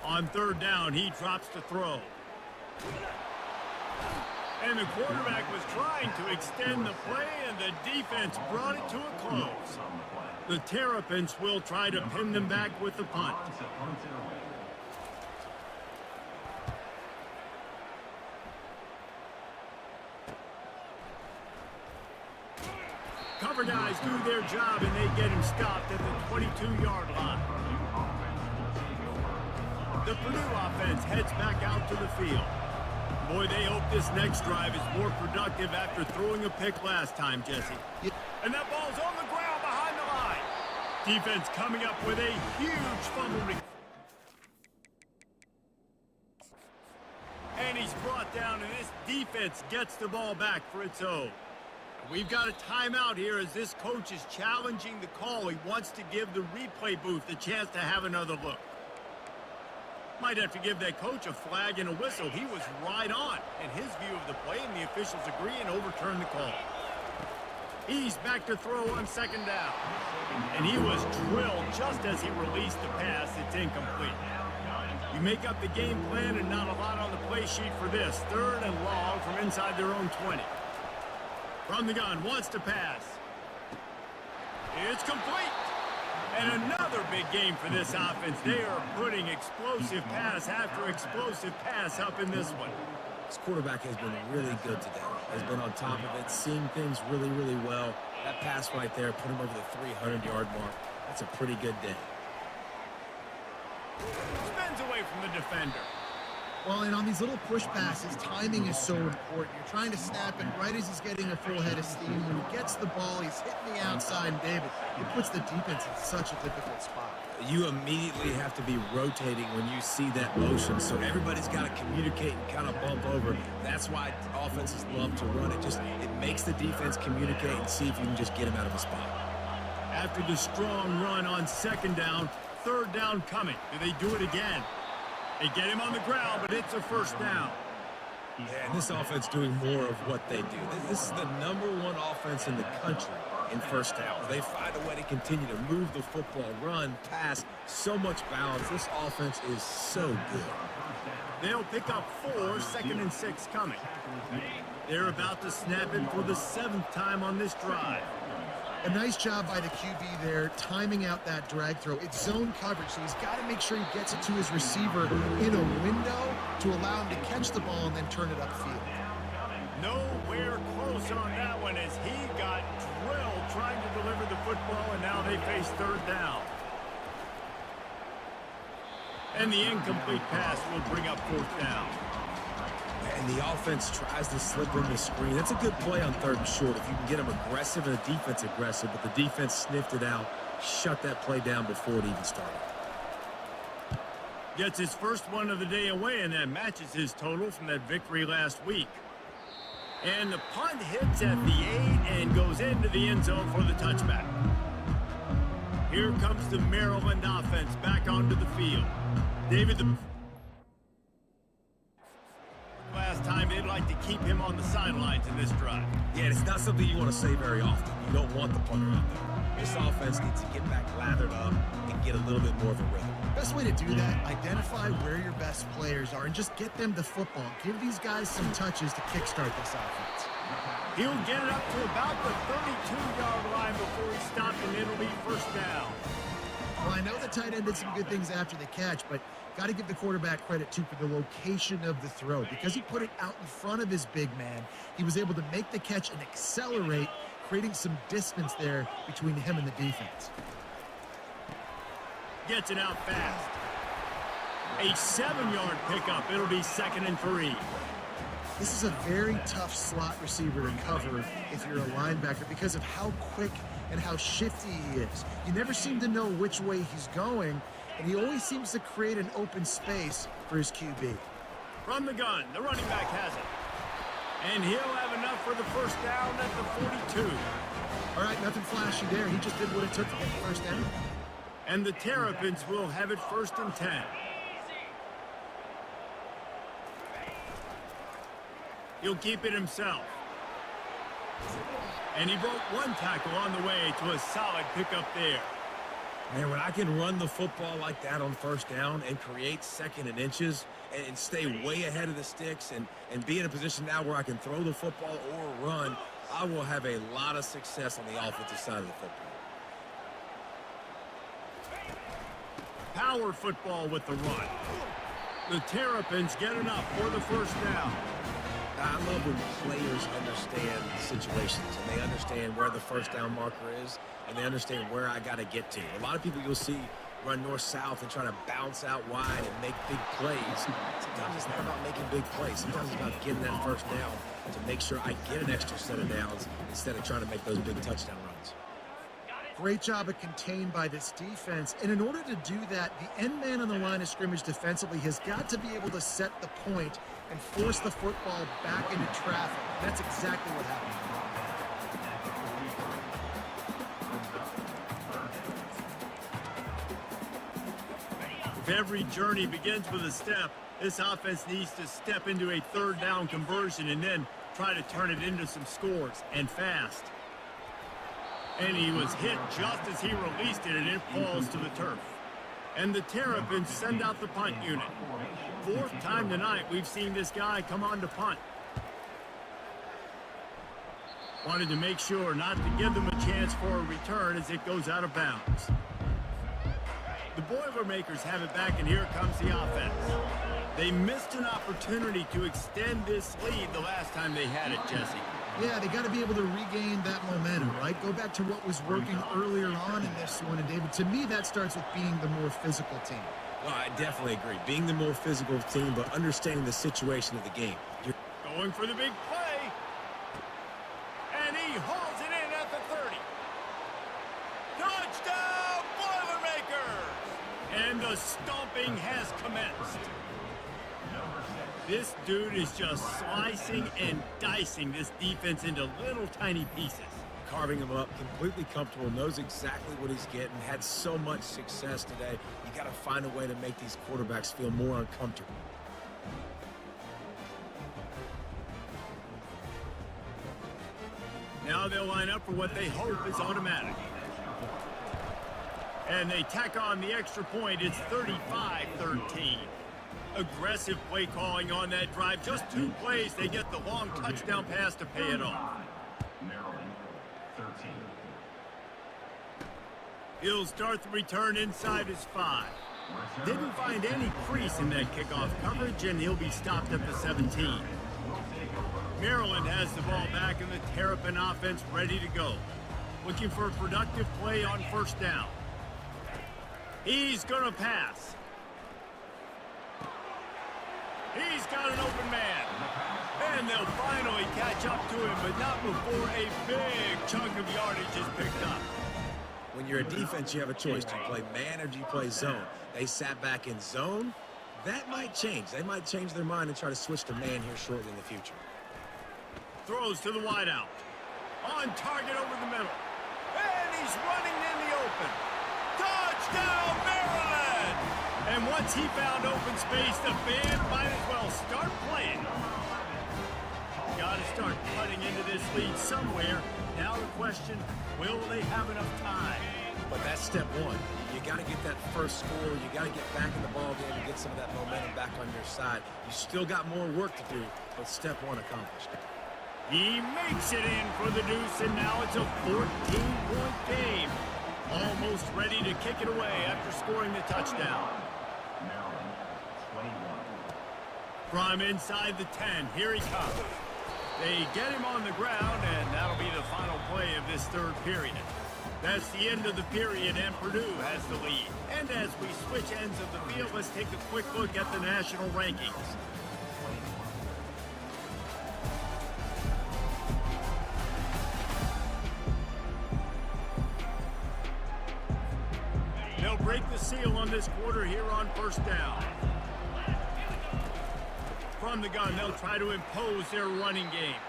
On third down, he drops to throw. And the quarterback was trying to extend the play, and the defense brought it to a close. The Terrapins will try to pin them back with the punt. Cover guys do their job, and they get him stopped at the 22-yard line. The Purdue offense heads back out to the field. Boy, they hope this next drive is more productive after throwing a pick last time, Jesse. And that ball's on the ground behind the line. Defense coming up with a huge fumble. And he's brought down, and this defense gets the ball back for its own. We've got a timeout here as this coach is challenging the call. He wants to give the replay booth a chance to have another look. Might have to give that coach a flag and a whistle. He was right on in his view of the play, and the officials agree and overturn the call. He's back to throw on second down. And he was drilled just as he released the pass. It's incomplete. You make up the game plan and not a lot on the play sheet for this. Third and long from inside their own 20. From the gun, wants to pass. It's complete. And another big game for this offense. They are putting explosive pass after explosive pass up in this one. This quarterback has been really good today. Has been on top of it, seeing things really, really well. That pass right there put him over the 300-yard mark. That's a pretty good day. Spins away from the defender. Well, and on these little push passes, timing is so important. You're trying to snap it right as he's getting a full head of steam. When he gets the ball, he's hitting the outside, and David, it puts the defense in such a difficult spot. You immediately have to be rotating when you see that motion, so everybody's got to communicate and kind of bump over. That's why offenses love to run it. It makes the defense communicate and see if you can just get him out of a spot. After the strong run on second down, third down coming. Do they do it again? They get him on the ground, but it's a first down. Yeah, and this offense doing more of what they do. This is the #1 offense in the country in first downs. They find a way to continue to move the football, run, pass, so much balance. This offense is so good. They'll pick up 4, second and 6 coming. They're about to snap it for the 7th time on this drive. A nice job by the QB there, timing out that drag throw. It's zone coverage, so he's got to make sure he gets it to his receiver in a window to allow him to catch the ball and then turn it upfield. Nowhere close on that one as he got drilled trying to deliver the football, and now they face third down. And the incomplete pass will bring up 4th down. And the offense tries to slip in the screen. That's a good play on 3rd and short if you can get them aggressive and the defense aggressive, but the defense sniffed it out, shut that play down before it even started. Gets his first one of the day away, and that matches his total from that victory last week. And the punt hits at the 8 and goes into the end zone for the touchback. Here comes the Maryland offense back onto the field. David, last time they'd like to keep him on the sidelines in this drive. Yeah, it's not something you want to say very often. You don't want the punter out there. This offense needs to get back lathered up and get a little bit more of a rhythm. Best way to do that, identify where your best players are and just get them the football. Give these guys some touches to kickstart this offense. He'll get it up to about the 32-yard line before he stopped, and it'll be first down. Well, I know the tight end did some good things after the catch, but got to give the quarterback credit, too, for the location of the throw. Because he put it out in front of his big man, he was able to make the catch and accelerate, creating some distance there between him and the defense. Gets it out fast. A 7-yard pickup. It'll be 2nd and 3. This is a very tough slot receiver to cover if you're a linebacker because of how quick and how shifty he is. You never seem to know which way he's going, and he always seems to create an open space for his QB. From the gun, the running back has it. And he'll have enough for the first down at the 42. All right, nothing flashy there. He just did what it took to get the first down. And the Terrapins will have it 1st and 10. He'll keep it himself. And he broke one tackle on the way to a solid pickup there. Man, when I can run the football like that on first down and create 2nd and inches and stay way ahead of the sticks and be in a position now where I can throw the football or run, I will have a lot of success on the offensive side of the football. Power football with the run. The Terrapins get enough for the first down. I love when players understand situations and they understand where the first down marker is and they understand where I got to get to. A lot of people you'll see run north-south and try to bounce out wide and make big plays. Sometimes it's not about making big plays. Sometimes it's about getting that first down to make sure I get an extra set of downs instead of trying to make those big touchdown runs. Great job of contained by this defense. And in order to do that, the end man on the line of scrimmage defensively has got to be able to set the point and force the football back into traffic. That's exactly what happened. If every journey begins with a step, this offense needs to step into a 3rd down conversion and then try to turn it into some scores, and fast. And he was hit just as he released it, and it falls to the turf. And the Terrapins send out the punt unit. 4th time tonight we've seen this guy come on to punt. Wanted to make sure not to give them a chance for a return as it goes out of bounds. The Boilermakers have it back, and here comes the offense. They missed an opportunity to extend this lead the last time they had it, Jesse. Yeah, they got to be able to regain that momentum, right? Go back to what was working earlier on in this one. And, David, to me, that starts with being the more physical team. Well, I definitely agree. Being the more physical team, but understanding the situation of the game. You're going for the big play. And he hauls it in at the 30. Touchdown, Boilermakers! And the stomping has commenced. This dude is just slicing and dicing this defense into little tiny pieces. carving him up, completely comfortable, knows exactly what he's getting, had so much success today. You got to find a way to make these quarterbacks feel more uncomfortable. Now they'll line up for what they hope is automatic. And they tack on the extra point. It's 35-13. Aggressive play calling on that drive. Just 2 plays, they get the long touchdown pass to pay it off. Maryland, 13. He'll start the return inside his 5. Didn't find any crease in that kickoff coverage, and he'll be stopped at the 17. Maryland has the ball back, and the Terrapin offense ready to go. Looking for a productive play on first down. He's going to pass. He's got an open man. And they'll finally catch up to him, but not before a big chunk of yardage is picked up. When you're a defense, you have a choice. Do you play man or do you play zone? They sat back in zone. That might change. They might change their mind and try to switch to man here shortly in the future. Throws to the wideout. On target over the middle. And he's running in the open. Touchdown, Maryland! And once he found open space, the band might as well start playing. Got to start cutting into this lead somewhere. Now the question, will they have enough time? But that's step one. You got to get that first score. You got to get back in the ball game and get some of that momentum back on your side. You still got more work to do, but step one accomplished. He makes it in for the deuce, and now it's a 14-point game. Almost ready to kick it away after scoring the touchdown. Maryland, 21. From inside the 10, here he comes. They get him on the ground, and that'll be the final play of this third period. That's the end of the period, and Purdue has the lead. And as we switch ends of the field, let's take a quick look at the national rankings. break the seal on this quarter here on first down. From the gun, they'll try to impose their running game.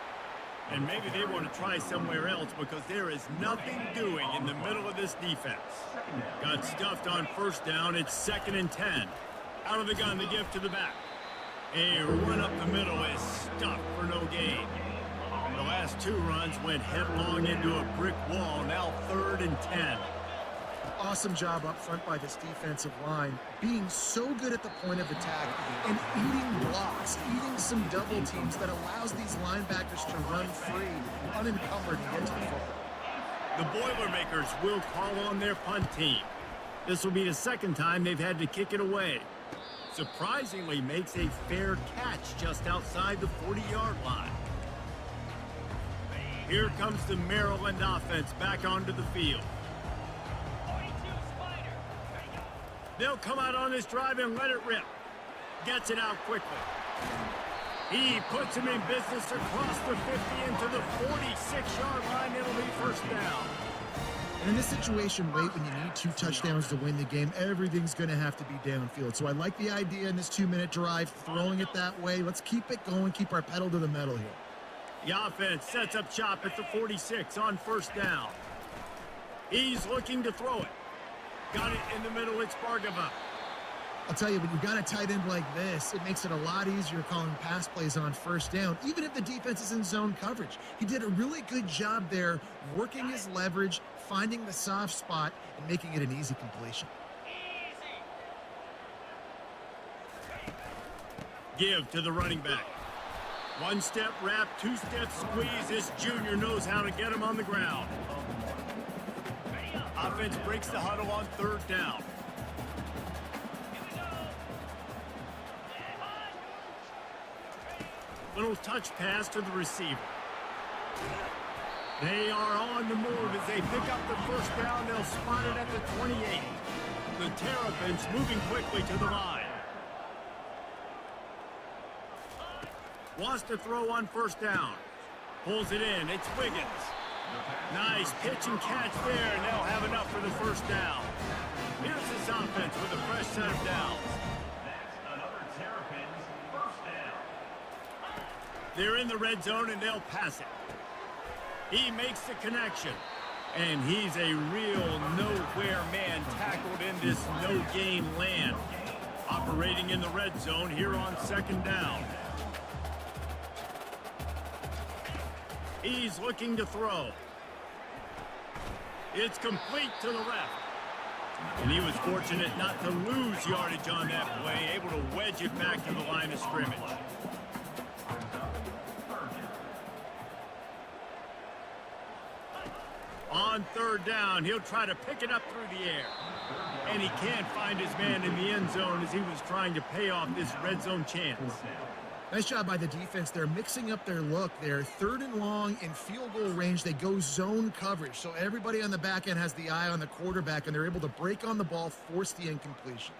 And maybe they want to try somewhere else because there is nothing doing in the middle of this defense. Got stuffed on first down. It's 2nd and 10. Out of the gun, the give to the back. A run up the middle is stuffed for no gain. The last 2 runs went headlong into a brick wall. Now 3rd and 10. Awesome job up front by this defensive line, being so good at the point of attack and eating blocks, eating some double teams that allows these linebackers to run free, unencumbered, and get to the football. The Boilermakers will call on their punt team. This will be the 2nd time they've had to kick it away. Surprisingly makes a fair catch just outside the 40-yard line. Here comes the Maryland offense back onto the field. They'll come out on this drive and let it rip. Gets it out quickly. He puts him in business across the 50 into the 46-yard line. It'll be first down. And in this situation, late when you need 2 touchdowns to win the game, everything's going to have to be downfield. So I like the idea in this 2-minute drive, throwing it that way. Let's keep it going, keep our pedal to the metal here. The offense sets up shop at the 46 on first down. He's looking to throw it. Got it in the middle, it's Bargava. I'll tell you, when you've got a tight end like this, it makes it a lot easier calling pass plays on first down, even if the defense is in zone coverage. He did a really good job there, working his leverage, finding the soft spot, and making it an easy completion. Give to the running back. 1-step wrap, 2-step squeeze. This junior knows how to get him on the ground. Offense breaks the huddle on 3rd down. Little touch pass to the receiver. They are on the move as they pick up the first down. They'll spot it at the 28. The Terrapins moving quickly to the line. Wants to throw on first down. Pulls it in. It's Wiggins. Nice pitch and catch there, and they'll have enough for the first down. Here's this offense with a fresh set of downs. That's another Terrapins first down. They're in the red zone, and they'll pass it. He makes the connection, and he's a real nowhere man tackled in this no-gain land. Operating in the red zone here on 2nd down. He's looking to throw. It's complete to the left. And he was fortunate not to lose yardage on that play, able to wedge it back to the line of scrimmage. On 3rd down, he'll try to pick it up through the air. And he can't find his man in the end zone as he was trying to pay off this red zone chance. Nice job by the defense. They're mixing up their look. They're 3rd and long in field goal range. They go zone coverage. So everybody on the back end has the eye on the quarterback, and they're able to break on the ball, force the incompletion.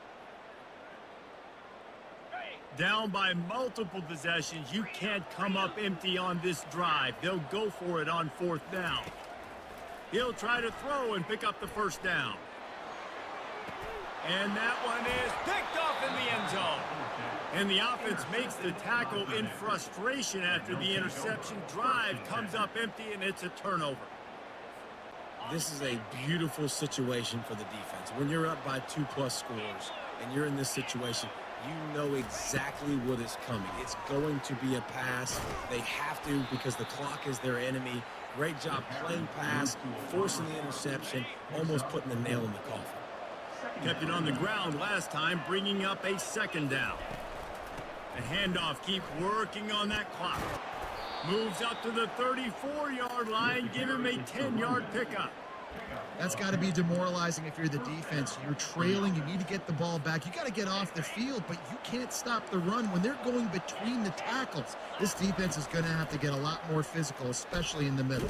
Down by multiple possessions, you can't come up empty on this drive. They'll go for it on 4th down. He'll try to throw and pick up the first down. And that one is picked off in the end zone. And the offense makes the tackle in frustration after the interception. Drive comes up empty, and it's a turnover. This is a beautiful situation for the defense. When you're up by 2+ scores and you're in this situation, you know exactly what is coming. It's going to be a pass. They have to because the clock is their enemy. Great job playing pass, forcing the interception, almost putting the nail in the coffin. Kept it on the ground last time, bringing up a 2nd down. The handoff keeps working on that clock. Moves up to the 34-yard line. Give him a 10-yard pickup. That's got to be demoralizing if you're the defense. You're trailing. You need to get the ball back. You got to get off the field, but you can't stop the run when they're going between the tackles. This defense is going to have to get a lot more physical, especially in the middle.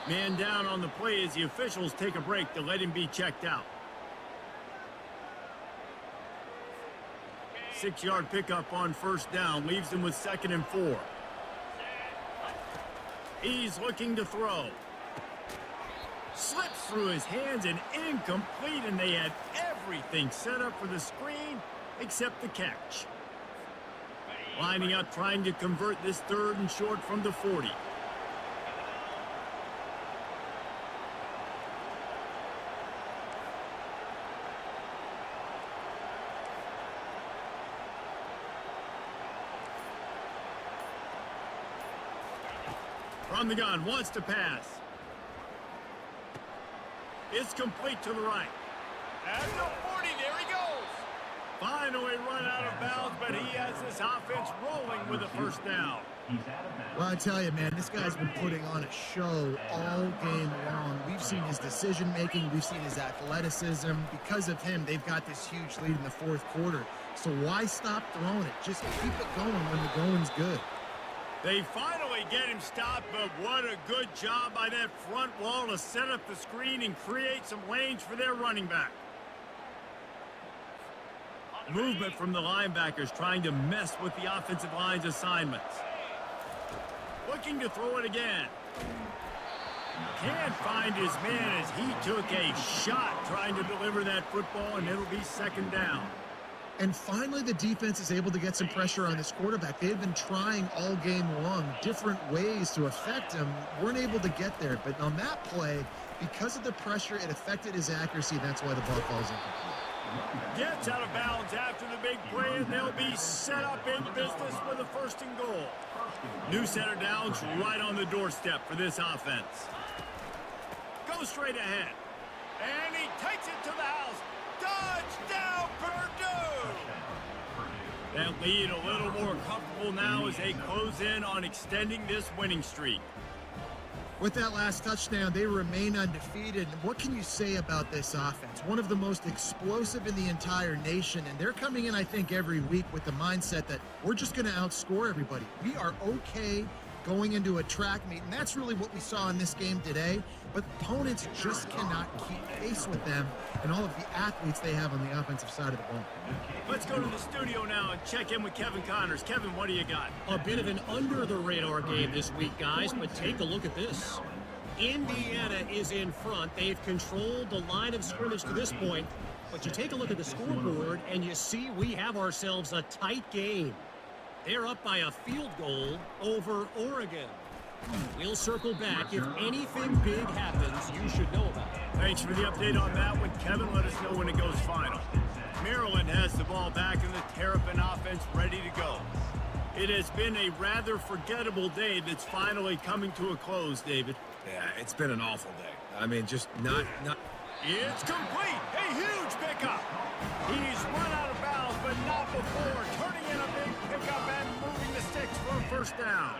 Man down on the play as the officials take a break to let him be checked out. 6-yard pickup on first down leaves him with 2nd and 4. He's looking to throw. Slips through his hands and incomplete, and they had everything set up for the screen except the catch. Lining up, trying to convert this 3rd and short from the 40. From the gun, wants to pass. It's complete to the right. At the 40, there he goes. Finally run out of bounds, but he has this offense rolling with a first down. Well, I tell you, man, this guy's been putting on a show all game long. We've seen his decision-making. We've seen his athleticism. Because of him, they've got this huge lead in the 4th quarter. So why stop throwing it? Just keep it going when the going's good. They finally get him stopped, but what a good job by that front wall to set up the screen and create some lanes for their running back. Movement from the linebackers trying to mess with the offensive line's assignments. Looking to throw it again. Can't find his man as he took a shot trying to deliver that football, and it'll be 2nd down. And finally, the defense is able to get some pressure on this quarterback. They've been trying all game long different ways to affect him. Weren't able to get there. But on that play, because of the pressure, it affected his accuracy. That's why the ball falls incomplete. Gets out of bounds after the big play, and they'll be set up in business with a 1st and goal. New center downs right on the doorstep for this offense. Go straight ahead. And he takes it to the house. Touchdown, Purdue! That lead a little more comfortable now as they close in on extending this winning streak. With that last touchdown, they remain undefeated. What can you say about this offense? One of the most explosive in the entire nation, and they're coming in, I think, every week with the mindset that we're just going to outscore everybody. We are okay going into a track meet, and that's really what we saw in this game today. But opponents just cannot keep pace with them and all of the athletes they have on the offensive side of the ball. Let's go to the studio now and check in with Kevin Connors. Kevin, what do you got? A bit of an under-the-radar game this week, guys, but take a look at this. Indiana is in front. They've controlled the line of scrimmage to this point, but you take a look at the scoreboard, and you see we have ourselves a tight game. They're up by a field goal over Oregon. We'll circle back. If anything big happens, you should know about it. Thanks for the update on that one, Kevin. Let us know when it goes final. Maryland has the ball back and the Terrapin offense ready to go. It has been a rather forgettable day that's finally coming to a close, David. Yeah, it's been an awful day. I mean, just not. It's complete. A huge pickup. He's run out of bounds, but not before turning in a big pickup and moving the sticks for a 1st down.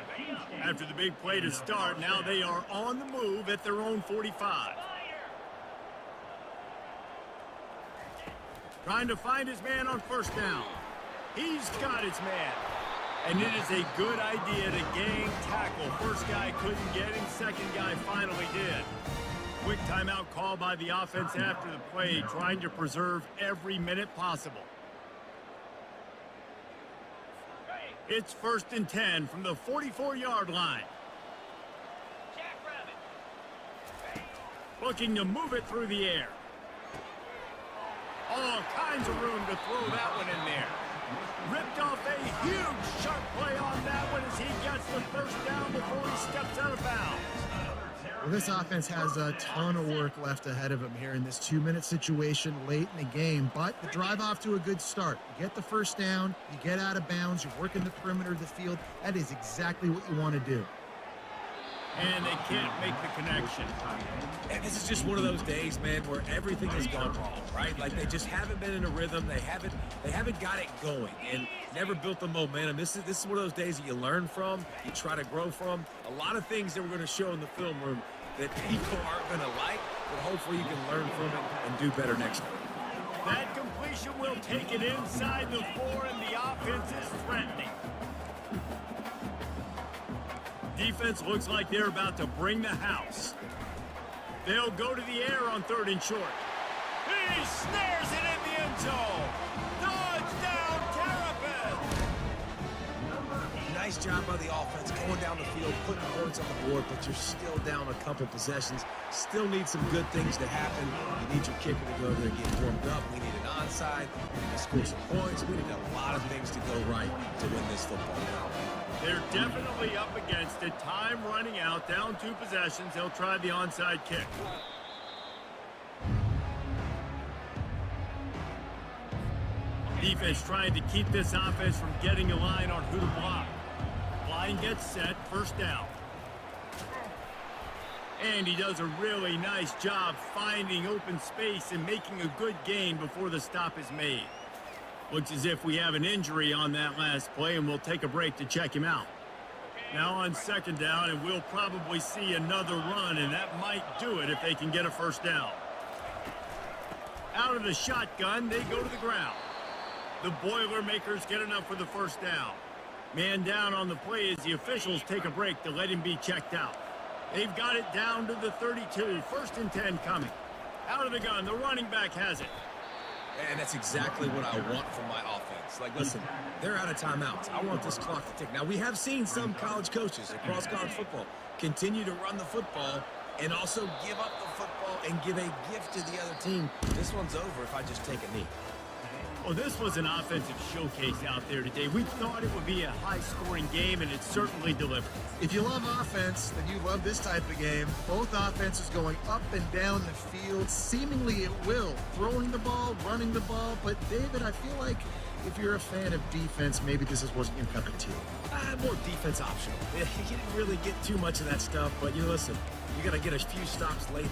After the big play to start, now they are on the move at their own 45. Trying to find his man on 1st down. He's got his man. And it is a good idea to gang tackle. First guy couldn't get him, 2nd guy finally did. Quick timeout call by the offense after the play, trying to preserve every minute possible. It's 1st and 10 from the 44-yard line. Looking to move it through the air. All kinds of room to throw that one in there. Ripped off a huge sharp play on that one as he gets the 1st down before he steps out of bounds. Well, this offense has a ton of work left ahead of them here in this 2-minute situation late in the game, but the drive off to a good start. You get the 1st down, you get out of bounds, you're working the perimeter of the field. That is exactly what you want to do. And they can't make the connection. And this is just one of those days, man, where everything has gone wrong, right? Like they just haven't been in a rhythm. They haven't got it going and never built the momentum. This is one of those days that you learn from, you try to grow from. A lot of things that we're going to show in the film room that people aren't going to like, but hopefully you can learn from it and do better next time. That completion will take it inside the 4, and the offense is threatening. Defense looks like they're about to bring the house. They'll go to the air on 3rd and short. He snares it in the end zone. Touchdown, Terrapin! Nice job by the offense, going down the field, putting points on the board, but you're still down a couple possessions. Still need some good things to happen. You need your kicker to go over there and get warmed up. We need an onside. We need to score some points. We need a lot of things to go right to win this football game. They're definitely up against it. Time running out, down 2 possessions. They'll try the onside kick. Defense trying to keep this offense from getting a line on who to block. Line gets set, first down. And he does a really nice job finding open space and making a good gain before the stop is made. Looks as if we have an injury on that last play, and we'll take a break to check him out. Now on second down, and we'll probably see another run, and that might do it if they can get a first down. Out of the shotgun, they go to the ground. The Boilermakers get enough for the first down. Man down on the play as the officials take a break to let him be checked out. They've got it down to the 32. First and 10 coming. Out of the gun, the running back has it. And that's exactly what I want from my offense. Like, listen, they're out of timeouts. I want this clock to tick. Now, we have seen some college coaches across college football continue to run the football and also give up the football and give a gift to the other team. This one's over if I just take a knee. Well, this was an offensive showcase out there today. We thought it would be a high-scoring game, and it certainly delivered. If you love offense, then you love this type of game. Both offenses going up and down the field, seemingly at will. Throwing the ball, running the ball. But, David, I feel like if you're a fan of defense, maybe this wasn't your cup of tea. More defense optional. You didn't really get too much of that stuff, but you listen, you got to get a few stops late.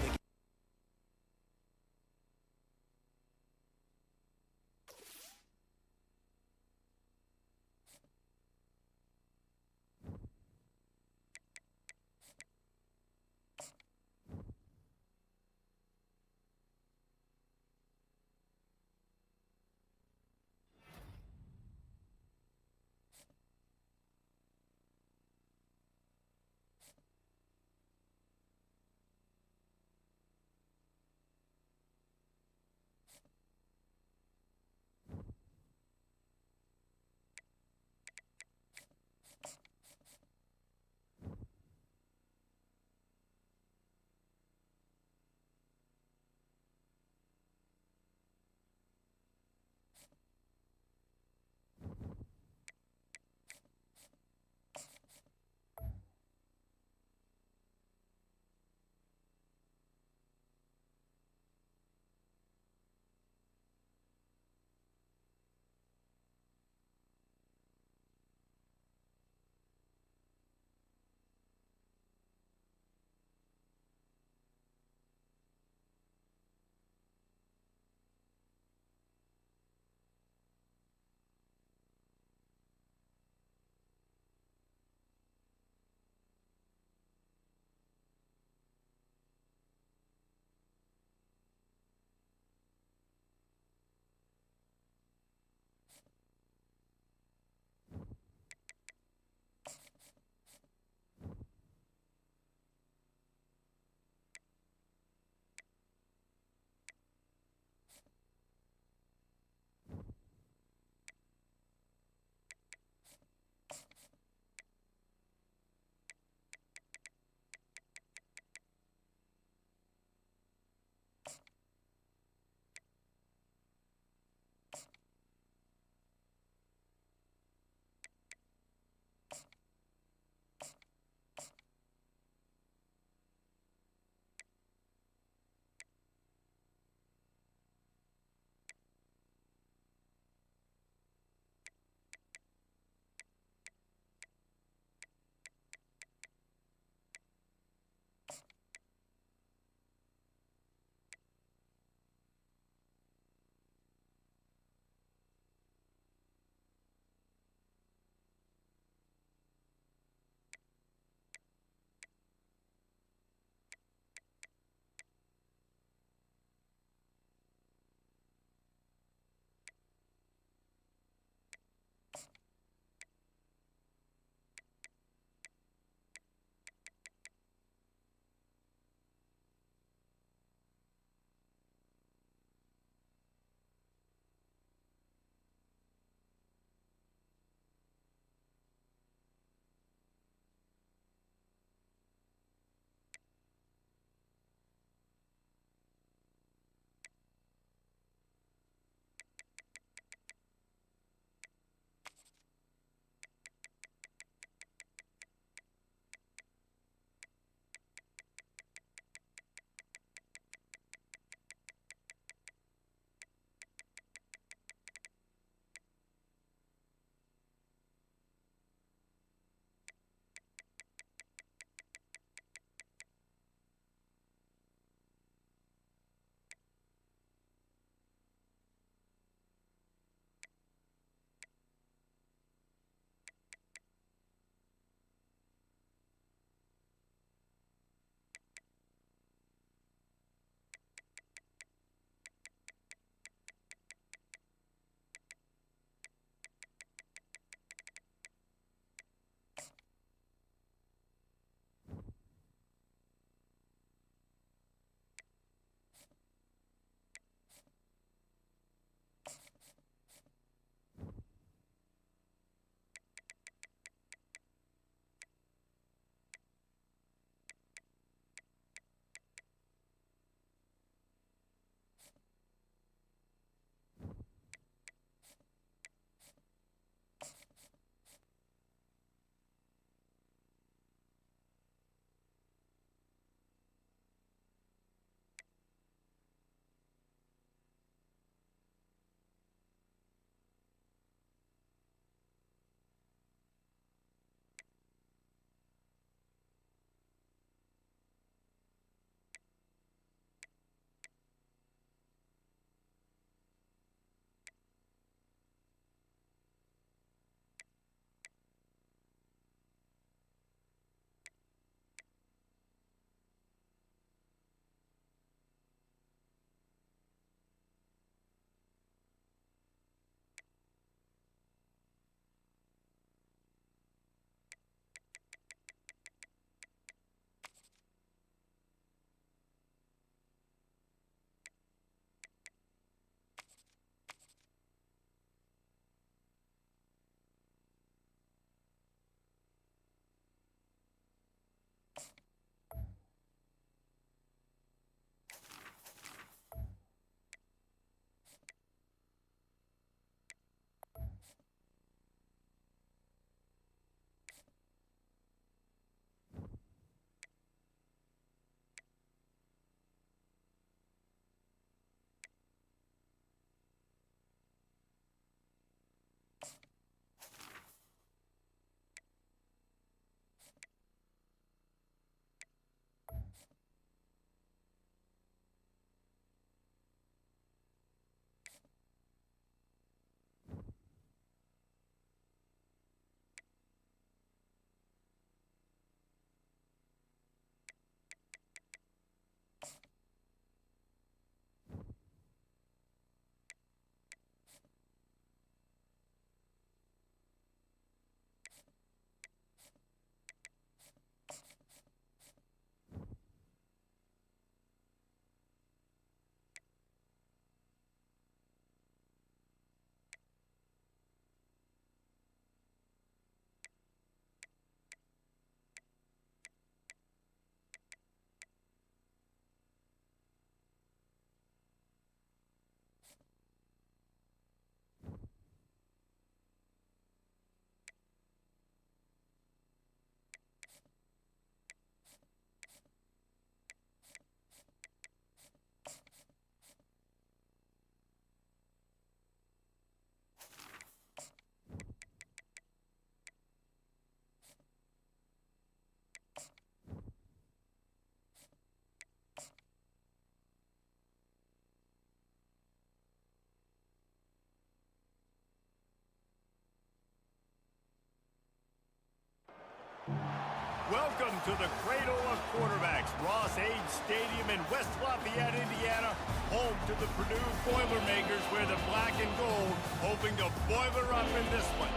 Welcome to the cradle of quarterbacks, Ross Age Stadium in West Lafayette, Indiana, home to the Purdue Boilermakers, where the black and gold hoping to boiler up in this one.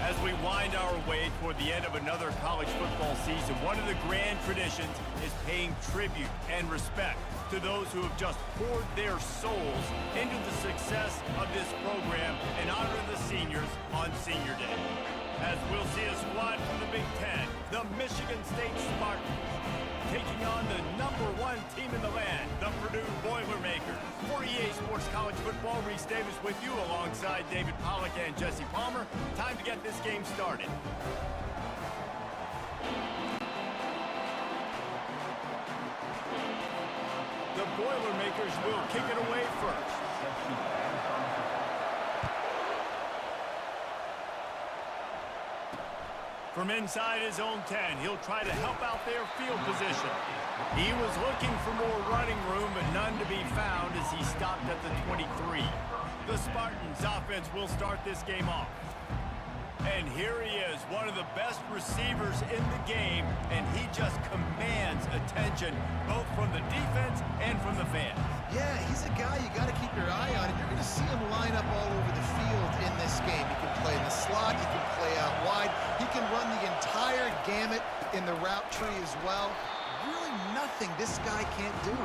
As we wind our way toward the end of another college football season, one of the grand traditions is paying tribute and respect to those who have just poured their souls into the success of this program and honor the seniors on Senior Day. As we'll see a squad from the Big Ten, the Michigan State Spartans, taking on the #1 team in the land, the Purdue Boilermakers. For EA Sports College Football, Reese Davis with you alongside David Pollack and Jesse Palmer. Time to get this game started. The Boilermakers will kick it away first. From inside his own 10, he'll try to help out their field position. He was looking for more running room, but none to be found as he stopped at the 23. The Spartans offense will start this game off. And here he is, one of the best receivers in the game, and he just commands attention, both from the defense and from the fans. Yeah, he's a guy you got to keep your eye on, and you're going to see him line up all over the field in this game. He can play in the slot, he can play out wide, he can run the entire gamut in the route tree as well. Really nothing this guy can't do.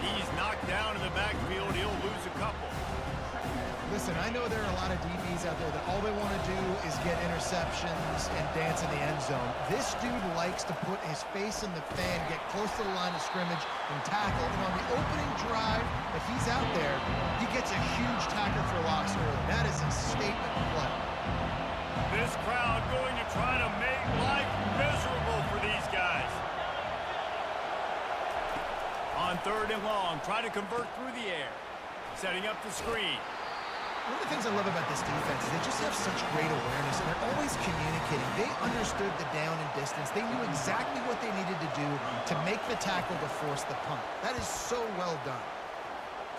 He's knocked down in the backfield, he'll lose a couple. Listen, I know there are a lot of DBs out there that all they want to do is get interceptions and dance in the end zone. This dude likes to put his face in the fan, get close to the line of scrimmage, and tackle. And on the opening drive, if he's out there, he gets a huge tackle for loss early. That is a statement play. This crowd going to try to make life miserable for these guys. On 3rd and long, try to convert through the air. Setting up the screen. One of the things I love about this defense is they just have such great awareness, and they're always communicating. They understood the down and distance. They knew exactly what they needed to do to make the tackle to force the punt. That is so well done.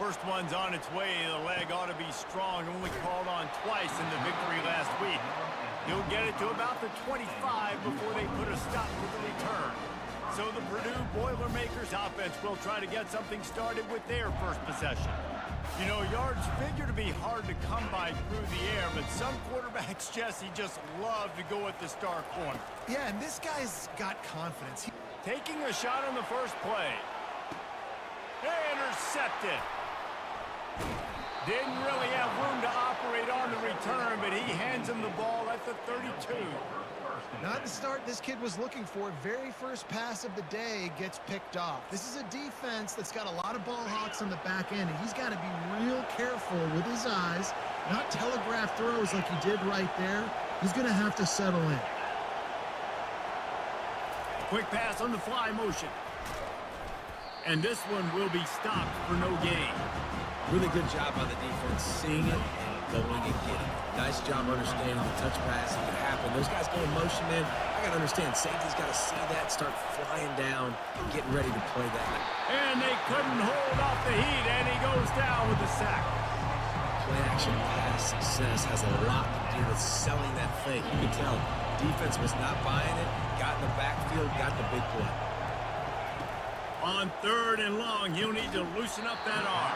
First one's on its way. The leg ought to be strong. Only called on twice in the victory last week. He'll get it to about the 25 before they put a stop to the return. So the Purdue Boilermakers offense will try to get something started with their first possession. You know, yards figure to be hard to come by through the air, but some quarterbacks, Jesse, just love to go at the star corner. Yeah, and this guy's got confidence. Taking a shot on the first play. Intercepted. Didn't really have room to operate on the return, but he hands him the ball at the 32. Not the start this kid was looking for. Very first pass of the day gets picked off. This is a defense that's got a lot of ball hawks on the back end, and he's got to be real careful with his eyes, not telegraph throws like he did right there. He's going to have to settle in. Quick pass on the fly motion. And this one will be stopped for no gain. Really good job by the defense, seeing it and going and getting it. Nice job understanding the touch pass that could happen. Those guys go in motion, man. I got to understand, safety's got to see that, start flying down, and getting ready to play that. And they couldn't hold off the heat, and he goes down with the sack. Play-action pass success has a lot to do with selling that fake. You can tell defense was not buying it, got in the backfield, got the big play. On 3rd and long, he'll need to loosen up that arm.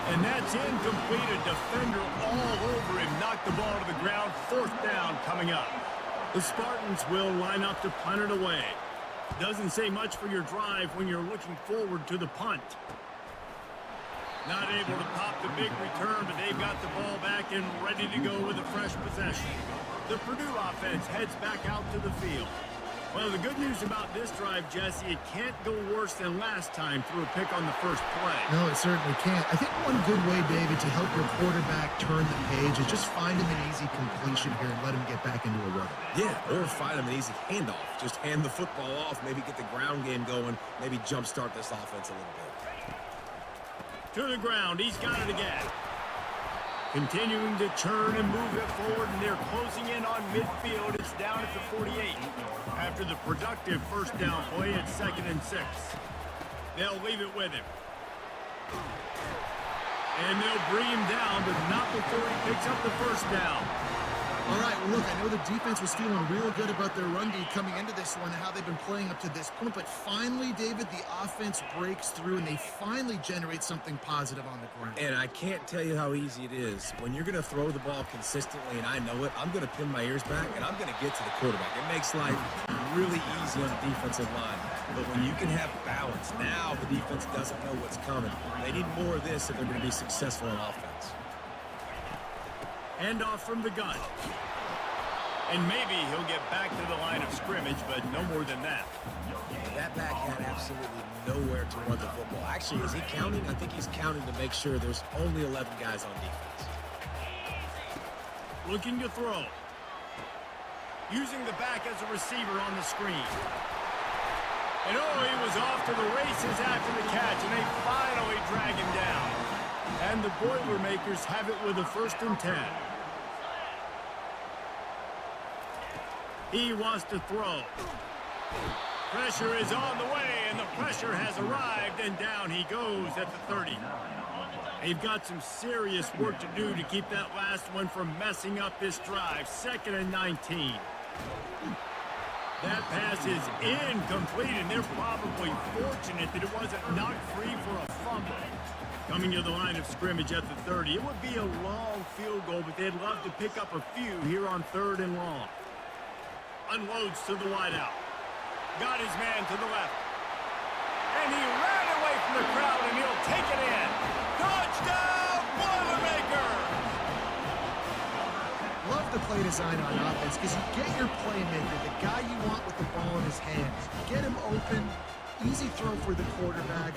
And that's incomplete. A defender all over him. Knocked the ball to the ground. 4th down coming up. The Spartans will line up to punt it away. Doesn't say much for your drive when you're looking forward to the punt. Not able to pop the big return, but they've got the ball back and ready to go with a fresh possession. The Purdue offense heads back out to the field. Well, the good news about this drive, Jesse, it can't go worse than last time through a pick on the first play. No, it certainly can't. I think one good way, David, to help your quarterback turn the page is just find him an easy completion here and let him get back into a rhythm. Yeah, or find him an easy handoff. Just hand the football off, maybe get the ground game going, maybe jumpstart this offense a little bit. To the ground, he's got it again. Continuing to churn and move it forward, and they're closing in on midfield. It's down at the 48. After the productive first down play at 2nd and 6. They'll leave it with him. And they'll bring him down, but not before he picks up the first down. All right, well, look, I know the defense was feeling real good about their run D coming into this one and how they've been playing up to this point, but finally, David, the offense breaks through and they finally generate something positive on the ground. And I can't tell you how easy it is. When you're going to throw the ball consistently, and I know it, I'm going to pin my ears back, and I'm going to get to the quarterback. It makes life really easy on the defensive line. But when you can have balance, now the defense doesn't know what's coming. They need more of this if they're going to be successful on offense. Handoff from the gun. And maybe he'll get back to the line of scrimmage, but no more than that. That back had absolutely nowhere to run the football. Actually, is he counting? I think he's counting to make sure there's only 11 guys on defense. Looking to throw. Using the back as a receiver on the screen. And he was off to the races after the catch, and they finally drag him down. And the Boilermakers have it with a 1st and 10. He wants to throw. Pressure is on the way, and the pressure has arrived, and down he goes at the 30. They've got some serious work to do to keep that last one from messing up this drive. 2nd and 19. That pass is incomplete, and they're probably fortunate that it wasn't knocked free for a fumble. Coming to the line of scrimmage at the 30. It would be a long field goal, but they'd love to pick up a few here on 3rd and long. Unloads to the wideout. Got his man to the left. And he ran away from the crowd, and he'll take it in. Touchdown, Boilermakers! Love the play design on offense because you get your playmaker, the guy you want with the ball in his hands. Get him open, easy throw for the quarterback.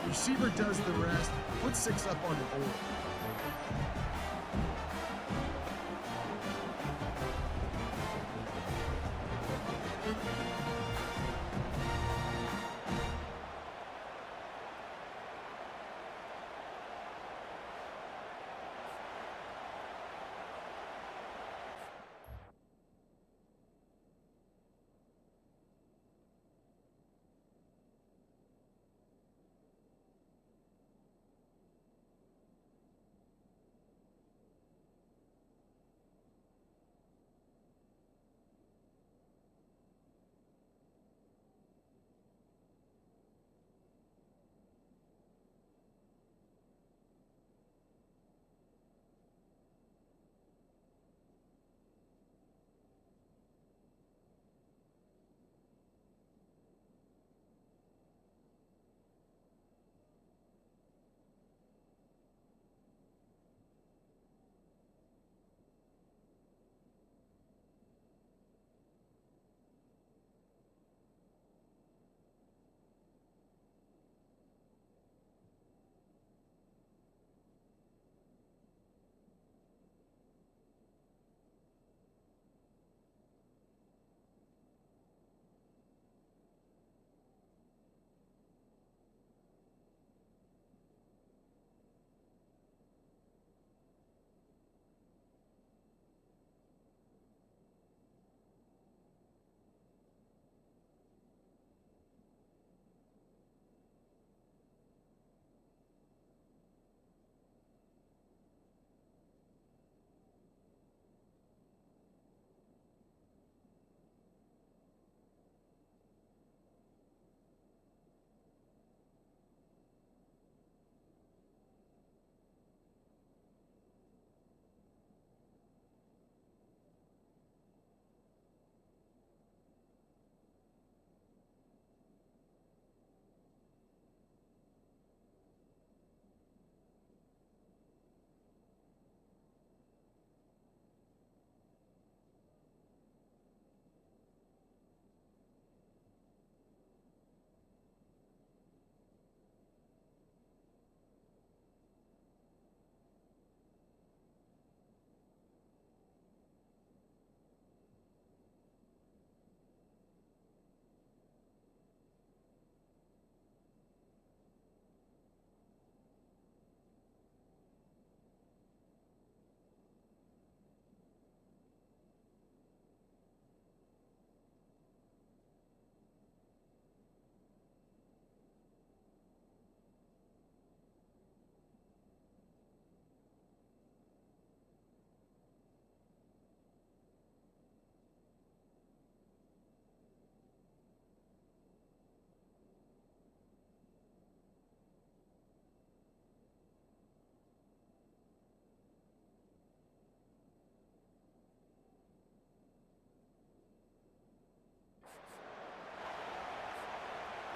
Receiver does the rest, put 6 up on the board.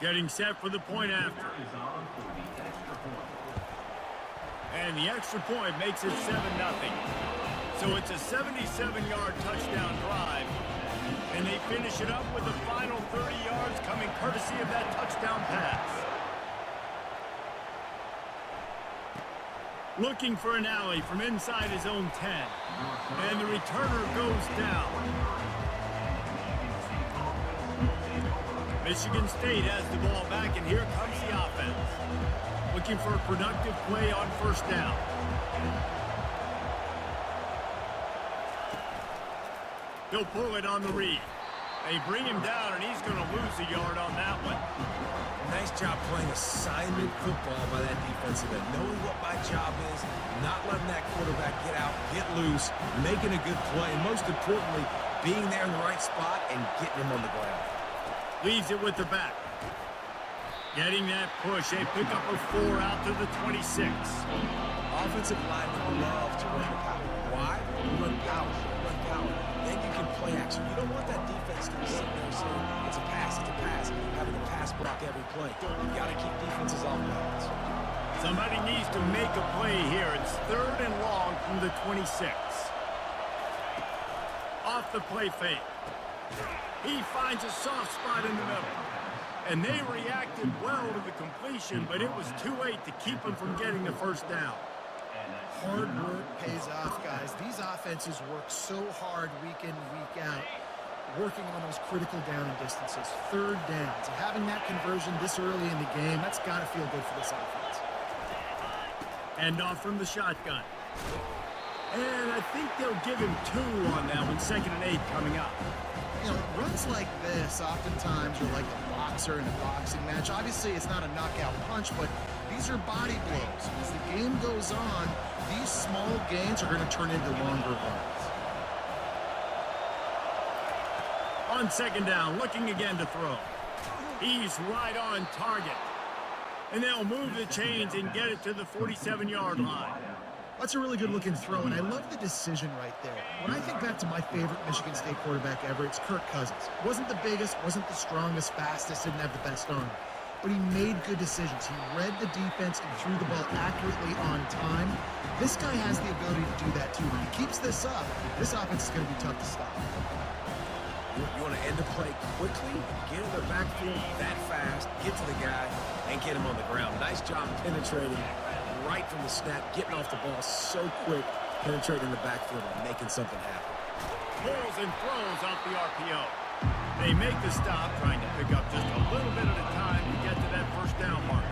Getting set for the point after. Is on for the extra point. And the extra point makes it 7-0. So it's a 77-yard touchdown drive. And they finish it up with the final 30 yards coming courtesy of that touchdown pass. Looking for an alley from inside his own 10. And the returner goes down. Michigan State has the ball back, and here comes the offense. Looking for a productive play on first down. He'll pull it on the read. They bring him down, and he's going to lose a yard on that one. Nice job playing assignment football by that defensive end. Knowing what my job is, not letting that quarterback get out, get loose, making a good play, and most importantly, being there in the right spot and getting him on the ground. Leaves it with the back. Getting that push. A pickup of 4 out to the 26. Offensive linemen love to run the power. Why? Run power. Run power. Then you can play action. You don't want that defense to be sitting there saying, it's a pass, having a pass block every play. You've got to keep defenses off balance. Somebody needs to make a play here. It's 3rd and long from the 26. Off the play fake. He finds a soft spot in the middle. And they reacted well to the completion, but it was too late to keep him from getting the first down. Hard work pays off, guys. These offenses work so hard week in, week out, working on those critical down and distances, 3rd downs. And having that conversion this early in the game, that's got to feel good for this offense. And off from the shotgun. And I think they'll give him 2 on that one, 2nd and 8 coming up. You know, runs like this oftentimes are like a boxer in a boxing match. Obviously, it's not a knockout punch, but these are body blows. As the game goes on, these small gains are going to turn into longer runs. On 2nd down, looking again to throw. He's right on target. And they'll move the chains and get it to the 47-yard line. That's a really good-looking throw, and I love the decision right there. When I think back to my favorite Michigan State quarterback ever, it's Kirk Cousins. Wasn't the biggest, wasn't the strongest, fastest, didn't have the best arm. But he made good decisions. He read the defense and threw the ball accurately on time. This guy has the ability to do that, too. When he keeps this up, this offense is going to be tough to stop. You want to end the play quickly, get in the backfield that fast, get to the guy, and get him on the ground. Nice job penetrating right from the snap, getting off the ball so quick, penetrating the backfield and making something happen. Pulls and throws off the RPO. They make the stop, trying to pick up just a little bit at a time to get to that first down mark.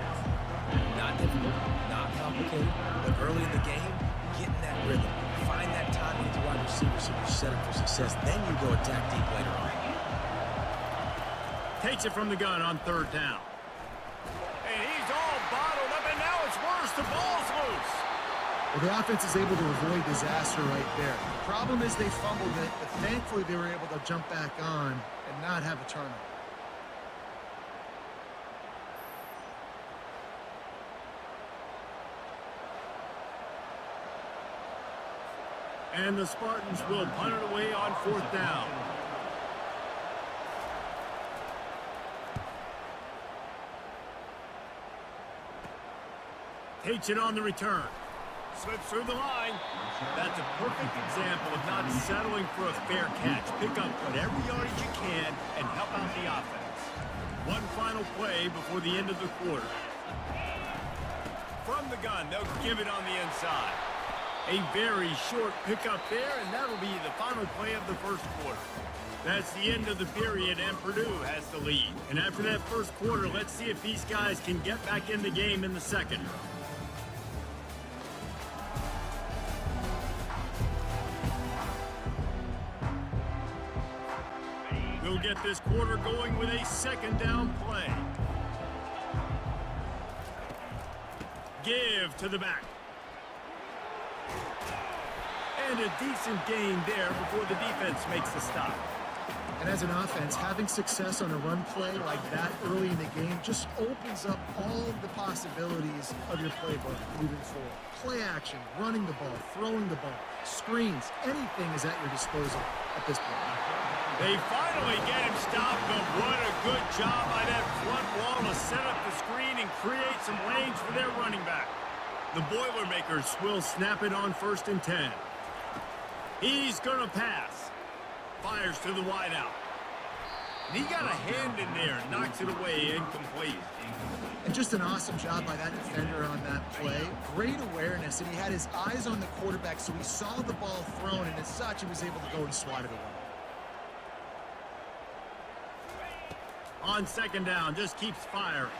Not difficult, not complicated, but early in the game, getting that rhythm. Find that timing with the wide receiver so you're set up for success. Then you go attack deep later on. Takes it from the gun on 3rd down. And he's all bottled up, and now it's worse. The ball's loose. Well, the offense is able to avoid disaster right there. The problem is they fumbled it, but thankfully they were able to jump back on and not have a turnover. And the Spartans will punt it away on 4th down. Takes it on the return. Slips through the line. That's a perfect example of not settling for a fair catch. Pick up whatever yardage you can and help out the offense. One final play before the end of the quarter. From the gun, they'll give it on the inside. A very short pickup there, and that'll be the final play of the first quarter. That's the end of the period, and Purdue has the lead. And after that first quarter, let's see if these guys can get back in the game in the second. We'll get this quarter going with a 2nd down play. Give to the back. And a decent gain there before the defense makes the stop. And as an offense, having success on a run play like that early in the game just opens up all of the possibilities of your playbook moving forward. Play action, running the ball, throwing the ball, screens, anything is at your disposal at this point. They finally get him stopped, but what a good job by that front wall to set up the screen and create some lanes for their running back. The Boilermakers will snap it on 1st and 10. He's going to pass. Fires to the wideout. And he got a hand in there and knocks it away, incomplete. And just an awesome job by that defender on that play. Great awareness, and he had his eyes on the quarterback, so he saw the ball thrown, and as such, he was able to go and swat it away. On 2nd down, just keeps firing.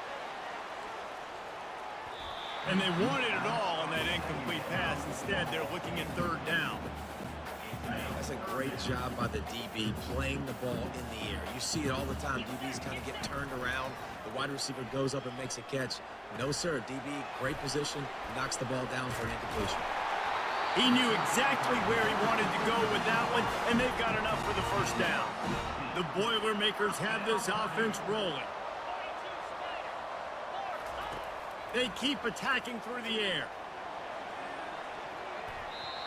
And they wanted it all on that incomplete pass. Instead, they're looking at 3rd down. That's a great job by the DB playing the ball in the air. You see it all the time. DBs kind of get turned around. The wide receiver goes up and makes a catch. No, sir. DB, great position, knocks the ball down for an incompletion. He knew exactly where he wanted to go with that one, and they've got enough for the 1st down. The Boilermakers have this offense rolling. They keep attacking through the air.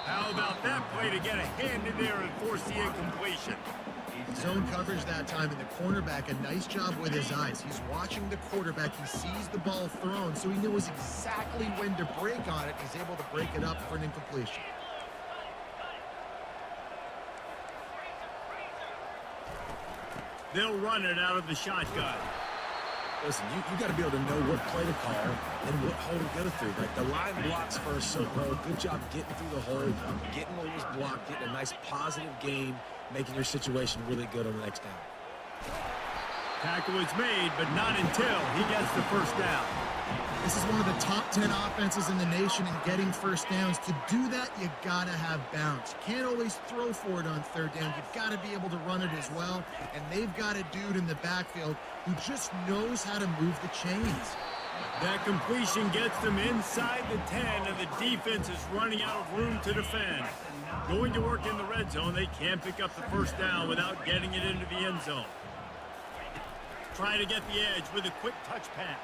How about that play to get a hand in there and force the incompletion? Zone coverage that time, and the cornerback, a nice job with his eyes. He's watching the quarterback. He sees the ball thrown, so he knows exactly when to break on it. He's able to break it up for an incompletion. They'll run it out of the shotgun. Listen, you got to be able to know what play to call and what hole to go through. Like the line blocks first, so good job getting through the hole, getting what was blocked, getting a nice positive gain, making your situation really good on the next down. Tackle is made, but not until he gets the 1st down. This is one of the top 10 offenses in the nation in getting 1st downs. To do that, you got to have bounce. You can't always throw for it on 3rd down. You've got to be able to run it as well. And they've got a dude in the backfield who just knows how to move the chains. That completion gets them inside the 10, and the defense is running out of room to defend. Going to work in the red zone, they can't pick up the 1st down without getting it into the end zone. Try to get the edge with a quick touch pass.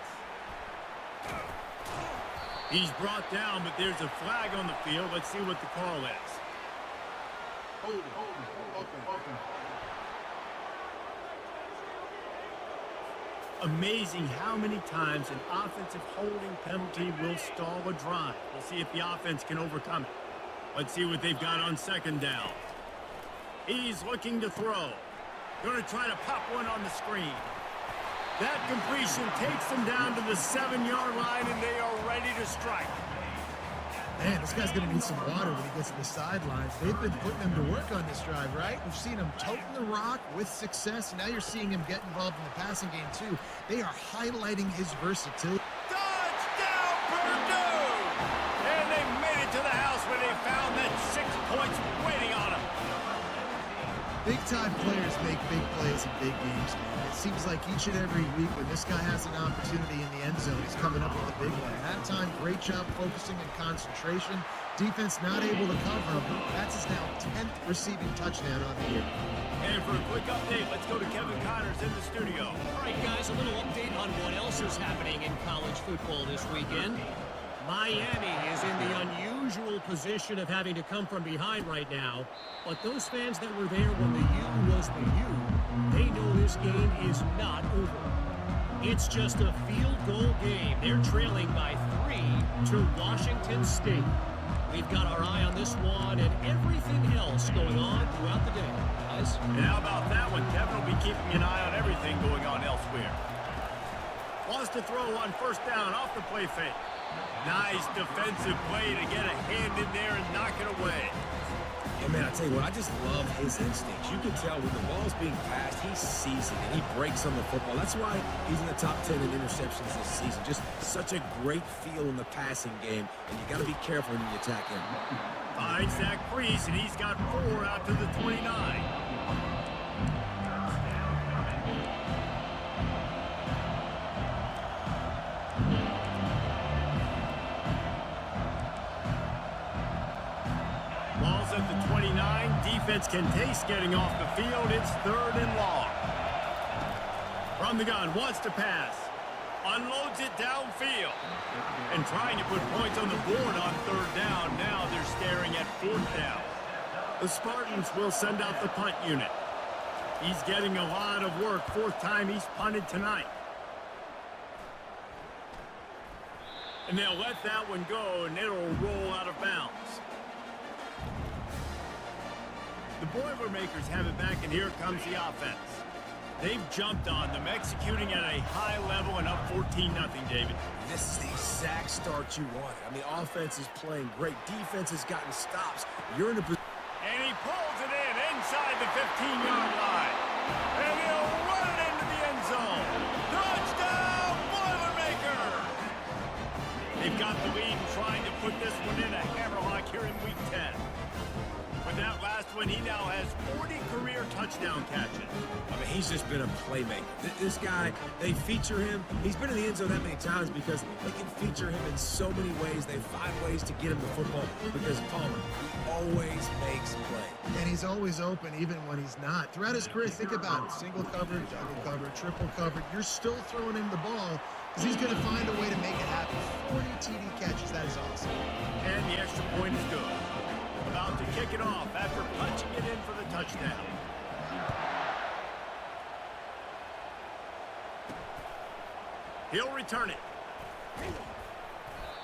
He's brought down, but there's a flag on the field. Let's see what the call is. Hold it. Open. Amazing how many times an offensive holding penalty will stall a drive. We'll see if the offense can overcome it. Let's see what they've got on 2nd down. He's looking to throw. Going to try to pop one on the screen. That completion takes them down to the 7-yard line, and they are ready to strike. Man, this guy's going to need some water when he gets to the sidelines. They've been putting him to work on this drive, right? We've seen him toting the rock with success. Now you're seeing him get involved in the passing game, too. They are highlighting his versatility. Touchdown, Purdue! And they made it to the house where they found that 6 points waiting on them. Big-time players make big plays in big games, man. It seems like each and every week when this guy has an opportunity in the end zone, he's coming up with a big one. That time, great job focusing and concentration. Defense not able to cover him. That's his now 10th receiving touchdown on the year. And for a quick update, let's go to Kevin Connors in the studio. All right, guys, a little update on what else is happening in college football this weekend. Miami is in the unusual position of having to come from behind right now. But those fans that were there when the U was the U, they know this game is not over. It's just a field goal game. They're trailing by 3 to Washington State. We've got our eye on this one and everything else going on throughout the day. Guys? And how about that one? Kevin will be keeping an eye on everything going on elsewhere. Wants to throw on 1st down off the play fake. Nice defensive play to get a hand in there and knock it away. Yeah, man, I tell you what, I just love his instincts. You can tell when the ball's being passed, he sees it, and he breaks on the football. That's why he's in the top 10 in interceptions this season. Just such a great feel in the passing game, and you got to be careful when you attack him. Finds that crease, and he's got 4 out to the 29. Ball's at the 29. Defense can taste getting off the field. It's 3rd and long. From the gun, wants to pass. Unloads it downfield. And trying to put points on the board on 3rd down. Now they're staring at 4th down. The Spartans will send out the punt unit. He's getting a lot of work. Fourth time he's punted tonight. And they'll let that one go, and it'll roll out of bounds. The Boilermakers have it back, and here comes the offense. They've jumped on them, executing at a high level and up 14-0, David. This is the exact start you wanted. I mean, offense is playing great. Defense has gotten stops. You're in a position. And he pulls it in inside the 15-yard line. And he'll run it into the end zone. Touchdown, Boilermakers! They've got the lead and trying to put this one in a hammerlock here in Week 10. With that last one, he now has 40 career touchdown catches. I mean, he's just been a playmaker. This guy, they feature him. He's been in the end zone that many times because they can feature him in so many ways. They find ways to get him the football because Palmer, he always makes play. And he's always open even when he's not. Throughout his career, think about it. Single covered, double covered, triple covered. You're still throwing him the ball because he's going to find a way to make it happen. 40 TD catches, that is awesome. And the extra point is good. About to kick it off after punching it in for the touchdown. He'll return it.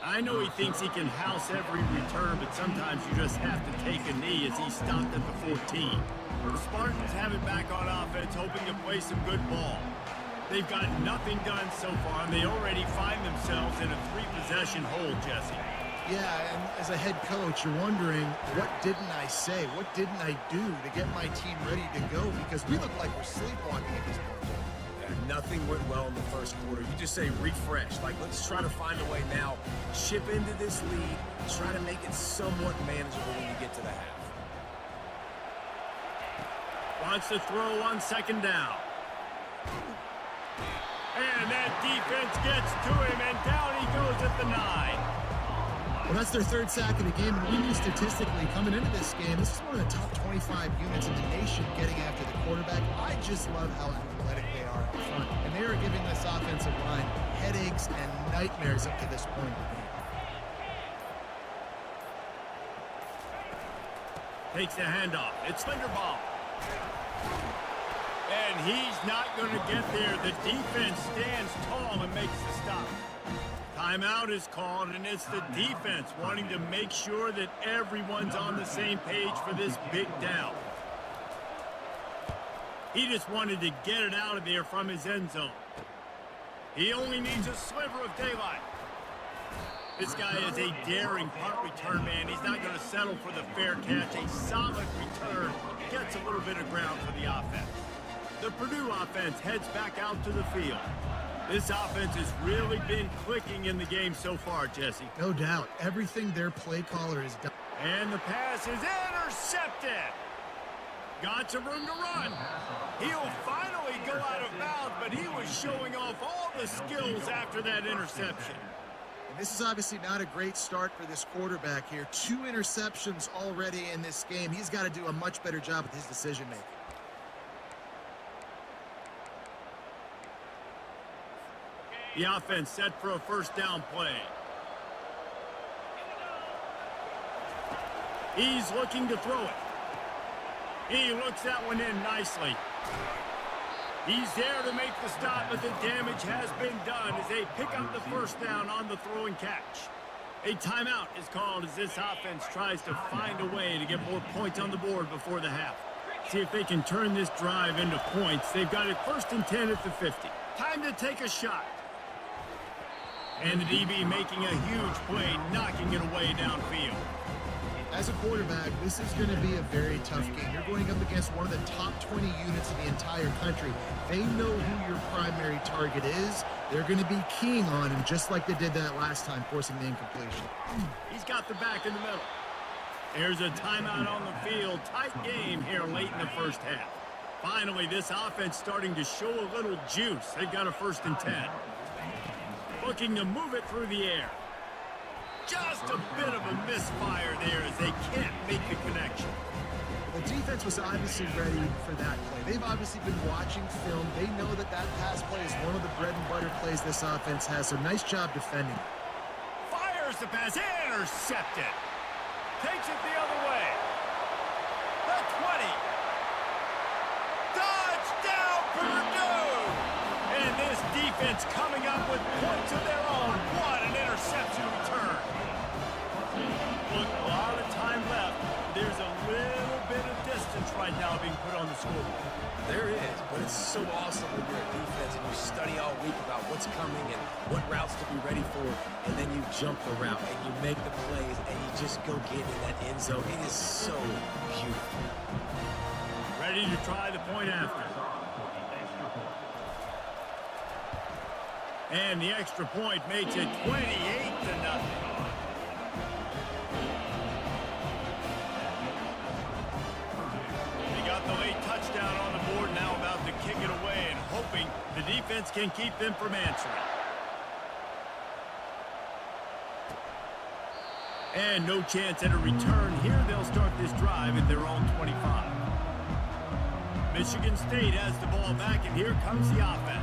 I know he thinks he can house every return, but sometimes you just have to take a knee as he stopped at the 14. The Spartans have it back on offense, hoping to play some good ball. They've got nothing done so far, and they already find themselves in a 3-possession hole, Jesse. Yeah, and as a head coach, you're wondering, what didn't I say? What didn't I do to get my team ready to go? Because we look like we're sleepwalking at this point. Yeah, nothing went well in the first quarter. You just say refresh. Like, let's try to find a way now. Chip into this lead. Try to make it somewhat manageable when you get to the half. Wants to throw on second down. And that defense gets to him, and down he goes at the 9. Well, that's their third sack of the game, and we knew statistically coming into this game, this is one of the top 25 units in the nation getting after the quarterback. I just love how athletic they are up front, and they are giving this offensive line headaches and nightmares up to this point in the game. Takes the handoff. It's Linderbaum. And he's not going to get there. The defense stands tall and makes the stop. Timeout is called, and it's the defense wanting to make sure that everyone's on the same page for this big down. He just wanted to get it out of there from his end zone. He only needs a sliver of daylight. This guy is a daring punt return man. He's not going to settle for the fair catch. A solid return gets a little bit of ground for the offense. The Purdue offense heads back out to the field. This offense has really been clicking in the game so far, Jesse. No doubt. Everything their play caller has done. And the pass is intercepted. Got some room to run. He'll finally go out of bounds, but he was showing off all the skills after that interception. And this is obviously not a great start for this quarterback here. 2 interceptions already in this game. He's got to do a much better job with his decision-making. The offense set for a first down play. He's looking to throw it. He looks that one in nicely. He's there to make the stop, but the damage has been done as they pick up the first down on the throw and catch. A timeout is called as this offense tries to find a way to get more points on the board before the half. See if they can turn this drive into points. They've got it 1st and 10 at the 50. Time to take a shot. And the DB making a huge play, knocking it away downfield. As a quarterback, this is going to be a very tough game. You're going up against one of the top 20 units in the entire country. They know who your primary target is. They're going to be keying on him, just like they did that last time, forcing the incompletion. He's got the back in the middle. There's a timeout on the field. Tight game here late in the first half. Finally, this offense starting to show a little juice. They've got a 1st and 10. Looking to move it through the air. Just a bit of a misfire there as they can't make the connection. The defense was obviously ready for that play. They've obviously been watching film. They know that that pass play is one of the bread and butter plays this offense has, so nice job defending. Fires the pass, intercepted. Takes it the other way. The 20. defense coming up with points of their own. What an interception return. Look, a lot of time left. There's a little bit of distance right now being put on the scoreboard. There is, but it's so awesome when you're a defense and you study all week about what's coming and what routes to be ready for, and then you jump the route and you make the plays and you just go get in that end zone. It is so beautiful. Ready to try the point after. And the extra point makes it 28-0. They got the late touchdown on the board, now about to kick it away and hoping the defense can keep them from answering. And no chance at a return here. They'll start this drive at their own 25. Michigan State has the ball back, and here comes the offense.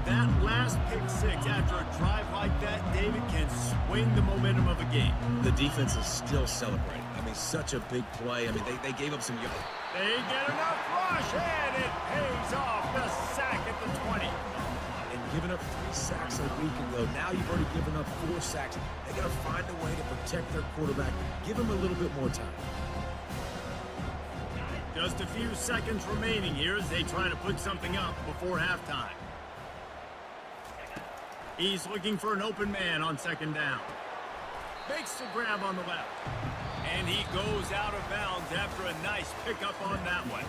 That last pick six after a drive like that, David, can swing the momentum of a game. The defense is still celebrating. I mean, such a big play. I mean, they gave up some... They get enough rush, and it pays off. The sack at the 20. And giving up 3 sacks a week ago, now you've already given up 4 sacks. They got to find a way to protect their quarterback. Give him a little bit more time. Just a few seconds remaining here as they try to put something up before halftime. He's looking for an open man on second down. Makes the grab on the left. And he goes out of bounds after a nice pickup on that one.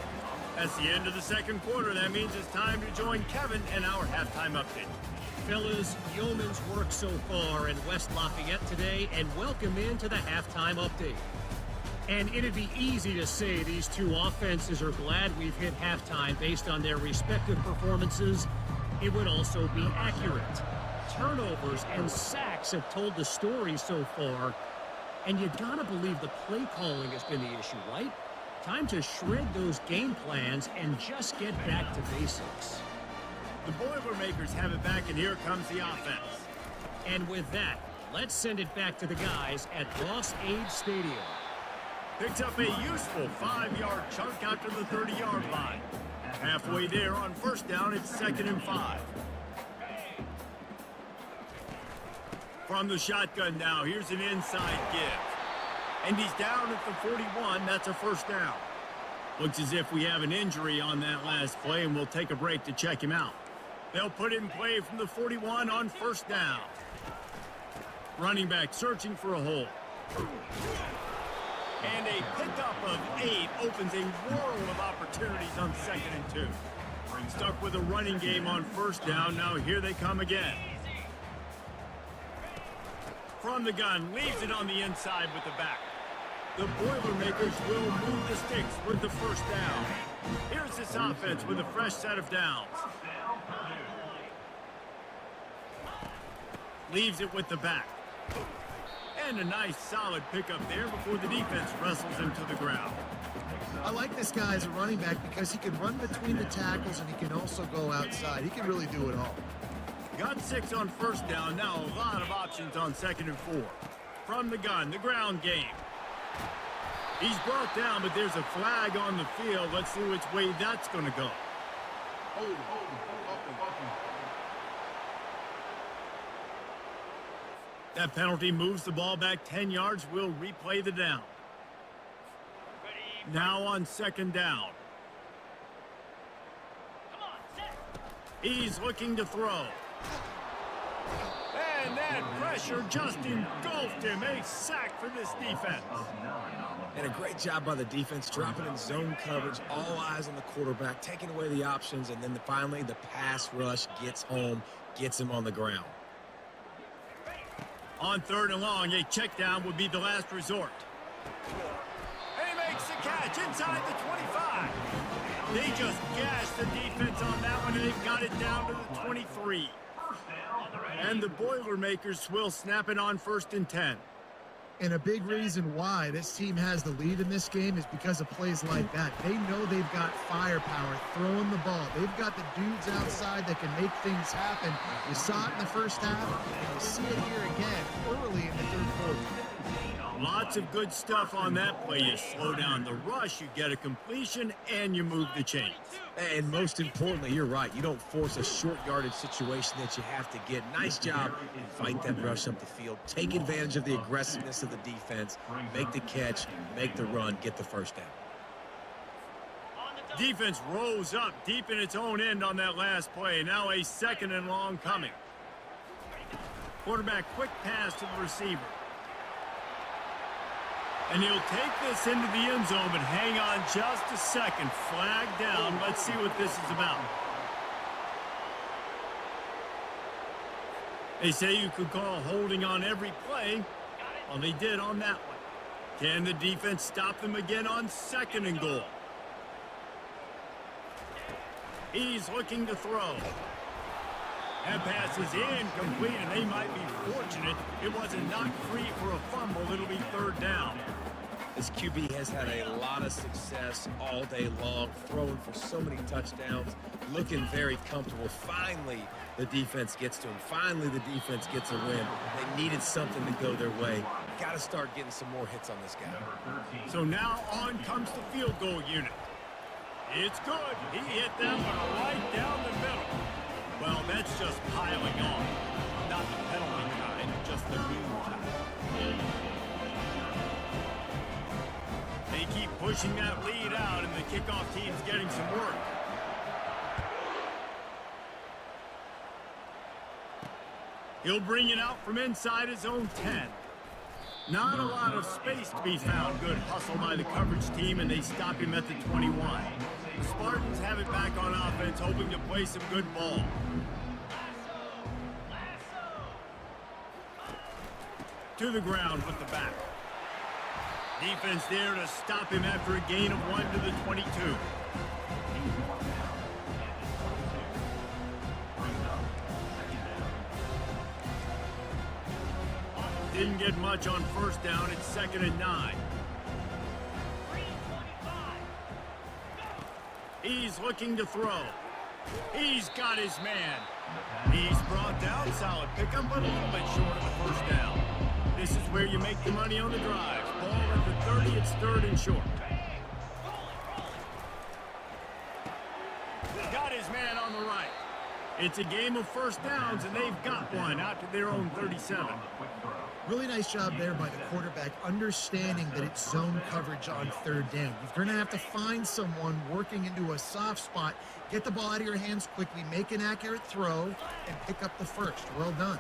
That's the end of the second quarter. That means it's time to join Kevin in our halftime update. Fellas, yeoman's work so far in West Lafayette today, and welcome into the halftime update. And it'd be easy to say these two offenses are glad we've hit halftime based on their respective performances. It would also be accurate. Turnovers and sacks have told the story so far, and you gotta believe the play calling has been the issue, right? Time to shred those game plans and just get back to basics. The Boilermakers have it back, and here comes the offense. And with that, let's send it back to the guys at Ross Age Stadium. Picks up a useful 5-yard chunk out to the 30-yard line. Halfway there on first down, it's 2nd and 5. From the shotgun now, here's an inside give. And he's down at the 41. That's a first down. Looks as if we have an injury on that last play, and we'll take a break to check him out. They'll put in play from the 41 on first down. Running back searching for a hole. And a pickup of 8 opens a world of opportunities on 2nd and 2. Stuck with a running game on first down. Now here they come again. From the gun, leaves it on the inside with the back. The Boilermakers will move the sticks with the first down. Here's this offense with a fresh set of downs. Leaves it with the back. And a nice solid pickup there before the defense wrestles him to the ground. I like this guy as a running back because he can run between the tackles and he can also go outside. He can really do it all. Got 6 on first down. Now a lot of options on 2nd and 4. From the gun, the ground game. He's brought down, but there's a flag on the field. Let's see which way that's going to go. That penalty moves the ball back 10 yards. We'll replay the down. Now on 2nd down. He's looking to throw. And that pressure just engulfed him. A sack for this defense. And a great job by the defense, dropping in zone coverage, all eyes on the quarterback, taking away the options, and then finally the pass rush gets home, gets him on the ground. On 3rd and long, a check down would be the last resort. And he makes the catch inside the 25. They just gashed the defense on that one, and they've got it down to the 23. And the Boilermakers will snap it on 1st and 10. And a big reason why this team has the lead in this game is because of plays like that. They know they've got firepower throwing the ball. They've got the dudes outside that can make things happen. You saw it in the first half, and you see it here again early in the third quarter. Lots of good stuff on that play. You slow down the rush, you get a completion, and you move the chains. And most importantly, you're right. You don't force a short yardage situation that you have to get. Nice job. Fight that rush up the field. Take advantage of the aggressiveness of the defense. Make the catch, make the run, get the first down. Defense rose up deep in its own end on that last play. Now a 2nd and long coming. Quarterback quick pass to the receiver. And he'll take this into the end zone, but hang on just a second. Flag down. Let's see what this is about. They say you could call holding on every play. Well, they did on that one. Can the defense stop them again on 2nd and goal? He's looking to throw. That pass is incomplete, and they might be fortunate it wasn't knocked free for a fumble. It'll be 3rd down. This QB has had a lot of success all day long, throwing for so many touchdowns, looking very comfortable. Finally, the defense gets to him. Finally, the defense gets a win. They needed something to go their way. Got to start getting some more hits on this guy. So now on comes the field goal unit. It's good. He hit that one right down the middle. Well, that's just piling on. Not the penalty kind, just the new kind. They keep pushing that lead out, and the kickoff team's getting some work. He'll bring it out from inside his own 10. Not a lot of space to be found. Good hustle by the coverage team, and they stop him at the 21. The Spartans have it back on offense, hoping to play some good ball. To the ground with the back. Defense there to stop him after a gain of 1 to the 22. Didn't get much on 1st down. It's 2nd and 9. He's looking to throw. He's got his man. He's brought down. Solid pickup, but a little bit short of the 1st down. This is where you make the money on the drives. Ball at the 30, it's 3rd and short. Got his man on the right. It's a game of 1st downs, and they've got one out to their own 37. Really nice job there by the quarterback, understanding that it's zone coverage on 3rd down. You're going to have to find someone working into a soft spot, get the ball out of your hands quickly, make an accurate throw, and pick up the 1st. Well done.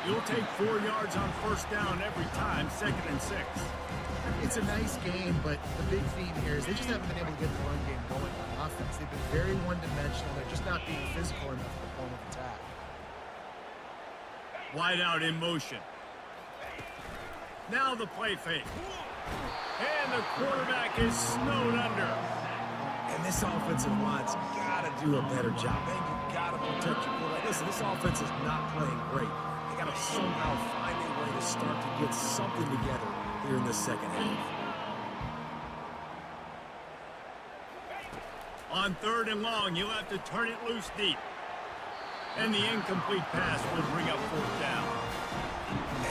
You'll take 4 yards on 1st down every time, 2nd and 6. It's a nice game, but the big theme here is they just haven't been able to get the run game going on offense. They've been very one-dimensional. They're just not being physical enough at the point of attack. Wide out in motion. Now the play fake. And the quarterback is snowed under. And this offensive line's got to do a better job. Man, you got to protect your quarterback. Listen, this offense is not playing great. They got to somehow find a way to start to get something together here in the 2nd half. On 3rd and long, you'll have to turn it loose deep. And the incomplete pass will bring up 4th down.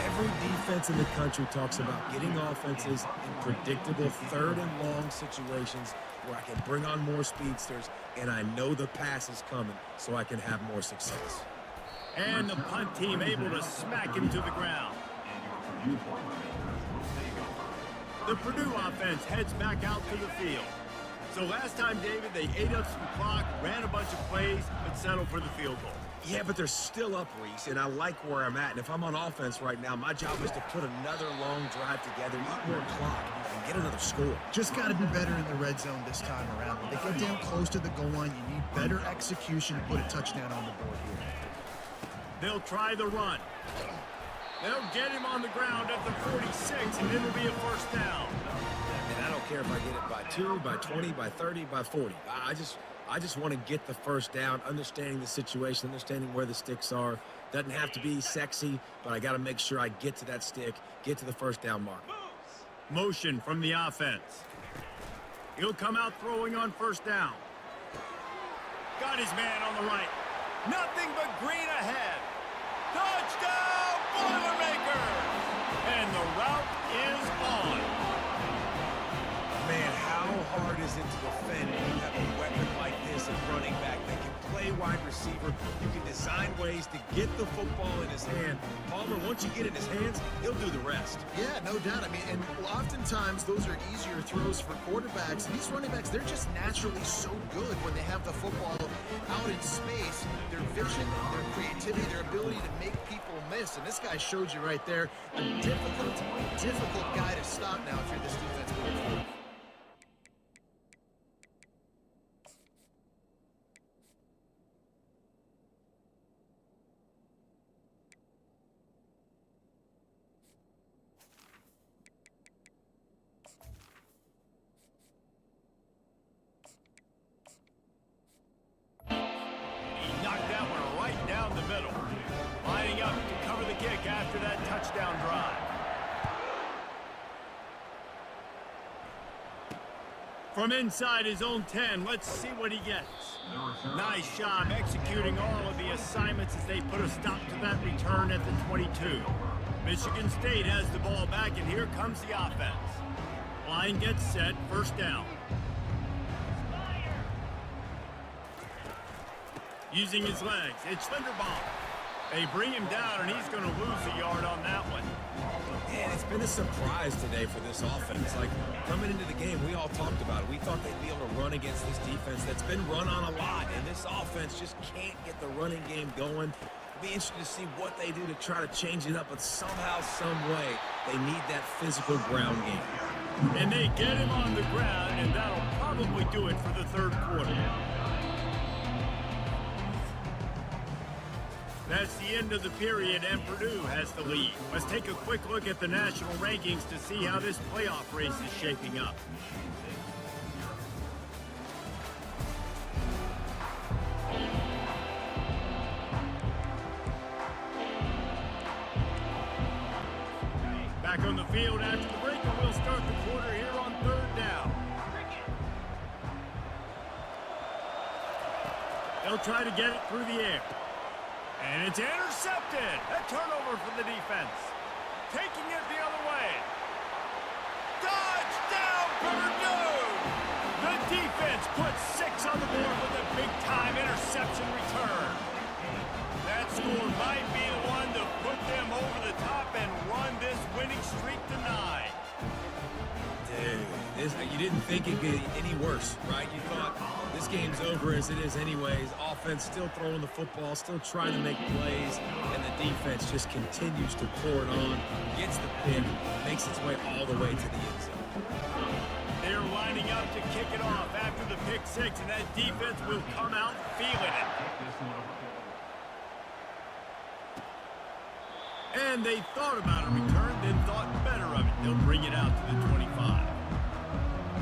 Every defense in the country talks about getting offenses in predictable 3rd and long situations where I can bring on more speedsters and I know the pass is coming so I can have more success. And the punt team able to smack him to the ground. The Purdue offense heads back out to the field. So last time, David, they ate up some clock, ran a bunch of plays, but settled for the field goal. Yeah, but they're still up, Reese, and I like where I'm at. And if I'm on offense right now, my job is to put another long drive together, eat more clock, and get another score. Just got to be better in the red zone this time around. When they get down close to the goal line, you need better execution to put a touchdown on the board here. They'll try the run. They'll get him on the ground at the 46, and it'll be a 1st down. And I don't care if I get it by 2, by 20, by 30, by 40. I just I just want to get the first down, understanding the situation, understanding where the sticks are. Doesn't have to be sexy, but I got to make sure I get to that stick, get to the first down mark. Motion from the offense. He'll come out throwing on first down. Got his man on the right. Nothing but green ahead. Touchdown, Boilermakers! And the route is on. Man, how hard is it to defend when you have a weapon like this at running back that can play wide receiver? You can design ways to get the football in his hand. Palmer, once you get it in his hands, he'll do the rest. Yeah, no doubt. I mean, and oftentimes those are easier throws for quarterbacks. These running backs, they're just naturally so good when they have the football out in space. Their vision, their creativity, their ability to make people miss. And this guy showed you right there, a difficult guy to stop now if you're this defense going forward. After that touchdown drive. From inside his own 10, let's see what he gets. Nice job executing all of the assignments as they put a stop to that return at the 22. Michigan State has the ball back, and here comes the offense. Line gets set, first down. Using his legs, it's Linderbaum. They bring him down, and he's going to lose a yard on that one. Man, it's been a surprise today for this offense. Like, coming into the game, we all talked about it. We thought they'd be able to run against this defense that's been run on a lot, and this offense just can't get the running game going. It'll be interesting to see what they do to try to change it up, but somehow, some way, they need that physical ground game. And they get him on the ground, and that'll probably do it for the third quarter. That's the end of the period, and Purdue has the lead. Let's take a quick look at the national rankings to see how this playoff race is shaping up. Back on the field after the break, and we'll start the quarter here on third down. They'll try to get it through the air. And it's intercepted. A turnover for the defense. Taking it the other way. Touchdown, Purdue! The defense puts 6 on the board with a big-time interception return. That score might be the one to put them over the top and run this winning streak to 9. Dude, you didn't think it'd get any worse, right? You thought this game's over as it is anyways. Offense still throwing the football, still trying to make plays, and the defense just continues to pour it on, gets the pick, makes its way all the way to the end zone. They're lining up to kick it off after the pick 6, and that defense will come out feeling it. And they thought about a return, then thought better of it. They'll bring it out to the 25.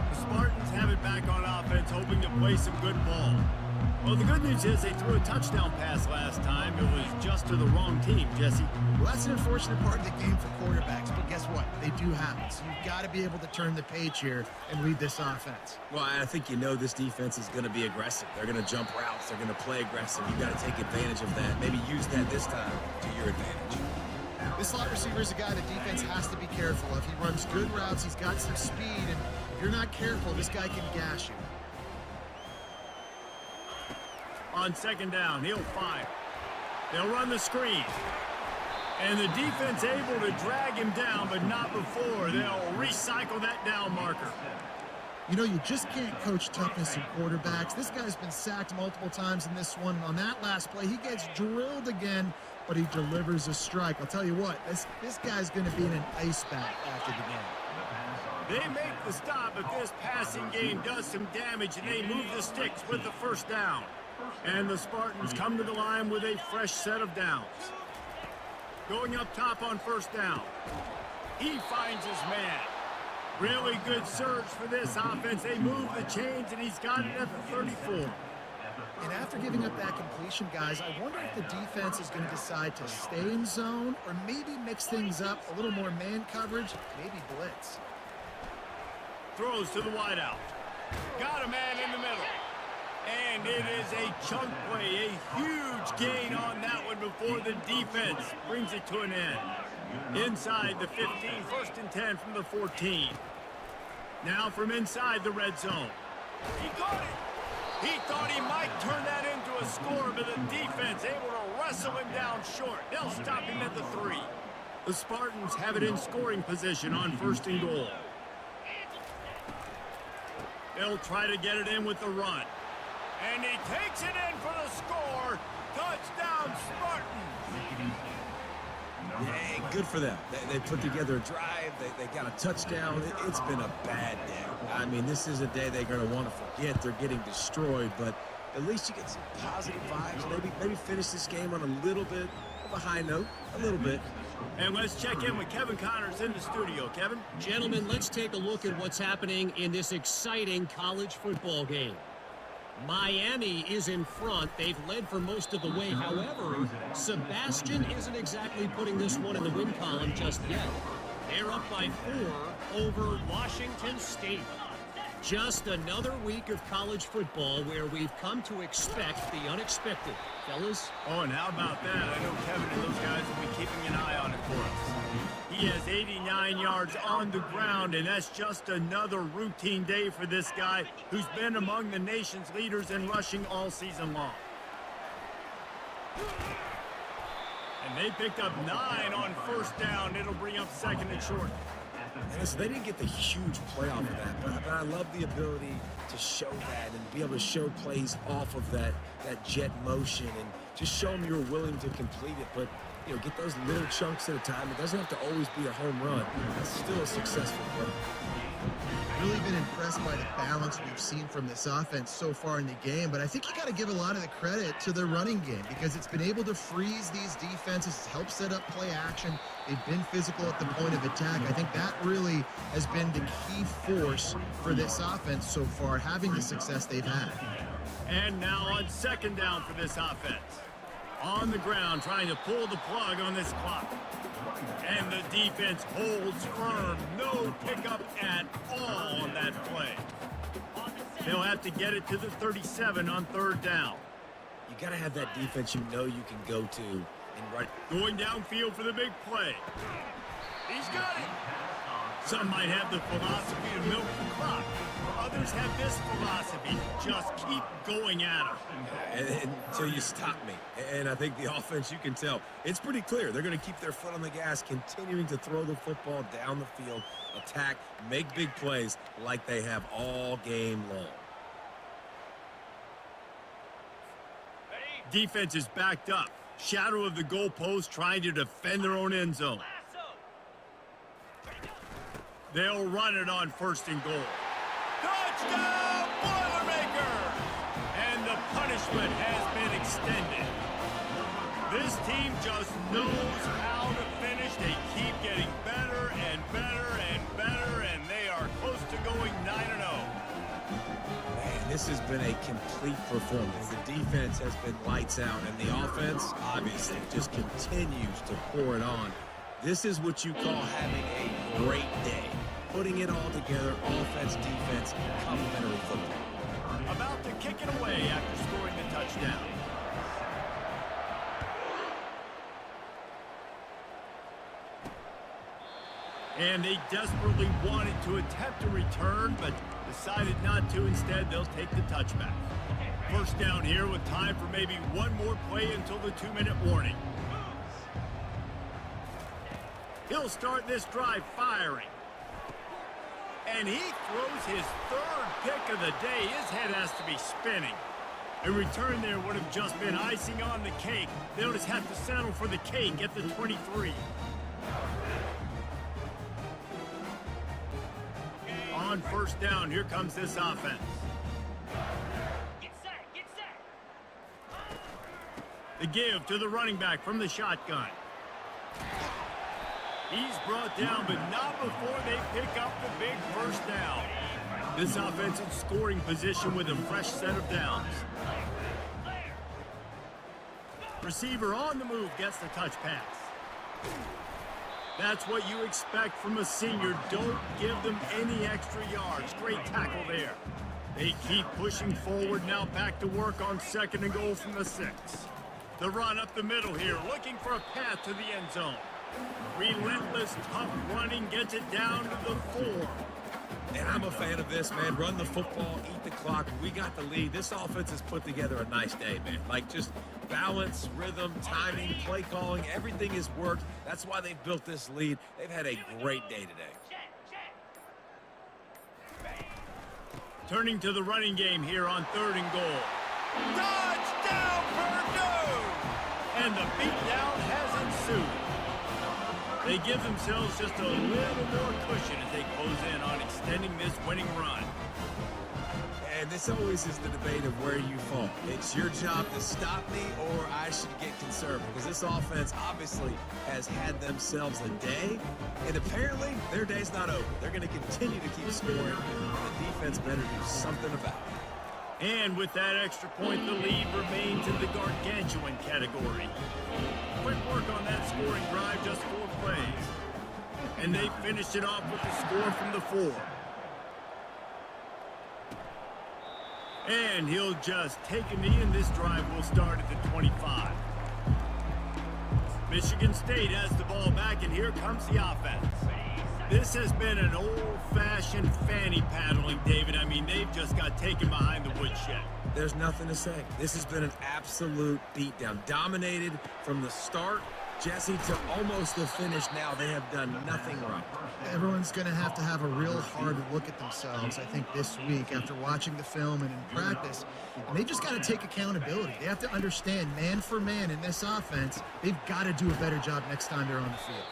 The Spartans have it back on offense, hoping to play some good ball. Well, the good news is they threw a touchdown pass last time. It was just to the wrong team, Jesse. Well, that's an unfortunate part of the game for quarterbacks, but guess what? They do have it. So you've got to be able to turn the page here and lead this offense. Well, I think you know this defense is going to be aggressive. They're going to jump routes. They're going to play aggressive. You've got to take advantage of that. Maybe use that this time to your advantage. This slot receiver is a guy the defense has to be careful of. He runs good routes. He's got some speed, and if you're not careful, this guy can gash you. On second down, he'll fire. They'll run the screen. And the defense able to drag him down, but not before. They'll recycle that down marker. You know, you just can't coach toughness in quarterbacks. This guy's been sacked multiple times in this one. On that last play, he gets drilled again, but he delivers a strike. I'll tell you what, this guy's going to be in an ice bath after the game. They make the stop, but this passing game does some damage, and they move the sticks with the first down. And the Spartans come to the line with a fresh set of downs. Going up top on first down. He finds his man. Really good surge for this offense. They move the chains, and he's got it at the 34. And after giving up that completion, guys, I wonder if the defense is going to decide to stay in zone or maybe mix things up, a little more man coverage, maybe blitz. Throws to the wideout. Got a man in the middle. And it is a chunk play, a huge gain on that one before the defense brings it to an end. Inside the 15, 1st and 10 from the 14. Now from inside the red zone. He got it. He thought he might turn that into a score, but the defense able to wrestle him down short. They'll stop him at the 3. The Spartans have it in scoring position on 1st and goal. They'll try to get it in with the run. And he takes it in for the score. Touchdown, Spartans. Hey, good for them. They put together a drive. They got a touchdown. It's been a bad day. I mean, this is a day they're going to want to forget. They're getting destroyed, but at least you get some positive vibes. Maybe finish this game on a little bit of a high note, a little bit. And let's check in with Kevin Connors in the studio. Kevin? Gentlemen, let's take a look at what's happening in this exciting college football game. Miami is in front. They've led for most of the way. However, Sebastian isn't exactly putting this one in the win column just yet. They're up by 4 over Washington State. Just another week of college football where we've come to expect the unexpected. Fellas? Oh, and how about that? I know Kevin and those guys will be keeping an eye on it for us. He has 89 yards on the ground, and that's just another routine day for this guy who's been among the nation's leaders in rushing all season long. And they picked up 9 on 1st down. It'll bring up 2nd and short. Listen, they didn't get the huge play off of that, but I love the ability to show that and be able to show plays off of that jet motion and just show them you're willing to complete it. But, you know, get those little chunks at a time. It doesn't have to always be a home run. That's still a successful play. Really been impressed by the balance we've seen from this offense so far in the game, but I think you got to give a lot of the credit to the running game because it's been able to freeze these defenses, help set up play action. They've been physical at the point of attack. I think that really has been the key force for this offense so far, having the success they've had. And now on 2nd down for this offense. On the ground, trying to pull the plug on this clock. And the defense holds firm. No pickup at all on that play. They'll have to get it to the 37 on 3rd down. You got to have that defense you know you can go to and run. Going downfield for the big play. He's got it. Some might have the philosophy of milk the clock. Others have this philosophy. Just keep going at them. Until you stop me. And I think the offense, you can tell, it's pretty clear. They're going to keep their foot on the gas, continuing to throw the football down the field, attack, make big plays like they have all game long. Defense is backed up. Shadow of the goalpost trying to defend their own end zone. They'll run it on 1st and goal. Touchdown, Boilermakers! And the punishment has been extended. This team just knows how to finish. They keep getting better and better and better, and they are close to going 9-0. Man, this has been a complete performance. The defense has been lights out, and the offense, obviously, just continues to pour it on. This is what you call having a great day. Putting it all together, offense, defense, complementary football. About to kick it away after scoring the touchdown. And they desperately wanted to attempt a return, but decided not to. Instead, they'll take the touchback. 1st down here with time for maybe one more play until the 2-minute warning. He'll start this drive firing. And he throws his 3rd pick of the day. His head has to be spinning. A return there would have just been icing on the cake. They'll just have to settle for the cake at the 23. On 1st down, here comes this offense. Get set. The give to the running back from the shotgun. He's brought down, but not before they pick up the big 1st down. This offense in scoring position with a fresh set of downs. Receiver on the move gets the touch pass. That's what you expect from a senior. Don't give them any extra yards. Great tackle there. They keep pushing forward, now back to work on 2nd and goal from the 6. The run up the middle here, looking for a path to the end zone. Relentless, tough running gets it down to the 4. And I'm a fan of this, man. Run the football, eat the clock. We got the lead. This offense has put together a nice day, man. Like, just balance, rhythm, timing, play calling, everything has worked. That's why they've built this lead. They've had a great day today. Turning to the running game here on 3rd and goal. Touchdown, Purdue! And the beatdown has ensued. They give themselves just a little more cushion as they close in on extending this winning run. And this always is the debate of where you fall. It's your job to stop me or I should get conservative, because this offense obviously has had themselves a day, and apparently their day's not over. They're going to continue to keep scoring, and the defense better do something about it. And with that extra point, the lead remains in the gargantuan category. Quick work on that scoring drive, just 4 plays. And they finished it off with the score from the 4. And he'll just take a knee, and this drive will start at the 25. Michigan State has the ball back, and here comes the offense. This has been an old-fashioned fanny paddling, David. I mean, they've just got taken behind the woodshed. There's nothing to say. This has been an absolute beatdown. Dominated from the start, Jesse, to almost the finish now. They have done nothing right. Everyone's going to have a real hard look at themselves, I think, this week after watching the film and in practice. And they just got to take accountability. They have to understand, man for man in this offense, they've got to do a better job next time they're on the field.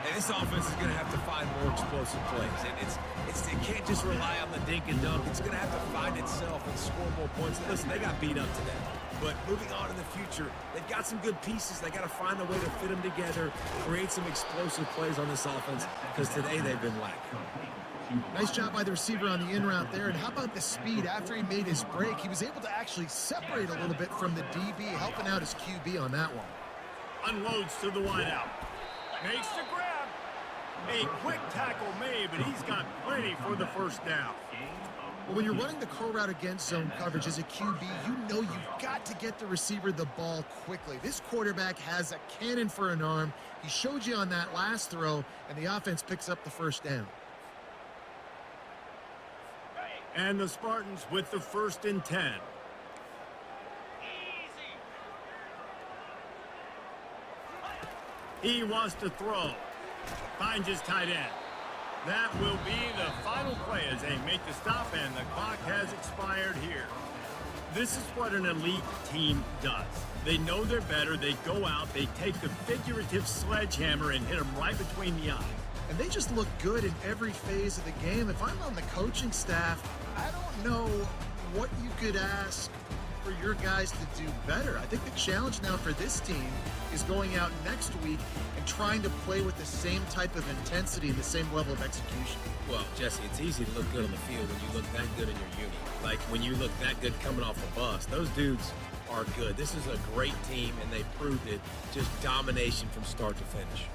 And this offense is going to have to find more explosive plays. And it can't just rely on the dink and dunk. It's going to have to find itself and score more points. Listen, they got beat up today. But moving on in the future, they've got some good pieces. They got to find a way to fit them together, create some explosive plays on this offense, because today they've been lacking. Nice job by the receiver on the in route there. And how about the speed after he made his break? He was able to actually separate a little bit from the DB, helping out his QB on that one. Unloads to the wideout. Makes the grab. A quick tackle made, but he's got plenty for the first down. Well, when you're running the curl route against zone coverage as a QB, you know you've got to get the receiver the ball quickly. This quarterback has a cannon for an arm. He showed you on that last throw, and the offense picks up the first down. And the Spartans with the 1st and 10. He wants to throw. Finds his tight end. That will be the final play as they make the stop, and the clock has expired here. This is what an elite team does. They know they're better. They go out. They take the figurative sledgehammer and hit them right between the eyes. And they just look good in every phase of the game. If I'm on the coaching staff, I don't know what you could ask for your guys to do better. I think the challenge now for this team is going out next week and trying to play with the same type of intensity and the same level of execution. Well, Jesse, it's easy to look good on the field when you look that good in your unit. Like when you look that good coming off the bus. Those dudes are good. This is a great team, and they proved it. Just domination from start to finish.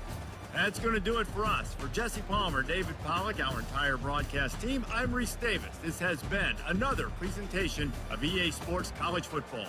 That's going to do it for us. For Jesse Palmer, David Pollack, our entire broadcast team, I'm Reese Davis. This has been another presentation of EA Sports College Football.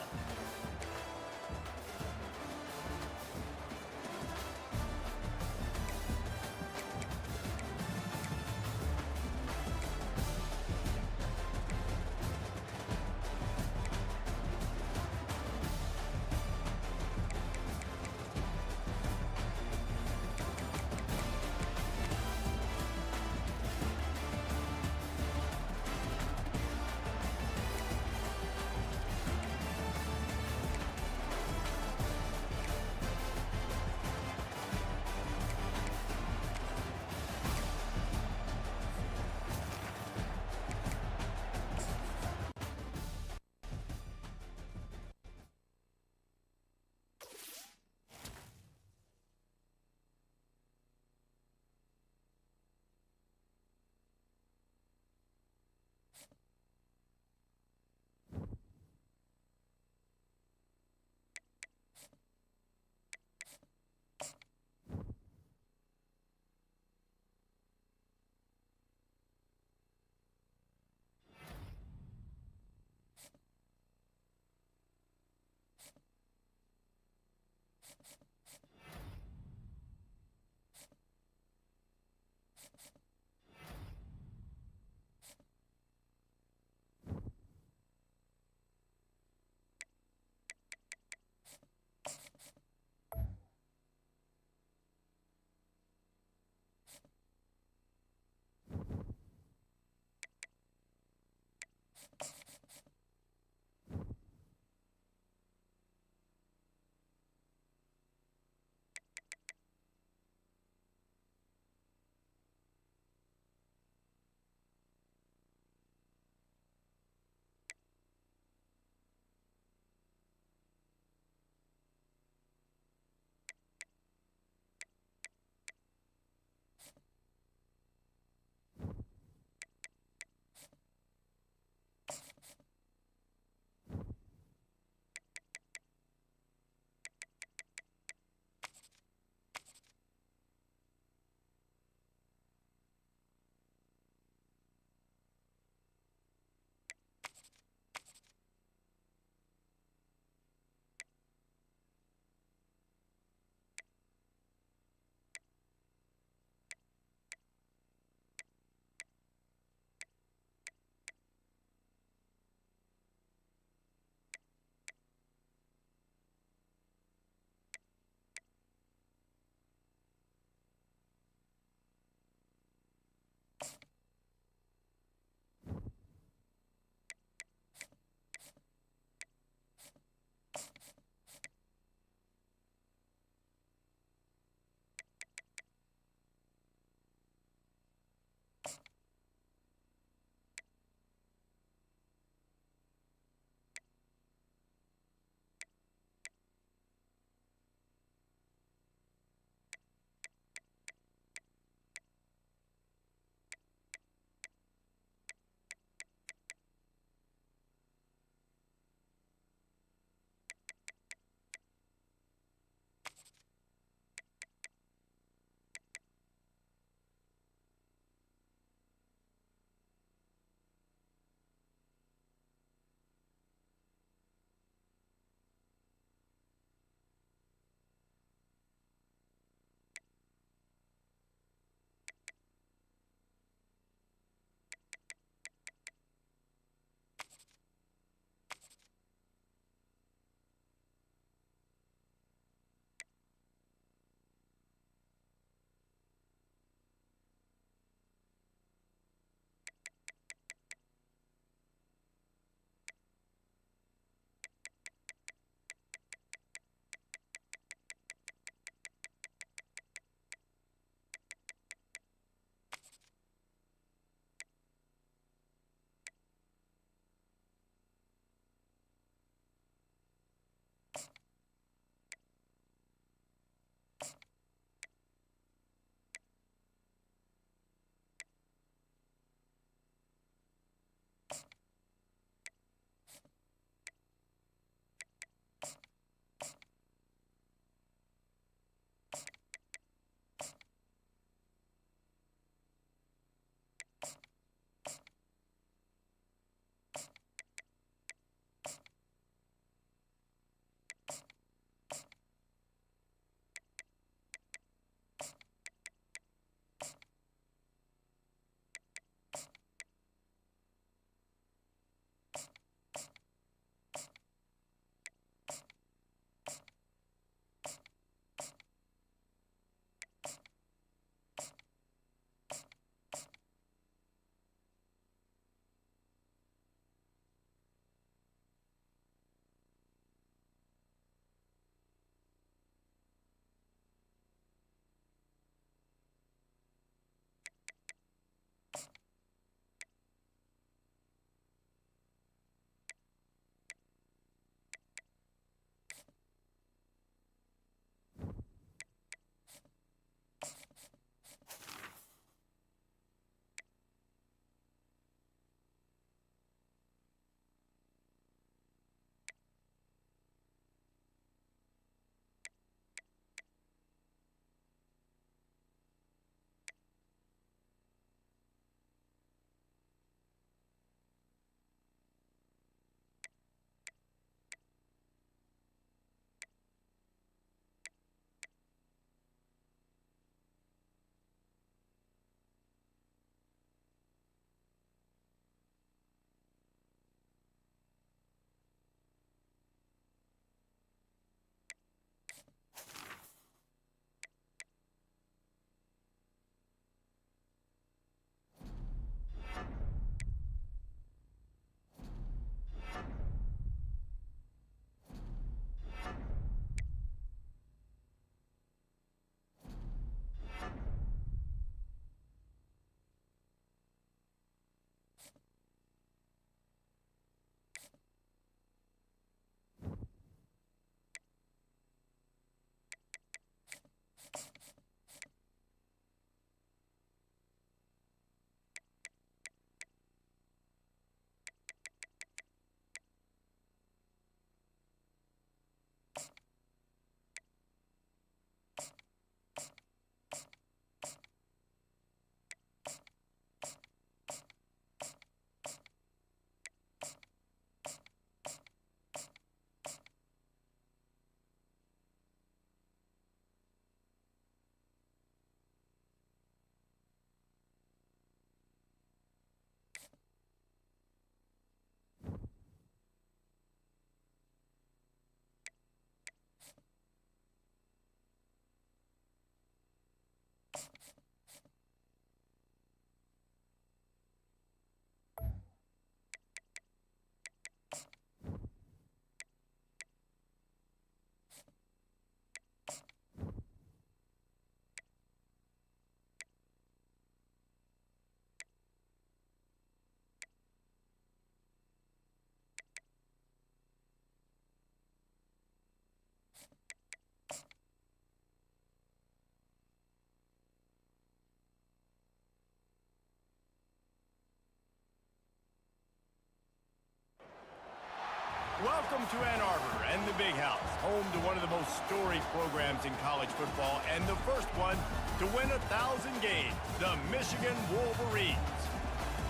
Welcome to Ann Arbor and the Big House, home to one of the most storied programs in college football and the first one to win 1,000 games, the Michigan Wolverines.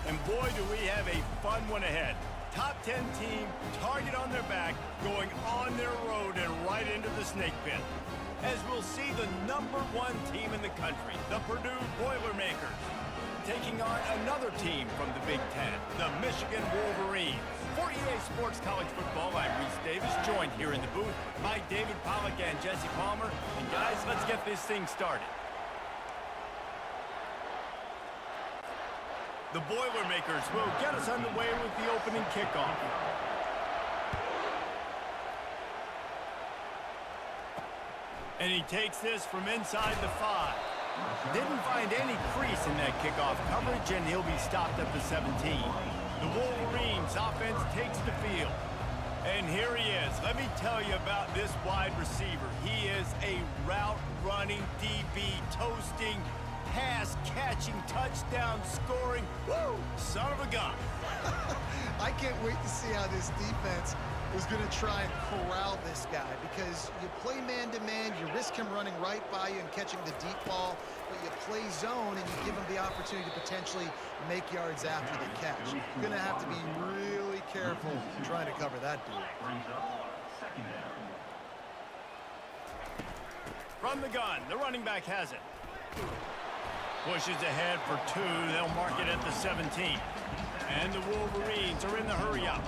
And boy, do we have a fun one ahead. Top 10 team, target on their back, going on their road and right into the snake pit. As we'll see the #1 team in the country, the Purdue Boilermakers, taking on another team from the Big Ten, the Michigan Wolverines. For EA Sports College Football, I'm Reese Davis, joined here in the booth by David Pollack and Jesse Palmer. And guys, let's get this thing started. The Boilermakers will get us underway with the opening kickoff. And he takes this from inside the 5. Didn't find any crease in that kickoff coverage, and he'll be stopped at the 17. The Wolverines offense takes the field. And here he is. Let me tell you about this wide receiver. He is a route-running DB, toasting, pass-catching, touchdown-scoring, woo, son of a gun. I can't wait to see how this defense is going to try and corral this guy, because you play man-to-man, you risk him running right by you and catching the deep ball, but you play zone and you give him the opportunity to potentially make yards after the catch. You're going to have to be really careful trying to cover that dude. From the gun, the running back has it. Pushes ahead for 2. They'll mark it at the 17. And the Wolverines are in the hurry-up.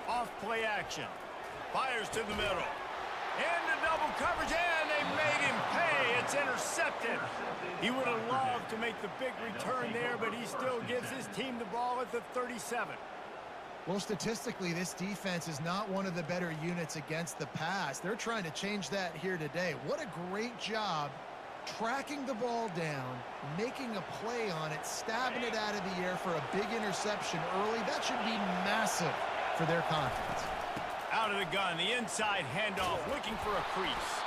Off play action. Fires to the middle. Into double coverage, and they made him pay. It's intercepted. He would have loved to make the big return there, but he still gives his team the ball at the 37. Well, statistically, this defense is not one of the better units against the pass. They're trying to change that here today. What a great job tracking the ball down, making a play on it, stabbing it out of the air for a big interception early. That should be massive for their confidence. Out of the gun, the inside handoff, looking for a crease.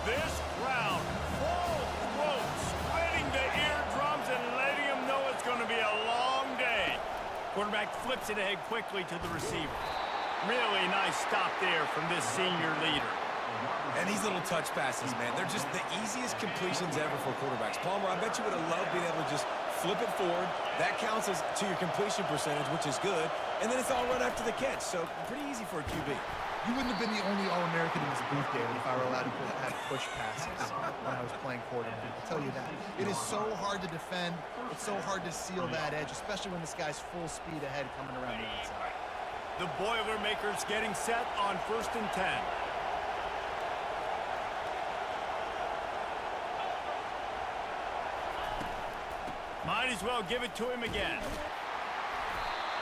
This crowd, full throat, sweating the eardrums and letting them know it's going to be a long day. Quarterback flips it ahead quickly to the receiver. Really nice stop there from this senior leader. And these little touch passes, man, they're just the easiest completions ever for quarterbacks. Palmer, I bet you would have loved being able to just flip it forward. That counts as to your completion percentage, which is good. And then it's all run after the catch, so pretty easy for a QB. You wouldn't have been the only All-American in this booth, David, if I were allowed to have push passes when I was playing quarterback. I'll tell you that. It is so hard to defend. It's so hard to seal that edge, especially when this guy's full speed ahead coming around the outside. The Boilermakers getting set on 1st and 10. Might as well give it to him again.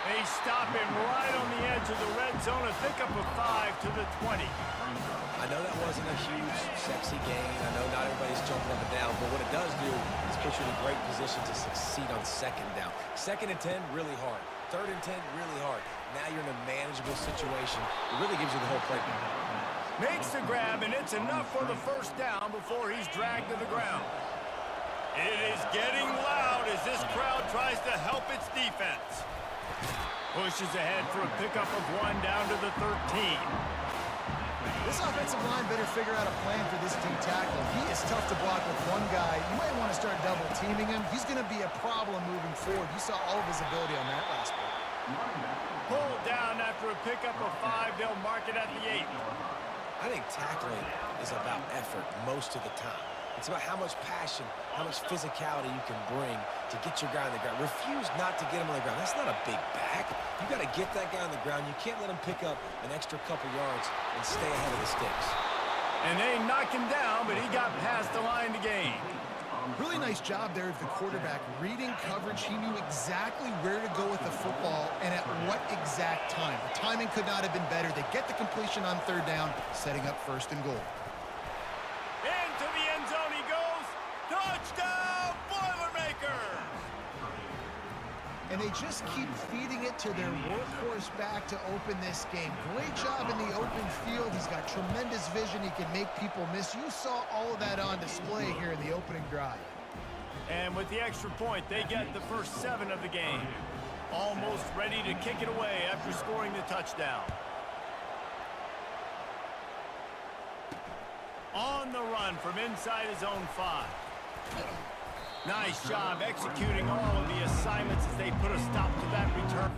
They stop him right on the edge of the red zone. A pickup of 5 to the 20. I know that wasn't a huge, sexy gain. I know not everybody's jumping up and down, but what it does do is put you in a great position to succeed on 2nd down. 2nd and 10, really hard. 3rd and 10, really hard. Now you're in a manageable situation. It really gives you the whole playbook. Makes the grab, and it's enough for the 1st down before he's dragged to the ground. It is getting loud as this crowd tries to help its defense. Pushes ahead for a pickup of 1 down to the 13. This offensive line better figure out a plan for this D tackle. He is tough to block with one guy. You might want to start double teaming him. He's going to be a problem moving forward. You saw all of his ability on that last play. Pulled down after a pickup of 5. They'll mark it at the 8. I think tackling is about effort most of the time. It's about how much passion, how much physicality you can bring to get your guy on the ground. Refuse not to get him on the ground. That's not a big back. You got to get that guy on the ground. You can't let him pick up an extra couple yards and stay ahead of the sticks. And they knocked him down, but he got past the line to gain. Really nice job there of the quarterback. Reading coverage, he knew exactly where to go with the football and at what exact time. The timing could not have been better. They get the completion on 3rd down, setting up 1st and goal. Into the end zone he goes. Touchdown, Boilermakers! and they just keep feeding it to their workhorse back to open this game. Great job in the open field. He's got tremendous vision. He can make people miss. You saw all of that on display here in the opening drive. And with the extra point, they get the first 7 of the game. Almost ready to kick it away after scoring the touchdown. On the run from inside his own 5. Nice job executing all of the assignments as they put a stop to that return.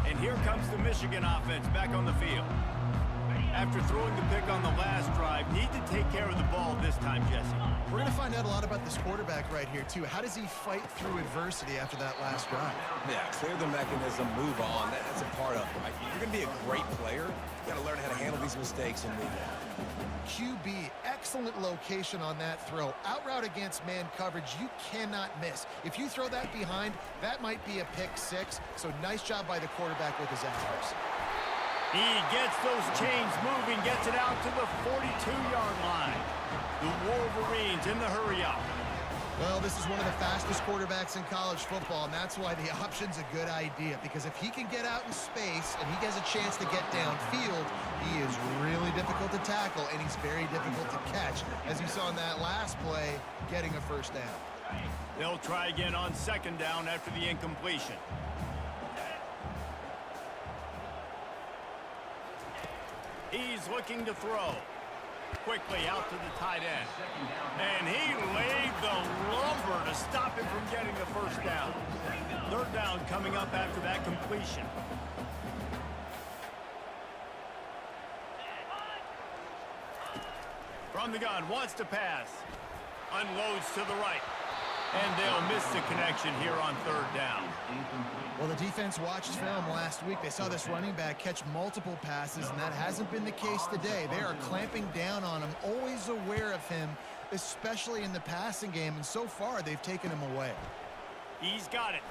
And here comes the Michigan offense back on the field. After throwing the pick on the last drive, need to take care of the ball this time, Jesse. We're going to find out a lot about this quarterback right here, too. How does he fight through adversity after that last drive? Yeah, clear the mechanism, move on. That's a part of it, right? You're going to be a great player. You got to learn how to handle these mistakes and move on. QB, excellent location on that throw. Out route against man coverage, you cannot miss. If you throw that behind, that might be a pick 6. So nice job by the quarterback with his efforts. He gets those chains moving, gets it out to the 42-yard line. The Wolverines in the hurry-up. Well, this is one of the fastest quarterbacks in college football, and that's why the option's a good idea, because if he can get out in space and he has a chance to get downfield, he is really difficult to tackle, and he's very difficult to catch, as you saw in that last play, getting a first down. They'll try again on second down after the incompletion. He's looking to throw. Quickly out to the tight end. And he laid the lumber to stop him from getting the first down. Third down coming up after that completion. From the gun, wants to pass. Unloads to the right. And they'll miss the connection here on third down. Well, the defense watched film last week. They saw this running back catch multiple passes, and that hasn't been the case today. They are clamping down on him, always aware of him, especially in the passing game, and so far they've taken him away. He's got it.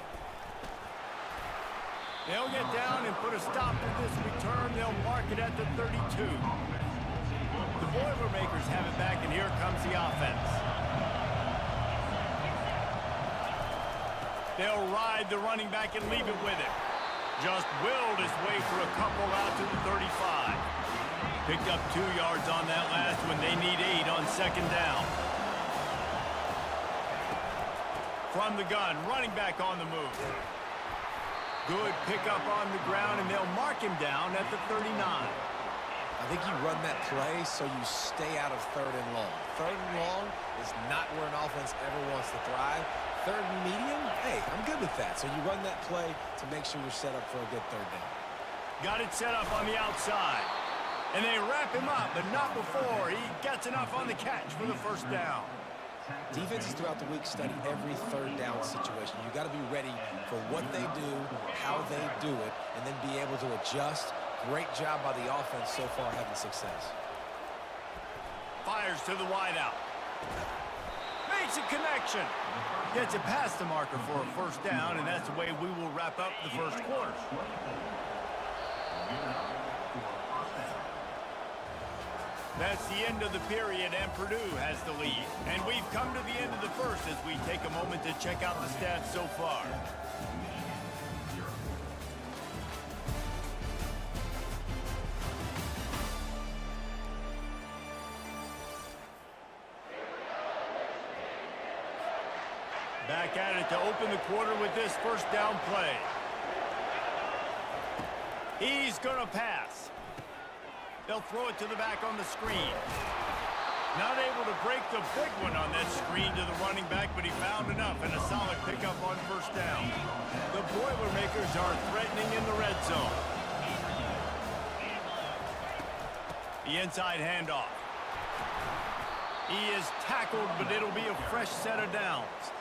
They'll get down and put a stop to this return. They'll mark it at the 32. The Boilermakers have it back, and here comes the offense. They'll ride the running back and leave it with him. Just willed his way for a couple out to the 35. Picked up 2 yards on that last one. They need 8 on second down. From the gun, running back on the move. Good pickup on the ground, and they'll mark him down at the 39. I think you run that play so you stay out of third and long. Third and long is not where an offense ever wants to thrive. Third and medium, hey, I'm good with that. So you run that play to make sure you're set up for a good third down. Got it set up on the outside. And they wrap him up, but not before he gets enough on the catch for the first down. Defenses throughout the week study every third down situation. You got to be ready for what they do, how they do it, and then be able to adjust. Great job by the offense so far having success. Fires to the wideout. Makes a connection. Gets it past the marker for a first down, and that's the way we will wrap up the first quarter. That's the end of the period, and Purdue has the lead. And we've come to the end of the first as we take a moment to check out the stats so far. Back at it to open the quarter with this first down play. He's going to pass. They'll throw it to the back on the screen. Not able to break the big one on that screen to the running back, but he found enough and a solid pickup on first down. The Boilermakers are threatening in the red zone. The inside handoff. He is tackled, but it'll be a fresh set of downs.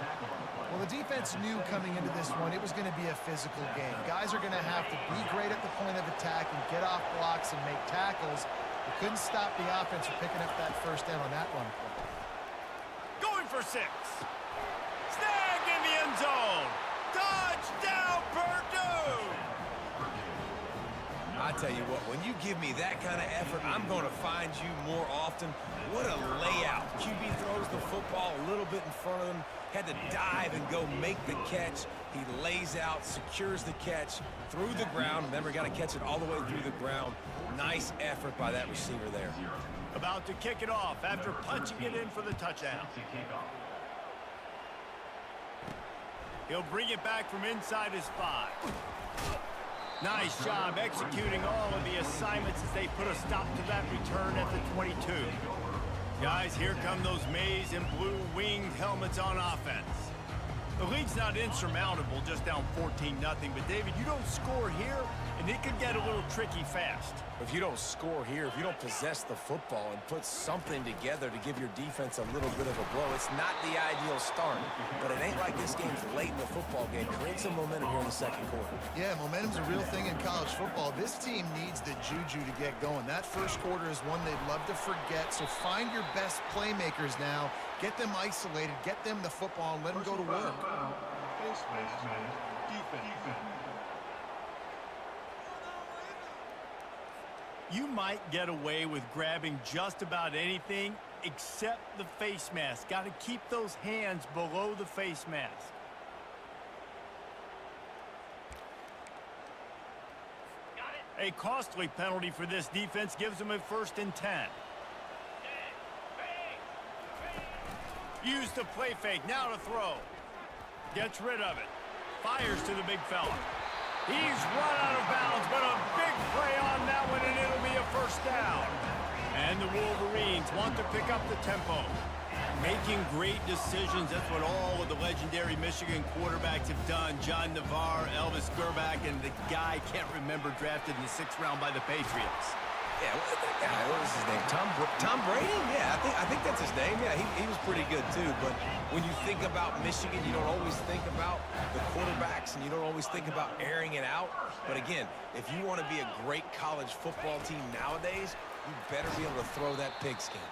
Well, the defense knew coming into this one it was going to be a physical game. Guys are going to have to be great at the point of attack and get off blocks and make tackles. They couldn't stop the offense from picking up that first down on that run play. Going for 6. Snag in the end zone. Touchdown, Purdue! I tell you what, when you give me that kind of effort, I'm going to find you more often. What a layout. QB throws the football a little bit in front of him, had to dive and go make the catch. He lays out, secures the catch through the ground. Remember, got to catch it all the way through the ground. Nice effort by that receiver there. About to kick it off after punching it in for the touchdown. He'll bring it back from inside his 5. Nice job executing all of the assignments as they put a stop to that return at the 22. Guys, here come those maize and blue winged helmets on offense. The lead's not insurmountable, just down 14-0, but David, you don't score here, and it could get a little tricky fast. If you don't score here, if you don't possess the football and put something together to give your defense a little bit of a blow, it's not the ideal start. But it ain't like this game's late in the football game. Create some momentum here in the second quarter. Yeah, momentum's a real thing in college football. This team needs the juju to get going. That first quarter is one they'd love to forget, so find your best playmakers now. Get them isolated, get them the football, and let them go to work. You might get away with grabbing just about anything except the face mask. Got to keep those hands below the face mask. A costly penalty for this defense gives them a 1st and 10. Use the play fake, now to throw. Gets rid of it. Fires to the big fella. He's run out of bounds, but a big play on that one, and it'll be a 1st down. And the Wolverines want to pick up the tempo. Making great decisions, that's what all of the legendary Michigan quarterbacks have done. John Navarre, Elvis Gerbach, and the guy, can't remember, drafted in the 6th round by the Patriots. Yeah, what was his name? Tom Brady? Yeah, I think that's his name. Yeah, he was pretty good too. But when you think about Michigan, you don't always think about the quarterbacks, and you don't always think about airing it out. But again, if you want to be a great college football team nowadays, you better be able to throw that pigskin.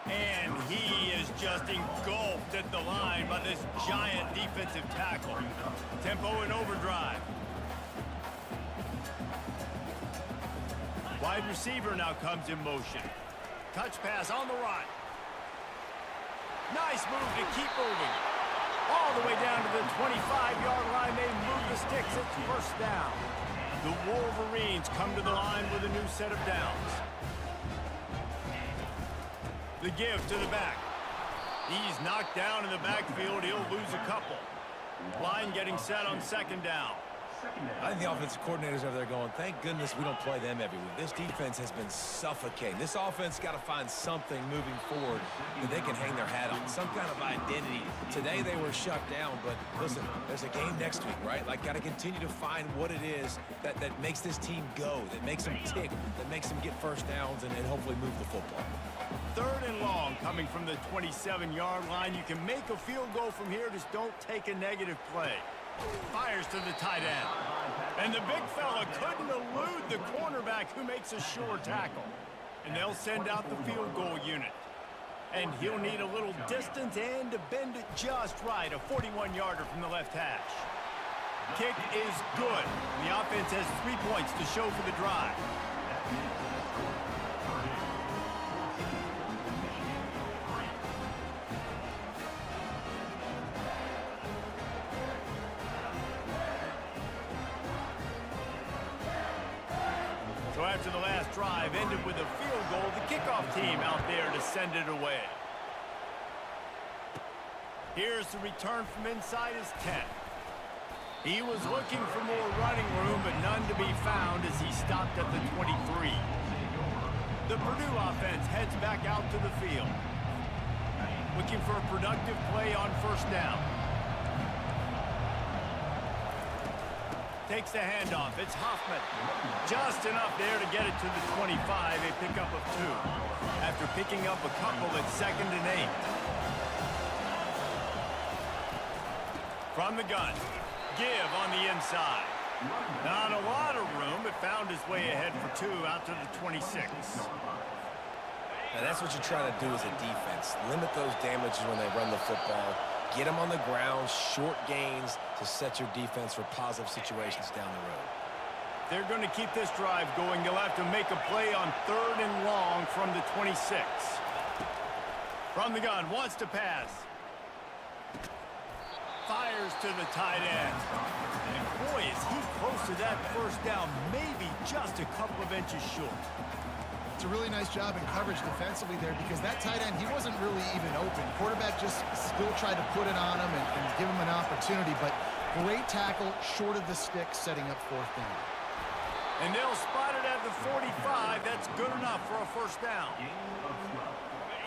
And he is just engulfed at the line by this giant defensive tackle. Tempo in overdrive. Wide receiver now comes in motion. Touch pass on the run. Nice move to keep moving. All the way down to the 25-yard line. They move the sticks. It's 1st down. The Wolverines come to the line with a new set of downs. The give to the back. He's knocked down in the backfield. He'll lose a couple. Line getting set on 2nd down. I think the offensive coordinators over there going, thank goodness we don't play them every week. This defense has been suffocating. This offense got to find something moving forward that they can hang their hat on, some kind of identity. Today they were shut down, but listen, there's a game next week, right? Like, got to continue to find what it is that makes this team go, that makes them tick, that makes them get 1st downs and hopefully move the football. 3rd and long coming from the 27-yard line. You can make a field goal from here, just don't take a negative play. Fires to the tight end. And the big fella couldn't elude the cornerback who makes a sure tackle. And they'll send out the field goal unit. And he'll need a little distance and to bend it just right. A 41-yarder from the left hash. Kick is good. The offense has 3 points to show for the drive. So after the last drive ended with a field goal, the kickoff team out there to send it away. Here's the return from inside his 10. He was looking for more running room, but none to be found as he stopped at the 23. The Purdue offense heads back out to the field. Looking for a productive play on first down. Takes the handoff. It's Hoffman. Just enough there to get it to the 25. A pickup of 2. After picking up a couple at 2nd and 8. From the gun. Give on the inside. Not a lot of room, but found his way ahead for 2 out to the 26. Now that's what you try to do as a defense. Limit those damages when they run the football. Get them on the ground, short gains to set your defense for positive situations down the road. They're going to keep this drive going. They'll have to make a play on 3rd and long from the 26. From the gun, wants to pass. Fires to the tight end. And boy, is he close to that first down, maybe just a couple of inches short. It's a really nice job in coverage defensively there because that tight end, he wasn't really even open. Quarterback just still tried to put it on him and give him an opportunity, but great tackle, short of the stick, setting up 4th down. And they'll spot it at the 45. That's good enough for a first down.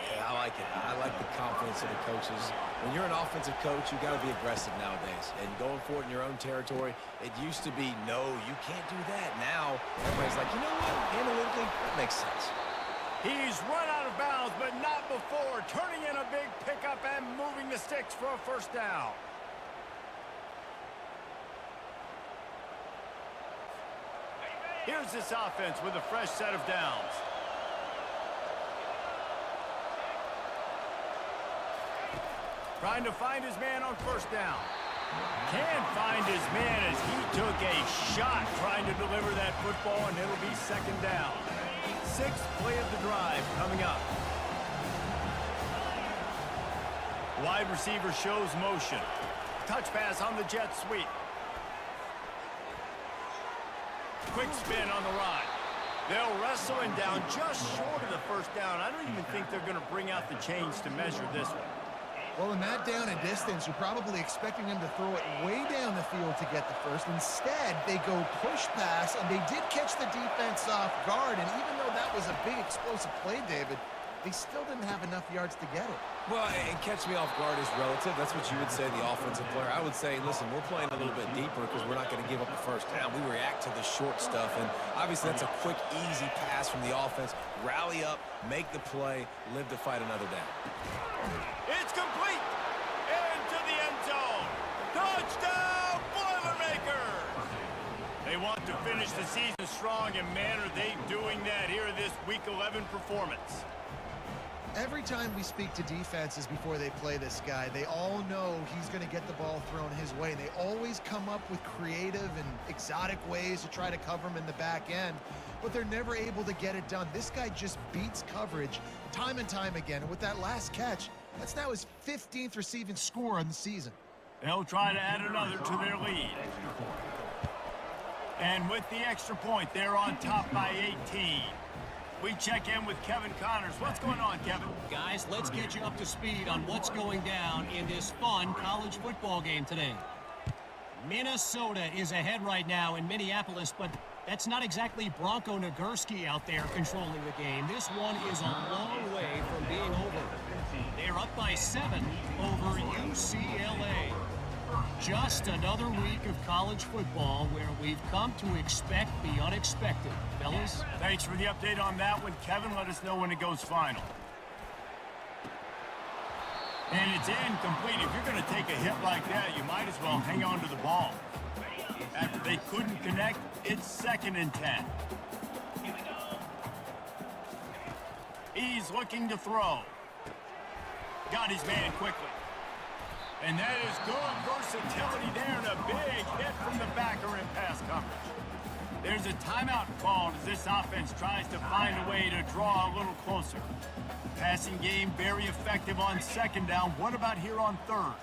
Yeah, I like it. I like the confidence of the coaches. When you're an offensive coach, you got to be aggressive nowadays. And going for it in your own territory, it used to be, no, you can't do that. Now, everybody's like, you know what? Analytically, that makes sense. He's run out of bounds, but not before. Turning in a big pickup and moving the sticks for a first down. Here's this offense with a fresh set of downs. Trying to find his man on first down. Can't find his man as he took a shot trying to deliver that football, and it'll be 2nd down. 6th play of the drive coming up. Wide receiver shows motion. Touch pass on the jet sweep. Quick spin on the ride. They'll wrestle him down just short of the first down. I don't even think they're going to bring out the chains to measure this one. Well, in that down and distance, you're probably expecting them to throw it way down the field to get the first. Instead, they go push pass, and they did catch the defense off guard. And even though that was a big explosive play, David, they still didn't have enough yards to get it. Well, and catch me off guard is relative. That's what you would say, the offensive player. I would say, listen, we're playing a little bit deeper because we're not going to give up the first down. We react to the short stuff, and obviously that's a quick, easy pass from the offense. Rally up, make the play, live to fight another down. It's complete! Into the end zone! Touchdown, Boilermakers! They want to finish the season strong, and man, are they doing that here in this Week 11 performance. Every time we speak to defenses before they play this guy, they all know he's going to get the ball thrown his way. They always come up with creative and exotic ways to try to cover him in the back end, but they're never able to get it done. This guy just beats coverage time and time again. And with that last catch, that's now his 15th receiving score on the season. They'll try to add another to their lead. And with the extra point, they're on top by 18. We check in with Kevin Connors. What's going on, Kevin? Guys, let's get you up to speed on what's going down in this fun college football game today. Minnesota is ahead right now in Minneapolis, but that's not exactly Bronco Nagurski out there controlling the game. This one is a long way from being over. They're up by 7 over UCLA. Just another week of college football where we've come to expect the unexpected. Fellas? Thanks for the update on that one, Kevin. Let us know when it goes final. And it's incomplete. If you're going to take a hit like that, you might as well hang on to the ball. After they couldn't connect, it's 2nd and 10. He's looking to throw. Got his man quickly. And that is good versatility there and a big hit from the backer in pass coverage. There's a timeout called as this offense tries to find a way to draw a little closer. Passing game very effective on 2nd down. What about here on 3rd?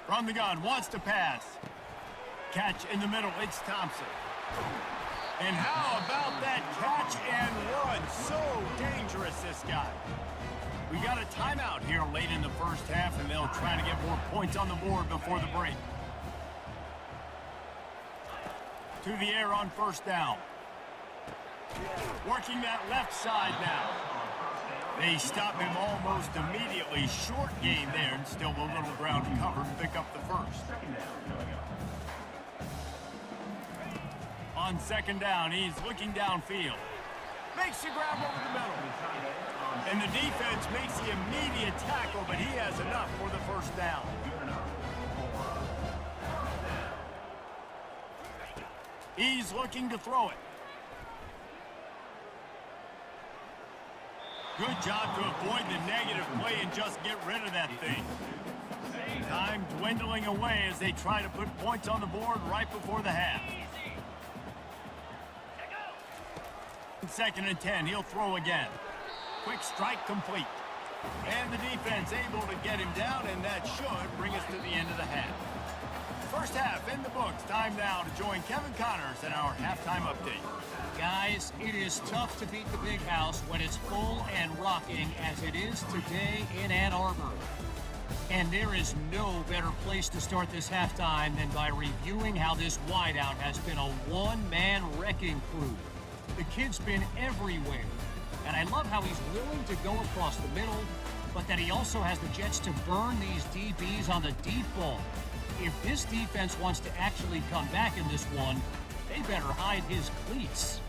From the gun, wants to pass. Catch in the middle, it's Thompson. And how about that catch and run? So dangerous, this guy. We got a timeout here late in the first half, and they'll try to get more points on the board before the break. To the air on 1st down. Working that left side now. They stop him almost immediately. Short gain there, and still a little ground to cover to pick up the first. On second down, he's looking downfield. Makes the grab over the middle. And the defense makes the immediate tackle, but he has enough for the first down. He's looking to throw it. Good job to avoid the negative play and just get rid of that thing. Time dwindling away as they try to put points on the board right before the half. Second and 10, he'll throw again. Quick strike complete. And the defense able to get him down, and that should bring us to the end of the half. First half in the books. Time now to join Kevin Connors in our halftime update. Guys, it is tough to beat the big house when it's full and rocking as it is today in Ann Arbor. And there is no better place to start this halftime than by reviewing how this wideout has been a one-man wrecking crew. The kid's been everywhere, and I love how he's willing to go across the middle, but that he also has the jets to burn these DBs on the deep ball. If this defense wants to actually come back in this one, they better hide his cleats.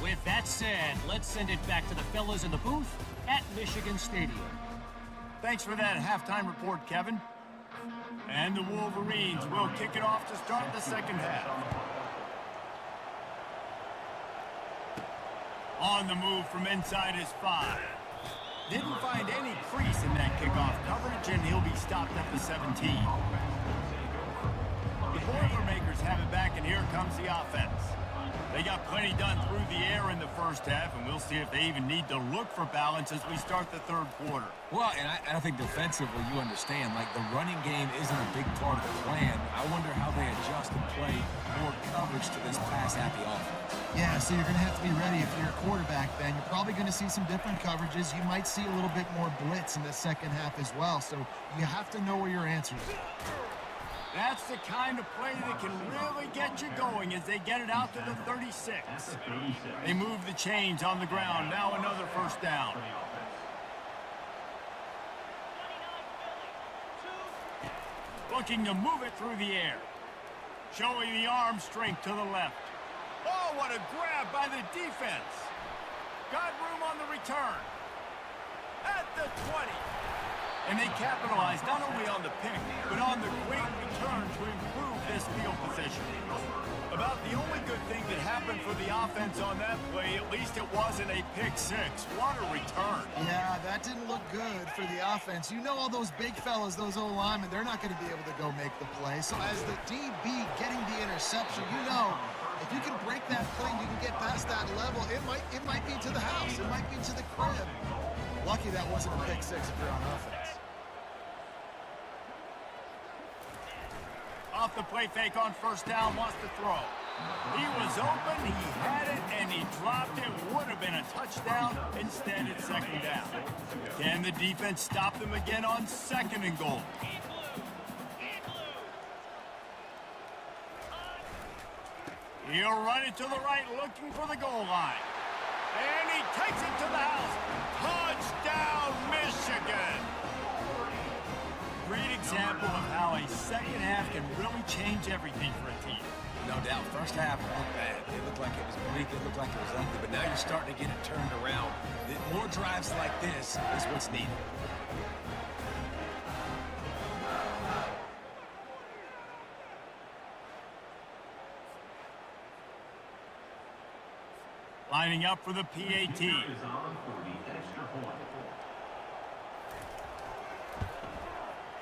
With that said, let's send it back to the fellas in the booth at Michigan Stadium. Thanks for that halftime report, Kevin. And the Wolverines will kick it off to start the second half. On the move from inside his 5. Didn't find any crease in that kickoff coverage, and he'll be stopped at the 17. The Boilermakers have it back, and here comes the offense. They got plenty done through the air in the first half, and we'll see if they even need to look for balance as we start the third quarter. Well, and I think defensively, you understand, like the running game isn't a big part of the plan. I wonder how they adjust and play more coverage to this pass-happy offense. Yeah, so you're going to have to be ready if you're a quarterback then. You're probably going to see some different coverages. You might see a little bit more blitz in the second half as well, so you have to know where your answers are. That's the kind of play that can really get you going as they get it out to the 36. They move the chains on the ground. Now another first down. Looking to move it through the air. Showing the arm strength to the left. Oh, what a grab by the defense. Got room on the return. At the 20. And they capitalized not only on the pick, but on the quick return to improve this field position. About the only good thing that happened for the offense on that play, at least it wasn't a pick six. What a return. Yeah, that didn't look good for the offense. You know all those big fellas, those O-linemen, they're not going to be able to go make the play. So as the DB getting the interception, you know, if you can break that play, you can get past that level, it might be to the house. It might be to the crib. Lucky that wasn't a pick six if you're on offense. Off the play fake on first down, wants to throw. He was open, he had it, and he dropped it. Would have been a touchdown. Instead, it's second down. Can the defense stop them again on second and goal? He'll run it to the right, looking for the goal line. And he takes it to the house. Touchdown, Michigan! Great example of how a second half can really change everything for a team. No doubt. First half looked bad. It looked like it was bleak. It looked like it was ugly. But now you're starting to get it turned around. More drives like this is what's needed. Lining up for the PAT.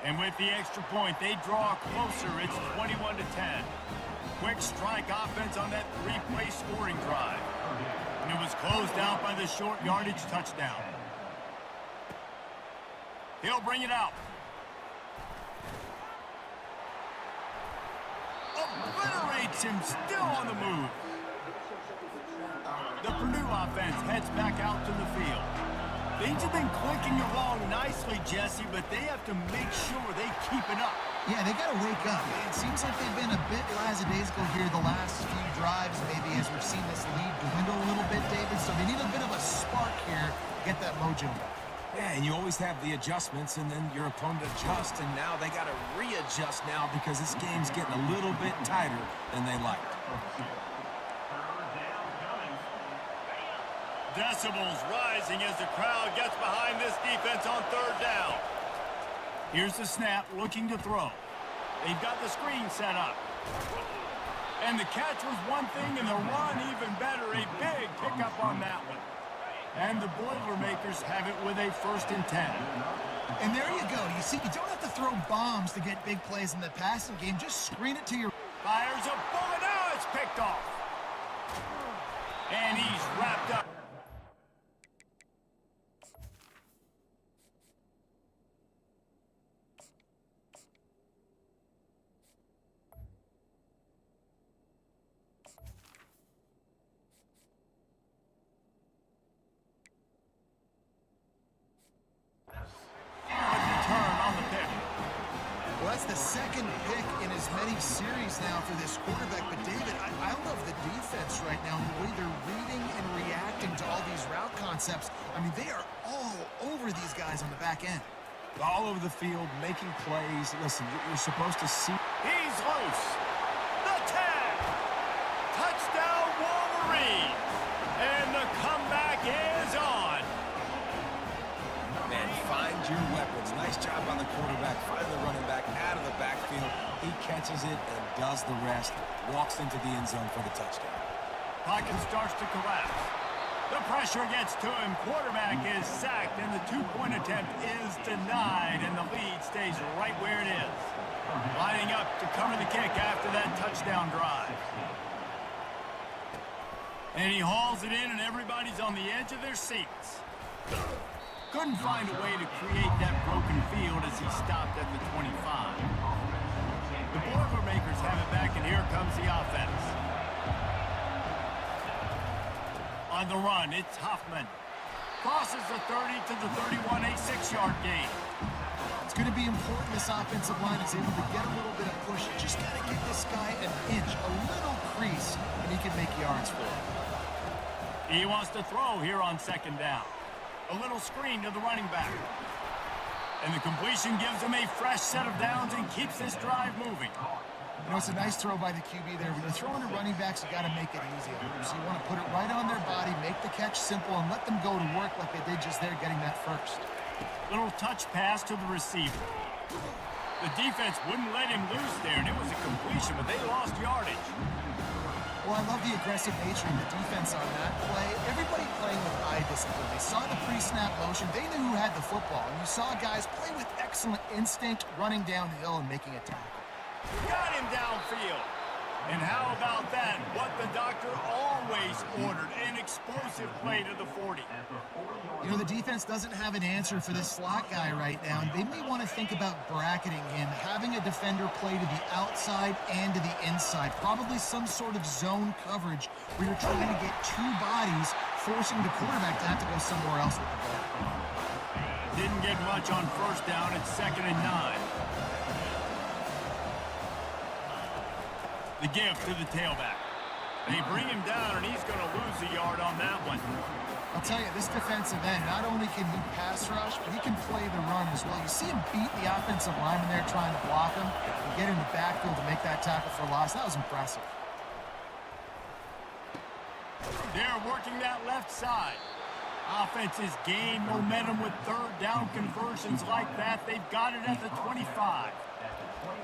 And with the extra point, they draw closer. It's 21-10. Quick strike offense on that three-play scoring drive. And it was closed out by the short yardage touchdown. He'll bring it out. Obliterates him, still on the move. The Purdue offense heads back out to the field. Things have been clicking along nicely, Jesse, but they have to make sure they keep it up. Yeah, they got to wake up. It seems like they've been a bit lackadaisical here the last few drives, maybe, as we've seen this lead dwindle a little bit, David. So they need a bit of a spark here to get that mojo back. Yeah, and you always have the adjustments, and then your opponent adjusts, and now they got to readjust now because this game's getting a little bit tighter than they liked. Decibels rising as the crowd gets behind this defense on third down. Here's the snap, looking to throw. They've got the screen set up. And the catch was one thing, and the run even better. A big pickup on that one. And the Boilermakers have it with a 1st and 10. And there you go. You see, you don't have to throw bombs to get big plays in the passing game. Just screen it to your... Fires a bullet. Now it's picked off. And he's wrapped up. The second pick in as many series now for this quarterback. But, David, I love the defense right now, the way they're reading and reacting to all these route concepts. I mean, they are all over these guys on the back end. All over the field, making plays. Listen, you're supposed to see... He's loose. The tag. Touchdown, Wolverine. And the comeback is on. Man, find your weapons. Nice job on the quarterback. Find the running back out of the backfield. He catches it and does the rest. Walks into the end zone for the touchdown. Pocket starts to collapse. The pressure gets to him. Quarterback is sacked, and the 2-point attempt is denied, and the lead stays right where it is. Lining up to cover the kick after that touchdown drive. And he hauls it in, and everybody's on the edge of their seats. Couldn't find a way to create that broken field as he stopped at the 25. The Boilermakers have it back, and here comes the offense. On the run, it's Hoffman. Crosses the 30 to the 31, a 6-yard gain. It's going to be important this offensive line is able to get a little bit of push. You just got to give this guy an inch, a little crease, and he can make yards for it. He wants to throw here on 2nd down. A little screen to the running back. And the completion gives him a fresh set of downs and keeps this drive moving. You know, it's a nice throw by the QB there. When you're throwing to running backs, you got to make it easy on them. So you want to put it right on their body, make the catch simple, and let them go to work like they did just there getting that first. Little touch pass to the receiver. The defense wouldn't let him loose there, and it was a completion, but they lost yardage. Well, I love the aggressive nature of the defense on that play. Everybody playing with eye discipline. They saw the pre-snap motion. They knew who had the football. And you saw guys play with excellent instinct, running downhill and making a tackle. Got him downfield. And how about that? What the doctor always ordered, an explosive play to the 40. You know, the defense doesn't have an answer for this slot guy right now. They may want to think about bracketing him, having a defender play to the outside and to the inside. Probably some sort of zone coverage where you're trying to get two bodies, forcing the quarterback to have to go somewhere else with the ball. Didn't get much on 1st down. It's 2nd and 9. The give to the tailback. They bring him down, and he's going to lose a yard on that one. I'll tell you, this defensive end, not only can he pass rush, but he can play the run as well. You see him beat the offensive lineman there trying to block him and get in the backfield to make that tackle for loss. That was impressive. They're working that left side. Offenses gain momentum with 3rd down conversions like that. They've got it at the 25.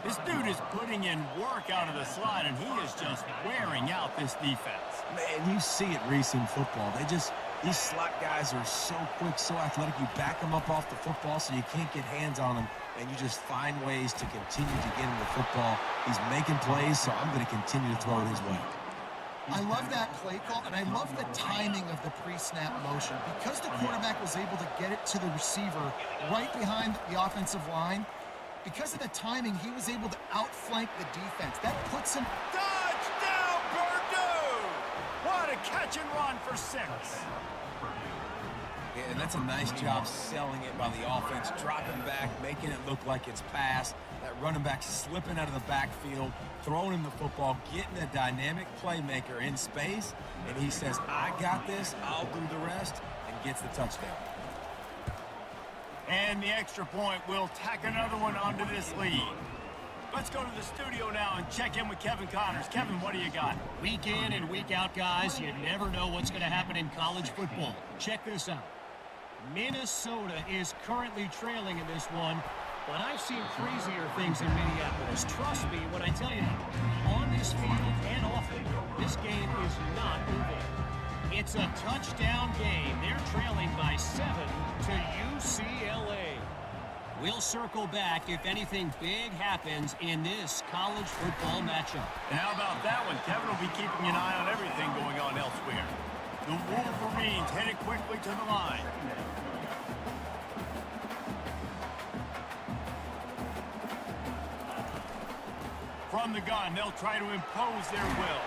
This dude is putting in work out of the slot, and he is just wearing out this defense. Man, you see it, Reese, in football. These slot guys are so quick, so athletic. You back them up off the football so you can't get hands on them, and you just find ways to continue to get him the football. He's making plays, so I'm going to continue to throw it his way. I love that play call, and I love the timing of the pre-snap motion. Because the quarterback was able to get it to the receiver right behind the offensive line, because of the timing, he was able to outflank the defense. That puts him... Touchdown, Purdue! What a catch and run for 6. Yeah, and that's a nice job selling it by the offense, dropping back, making it look like it's pass. That running back slipping out of the backfield, throwing him the football, getting a dynamic playmaker in space, and he says, I got this, I'll do the rest, and gets the touchdown. And the extra point will tack another one onto this lead. Let's go to the studio now and check in with Kevin Connors. Kevin, what do you got? Week in and week out, guys, you never know what's going to happen in college football. Check this out. Minnesota is currently trailing in this one, but I've seen crazier things in Minneapolis. Trust me when I tell you, on this field and off it, this game is not moving. It's a touchdown game. They're trailing by 7 to UCLA. We'll circle back if anything big happens in this college football matchup. And how about that one? Kevin will be keeping an eye on everything going on elsewhere. The Wolverines headed quickly to the line. From the gun, they'll try to impose their will.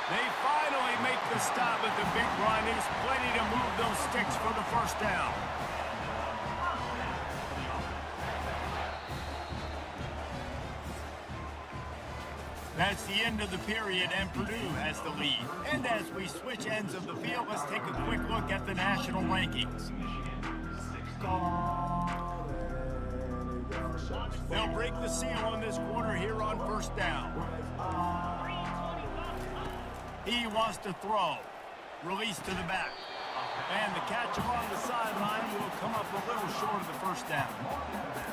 They finally make the stop at the big run. There's plenty to move those sticks for the first down. That's the end of the period, and Purdue has the lead. And as we switch ends of the field, let's take a quick look at the national rankings. They'll break the seal on this quarter here on first down. He wants to throw. Release to the back. And the catch along the sideline will come up a little short of the first down.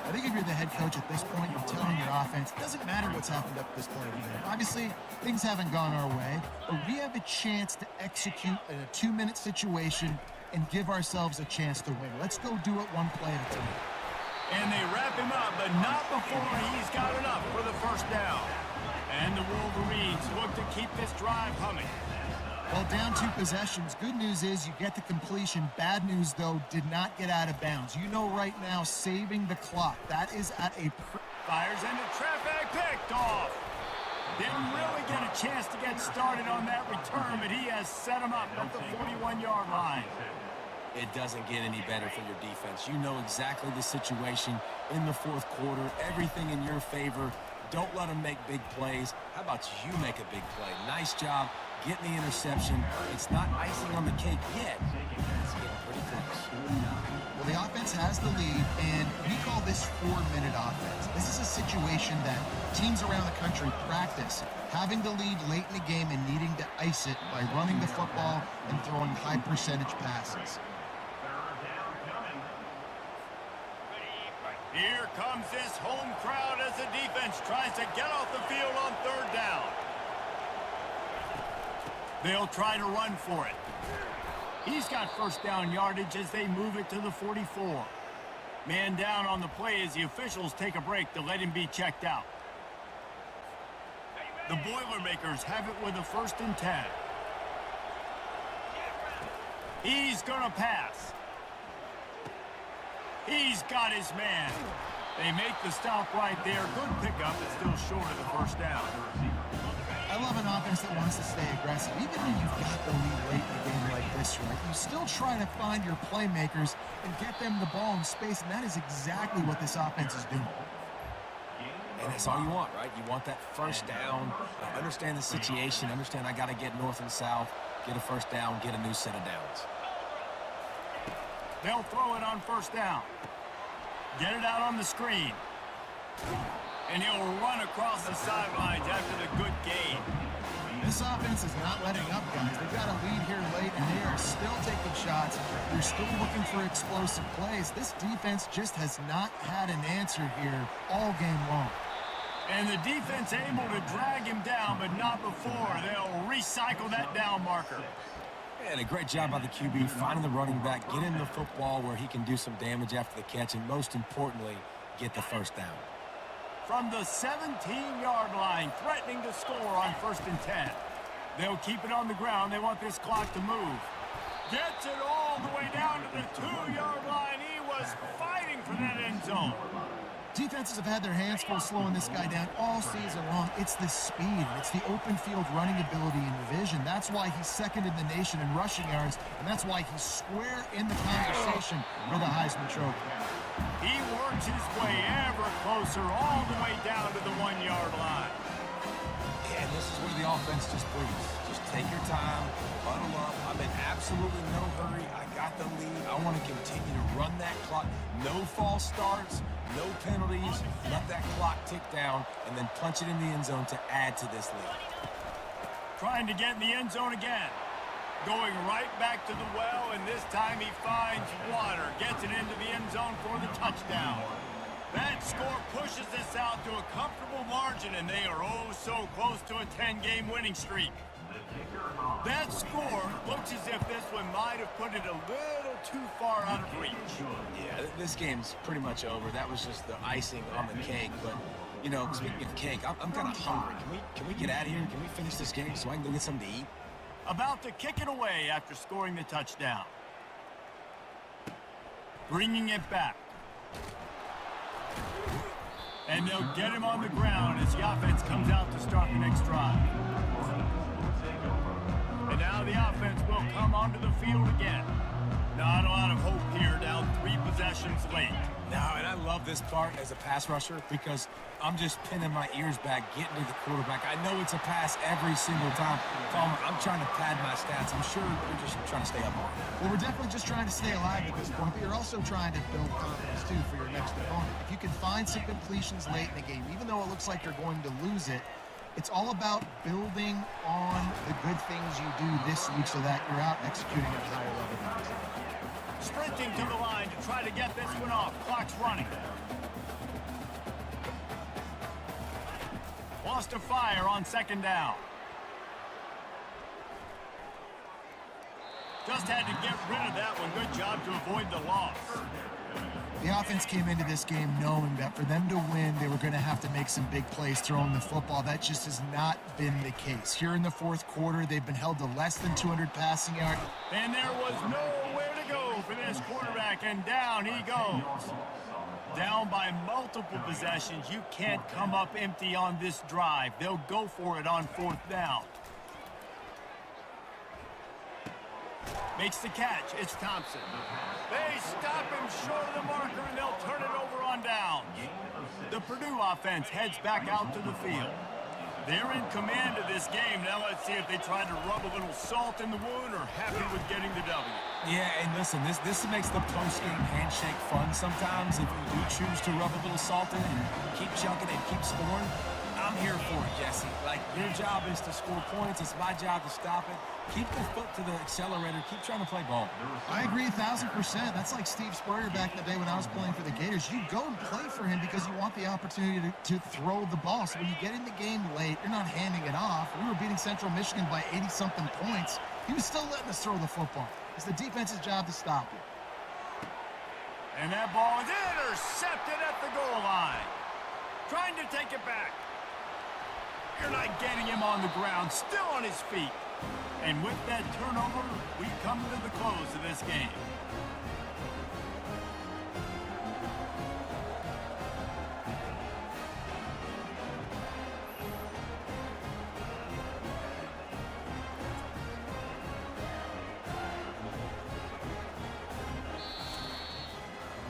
I think if you're the head coach at this point, you're telling your offense, it doesn't matter what's happened up to this point. Obviously, things haven't gone our way, but we have a chance to execute in a 2-minute situation and give ourselves a chance to win. Let's go do it one play at a time. And they wrap him up, but not before he's got enough for the first down. And the Wolverines look to keep this drive humming. Well, down 2 possessions. Good news is you get the completion. Bad news, though, did not get out of bounds. You know right now, saving the clock. That is at a... Fires into traffic, picked off. Didn't really get a chance to get started on that return, but he has set him up at the 41-yard line. It doesn't get any better for your defense. You know exactly the situation in the fourth quarter. Everything in your favor. Don't let them make big plays. How about you make a big play? Nice job getting the interception. It's not icing on the cake yet. It's getting pretty close. Well, the offense has the lead, and we call this 4-minute offense. This is a situation that teams around the country practice, having the lead late in the game and needing to ice it by running the football and throwing high-percentage passes. Here comes this home crowd as the defense tries to get off the field on third down. They'll try to run for it. He's got first down yardage as they move it to the 44. Man down on the play as the officials take a break to let him be checked out. The Boilermakers have it with a 1st and 10. He's gonna pass. He's got his man. They make the stop right there. Good pickup, but still short of the first down. I love an offense that wants to stay aggressive. Even when you've got the lead late in a game like this, right? You still try to find your playmakers and get them the ball in space, and that is exactly what this offense is doing. And that's all you want, right? You want that first down. Understand the situation. Understand I got to get north and south, get a first down, get a new set of downs. They'll throw it on first down. Get it out on the screen. And he'll run across the sidelines after the good gain. This offense is not letting up, guys. They've got a lead here late, and they are still taking shots. They're still looking for explosive plays. This defense just has not had an answer here all game long. And the defense able to drag him down, but not before. They'll recycle that down marker. And a great job by the QB, finding the running back, getting the football where he can do some damage after the catch, and most importantly, get the first down. From the 17-yard line, threatening to score on 1st and 10. They'll keep it on the ground. They want this clock to move. Gets it all the way down to the 2-yard line. He was fighting for that end zone. Defenses have had their hands full slowing this guy down all season long. It's the speed. It's the open field running ability and vision. That's why he's second in the nation in rushing yards, and that's why he's square in the conversation for the Heisman Trophy. He works his way ever closer all the way down to the 1-yard line. Yeah, and this is where the offense just breathes. Just take your time, huddle up. I'm in absolutely no hurry. I got the lead. I want to continue to run that clock. No false starts, no penalties. Let that clock tick down, and then punch it in the end zone to add to this lead. Trying to get in the end zone again. Going right back to the well, and this time he finds water. Gets it into the end zone for the touchdown. That score pushes this out to a comfortable margin, and they are oh so close to a 10-game winning streak. That score looks as if this one might have put it a little too far out of reach. Yeah, this game's pretty much over. That was just the icing on the cake. But, you know, speaking of cake, I'm kind of hungry. Can we get out of here? Can we finish this game so I can go get something to eat? About to kick it away after scoring the touchdown. Bringing it back. And they'll get him on the ground as the offense comes out to start the next drive. And now the offense will come onto the field again. Not a lot of hope here, down 3 possessions late. No, and I love this part as a pass rusher because I'm just pinning my ears back, getting to the quarterback. I know it's a pass every single time. I'm trying to pad my stats. I'm sure you're just trying to stay up on it. Well, we're definitely just trying to stay alive at this point, but you're also trying to build confidence, too, for your next opponent. If you can find some completions late in the game, even though it looks like you're going to lose it, it's all about building on the good things you do this week so that you're out executing at a higher level than this. Sprinting to the line to try to get this one off. Clock's running. Lost a fire on second down. Just had to get rid of that one. Good job to avoid the loss. The offense came into this game knowing that for them to win, they were going to have to make some big plays throwing the football. That just has not been the case. Here in the fourth quarter, they've been held to less than 200 passing yards. And there was nowhere to go for this quarterback, and down he goes. Down by multiple possessions. You can't come up empty on this drive. They'll go for it on 4th down. Makes the catch. It's Thompson. They stop him short of the marker, and they'll turn it over on downs. The Purdue offense heads back out to the field. They're in command of this game. Now let's see if they try to rub a little salt in the wound or happy with getting the W. Yeah, and listen, this makes the post-game handshake fun sometimes. If you do choose to rub a little salt in and keep chunking and keep scoring, I'm here for it, Jesse. Like, your job is to score points. It's my job to stop it. Keep the foot to the accelerator. Keep trying to play ball. I agree 1,000%. That's like Steve Spurrier back in the day when I was playing for the Gators. You go and play for him because you want the opportunity to throw the ball. So when you get in the game late, you're not handing it off. We were beating Central Michigan by 80-something points. He was still letting us throw the football. It's the defense's job to stop it. And that ball is intercepted at the goal line. Trying to take it back. You're not getting him on the ground, still on his feet. And with that turnover, we come to the close of this game.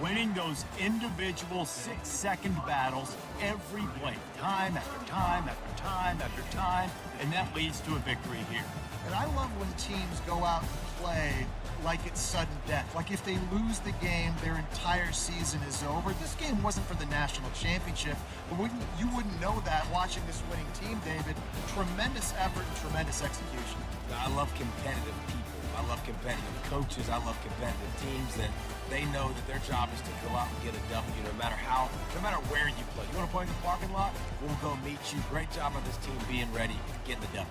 Winning those individual 6-second battles every play, time after time after time after time, and that leads to a victory here. And I love when teams go out and play like it's sudden death. Like if they lose the game, their entire season is over. This game wasn't for the national championship, but you wouldn't know that watching this winning team, David. Tremendous effort and tremendous execution. I love competitive people. I love competitive coaches. I love competitive teams that they know that their job is to go out and get a W no matter where you play. You want to play in the parking lot? We'll go meet you. Great job on this team being ready, getting the W.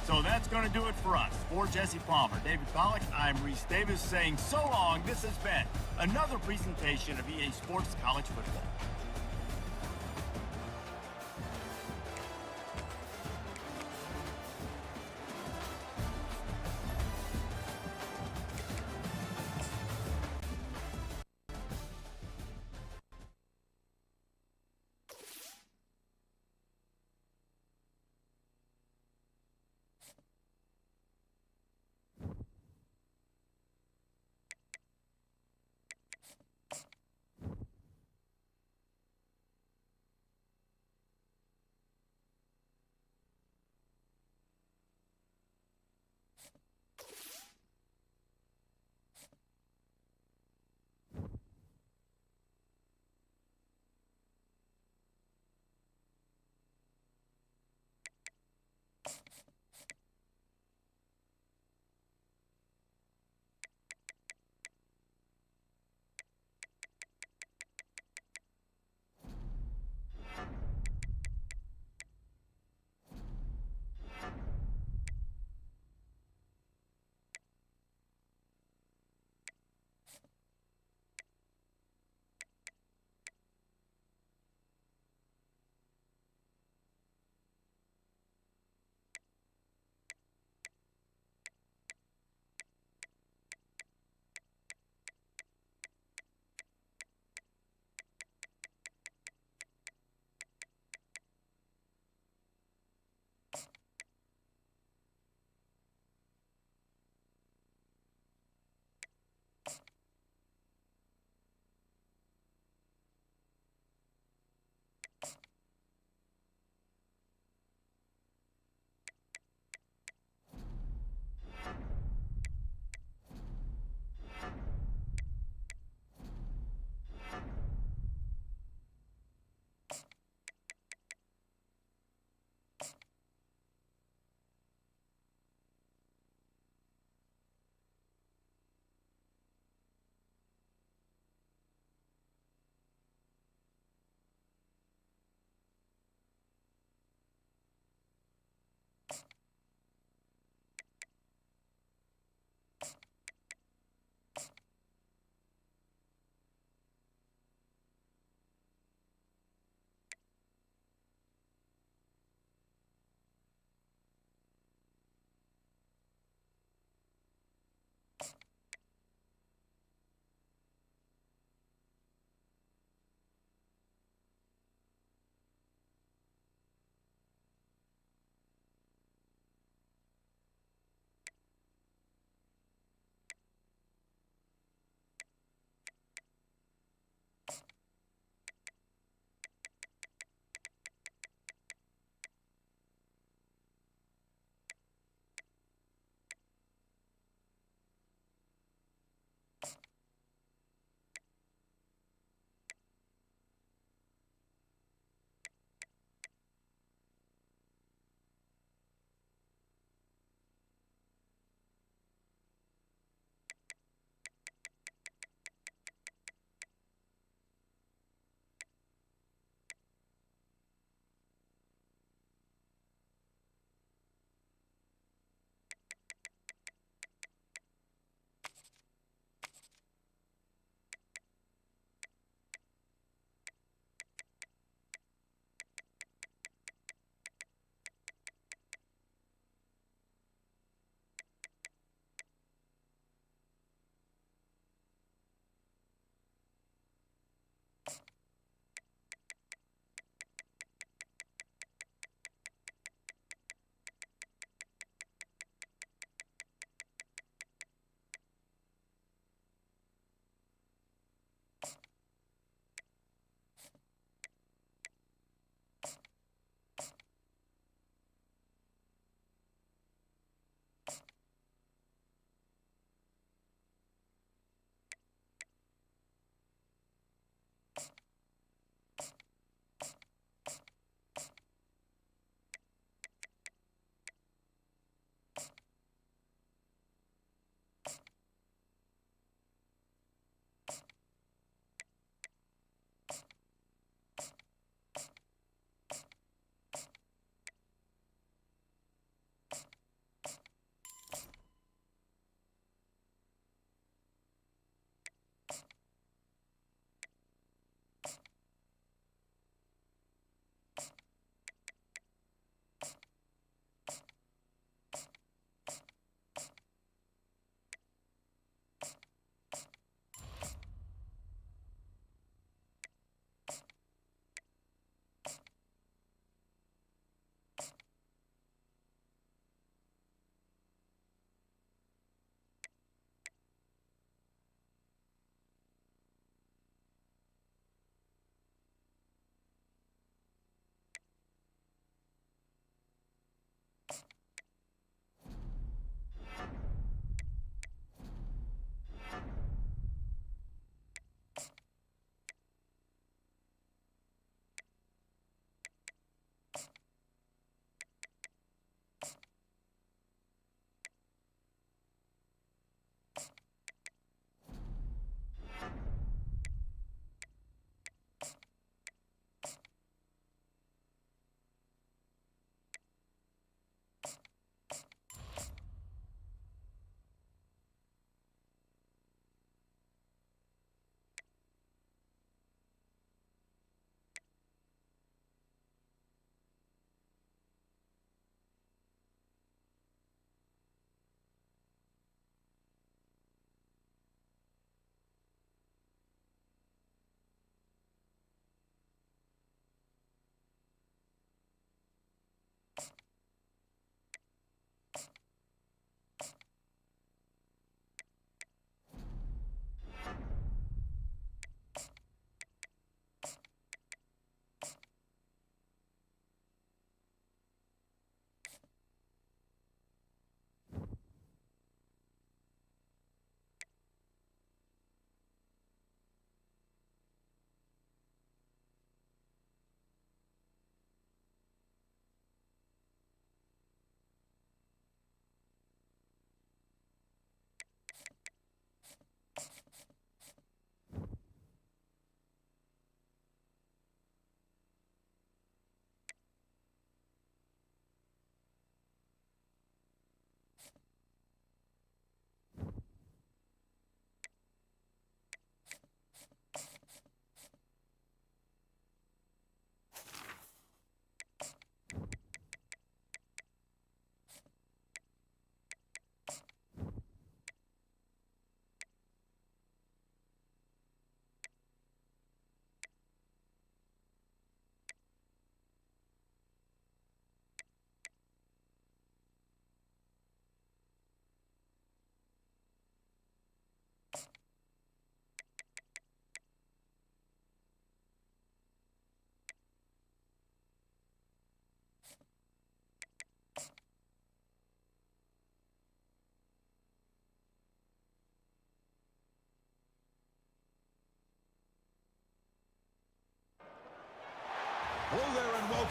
So that's going to do it for us. For Jesse Palmer, David Pollack, I'm Reese Davis saying so long. This has been another presentation of EA Sports College Football.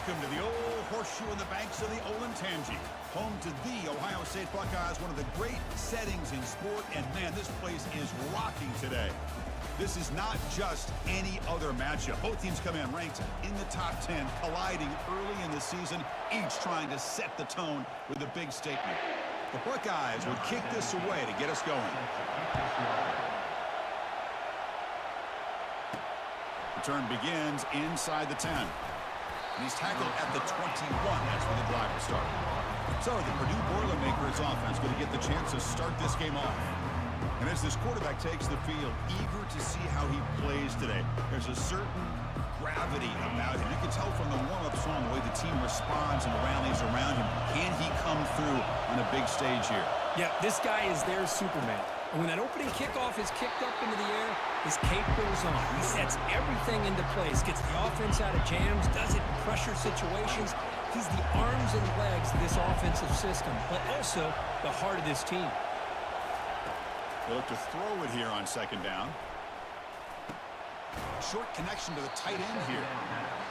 Welcome to the old horseshoe in the banks of the Olentangy. Home to the Ohio State Buckeyes, one of the great settings in sport. And, man, this place is rocking today. This is not just any other matchup. Both teams come in ranked in the top 10, colliding early in the season, each trying to set the tone with a big statement. The Buckeyes would kick this away to get us going. Return begins inside the 10. And he's tackled at the 21. That's where the drive will start. So the Purdue Boilermakers offense going to get the chance to start this game off. And as this quarterback takes the field, eager to see how he plays today. There's a certain gravity about him. You can tell from the warm-up song the way the team responds and rallies around him. Can he come through on a big stage here? Yeah, this guy is their Superman. And when that opening kickoff is kicked up into the air, his cape goes on. He sets everything into place, gets the offense out of jams, does it in pressure situations. He's the arms and legs of this offensive system, but also the heart of this team. They look to throw it here on second down. Short connection to the tight end here.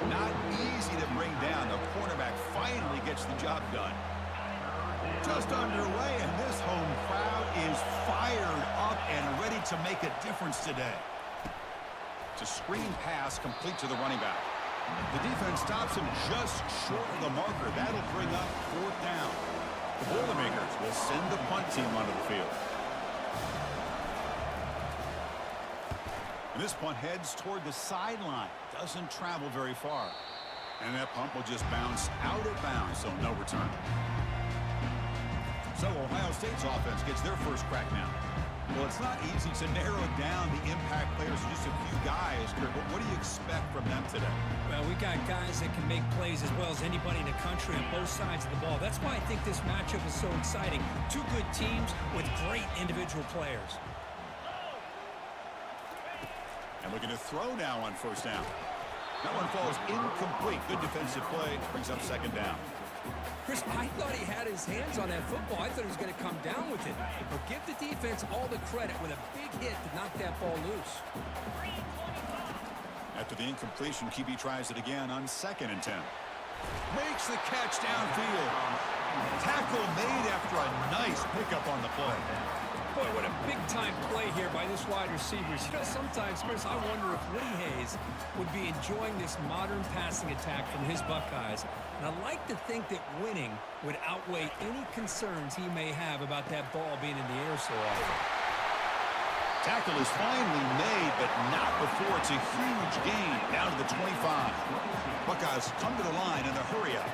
Not easy to bring down. The cornerback finally gets the job done. Just underway, and this home crowd is fired up and ready to make a difference today. It's a screen pass complete to the running back. The defense stops him just short of the marker. That'll bring up fourth down. The Boilermakers will send the punt team onto the field. And this punt heads toward the sideline. Doesn't travel very far. And that punt will just bounce out of bounds, so no return. So Ohio State's offense gets their first crack now. Well, it's not easy to narrow down the impact players, just a few guys, Kurt, but what do you expect from them today? Well, we got guys that can make plays as well as anybody in the country on both sides of the ball. That's why I think this matchup is so exciting. Two good teams with great individual players. And looking to throw now on first down. That one falls incomplete. Good defensive play. Brings up second down. Chris, I thought he had his hands on that football. I thought he was going to come down with it. But give the defense all the credit with a big hit to knock that ball loose. After the incompletion, QB tries it again on 2nd and 10. Makes the catch downfield. Tackle made after a nice pickup on the play. Boy, what a big-time play here by this wide receiver. You know, sometimes, Chris, I wonder if Woody Hayes would be enjoying this modern passing attack from his Buckeyes. And I like to think that winning would outweigh any concerns he may have about that ball being in the air so often. Tackle is finally made, but not before it's a huge gain down to the 25. Buckeyes come to the line in a hurry up.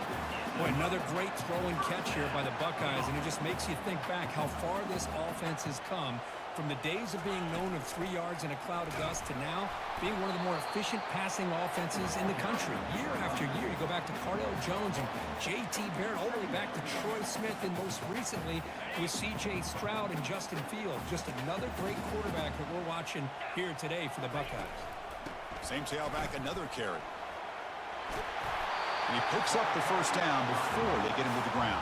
Boy, another great throw and catch here by the Buckeyes, and it just makes you think back how far this offense has come from the days of being known of 3 yards in a cloud of dust to now being one of the more efficient passing offenses in the country. Year after year, you go back to Cardell Jones and J.T. Barrett, all the way back to Troy Smith, and most recently with C.J. Stroud and Justin Fields. Just another great quarterback that we're watching here today for the Buckeyes. Same tailback, another carry. And he picks up the first down before they get him to the ground.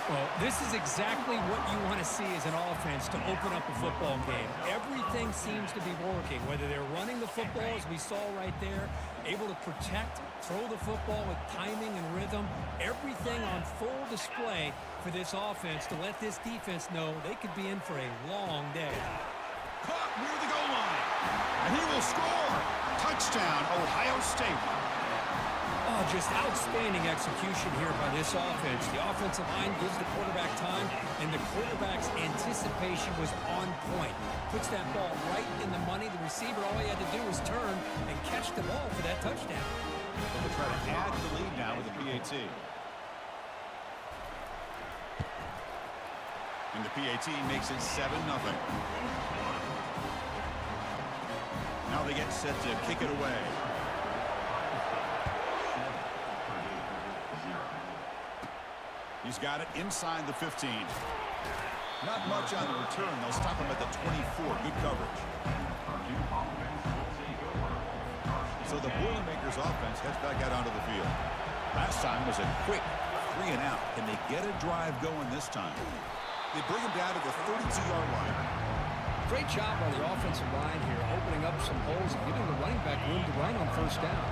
Well, this is exactly what you want to see as an offense to open up a football game. Everything seems to be working, whether they're running the football, as we saw right there, able to protect, throw the football with timing and rhythm, everything on full display for this offense to let this defense know they could be in for a long day. Caught near the goal line, and he will score. Touchdown, Ohio State. Oh, just outstanding execution here by this offense. The offensive line gives the quarterback time, and the quarterback's anticipation was on point. Puts that ball right in the money. The receiver, all he had to do was turn and catch the ball for that touchdown. We'll try to add to the lead now with the PAT. And the PAT makes it 7-0. Now they get set to kick it away. He's got it inside the 15. Not much on the return. They'll stop him at the 24. Good coverage. So the Boilermakers offense heads back out onto the field. Last time was a quick 3 and out. Can they get a drive going this time? They bring him down to the 32-yard line. Great job by the offensive line here, opening up some holes and giving the running back room to run on first down.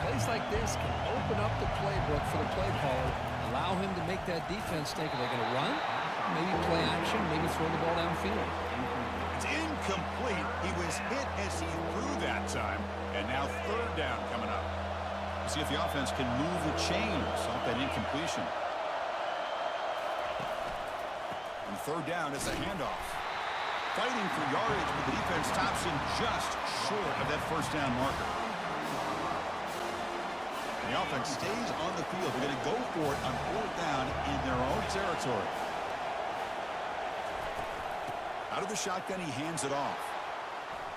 Plays like this can open up the playbook for the play caller, allow him to make that defense think, are they going to run? Maybe play action, maybe throw the ball downfield. It's incomplete. He was hit as he threw that time. And now third down coming up. We'll see if the offense can move the chains off that incompletion. And third down is a handoff. Fighting for yardage, but the defense stops him just short of that first down marker. The offense stays on the field. They're going to go for it on fourth down in their own territory. Out of the shotgun, he hands it off.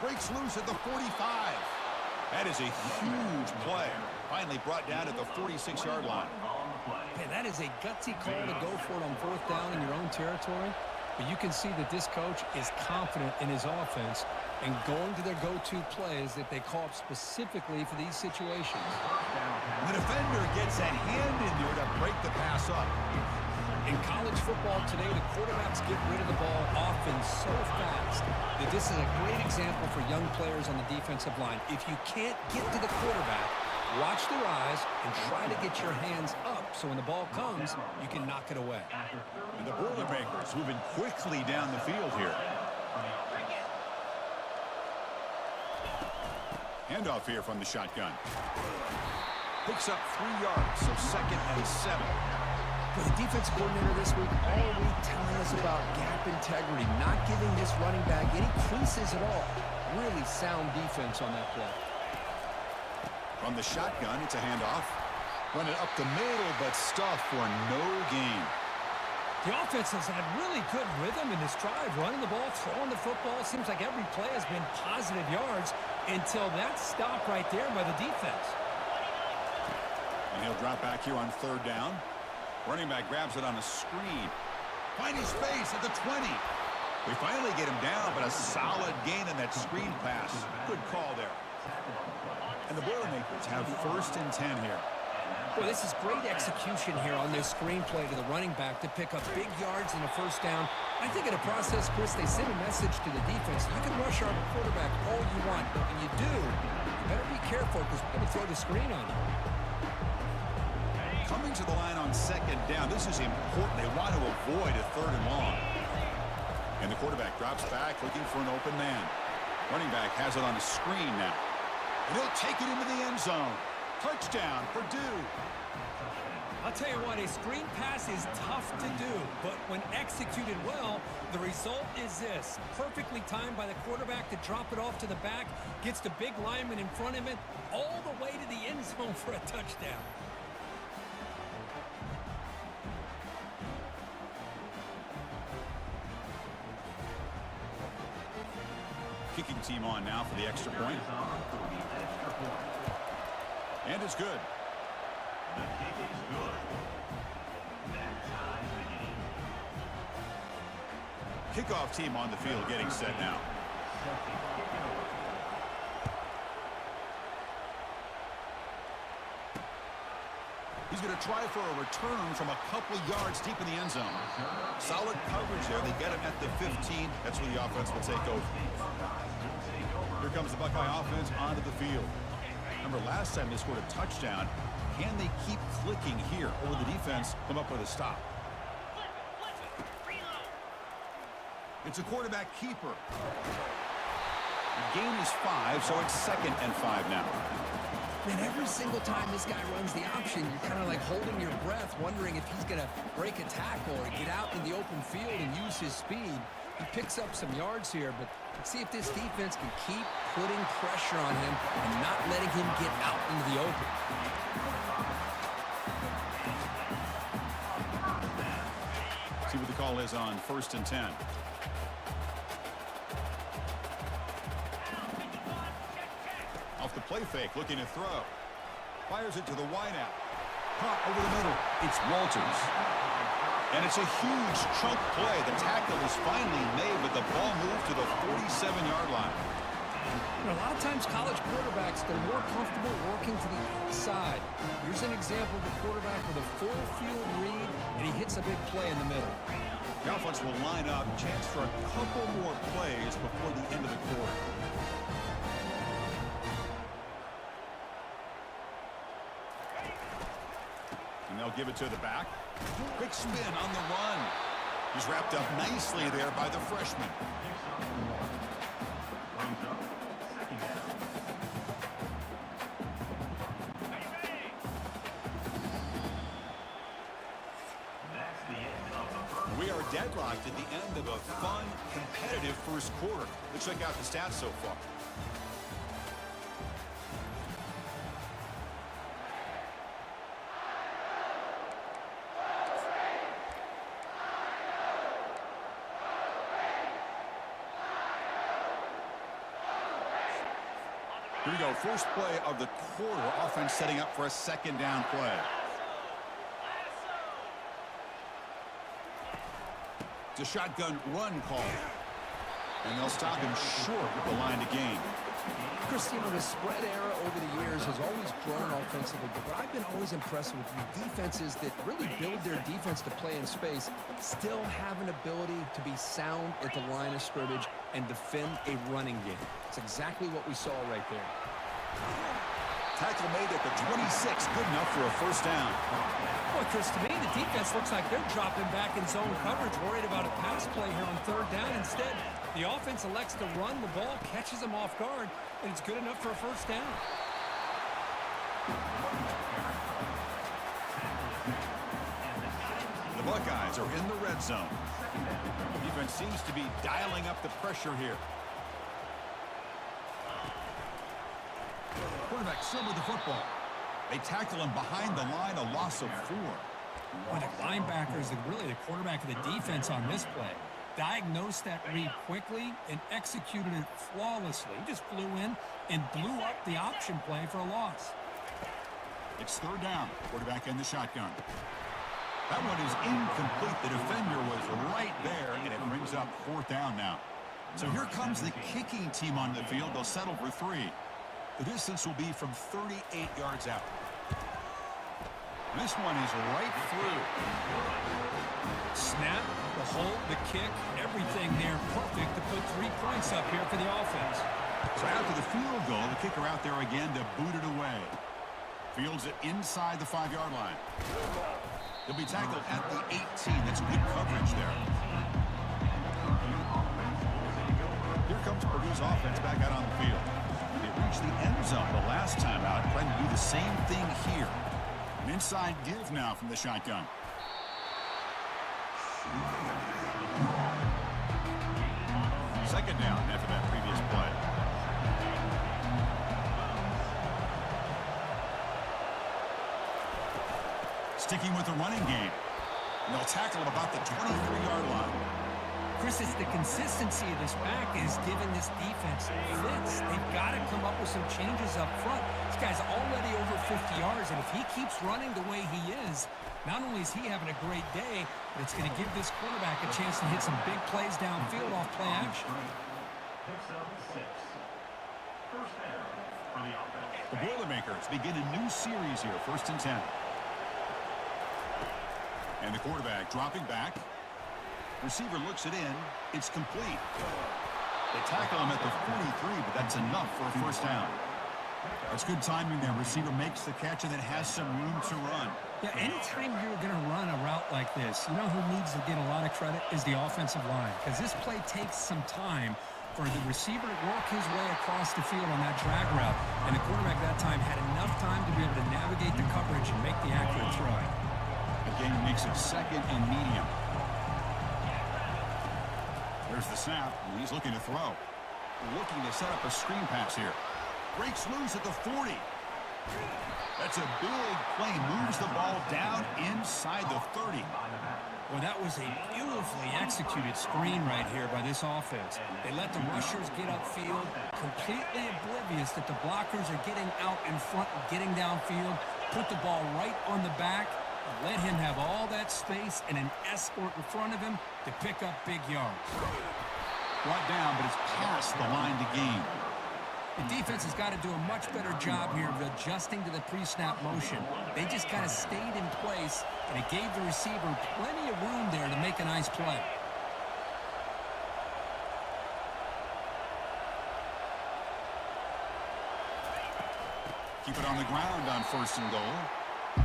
Breaks loose at the 45. That is a huge play. Finally brought down at the 46-yard line. Man, that is a gutsy call to go for it on fourth down in your own territory. But you can see that this coach is confident in his offense and going to their go-to plays that they call up specifically for these situations. The defender gets a hand in there to break the pass up. In college football today, the quarterbacks get rid of the ball often so fast that this is a great example for young players on the defensive line. If you can't get to the quarterback, watch their eyes and try to get your hands up so when the ball comes, you can knock it away. And the Boilermakers moving quickly down the field here. Handoff here from the shotgun. Picks up 3 yards, so 2nd and 7. But the defensive coordinator this week all week telling us about gap integrity, not giving this running back any creases at all. Really sound defense on that play. From the shotgun, it's a handoff. Running up the middle, but stuffed for no gain. The offense has had really good rhythm in this drive, running the ball, throwing the football. Seems like every play has been positive yards until that stop right there by the defense. And he'll drop back here on third down. Running back grabs it on a screen. Finding space at the 20. We finally get him down, but a solid gain in that screen pass. Good call there. And the Boilermakers have 1st and 10 here. Well, this is great execution here on this screen play to the running back to pick up big yards in a first down. I think in the process, Chris, they send a message to the defense. You can rush our quarterback all you want, but when you do, you better be careful because we're going to throw the screen on you. Coming to the line on 2nd down, this is important. They want to avoid a 3rd and long. And the quarterback drops back looking for an open man. Running back has it on the screen now. And he'll take it into the end zone. Touchdown, Purdue. I'll tell you what, a screen pass is tough to do, but when executed well, the result is this. Perfectly timed by the quarterback to drop it off to the back, gets the big lineman in front of it, all the way to the end zone for a touchdown. Kicking team on now for the extra point. And it's good. The kick is good. That ties the game. Kickoff team on the field getting set now. He's going to try for a return from a couple yards deep in the end zone. Solid coverage there. They get him at the 15. That's where the offense will take over. Here comes the Buckeye offense onto the field. Remember, last time they scored a touchdown. Can they keep clicking here, or will the defense come up with a stop? It's a quarterback keeper. The gain is 5, so it's 2nd and 5 now. Man, every single time this guy runs the option, you're kind of like holding your breath, wondering if he's going to break a tackle or get out in the open field and use his speed. He picks up some yards here, but let's see if this defense can keep putting pressure on him and not letting him get out into the open. See what the call is on 1st and 10. Off the play fake, looking to throw. Fires it to the wideout. Caught over the middle. It's Walters. And it's a huge chunk play. The tackle is finally made, but the ball moved to the 47-yard line. You know, a lot of times college quarterbacks, they're more comfortable working to the outside. Here's an example of a quarterback with a full field read, and he hits a big play in the middle. The offense will line up. Chance for a couple more plays before the end of the quarter. give it to the back. Quick spin on the run. He's wrapped up nicely there by the freshman. We are deadlocked at the end of a fun, competitive first quarter. Let's check out the stats so far. Here we go, first play of the quarter. Offense setting up for a second down play. It's a shotgun run call. And they'll stop him short with the line to gain. Christine, the spread era over the years has always grown offensively, but I've been always impressed with the defenses that really build their defense to play in space, still have an ability to be sound at the line of scrimmage and defend a running game. It's exactly what we saw right there. Tackle made at the 26, good enough for a first down. Boy, Chris, to me, the defense looks like they're dropping back in zone coverage, worried about a pass play here on third down. Instead, the offense elects to run the ball, catches them off guard, and it's good enough for a first down. The Buckeyes are in the red zone. The defense seems to be dialing up the pressure here. Quarterback still with the football. They tackle him behind the line, a loss of 4. Well, the linebackers and really the quarterback of the defense on this play diagnosed that read quickly and executed it flawlessly. He just flew in and blew up the option play for a loss. It's third down. Quarterback in the shotgun. That one is incomplete. The defender was right there, and it brings up fourth down now. So here comes the kicking team on the field. They'll settle for 3. The distance will be from 38 yards out. This one is right through. Snap, the hold, the kick, everything there perfect to put 3 points up here for the offense. So after the field goal, the kicker out there again to boot it away. Fields it inside the 5-yard line. He'll be tackled at the 18. That's good coverage there. Here comes Purdue's offense back out on the field. They reached the end zone the last time out, trying to do the same thing here. An inside give now from the shotgun. Second down after that previous play. Sticking with the running game. And they'll tackle him about the 23-yard line. Chris, it's the consistency of this back is giving this defense fits. They've got to come up with some changes up front. This guy's already over 50 yards, and if he keeps running the way he is, not only is he having a great day, but it's going to give this quarterback a chance to hit some big plays downfield off play action. The Boilermakers begin a new series here, 1st and 10. And the quarterback dropping back. Receiver looks it in. It's complete. They tackle him at the 43, but that's enough for a first down. That's good timing there. Receiver makes the catch and then has some room to run. Yeah, anytime you're going to run a route like this, you know who needs to get a lot of credit is the offensive line, because this play takes some time for the receiver to work his way across the field on that drag route, and the quarterback that time had enough time to be able to navigate the coverage and make the accurate throw. Again, he makes it second and medium. There's the snap, and he's looking to throw. Looking to set up a screen pass here. Breaks loose at the 40. That's a big play. Moves the ball down inside the 30. Well, that was a beautifully executed screen right here by this offense. They let the rushers get upfield, completely oblivious that the blockers are getting out in front and getting downfield. Put the ball right on the back. Let him have all that space and an escort in front of him to pick up big yards. Brought down, but it's past the line to gain. The defense has got to do a much better job here of adjusting to the pre-snap motion. They just kind of stayed in place, and it gave the receiver plenty of room there to make a nice play. Keep it on the ground on 1st and goal.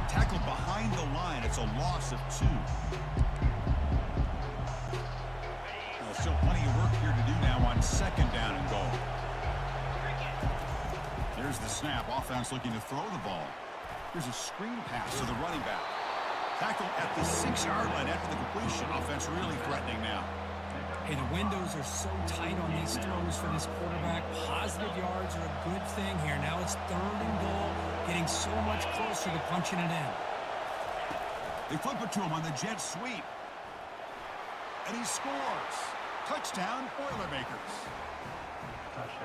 Tackled behind the line. It's a loss of 2. Well, still plenty of work here to do now on 2nd down and goal. There's the snap. Offense looking to throw the ball. Here's a screen pass to the running back. Tackled at the 6-yard line after the completion. Offense really threatening now. Hey, the windows are so tight on these throws for this quarterback. Positive yards are a good thing here. Now it's 3rd and goal, getting so much closer to punching it in. They flip it to him on the jet sweep. And he scores. Touchdown, Boilermakers.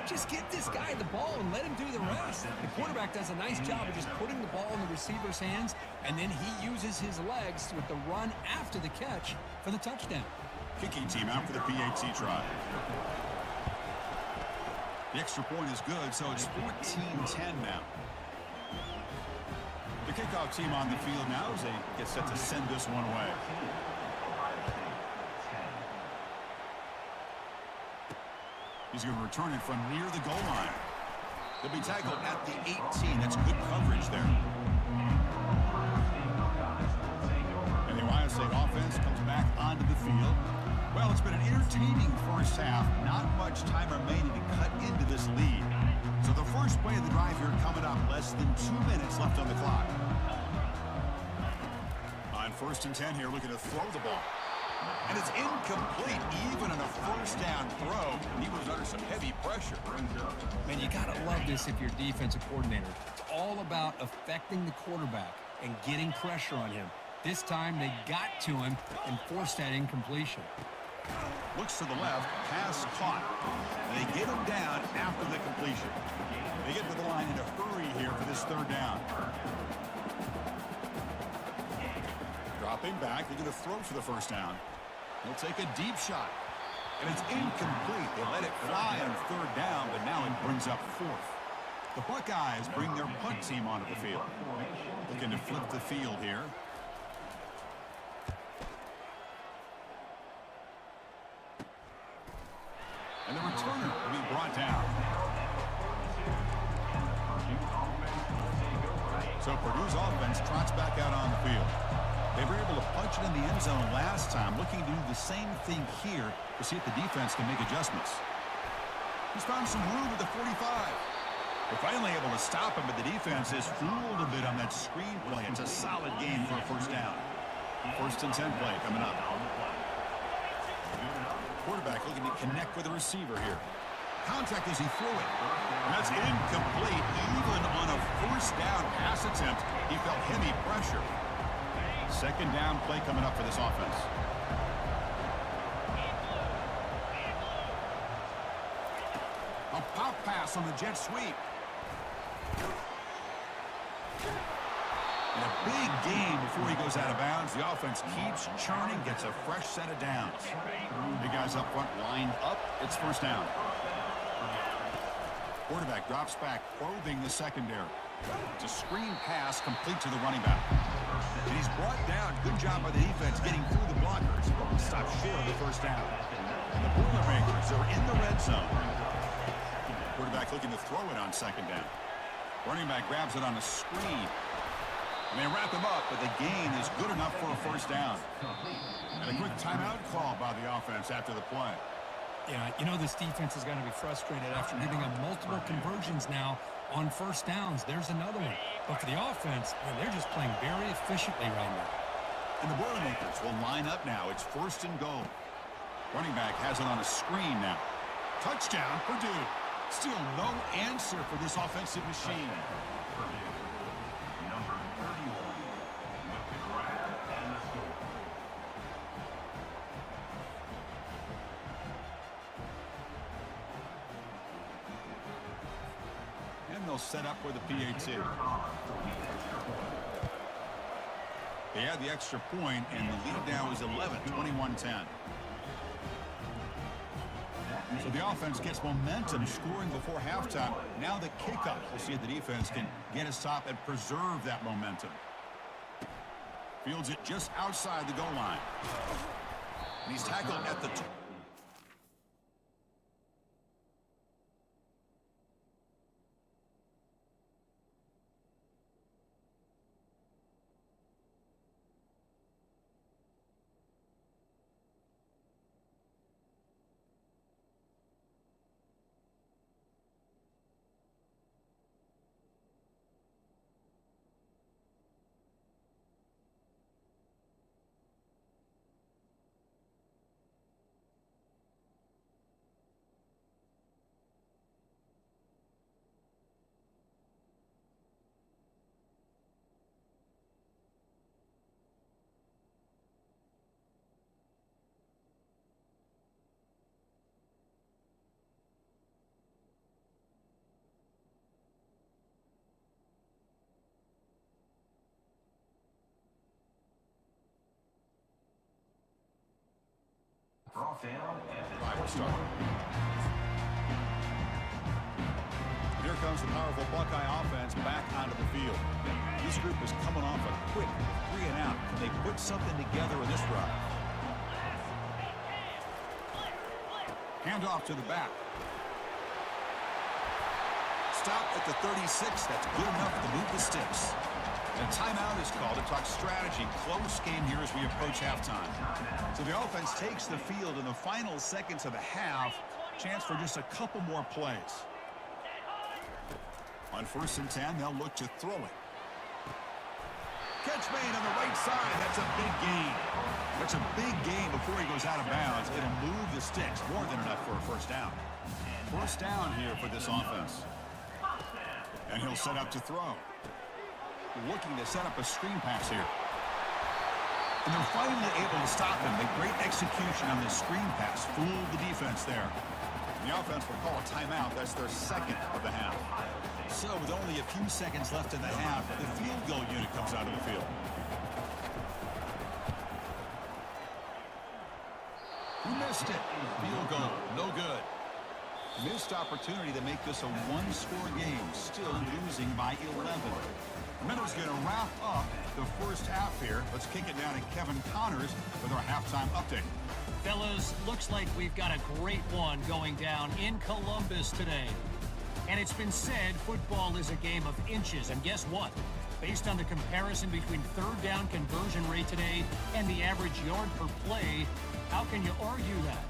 Just get this guy the ball and let him do the rest. The quarterback does a nice job of just putting the ball in the receiver's hands, and then he uses his legs with the run after the catch for the touchdown. Kicking team out for the PAT try. The extra point is good, so it's 14-10 now. The kickoff team on the field now as they get set to send this one away. He's going to return it from near the goal line. They'll be tackled at the 18. That's good coverage there. And the Ohio State offense comes back onto the field. Well, it's been an entertaining first half. Not much time remaining to cut into this lead. So the first play of the drive here coming up. Less than 2 minutes left on the clock. On 1st and 10 here, looking to throw the ball. And it's incomplete, even on a 1st down throw. He was under some heavy pressure. Man, you got to love this if you're a defensive coordinator. It's all about affecting the quarterback and getting pressure on him. This time, they got to him and forced that incompletion. Looks to the left, pass caught. And they get him down after the completion. They get to the line in a hurry here for this 3rd down. Dropping back, they're going to throw for the 1st down. He'll take a deep shot. And it's incomplete. They let it fly on 3rd down, but now it brings up 4th. The Buckeyes bring their punt team onto the field. Looking to flip the field here. And the returner will be brought down. So Purdue's offense trots back out on the field. They were able to punch it in the end zone last time, looking to do the same thing here to see if the defense can make adjustments. He's found some room at the 45. They're finally able to stop him, but the defense is fooled a bit on that screen play. It's a solid game for a 1st down. 1st and 10 play coming up. Quarterback looking to connect with the receiver here. Contact as he threw it. And that's incomplete. Even on a 1st down pass attempt, he felt heavy pressure. 2nd down play coming up for this offense. A pop pass on the jet sweep. And a big gain before he goes out of bounds. The offense keeps churning, gets a fresh set of downs. The guys up front lined up. It's 1st down. Quarterback drops back, probing the secondary. It's a screen pass complete to the running back. And he's brought down. Good job by the defense getting through the blockers. Stop short of the 1st down. And the Boilermakers are in the red zone. Quarterback looking to throw it on 2nd down. Running back grabs it on a screen. And they wrap him up, but the gain is good enough for a 1st down. And a quick timeout call by the offense after the play. Yeah, you know this defense is going to be frustrated after giving up multiple conversions now on 1st downs. There's another one. But for the offense, man, they're just playing very efficiently right now. And the Boilermakers will line up now. It's 1st and goal. Running back has it on a screen now. Touchdown, Purdue. Still no answer for this offensive machine. Number 31 with the grab and the score. And they'll set up with a PAT. They had the extra point, and the lead now is 11, 21-10. So the offense gets momentum, scoring before halftime. Now the kickoff. We'll see if the defense can get a stop and preserve that momentum. Fields it just outside the goal line. And he's tackled at the Drive will start. Here comes the powerful Buckeye offense back onto the field. This group is coming off a quick 3-and-out. Can they put something together in this drive? Handoff to the back. Stop at the 36. That's good enough to move the sticks. A timeout is called to talk strategy. Close game here as we approach halftime. So the offense takes the field in the final seconds of the half. Chance for just a couple more plays. On 1st and 10, they'll look to throw it. Catch made on the right side. That's a big gain. That's a big gain before he goes out of bounds. It'll move the sticks. More than enough for a first down. First down here for this offense. And he'll set up to throw. Looking to set up a screen pass here. And they're finally able to stop him. The great execution on this screen pass fooled the defense there. The offense will call a timeout. That's their second of the half. So with only a few seconds left in the half, the field goal unit comes out of the field. He missed it. Field goal, no good. Missed opportunity to make this a one-score game, still losing by 11. Meadows going to wrap up the first half here. Let's kick it down to Kevin Connors with our halftime update. Fellas, looks like we've got a great one going down in Columbus today. And it's been said football is a game of inches. And guess what? Based on the comparison between third down conversion rate today and the average yard per play, how can you argue that?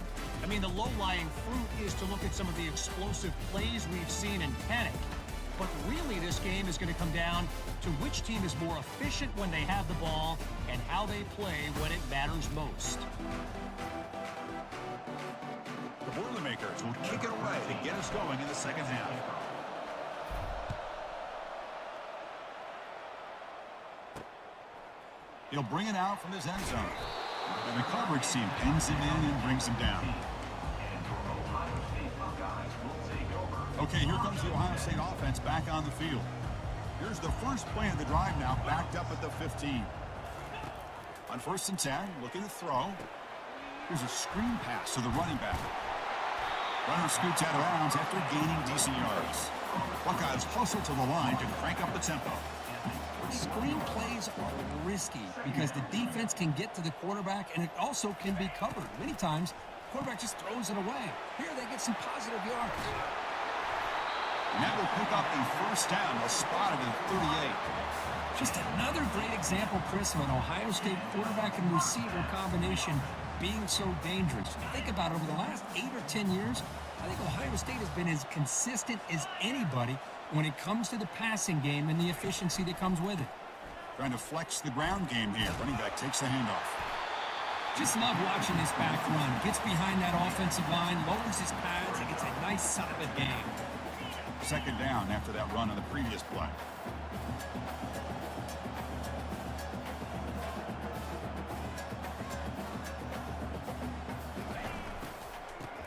I mean, the low-lying fruit is to look at some of the explosive plays we've seen in panic. But really, this game is going to come down to which team is more efficient when they have the ball and how they play when it matters most. The Boilermakers will kick it away to get us going in the second half. He'll bring it out from his end zone. And the coverage team pins him in and brings him down. Okay, here comes the Ohio State offense back on the field. Here's the first play of the drive now, backed up at the 15. On 1st and 10, looking to throw. Here's a screen pass to the running back. Runner scoots out of bounds after gaining decent yards. Buckeyes hustle to the line to crank up the tempo. Screen plays are risky because the defense can get to the quarterback and it also can be covered. Many times, the quarterback just throws it away. Here they get some positive yards. And that will pick up a first down. They'll spot it at 38. Just another great example, Chris, of an Ohio State quarterback and receiver combination being so dangerous. Think about it, over the last 8 or 10 years, I think Ohio State has been as consistent as anybody when it comes to the passing game and the efficiency that comes with it. Trying to flex the ground game here. Running back takes the handoff. Just love watching this back run. Gets behind that offensive line, lowers his pads, and gets a nice solid game. Second down after that run on the previous play.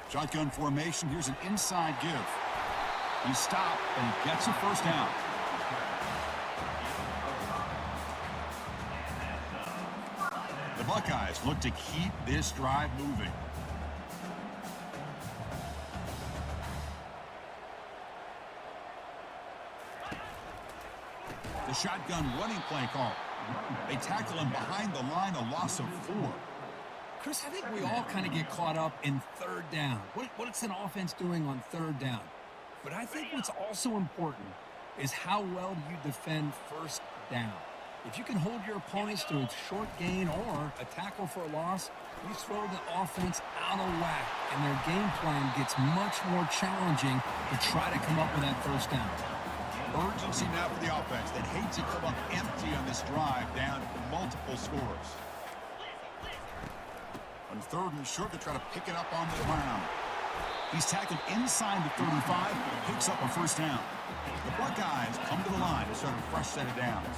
Shotgun formation. Here's an inside give. He stopped and he gets a first down. The Buckeyes look to keep this drive moving. The shotgun running play call. They tackle him behind the line, a loss of 4. Chris, I think we all kind of get caught up in third down. What's an offense doing on third down? But I think what's also important is how well do you defend first down. If you can hold your opponents to a short gain or a tackle for a loss, you throw the offense out of whack, and their game plan gets much more challenging to try to come up with that first down. Urgency now for the offense. They'd hate to come up empty on this drive, down multiple scores. On 3rd and short, to try to pick it up on the ground. He's tackled inside the 35, picks up a first down. The Buckeyes come to the line to start a fresh set of downs.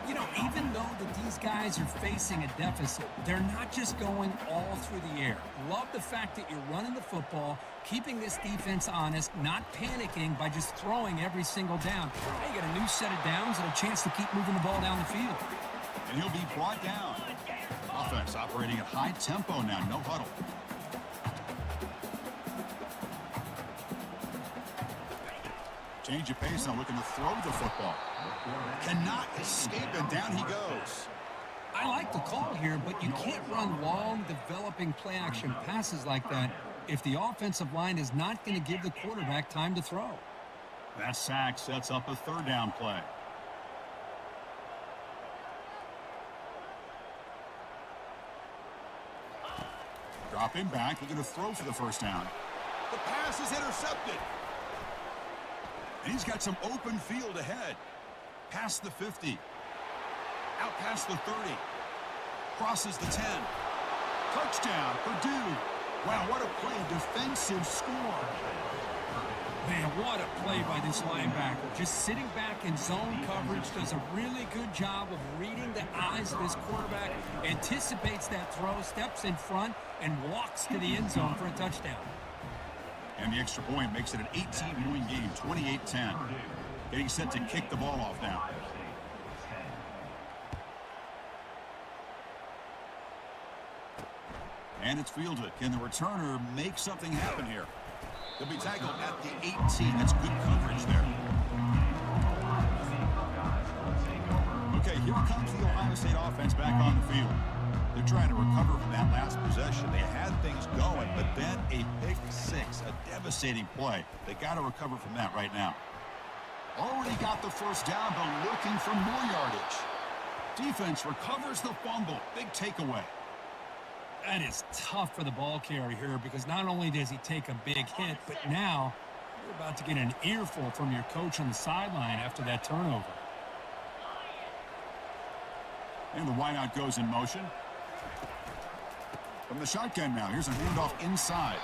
You know, even though that these guys are facing a deficit, they're not just going all through the air. Love the fact that you're running the football, keeping this defense honest, not panicking by just throwing every single down. Now you got a new set of downs and a chance to keep moving the ball down the field. And he'll be brought down. Offense operating at high tempo now, no huddle. Change of pace now, looking to throw the football. Cannot escape, and down he goes. I like the call here, but you can't run long, developing play-action passes like that if the offensive line is not going to give the quarterback time to throw. That sack sets up a third down play. Drop him back, looking to throw for the first down. The pass is intercepted. And he's got some open field ahead. Past the 50. Out past the 30. Crosses the 10. Touchdown, Purdue. Wow, what a play. Defensive score. Man, what a play by this linebacker. Just sitting back in zone coverage, does a really good job of reading the eyes of this quarterback, anticipates that throw, steps in front, and walks to the end zone for a touchdown. And the extra point makes it an 18-point game, 28-10. Getting set to kick the ball off now. And it's fielded. Can the returner make something happen here? He'll be tackled at the 18. That's good coverage there. Okay, here comes the Ohio State offense back on the field. They're trying to recover from that last possession. They had things going, but then a pick six, a devastating play. They got to recover from that right now. Already got the first down, but looking for more yardage. Defense recovers the fumble. Big takeaway. That is tough for the ball carrier here because not only does he take a big hit, but now you're about to get an earful from your coach on the sideline after that turnover. And the wideout goes in motion. From the shotgun now, here's a handoff inside.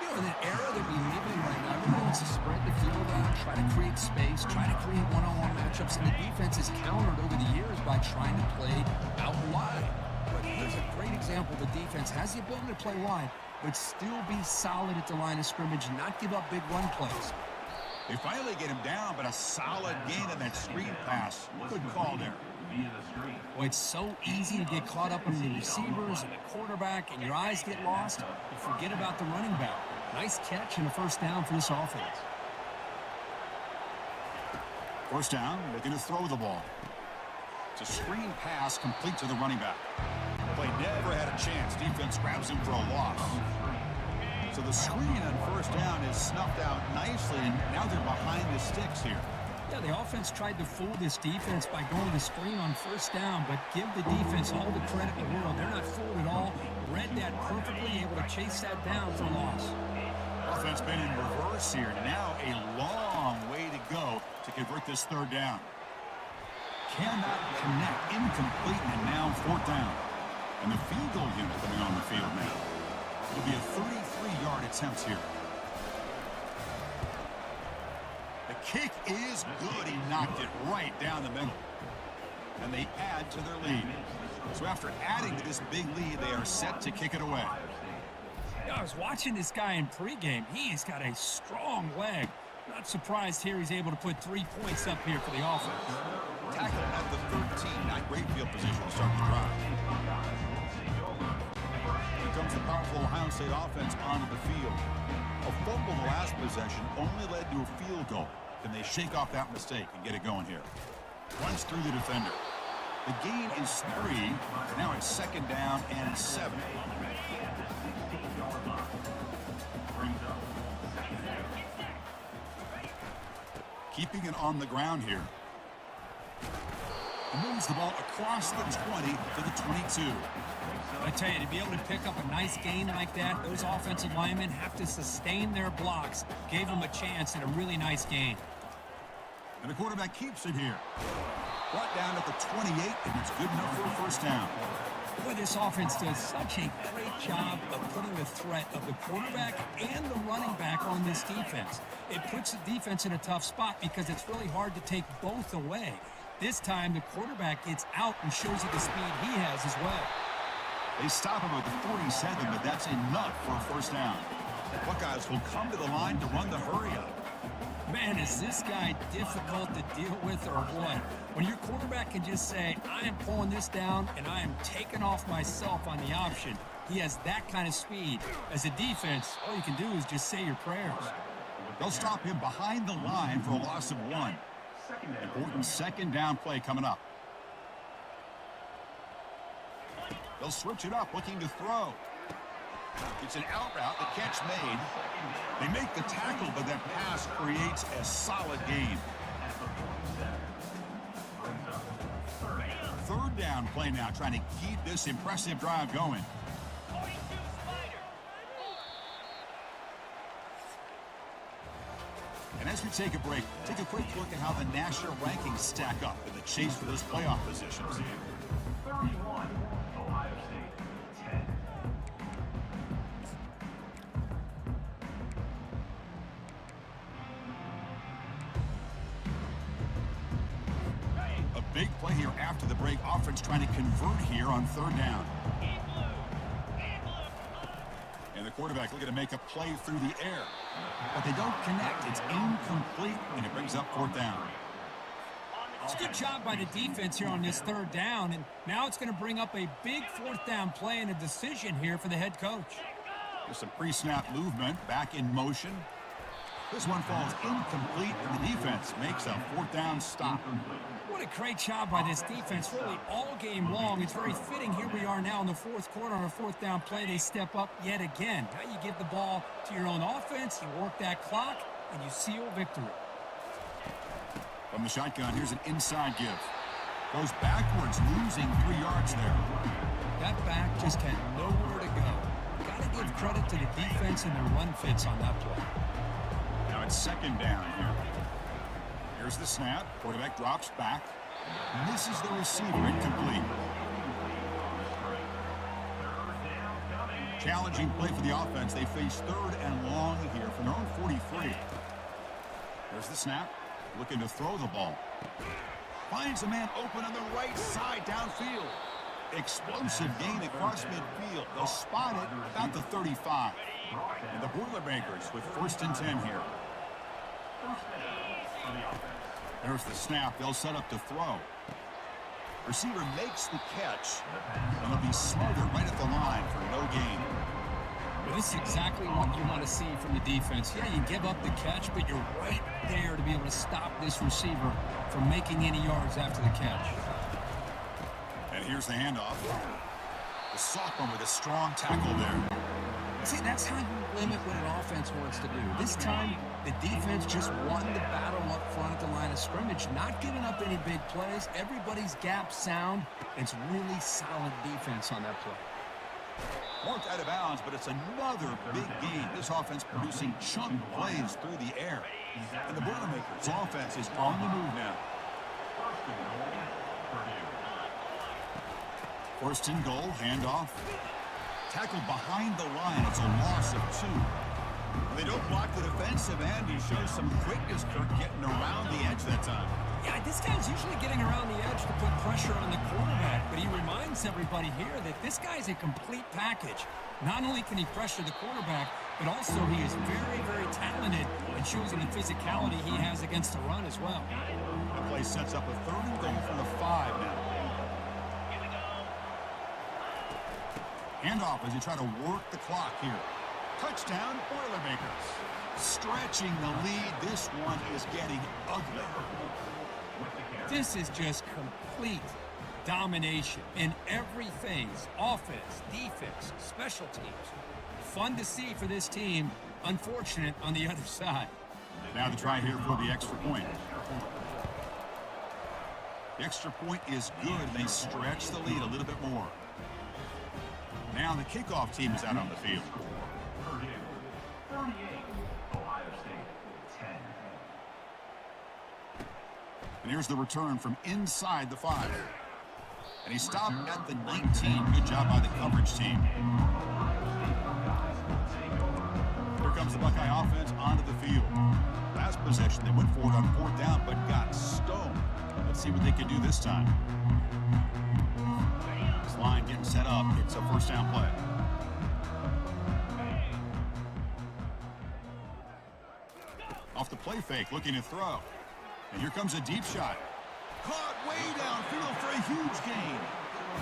You know, in an era that we live in right now, everyone wants to spread the field out, try to create space, try to create one-on-one matchups, and the defense is countered over the years by trying to play out wide. But here's a great example. The defense has the ability to play wide, but still be solid at the line of scrimmage and not give up big run plays. They finally get him down, but a solid gain on that screen pass. Good call there. Well, it's so easy to get caught up in the receivers and the quarterback, and your eyes get lost. You forget about the running back. Nice catch and a first down for this offense. First down, looking to throw the ball. It's a screen pass complete to the running back. Play never had a chance. Defense grabs him for a loss. So the screen on first down is snuffed out nicely, and now they're behind the sticks here. Yeah, the offense tried to fool this defense by going to screen on first down, but give the defense all the credit in the world. They're not fooled at all. Read that perfectly, able to chase that down for a loss. Offense been in reverse here. Now a long way to go to convert this third down. Cannot connect, incomplete, and now fourth down. And the field goal unit coming on the field now. It'll be a 33-yard attempt here. The kick is good. He knocked it right down the middle. And they add to their lead. So after adding to this big lead, they are set to kick it away. I was watching this guy in pregame. He's got a strong leg. Not surprised here he's able to put 3 points up here for the offense. Tackle at the 13. Not great field position to start the drive. Here comes the powerful Ohio State offense onto the field. A fumble the last possession only led to a field goal. Can they shake off that mistake and get it going here? Runs through the defender. The gain is 3. Now it's second down and 7. Keeping it on the ground here. He moves the ball across the 20 to the 22. I tell you, to be able to pick up a nice gain like that, those offensive linemen have to sustain their blocks. Gave them a chance at a really nice gain. And the quarterback keeps it here. Brought down at the 28, and it's good enough for a first down. Boy, this offense does such a great job of putting the threat of the quarterback and the running back on this defense. It puts the defense in a tough spot because it's really hard to take both away. This time, the quarterback gets out and shows you the speed he has as well. They stop him at the 47, but that's enough for a first down. The Buckeyes will come to the line to run the hurry-up. Man, is this guy difficult to deal with or what? When your quarterback can just say, I am pulling this down and I am taking off myself on the option, he has that kind of speed. As a defense, all you can do is just say your prayers. They'll stop him behind the line for a loss of 1. Important second down play coming up. They'll switch it up, looking to throw. It's an out route, the catch made. They make the tackle, but that pass creates a solid gain. Third down play now, trying to keep this impressive drive going. And as we take a break, take a quick look at how the national rankings stack up in the chase for those playoff positions. 31, Ohio State, 10. A big play here after the break. Offense trying to convert here on third down. And the quarterback looking to make a play through the air. But they don't connect. It's incomplete, and it brings up fourth down. It's a good job by the defense here on this third down, and now it's going to bring up a big fourth down play and a decision here for the head coach. There's some pre-snap movement, back in motion. This one falls incomplete, and the defense makes a fourth down stop. What a great job by this defense, really all game long. It's very fitting. Here we are now in the fourth quarter on a fourth down play. They step up yet again. Now you give the ball to your own offense, you work that clock, and you seal victory. From the shotgun, here's an inside give. Goes backwards, losing 3 yards there. That back just had nowhere to go. Got to give credit to the defense and their run fits on that play. Now it's second down here. Here's the snap. Quarterback drops back. Misses the receiver, incomplete. Challenging play for the offense. They face third and long here from their own 43. There's the snap. Looking to throw the ball. Finds a man open on the right side downfield. Explosive gain across midfield. They'll spot it about the 35. And the Boilermakers with first and 10 here. There's the snap. They'll set up to throw. Receiver makes the catch. And they'll be smothered right at the line for no gain. Well, this is exactly what you want to see from the defense. Yeah, you give up the catch, but you're right there to be able to stop this receiver from making any yards after the catch. And here's the handoff. The sophomore with a strong tackle there. See, that's how you limit what an offense wants to do. This time, the defense just won the battle up front at the line of scrimmage, not giving up any big plays. Everybody's gap sound. It's really solid defense on that play. Marked out of bounds, but it's another big gain. This offense producing chunk plays through the air. And the Boilermakers offense is on the move now. First and goal, handoff. Tackled behind the line. It's a loss of 2. They don't block the defensive end. He shows some quickness, Kirk, getting around the edge that time. Yeah, this guy's usually getting around the edge to put pressure on the quarterback, but he reminds everybody here that this guy's a complete package. Not only can he pressure the quarterback, but also he is very, very talented and shows him the physicality he has against the run as well. The play sets up a third and goal from the 5 now. Handoff as they try to work the clock here. Touchdown, Boilermakers. Stretching the lead. This one is getting ugly. This is just complete domination in every phase. Offense, defense, special teams. Fun to see for this team. Unfortunate on the other side. Now to try here for the extra point. The extra point is good. They stretch the lead a little bit more. Now the kickoff team is out on the field. Purdue, 38, Ohio State, 10. And here's the return from inside the 5. And he stopped at the 19. Good job by the coverage team. Here comes the Buckeye offense onto the field. Last possession, they went for it on fourth down, but got stoned. Let's see what they can do this time. This line getting set up. It's a first down play. Off the play fake, looking to throw. And here comes a deep shot. Caught way downfield for a huge gain.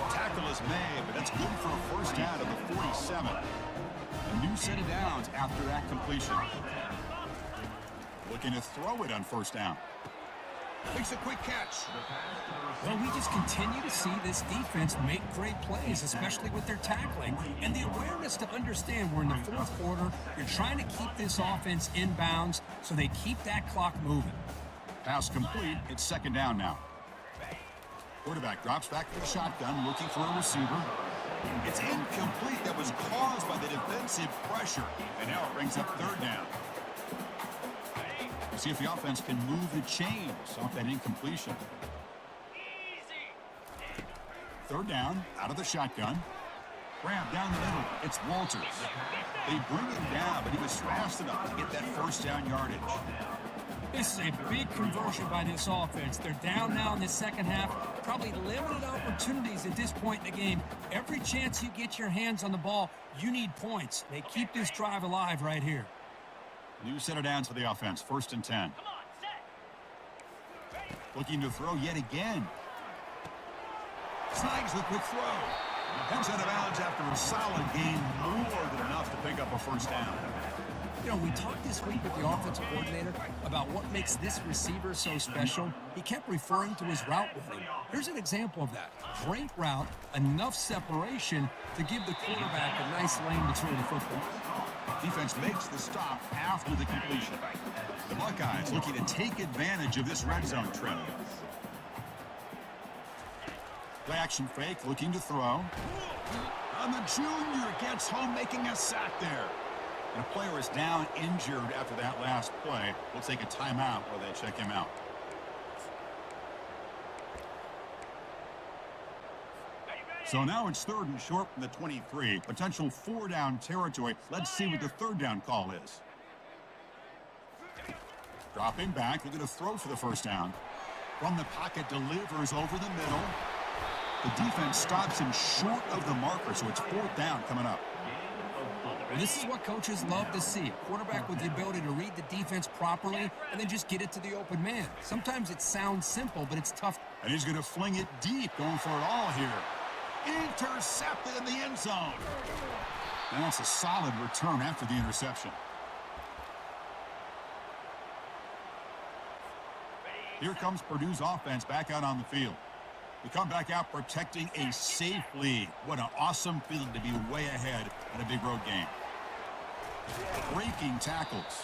Tackle is made, but that's good for a first down at the 47. A new set of downs after that completion. Looking to throw it on first down. Makes a quick catch. Well, we just continue to see this defense make great plays, especially with their tackling, and the awareness to understand we're in the fourth quarter. You're trying to keep this offense in bounds so they keep that clock moving. Pass complete. It's second down now. Quarterback drops back to the shotgun, looking for a receiver. It's incomplete. That was caused by the defensive pressure. And now it brings up third down. See if the offense can move the chains off that incompletion. Third down, out of the shotgun. Grab down the middle. It's Walters. They bring him down, but he was fast enough to get that first down yardage. This is a big conversion by this offense. They're down now in the second half. Probably limited opportunities at this point in the game. Every chance you get your hands on the ball, you need points. They keep this drive alive right here. New set of downs for the offense. First and 10. Looking to throw yet again. Snags the quick throw. Comes out of bounds after a solid gain, more than enough to pick up a first down. You know, we talked this week with the offensive coordinator about what makes this receiver so special. He kept referring to his route running. Here's an example of that. Great route, enough separation to give the quarterback a nice lane to throw the football. Defense makes the stop after the completion. The Buckeyes looking to take advantage of this red zone trip. Play action fake, looking to throw. And the junior gets home, making a sack there. And a player is down injured after that last play. We'll take a timeout while they check him out. So now it's third and short from the 23. Potential four-down territory. Let's see what the third down call is. Dropping back, looking to throw for the first down. From the pocket, delivers over the middle. The defense stops him short of the marker, so it's fourth down coming up. This is what coaches love to see. A quarterback with the ability to read the defense properly and then just get it to the open man. Sometimes it sounds simple, but it's tough. And he's going to fling it deep, going for it all here. Intercepted in the end zone. And that's a solid return after the interception. Here comes Purdue's offense back out on the field. We come back out protecting a safe lead. What an awesome feeling to be way ahead in a big road game. Breaking tackles.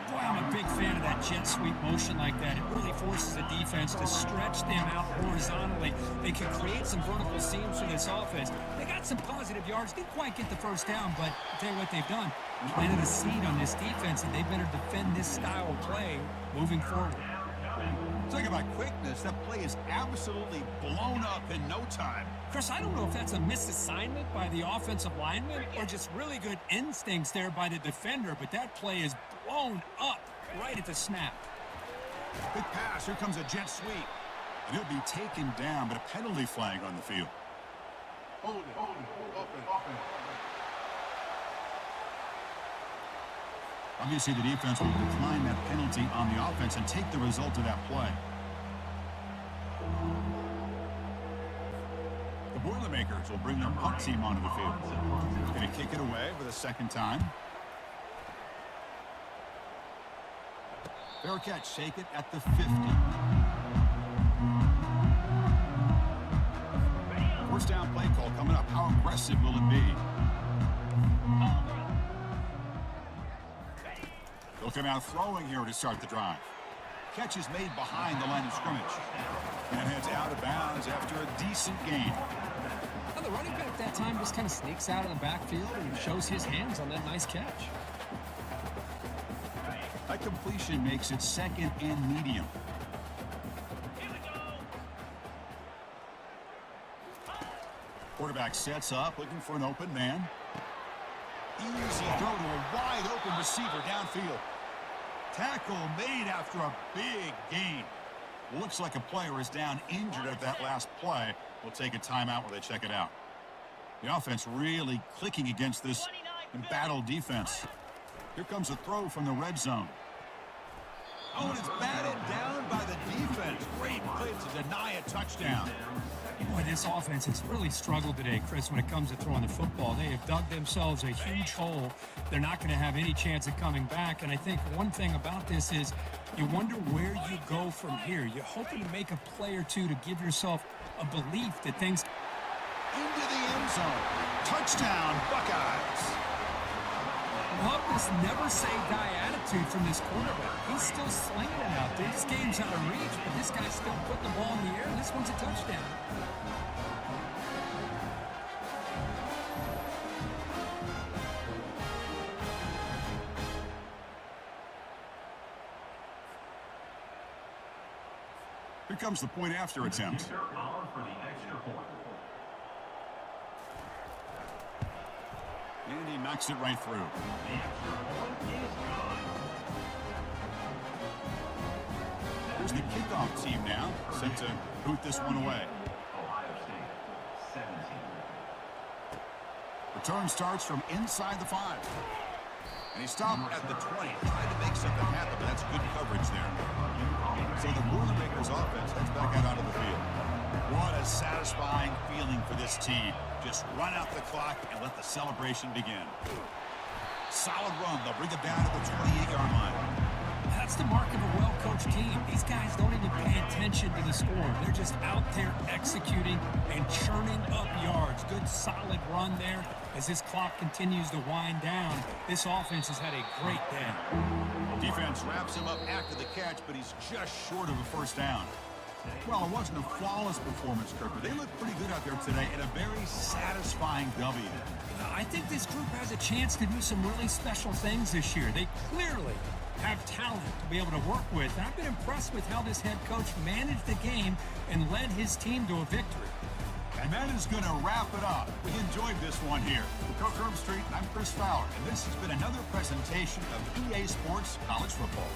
Boy, I'm a big fan of that jet sweep motion like that. It really forces the defense to stretch them out horizontally. They can create some vertical seams for this offense. They got some positive yards. Didn't quite get the first down, but I'll tell you what they've done. Planted a seed on this defense, and they better defend this style of play moving forward. Talking about quickness, that play is absolutely blown up in no time. Chris, I don't know if that's a misassignment by the offensive lineman or just really good instincts there by the defender, but that play is blown up right at the snap. Big pass. Here comes a jet sweep. And he'll be taken down, but a penalty flag on the field. Hold it. Offense. Obviously, the defense will decline that penalty on the offense and take the result of that play. The Boilermakers will bring their punt team onto the field. Going to kick it away for the second time. Fair catch, shake it at the 50. First down play call coming up. How aggressive will it be? They'll come out throwing here to start the drive. Catch is made behind the line of scrimmage. And heads out of bounds after a decent gain. Well, the running back that time just kind of sneaks out of the backfield and shows his hands on that nice catch. That completion makes it second and medium. Quarterback sets up, looking for an open man. Easy throw to a wide-open receiver downfield. Tackle made after a big gain. Looks like a player is down injured at that last play. We'll take a timeout while they check it out. The offense really clicking against this embattled defense. Here comes a throw from the red zone. Oh, and it's batted down by the defense. Great play to deny a touchdown. Boy, this offense has really struggled today, Chris, when it comes to throwing the football. They have dug themselves a huge hole. They're not going to have any chance of coming back. And I think one thing about this is you wonder where you go from here. You're hoping to make a play or two to give yourself a belief that things... Into the end zone. Touchdown, Buckeyes. Love this never-say-die attitude from this quarterback. He's still slinging it out there. This game's out of reach, but this guy's still putting the ball in the air. This one's a touchdown. Here comes the point after attempt. Kicker on for the extra point. And he knocks it right through. The extra point is good. Here's the kickoff team now, set to boot this one away. Ohio State, 17. Return starts from inside the 5. And he stopped at the 20, trying to make something happen, but that's good coverage there. So the Boilermakers offense heads back out onto the field. What a satisfying feeling for this team. Just run out the clock and let the celebration begin. Solid run. They'll bring it down to the 28-yard line. That's the mark of a well-coached team. These guys don't even pay attention to the score. They're just out there executing and churning up yards. Good, solid run there. As this clock continues to wind down, this offense has had a great day. Defense wraps him up after the catch, but he's just short of a first down. Well, it wasn't a flawless performance, Kirk, but they looked pretty good out there today in a very satisfying W. I think this group has a chance to do some really special things this year. They clearly have talent to be able to work with. And I've been impressed with how this head coach managed the game and led his team to a victory. And that is going to wrap it up. We enjoyed this one here. For Coach Herb Street, I'm Chris Fowler, and this has been another presentation of EA Sports College Football.